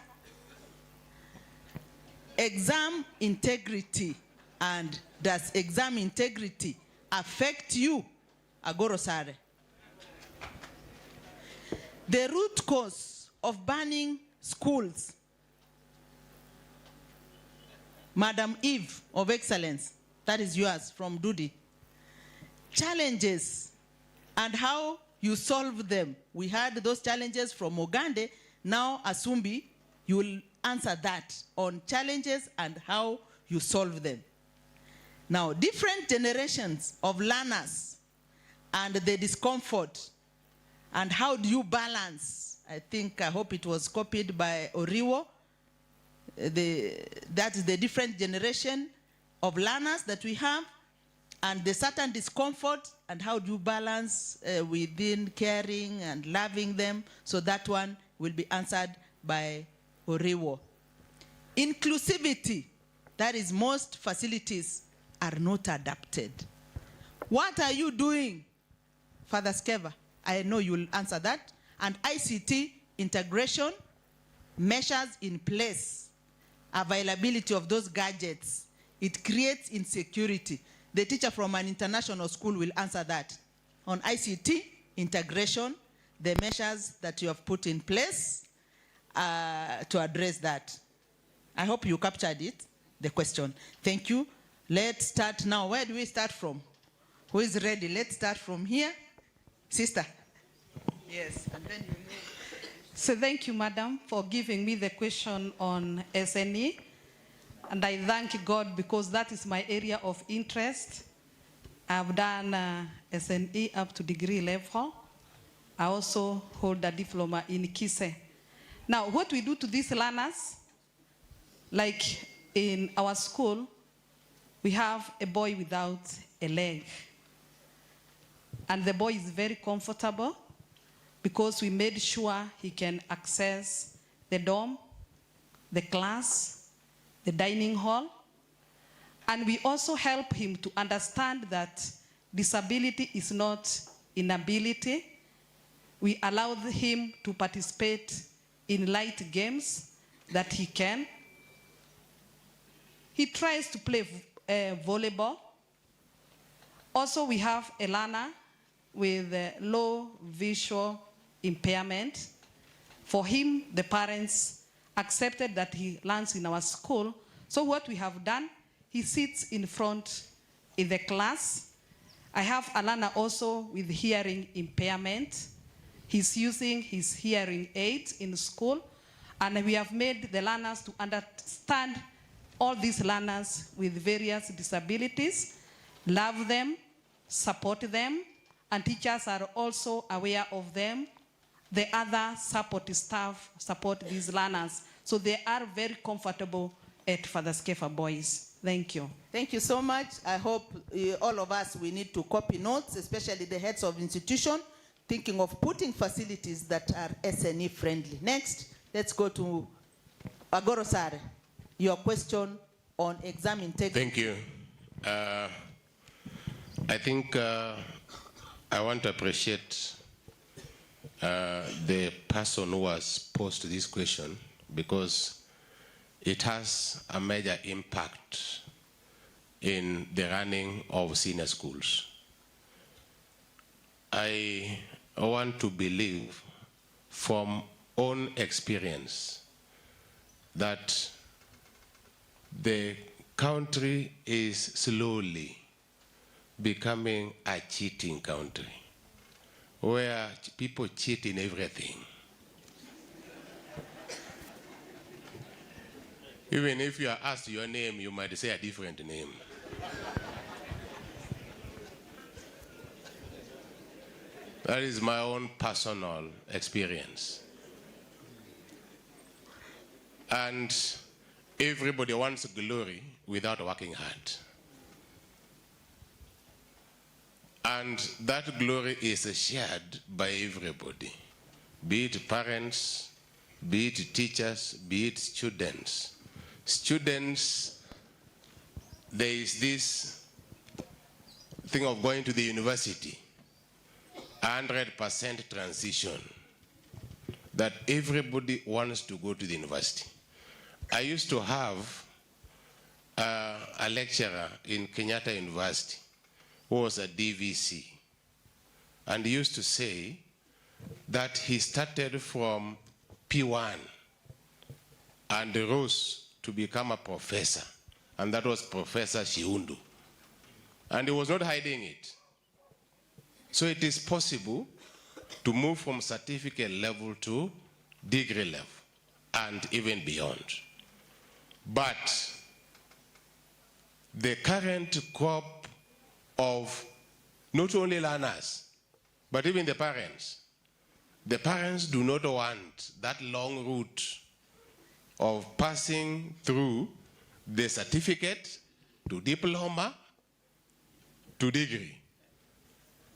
Speaker 8: Exam integrity, and does exam integrity affect you? Agoro Sare. The root cause of banning schools. Madam Eve of Excellence, that is yours from Dudi. Challenges and how you solve them. We had those challenges from Ogande. Now, Asumbi, you will answer that on challenges and how you solve them. Now, different generations of learners and the discomfort and how do you balance? I hope it was copied by Oriwo. That is the different generation of learners that we have and the certain discomfort and how do you balance within caring and loving them. So that one will be answered by Oriwo. Inclusivity, that is most facilities are not adapted. What are you doing, Father Skeva? I know you will answer that. And ICT integration, measures in place, availability of those gadgets. It creates insecurity. The teacher from an international school will answer that. On ICT integration, the measures that you have put in place to address that. I hope you captured it, the question. Thank you. Let's start now. Where do we start from? Who is ready? Let's start from here. Sister. Yes. And then you move.
Speaker 20: So thank you, Madam, for giving me the question on SNE. And I thank God because that is my area of interest. I've done SNE up to degree level. I also hold a diploma in KISE. Now, what we do to these learners, like in our school, we have a boy without a leg. And the boy is very comfortable because we made sure he can access the dorm, the class, the dining hall. And we also help him to understand that disability is not inability. We allowed him to participate in light games that he can. He tries to play volleyball. Also, we have a learner with low visual impairment. For him, the parents accepted that he learns in our school. So what we have done, he sits in front in the class. I have a learner also with hearing impairment. He's using his hearing aid in school. And we have made the learners to understand all these learners with various disabilities, love them, support them, and teachers are also aware of them. The other support staff support these learners. So they are very comfortable at Father Skefa Boys. Thank you.
Speaker 8: Thank you so much. I hope all of us, we need to copy notes, especially the heads of institution, thinking of putting facilities that are SNE friendly. Next, let's go to Agoro Sare. Your question on exam integrity.
Speaker 6: Thank you. I think I want to appreciate the person who has posed this question because it has a major impact in the running of senior schools. I want to believe from own experience that the country is slowly becoming a cheating country where people cheat in everything. Even if you are asked your name, you might say a different name. That is my own personal experience. And everybody wants glory without working hard. And that glory is shared by everybody, be it parents, be it teachers, be it students. Students, there is this thing of going to the university, 100% transition, that everybody wants to go to the university. I used to have a lecturer in Kenyatta University who was a DVC, and he used to say that he started from P1 and rose to become a professor, and that was Professor Shiundu. And he was not hiding it. So it is possible to move from certificate level to degree level and even beyond. But the current crop of not only learners, but even the parents do not want that long route of passing through the certificate to diploma to degree.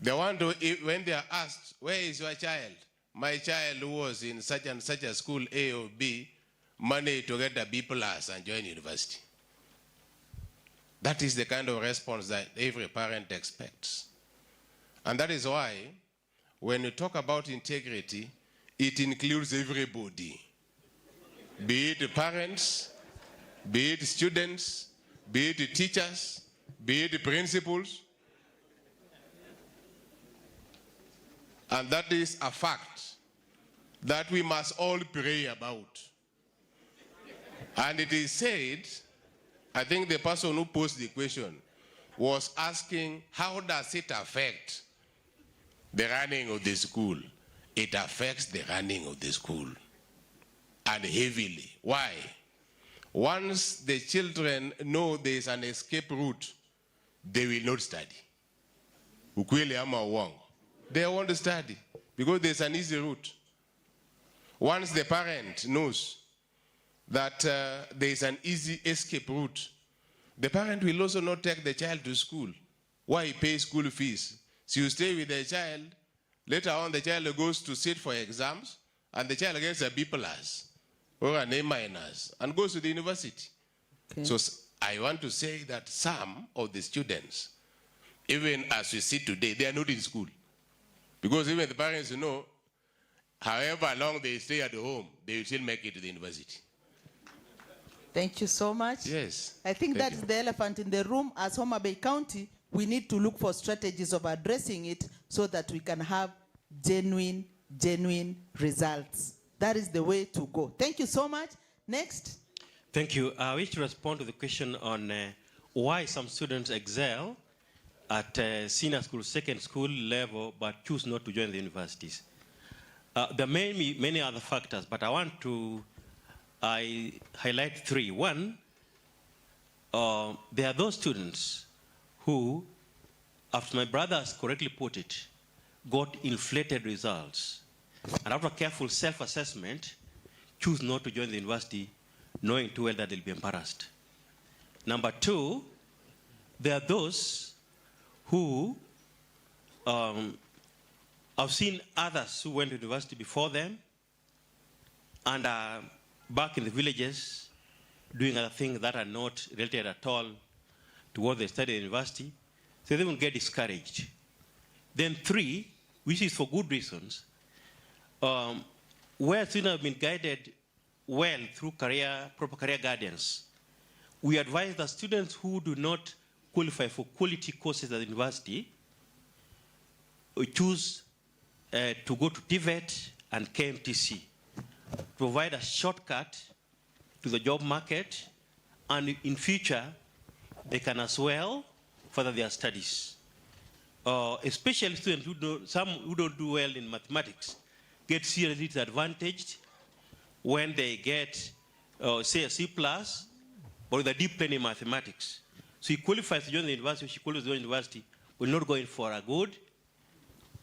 Speaker 6: They want to, when they are asked, where is your child? My child was in such and such a school, A or B, money to get a B+ and join university. That is the kind of response that every parent expects. And that is why, when you talk about integrity, it includes everybody. Be it parents, be it students, be it teachers, be it principals. And that is a fact that we must all pray about. And it is said, I think the person who posed the question was asking, how does it affect the running of the school? It affects the running of the school, and heavily. Why? Once the children know there is an escape route, they will not study. Ukweli ama uongo. They won't study because there's an easy route. Once the parent knows that there is an easy escape route, the parent will also not take the child to school. Why pay school fees? So you stay with the child, later on the child goes to sit for exams, and the child gets a B+ or an A- and goes to the university. Okay. So I want to say that some of the students, even as we see today, they are not in school. Because even the parents know, however long they stay at home, they will still make it to the university.
Speaker 1: Thank you so much.
Speaker 6: Yes.
Speaker 1: I think that's the elephant in the room. As Homabay County, we need to look for strategies of addressing it so that we can have genuine results. That is the way to go. Thank you so much. Next.
Speaker 11: Thank you. I wish to respond to the question on why some students excel at senior school, second school level, but choose not to join the universities. There may be many other factors, but I want to highlight three. One, there are those students who, after my brother has correctly put it, got inflated results. And after careful self-assessment, choose not to join the university, knowing too well that they'll be embarrassed. Number two, there are those who I've seen others who went to university before them and are back in the villages doing other things that are not related at all to what they studied at university, so they will get discouraged. Then three, which is for good reasons, where students have been guided well through proper career guidance, we advise that students who do not qualify for quality courses at the university choose to go to TVET and KMTC, provide a shortcut to the job market, and in future they can as well further their studies. Especially students some who don't do well in mathematics get seriously disadvantaged when they get, say, a C+ or the deep learning mathematics. So he qualifies to join the university, she qualifies to join the university, will not go in for a good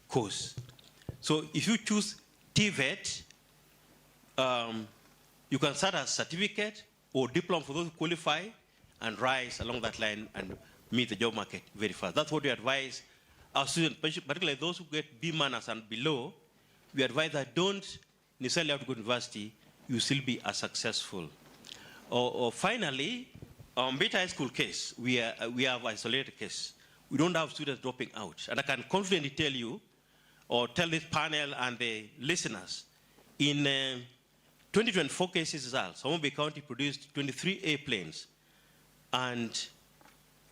Speaker 11: course. So if you choose TVET, you can start a certificate, or diploma for those who qualify, and rise along that line and meet the job market very fast. That's what we advise our students, particularly those who get B- and below. We advise that don't necessarily have to go to university, you will still be as successful. Or finally, Beta High School case, we have isolated case. We don't have students dropping out. And I can confidently tell you, or tell this panel and the listeners, in 2024 cases results, Homabay County produced 23 airplanes, and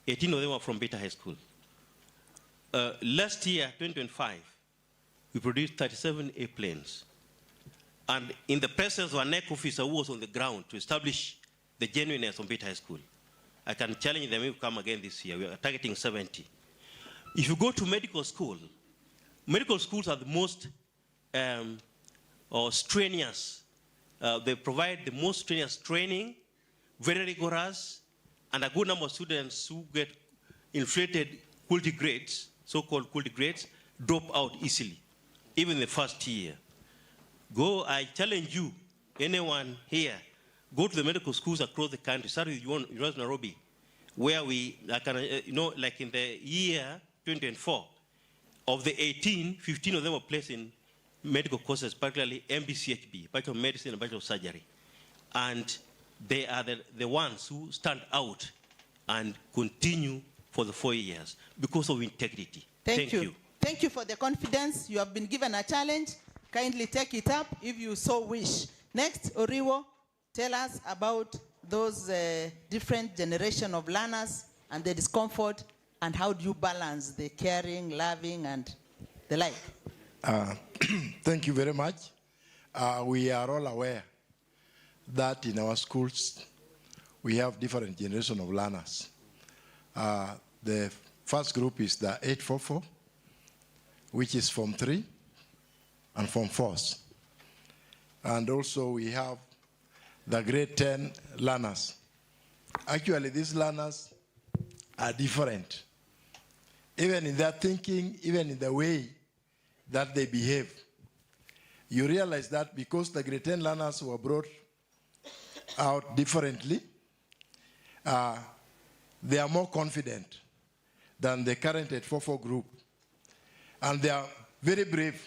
Speaker 11: 18 of them were from Beta High School. Last year, 2025, we produced 37 airplanes. And in the presence of a NEC officer who was on the ground to establish the genuineness of Beta High School, I can challenge them if we come again this year. We are targeting 70. If you go to medical schools are the most strenuous. They provide the most strenuous training, very rigorous, and a good number of students who get inflated quality grades, so-called quality grades, drop out easily, even in the first year. I challenge you, anyone here, go to the medical schools across the country, start with University of Nairobi, where we, like in the year 2024, of the 18, 15 of them were placed in medical courses, particularly MBCHB, Bachelor of Medicine and Bachelor of Surgery. And they are the ones who stand out and continue for the 4 years because of integrity.
Speaker 1: Thank you. Thank you for the confidence. You have been given a challenge. Kindly take it up if you so wish. Next, Oriwo, tell us about those different generation of learners and the discomfort, and how do you balance the caring, loving, and the like?
Speaker 9: Thank you very much. We are all aware that in our schools, we have different generation of learners. The first group is the 844, which is Form 3 and Form 4s. And also we have the grade 10 learners. Actually, these learners are different, even in their thinking, even in the way that they behave. You realize that because the grade 10 learners were brought out differently, they are more confident than the current 844 group. And they are very brave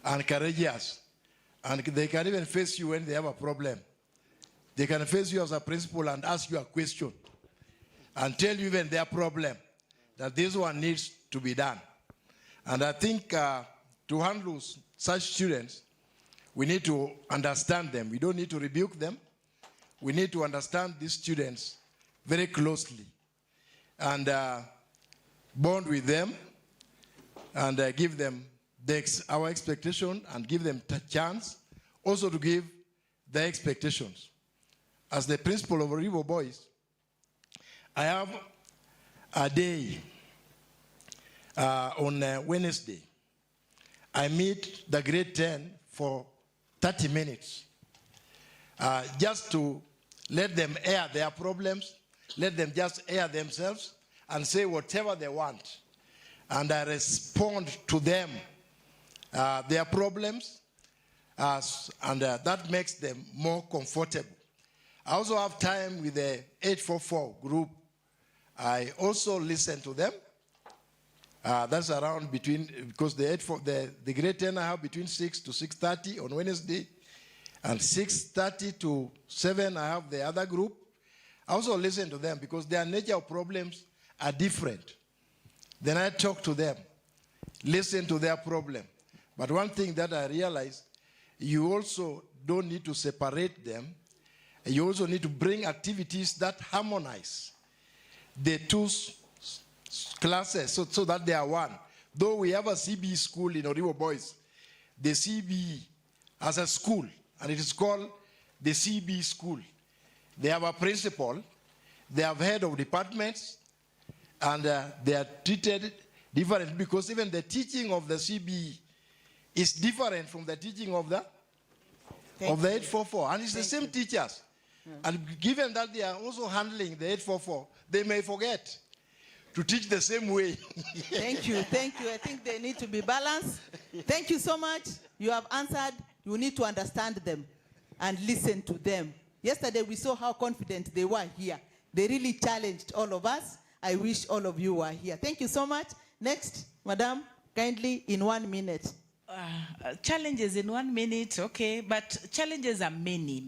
Speaker 9: and courageous. And they can even face you when they have a problem. They can face you as a principal and ask you a question and tell you even their problem, that this one needs to be done. And I think to handle such students, we need to understand them. We don't need to rebuke them. We need to understand these students very closely and bond with them and give them our expectation and give them a chance also to give their expectations. As the principal of River Boys, I have a day on Wednesday. I meet the grade 10 for 30 minutes just to let them air their problems, let them just air themselves and say whatever they want. And I respond to them, their problems, and that makes them more comfortable. I also have time with the 844 group. I also listen to them. That's around between, because the grade 10 I have between 6 to 6:30 on Wednesday, and 6:30 to 7 I have the other group. I also listen to them because their nature of problems are different. Then I talk to them, listen to their problem. But one thing that I realized, you also don't need to separate them. You also need to bring activities that harmonize the two classes so that they are one. Though we have a CBE school in Oriwo Boys, the CBE as a school, and it is called the CBE school. They have a principal, they have head of departments, and they are treated differently because even the teaching of the CBE is different from the teaching of the 844. And it's the same teachers. And given that they are also handling the 844, they may forget to teach the same way.
Speaker 1: Thank you. I think they need to be balanced. Thank you so much. You have answered. You need to understand them and listen to them. Yesterday we saw how confident they were here. They really challenged all of us. I wish all of you were here. Thank you so much. Next, Madam, kindly in 1 minute.
Speaker 2: Challenges in 1 minute, okay, but challenges are many.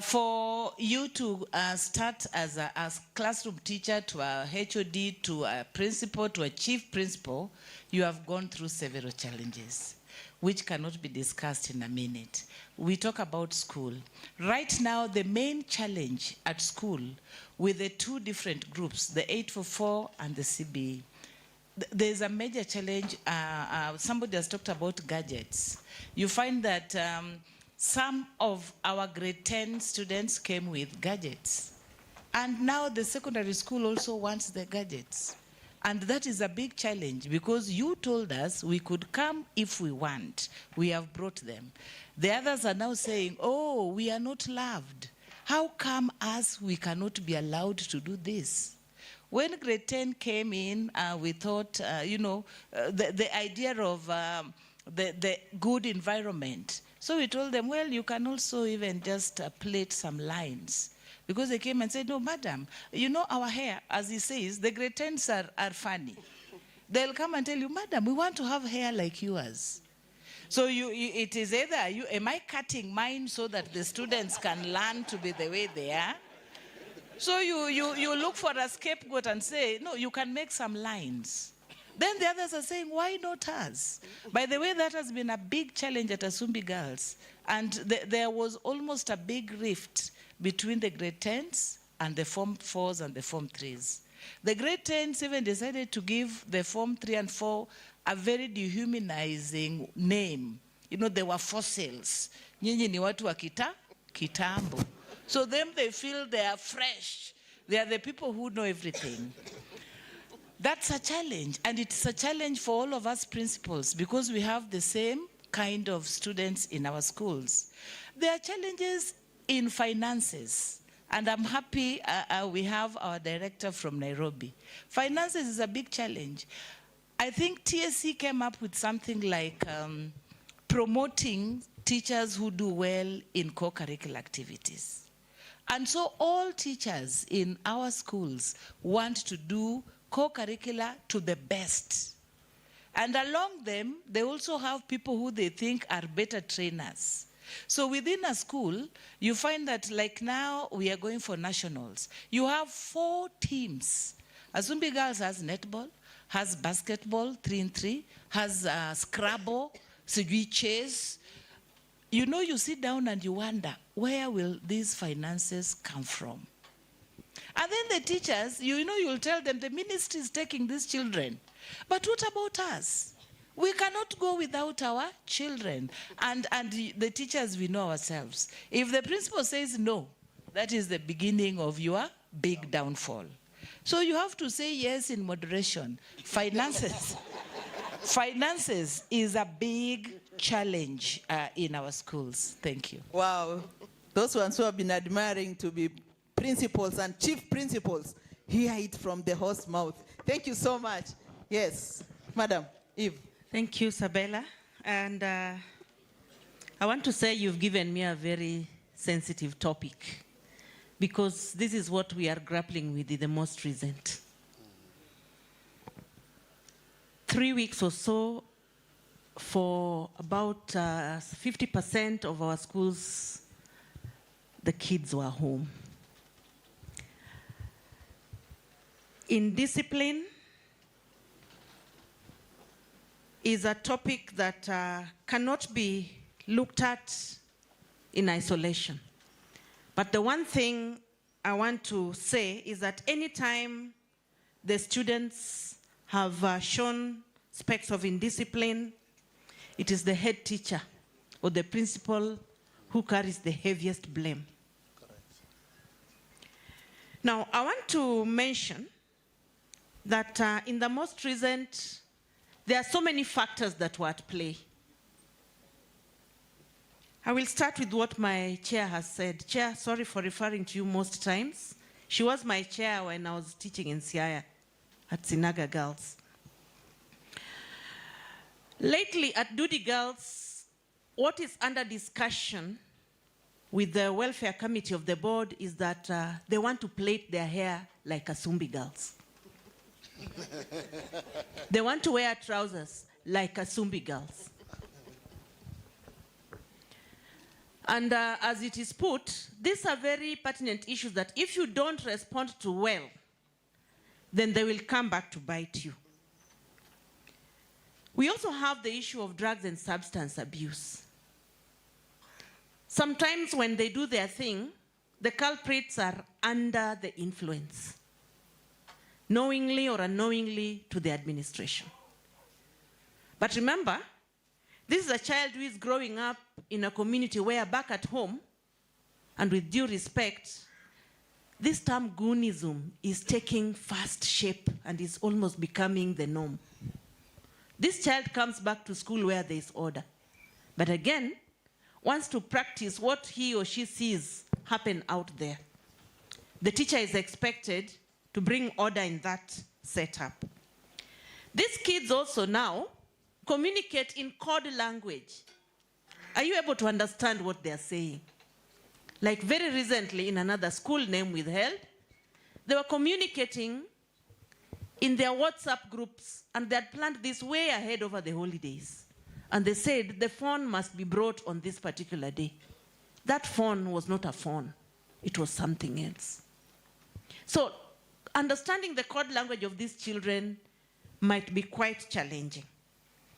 Speaker 2: For you to start as a classroom teacher to a HOD to a principal to a chief principal, you have gone through several challenges which cannot be discussed in a minute. We talk about school. Right now, the main challenge at school with the two different groups, the 844 and the CBE, there's a major challenge. Somebody has talked about gadgets. You find that some of our grade 10 students came with gadgets. And now the secondary school also wants the gadgets. And that is a big challenge because you told us we could come if we want. We have brought them. The others are now saying, oh, we are not loved. How come us, we cannot be allowed to do this? When grade 10 came in, we thought, the idea of the good environment. So we told them, well, you can also even just plate some lines. Because they came and said, no, madam, you know our hair, as he says, the grade 10s are funny. They'll come and tell you, madam, we want to have hair like yours. So it is either, am I cutting mine so that the students can learn to be the way they are? So you look for a scapegoat and say, no, you can make some lines. Then the others are saying, why not us? By the way, that has been a big challenge at Asumbi Girls. And there was almost a big rift between the grade 10s and the Form 4s and the Form 3s. The grade 10s even decided to give the Form 3 and 4 a very dehumanizing name. You know, they were fossils. Nyinyi ni watu wa kitambo. So them, they feel they are fresh. They are the people who know everything. That's a challenge, and it's a challenge for all of us principals because we have the same kind of students in our schools. There are challenges in finances, and I'm happy we have our director from Nairobi. Finances is a big challenge. I think TSC came up with something like promoting teachers who do well in co-curricular activities. And so all teachers in our schools want to do co-curricular to the best. And along them, they also have people who they think are better trainers. So within a school, you find that like now we are going for nationals. You have 4 teams. Asumbi Girls has netball, has basketball, 3-in-3, has Scrabble, Sijui chess. You know, you sit down and you wonder, where will these finances come from? And then the teachers, you'll tell them the ministry is taking these children. But what about us? We cannot go without our children. And the teachers, we know ourselves. If the principal says no, that is the beginning of your big downfall. So you have to say yes in moderation. Finances is a big challenge in our schools. Thank you.
Speaker 1: Wow. Those ones who have been admiring to be principals and chief principals, hear it from the horse's mouth. Thank you so much. Yes, Madam Eve.
Speaker 16: Thank you, Sabella. And I want to say you've given me a very sensitive topic because this is what we are grappling with in the most recent. 3 weeks or so, for about 50% of our schools, the kids were home. Indiscipline is a topic that cannot be looked at in isolation. But the one thing I want to say is that anytime the students have shown specks of indiscipline, it is the head teacher or the principal who carries the heaviest blame. Correct. Now, I want to mention that in the most recent, there are so many factors that were at play. I will start with what my chair has said. Chair, sorry for referring to you most times. She was my chair when I was teaching in Siaya at Sinaga Girls. Lately at Dudi Girls, what is under discussion
Speaker 7: with the welfare committee of the board is that they want to plait their hair like Kasumbi girls. They want to wear trousers like Kasumbi girls. And as it is put, these are very pertinent issues that if you don't respond to well, then they will come back to bite you. We also have the issue of drugs and substance abuse. Sometimes when they do their thing, the culprits are under the influence, knowingly or unknowingly to the administration. But remember, this is a child who is growing up in a community where back at home, and with due respect, this term goonism is taking fast shape and is almost becoming the norm. This child comes back to school where there is order, but again, wants to practice what he or she sees happen out there. The teacher is expected to bring order in that setup. These kids also now communicate in code language. Are you able to understand what they're saying? Like very recently in another school name withheld, they were communicating in their WhatsApp groups, and they had planned this way ahead over the holidays. And they said the phone must be brought on this particular day. That phone was not a phone. It was something else. So understanding the code language of these children might be quite challenging.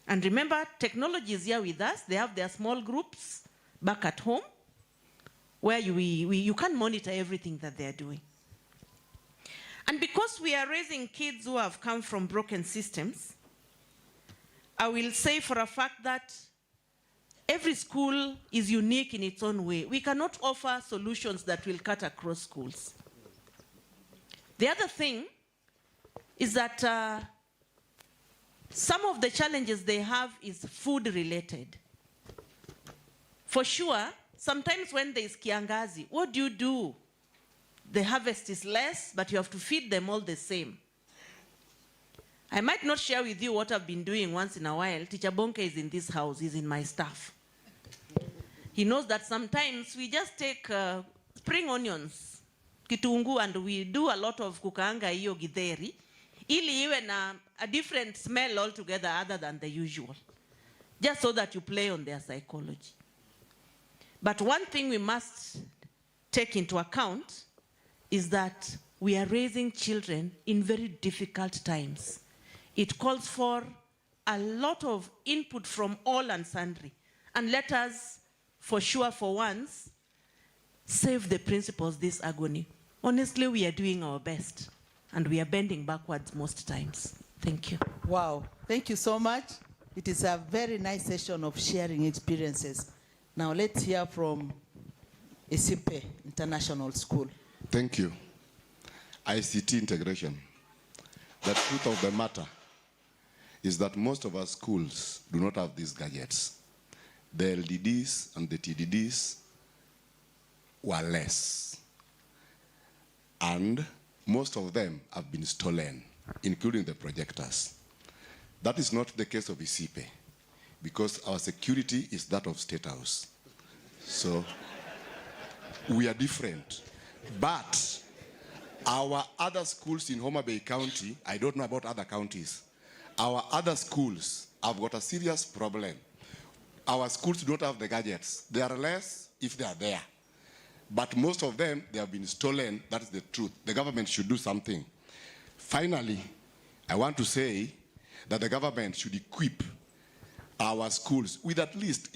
Speaker 7: And remember, technology is here with us. They have their small groups back at home where you can monitor everything that they're doing. And because we are raising kids who have come from broken systems, I will say for a fact that every school is unique in its own way. We cannot offer solutions that will cut across schools. The other thing is that some of the challenges they have is food related. For sure, sometimes when there is kiangazi, what do? The harvest is less, but you have to feed them all the same. I might not share with you what I've been doing once in a while. Teacher Bonke is in this house, he's in my staff. He knows that sometimes we just take spring onions, kitungu, and we do a lot of kukaanga iyo githeri, ili iwe na a different smell altogether other than the usual, just so that you play on their psychology. But one thing we must take into account is that we are raising children in very difficult times. It calls for a lot of input from all and sundry. And let us, for sure, for once, save the principals this agony. Honestly, we are doing our best, and we are bending backwards most times. Thank you.
Speaker 1: Wow, thank you so much. It is a very nice session of sharing experiences. Now let's hear from Isipe International School.
Speaker 15: Thank you. ICT integration. The truth of the matter is that most of our schools do not have these gadgets. The LDDs and the TDDs were less. And most of them have been stolen, including the projectors. That is not the case of ICIPE, because our security is that of State House. So we are different. But our other schools in Homabay County, I don't know about other counties, our other schools have got a serious problem. Our schools do not have the gadgets. They are less if they are there. But most of them, they have been stolen. That is the truth. The government should do something. Finally, I want to say that the government should equip our schools with at least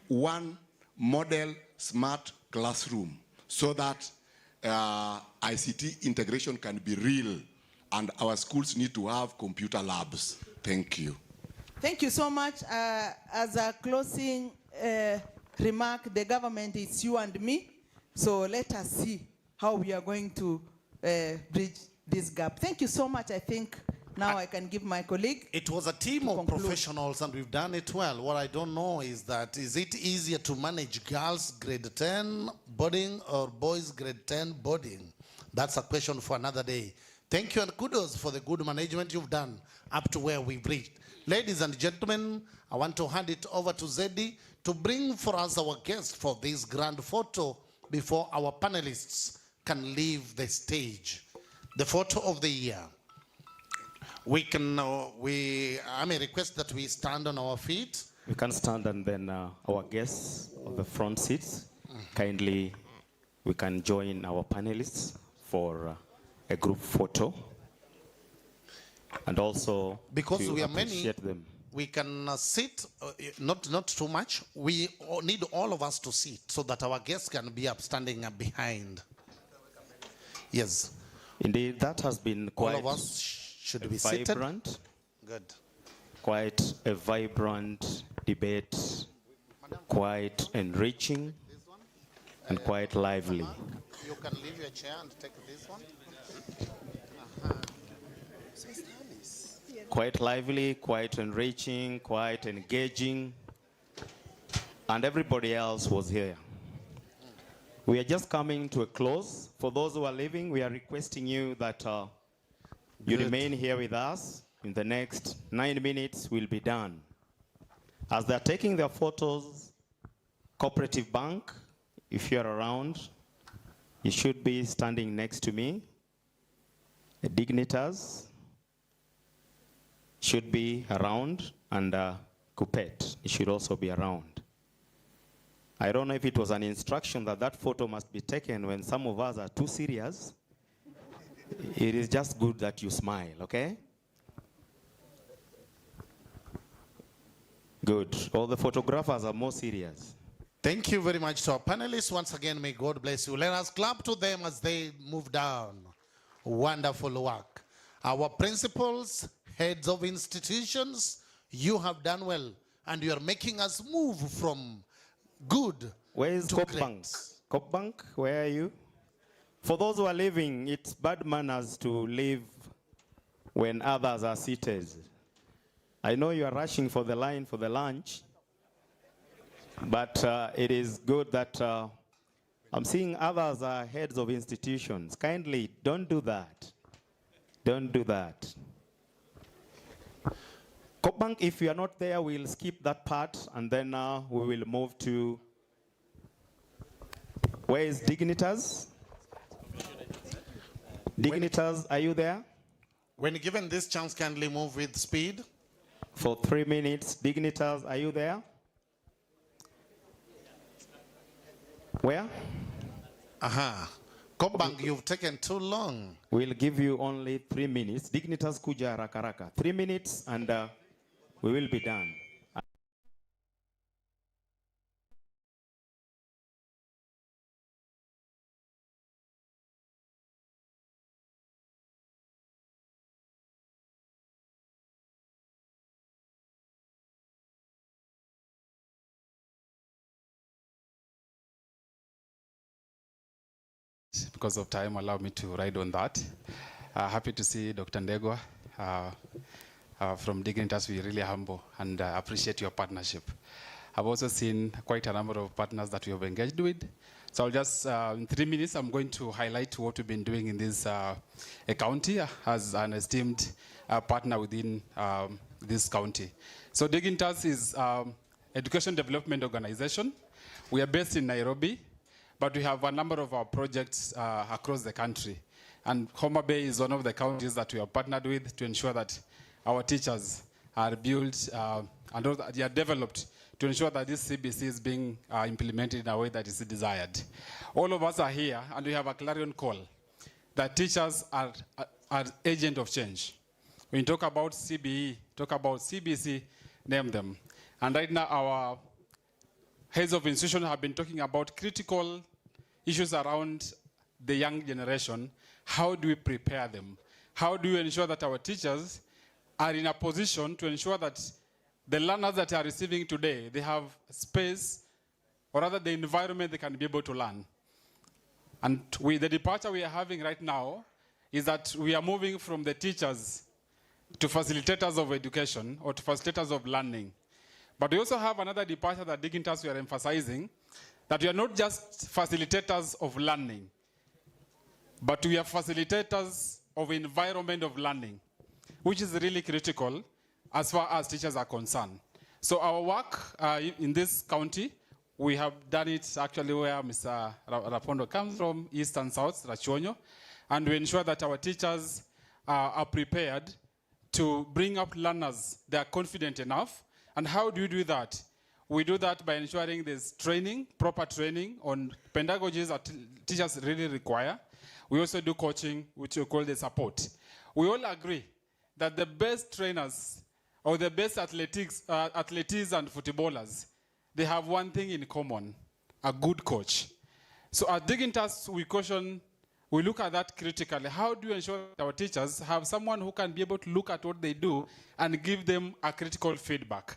Speaker 15: one model smart classroom so that ICT integration can be real, and our schools need to have computer labs. Thank you.
Speaker 1: Thank you so much. As a closing remark, the government is you and me, so let us see how we are going to bridge this gap. Thank you so much. I think now I can give my colleague.
Speaker 5: It was a team of professionals and we've done it well. What I don't know is it easier to manage girls grade 10 boarding or boys grade 10 boarding? That's a question for another day. Thank you and kudos for the good management you've done up to where we've reached. Ladies and gentlemen, I want to hand it over to Zeddy to bring for us our guest for this grand photo before our panelists can leave the stage. The photo of the year. I may request that we stand on our feet.
Speaker 10: We can stand, and then our guests on the front seats, kindly, we can join our panelists for a group photo. And also,
Speaker 5: because
Speaker 10: to
Speaker 5: we are
Speaker 10: appreciate
Speaker 5: many,
Speaker 10: them.
Speaker 5: we can sit, not too much. We need all of us to sit so that our guests can be standing up behind. Yes.
Speaker 10: Indeed, that has been quite
Speaker 5: all of us should be
Speaker 10: vibrant.
Speaker 5: Seated. Good.
Speaker 10: Quite a vibrant debate, quite enriching, and quite lively.
Speaker 5: You can leave your chair and take this one.
Speaker 10: Quite lively, quite enriching, quite engaging, and everybody else was here. We are just coming to a close. For those who are leaving, we are requesting you that you remain here with us. In the next 9 minutes, we'll be done. As they're taking their photos, Cooperative Bank, if you're around, you should be standing next to me. The dignitars should be around, and Coupet should also be around. I don't know if it was an instruction that that photo must be taken when some of us are too serious. It is just good that you smile, okay? Good. All the photographers are more serious.
Speaker 5: Thank you very much to our panelists. Once again, may God bless you. Let us clap to them as they move down. Wonderful work. Our principals, heads of institutions, you have done well, and you are making us move from good
Speaker 10: Where is
Speaker 5: to
Speaker 10: Cop Bank?
Speaker 5: great.
Speaker 10: Cop Bank, where are you? For those who are leaving, it's bad manners to leave when others are seated. I know you are rushing for the line for the lunch, but it is good that I'm seeing others are heads of institutions. Kindly, don't do that. Don't do that. Cop Bank, if you are not there, we'll skip that part, and then we will move to, where is Dignitas? Dignitas, are you there?
Speaker 5: When given this chance, kindly move with speed.
Speaker 10: For 3 minutes, Dignitas, are you there? Where?
Speaker 5: Aha. Cop Bank, you've taken too long.
Speaker 10: We'll give you only 3 minutes. Dignitas kuja haraka haraka. 3 minutes, and we will be done.
Speaker 13: Because of time, allow me to ride on that. Happy to see Dr. Ndegwa from Dignitas. We're really humble and appreciate your partnership. I've also seen quite a number of partners that we have engaged with. So I'll just, in 3 minutes, I'm going to highlight what we've been doing in this county as an esteemed partner within this county. So Dignitas is education development organization. We are based in Nairobi, but we have a number of our projects across the country. And Homabay is one of the counties that we are partnered with to ensure that our teachers are built and they are developed to ensure that this CBC is being implemented in a way that is desired. All of us are here, and we have a clarion call that teachers are agent of change. When you talk about CBE, talk about CBC, name them. And right now, our heads of institutions have been talking about critical issues around the young generation. How do we prepare them? How do we ensure that our teachers are in a position to ensure that the learners that are receiving today, they have space, or rather the environment they can be able to learn. And the departure we are having right now is that we are moving from the teachers to facilitators of education or to facilitators of learning. But we also have another departure that Dignitas we are emphasizing, that we are not just facilitators of learning, but we are facilitators of environment of learning, which is really critical as far as teachers are concerned. So our work in this county We have done it actually where Mr. Rapondo comes from, East and South, Rachonyo, and we ensure that our teachers are prepared to bring up learners that are confident enough. And how do we do that? We do that by ensuring there's training, proper training on pedagogies that teachers really require. We also do coaching, which we call the support. We all agree that the best trainers or the best athletes and footballers, they have one thing in common, a good coach. So at Dignitas, we look at that critically. How do you ensure that our teachers have someone who can be able to look at what they do and give them a critical feedback?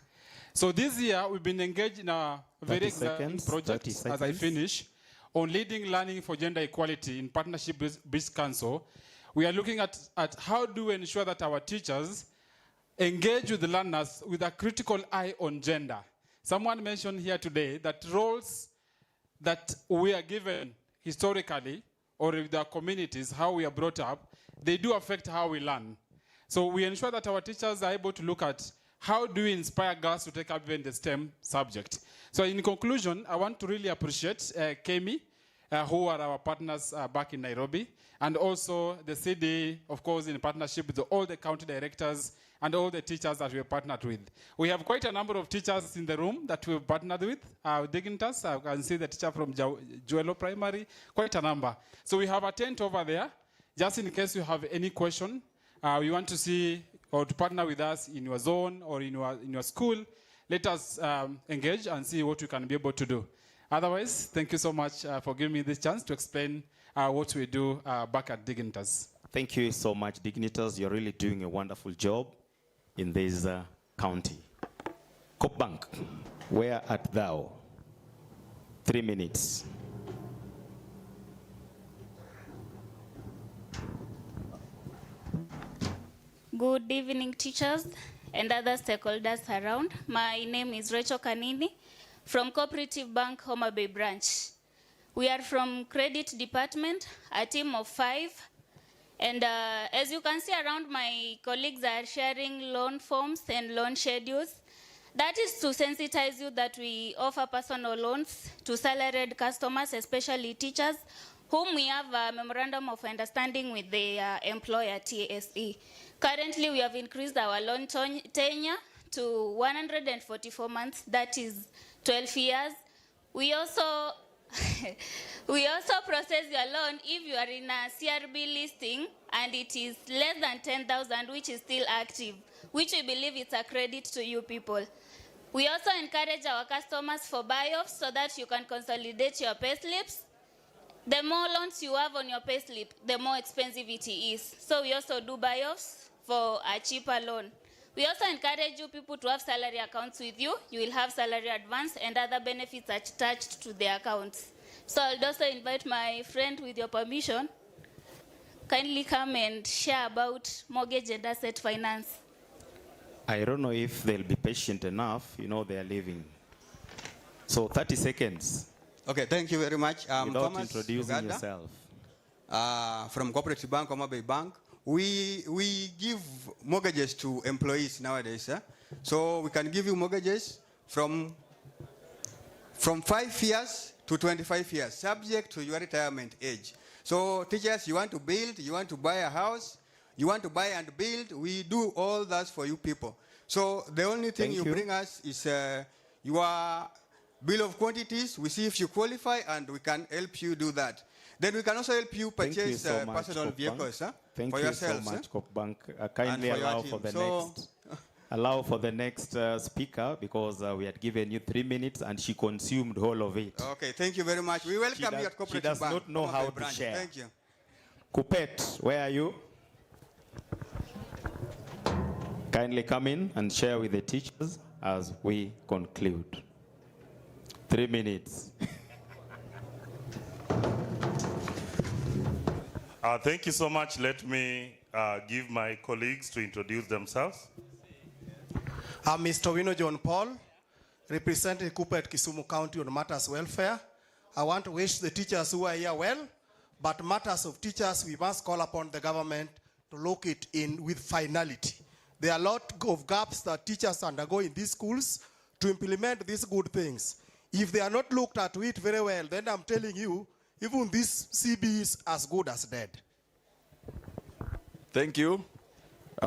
Speaker 13: So this year, we've been engaged in a very exciting project, as I finish, on leading learning for gender equality in partnership with British Council. We are looking at how do we ensure that our teachers engage with the learners with a critical eye on gender. Someone mentioned here today that roles that we are given historically or with our communities, how we are brought up, they do affect how we learn. So we ensure that our teachers are able to look at how do we inspire girls to take up even the STEM subject. So in conclusion, I want to really appreciate Kemi, who are our partners back in Nairobi, and also the CD, of course, in partnership with all the county directors and all the teachers that we have partnered with. We have quite a number of teachers in the room that we've partnered with. Dignitas, I can see the teacher from Juelo Primary, quite a number. So we have a tent over there, just in case you have any question, you want to see or to partner with us in your zone or in your school, let us engage and see what we can be able to do. Otherwise, thank you so much for giving me this chance to explain what we do back at Dignitas.
Speaker 10: Thank you so much, Dignitas. You're really doing a wonderful job in this county. Kopbank, where art thou? 3 minutes.
Speaker 12: Good evening, teachers and other stakeholders around. My name is Rachel Kanini from Cooperative Bank Homabay branch. We are from credit department, a team of 5. And as you can see around, my colleagues are sharing loan forms and loan schedules. That is to sensitize you that we offer personal loans to salaried customers, especially teachers, whom we have a memorandum of understanding with the employer, TSE. Currently, we have increased our loan tenure to 144 months, that is 12 years. We also process your loan if you are in a CRB listing and it is less than 10,000, which is still active, which we believe is a credit to you people. We also encourage our customers for buy-offs so that you can consolidate your pay slips. The more loans you have on your pay slip, the more expensive it is. So we also do buy-offs for a cheaper loan. We also encourage you people to have salary accounts with you. You will have salary advance and other benefits attached to the accounts. So I'll also invite my friend, with your permission, kindly come and share about mortgage and asset finance.
Speaker 10: I don't know if they'll be patient enough. You know, they are leaving. So 30 seconds.
Speaker 14: Okay, thank you very much.
Speaker 10: Without
Speaker 14: Thomas
Speaker 10: introducing
Speaker 14: Uganda,
Speaker 10: yourself.
Speaker 14: From Cooperative Bank, Homabay Bank. We give mortgages to employees nowadays. So we can give you mortgages from 5 years to 25 years, subject to your retirement age. So teachers, you want to build, you want to buy a house, you want to buy and build, we do all that for you people. So the only thing you bring us is your bill of quantities. We see if you qualify and we can help you do that. Then we can also help you purchase personal vehicles
Speaker 10: Thank
Speaker 14: for
Speaker 10: you
Speaker 14: yourselves.
Speaker 10: so much, Kopbank. Kindly
Speaker 14: And for your
Speaker 10: allow
Speaker 14: team.
Speaker 10: for the
Speaker 14: So-
Speaker 10: next. Allow for the next speaker, because we had given you 3 minutes and she consumed all of it.
Speaker 14: Okay, thank you very much. We welcome you at
Speaker 10: She
Speaker 14: Cooperative
Speaker 10: does
Speaker 14: Bank.
Speaker 10: not know
Speaker 14: Homabay
Speaker 10: how to
Speaker 14: branch.
Speaker 10: share.
Speaker 14: Thank you.
Speaker 10: Kupet, where are you? Kindly come in and share with the teachers as we conclude. 3 minutes.
Speaker 17: Thank you so much. Let me give my colleagues to introduce themselves.
Speaker 22: I'm Mr. Wino John Paul, representing Cooper at Kisumu County on matters welfare. I want to wish the teachers who are here well, but matters of teachers, we must call upon the government to look it in with finality. There are a lot of gaps that teachers undergo in these schools to implement these good things. If they are not looked at it very well, then I'm telling you, even this CB is as good as dead.
Speaker 3: Thank you.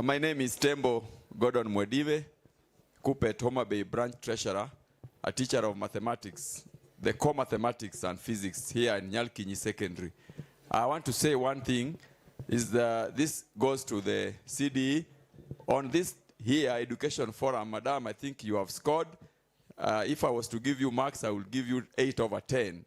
Speaker 3: My name is Tembo Gordon Mwedive, Kupet Homabay branch treasurer, a teacher of mathematics, the core mathematics and physics here in Nyalkinyi Secondary. I want to say one thing, is that this goes to the CDE. On this here education forum, madam, I think you have scored. If I was to give you marks, I will give you 8 over 10.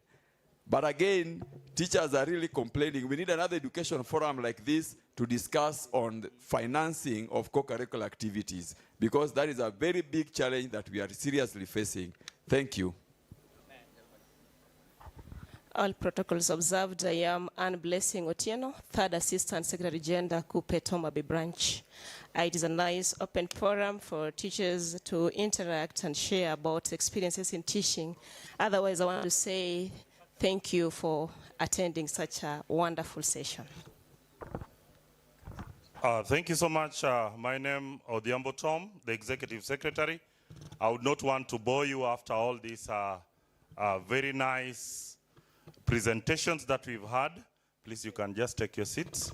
Speaker 3: But again, teachers are really complaining. We need another education forum like this to discuss on the financing of co-curricular activities, because that is a very big challenge that we are seriously facing. Thank you.
Speaker 4: All protocols observed. I am Anne Blessing Otieno, Third Assistant Secretary Gender, Kupet Homabay Branch. It is a nice open forum for teachers to interact and share about experiences in teaching. Otherwise, I want to say thank you for attending such a wonderful session.
Speaker 17: Thank you so much. My name is Odhiambo Tom, the Executive Secretary. I would not want to bore you after all these very nice presentations that we've had. Please, you can just take your seats.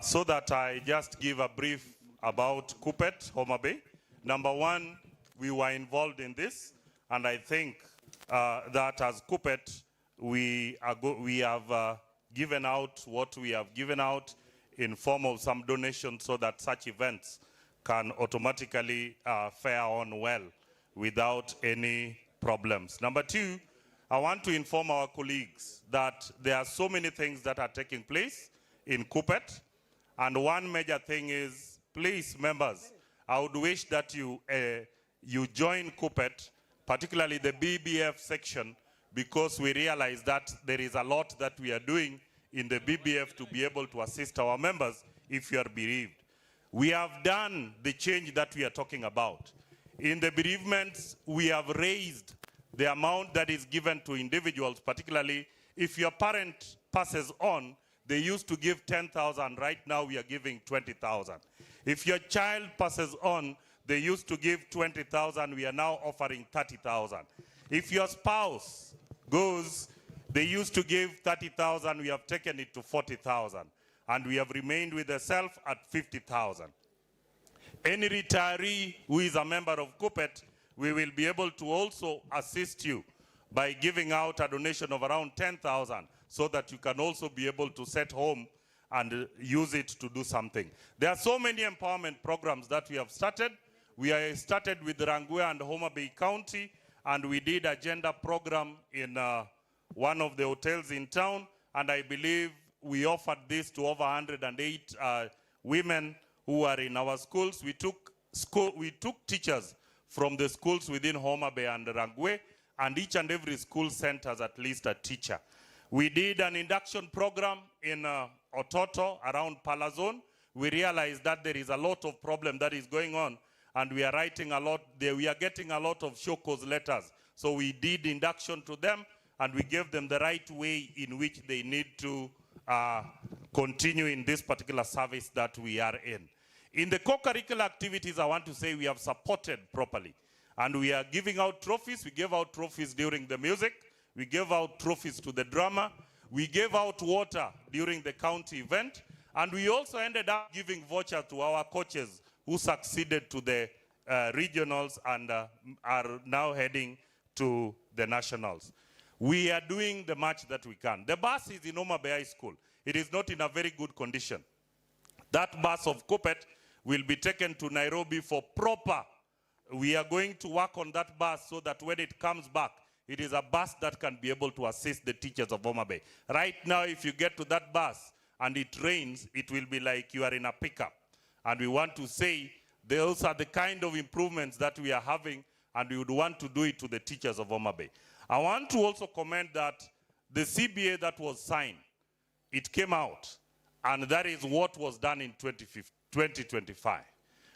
Speaker 17: So that I just give a brief about Kupet Homabay. Number one, we were involved in this, and I think that as Kupet, we have given out what we have given out in form of some donations so that such events can automatically fare on well without any problems. Number two, I want to inform our colleagues that there are so many things that are taking place in Kupet, and one major thing is, please, members, I would wish that you join Kupet, particularly the BBF section, because we realize that there is a lot that we are doing in the BBF to be able to assist our members if you are bereaved. We have done the change that we are talking about. In the bereavements, we have raised the amount that is given to individuals, particularly if your parent passes on, they used to give 10,000, right now we are giving 20,000. If your child passes on, they used to give 20,000, we are now offering 30,000. If your spouse goes, they used to give 30,000, we have taken it to 40,000. And we have remained with the self at 50,000. Any retiree who is a member of Kupet, we will be able to also assist you by giving out a donation of around 10,000 so that you can also be able to set home and use it to do something. There are so many empowerment programs that we have started. We started with Rangwe and Homabay County, and we did a gender program in one of the hotels in town, and I believe we offered this to over 108 women who are in our schools. We took teachers from the schools within Homabay and Rangwe, and each and every school sent us at least a teacher. We did an induction program in Ototo around Palazon. We realized that there is a lot of problem that is going on, and we are writing a lot, we are getting a lot of show cause letters. So we did induction to them, and we gave them the right way in which they need to continue in this particular service that we are in. In the co-curricular activities, I want to say we have supported properly. And we are giving out trophies. We gave out trophies during the music. We gave out trophies to the drama. We gave out water during the county event. And we also ended up giving voucher to our coaches who succeeded to the regionals and are now heading to the nationals. We are doing the much that we can. The bus is in Homabay High School. It is not in a very good condition. That bus of Kupet will be taken to Nairobi for proper. We are going to work on that bus so that when it comes back, it is a bus that can be able to assist the teachers of Homabay. Right now, if you get to that bus and it rains, it will be like you are in a pickup. And we want to say those are the kind of improvements that we are having, and we would want to do it to the teachers of Homabay. I want to also comment that the CBA that was signed, it came out, and that is what was done in 2025.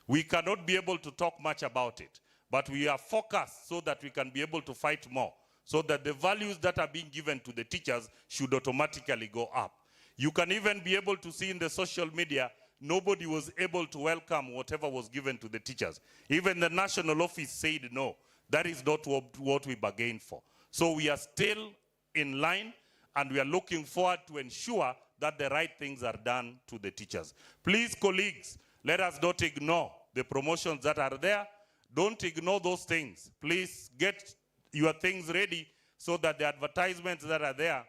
Speaker 17: We cannot be able to talk much about it, but we are focused so that we can be able to fight more, so that the values that are being given to the teachers should automatically go up. You can even be able to see in the social media, nobody was able to welcome whatever was given to the teachers. Even the national office said no, that is not what we bargained for. So we are still in line, and we are looking forward to ensure that the right things are done to the teachers. Please, colleagues, let us not ignore the promotions that are there. Don't ignore those things. Please get your things ready so that the advertisements that are there,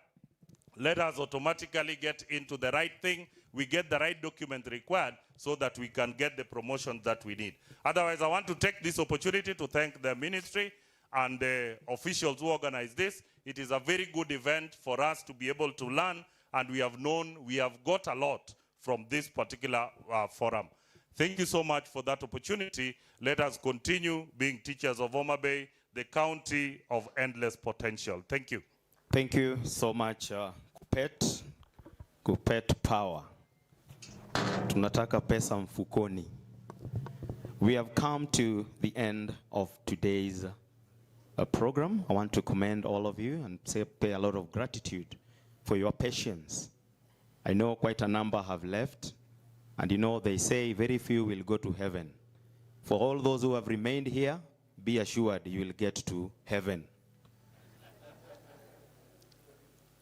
Speaker 17: let us automatically get into the right thing. We get the right document required so that we can get the promotion that we need. Otherwise, I want to take this opportunity to thank the ministry and the officials who organized this. It is a very good event for us to be able to learn, and we have got a lot from this particular forum. Thank you so much for that opportunity. Let us continue being teachers of Homabay, the county of endless potential. Thank you.
Speaker 10: Thank you so much, Kupet Power. Tunataka pesa mfukoni. We have come to the end of today's program. I want to commend all of you and pay a lot of gratitude for your patience. I know quite a number have left, and you know they say very few will go to heaven. For all those who have remained here, be assured you will get to heaven.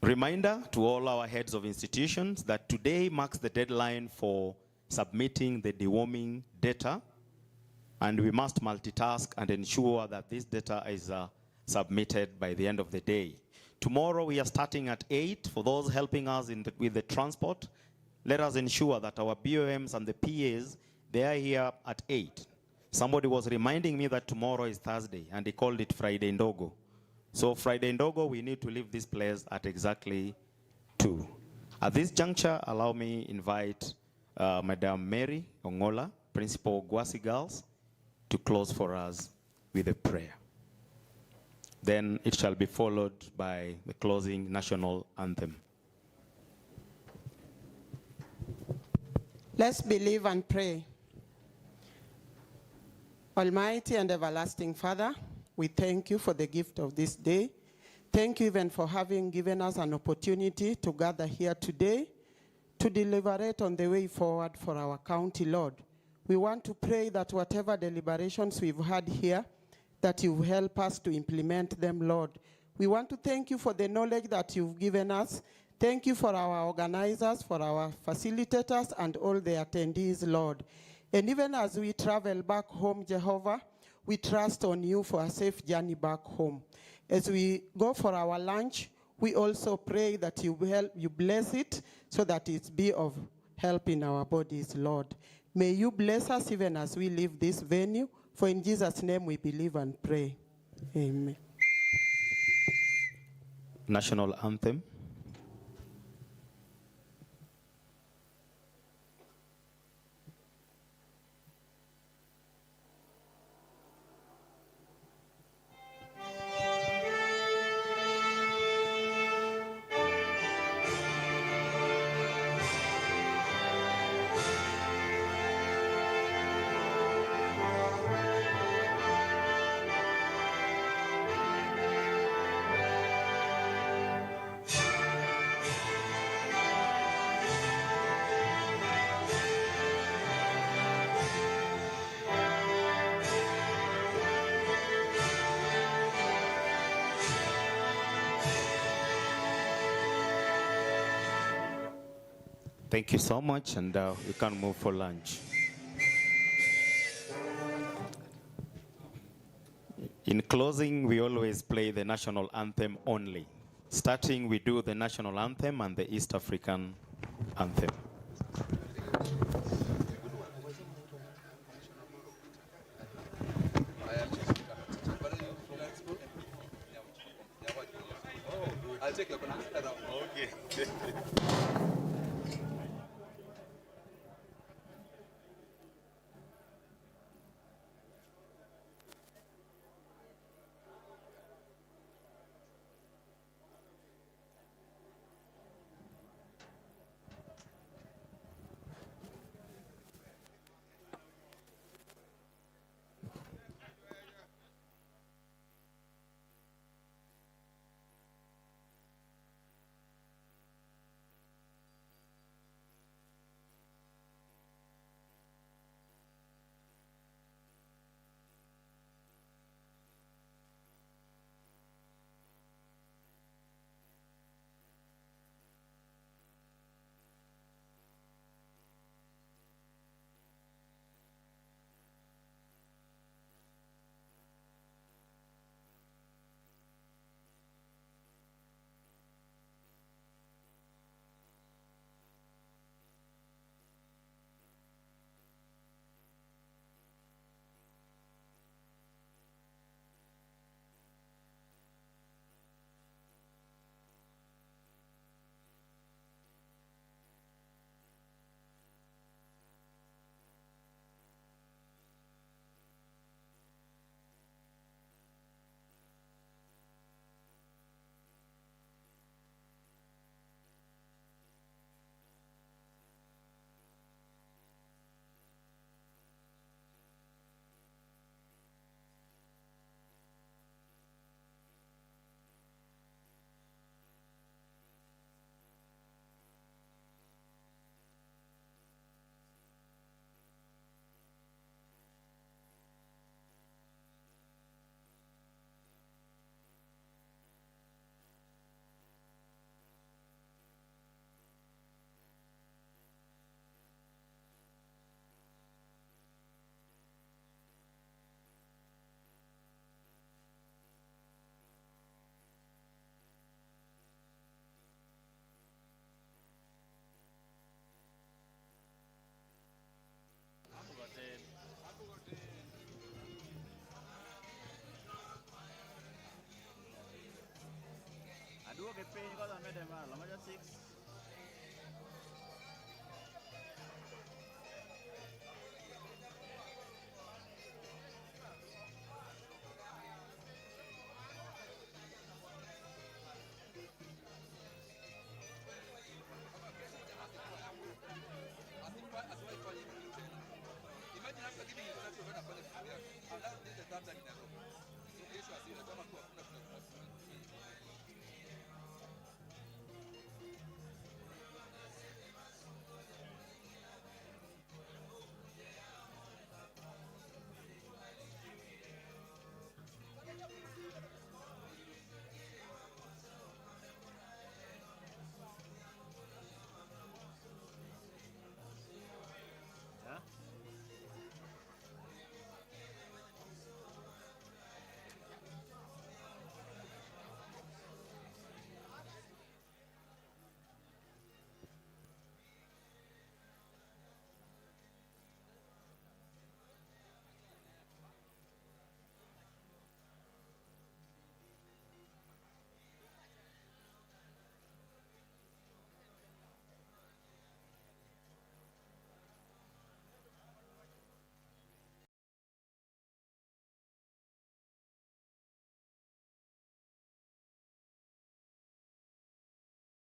Speaker 10: Reminder to all our heads of institutions that today marks the deadline for submitting the deworming data, and we must multitask and ensure that this data is submitted by the end of the day. Tomorrow we are starting at 8. For those helping us with the transport, let us ensure that our BOMs and the PAs, they are here at 8. Somebody was reminding me that tomorrow is Thursday, and they called it Friday Ndogo. So Friday Ndogo, we need to leave this place at exactly 2. At this juncture, allow me invite Madam Mary Ongola, Principal Gwasi Girls, to close for us with a prayer. Then it shall be followed by the closing national anthem.
Speaker 18: Let's believe and pray. Almighty and everlasting Father, we thank you for the gift of this day. Thank you even for having given us an opportunity to gather here today to deliberate on the way forward for our county, Lord. We want to pray that whatever deliberations we've had here, that you help us to implement them, Lord. We want to thank you for the knowledge that you've given us. Thank you for our organizers, for our facilitators, and all the attendees, Lord. And even as we travel back home, Jehovah, we trust on you for a safe journey back home. As we go for our lunch, we also pray that you bless it so that it be of help in our bodies, Lord. May you bless us even as we leave this venue. For in Jesus' name we believe and pray. Amen.
Speaker 10: National anthem. Thank you so much, and we can move for lunch. In closing, we always play the national anthem only. Starting, we do the national anthem and the East African anthem.
Speaker 3: I'll take the banana. Okay.
Speaker 19: Cinema, Lamaja 6.
Speaker 21: Imagine after giving instruction when I'm going to and now this is the third time in a row. So kesho asira kama kwa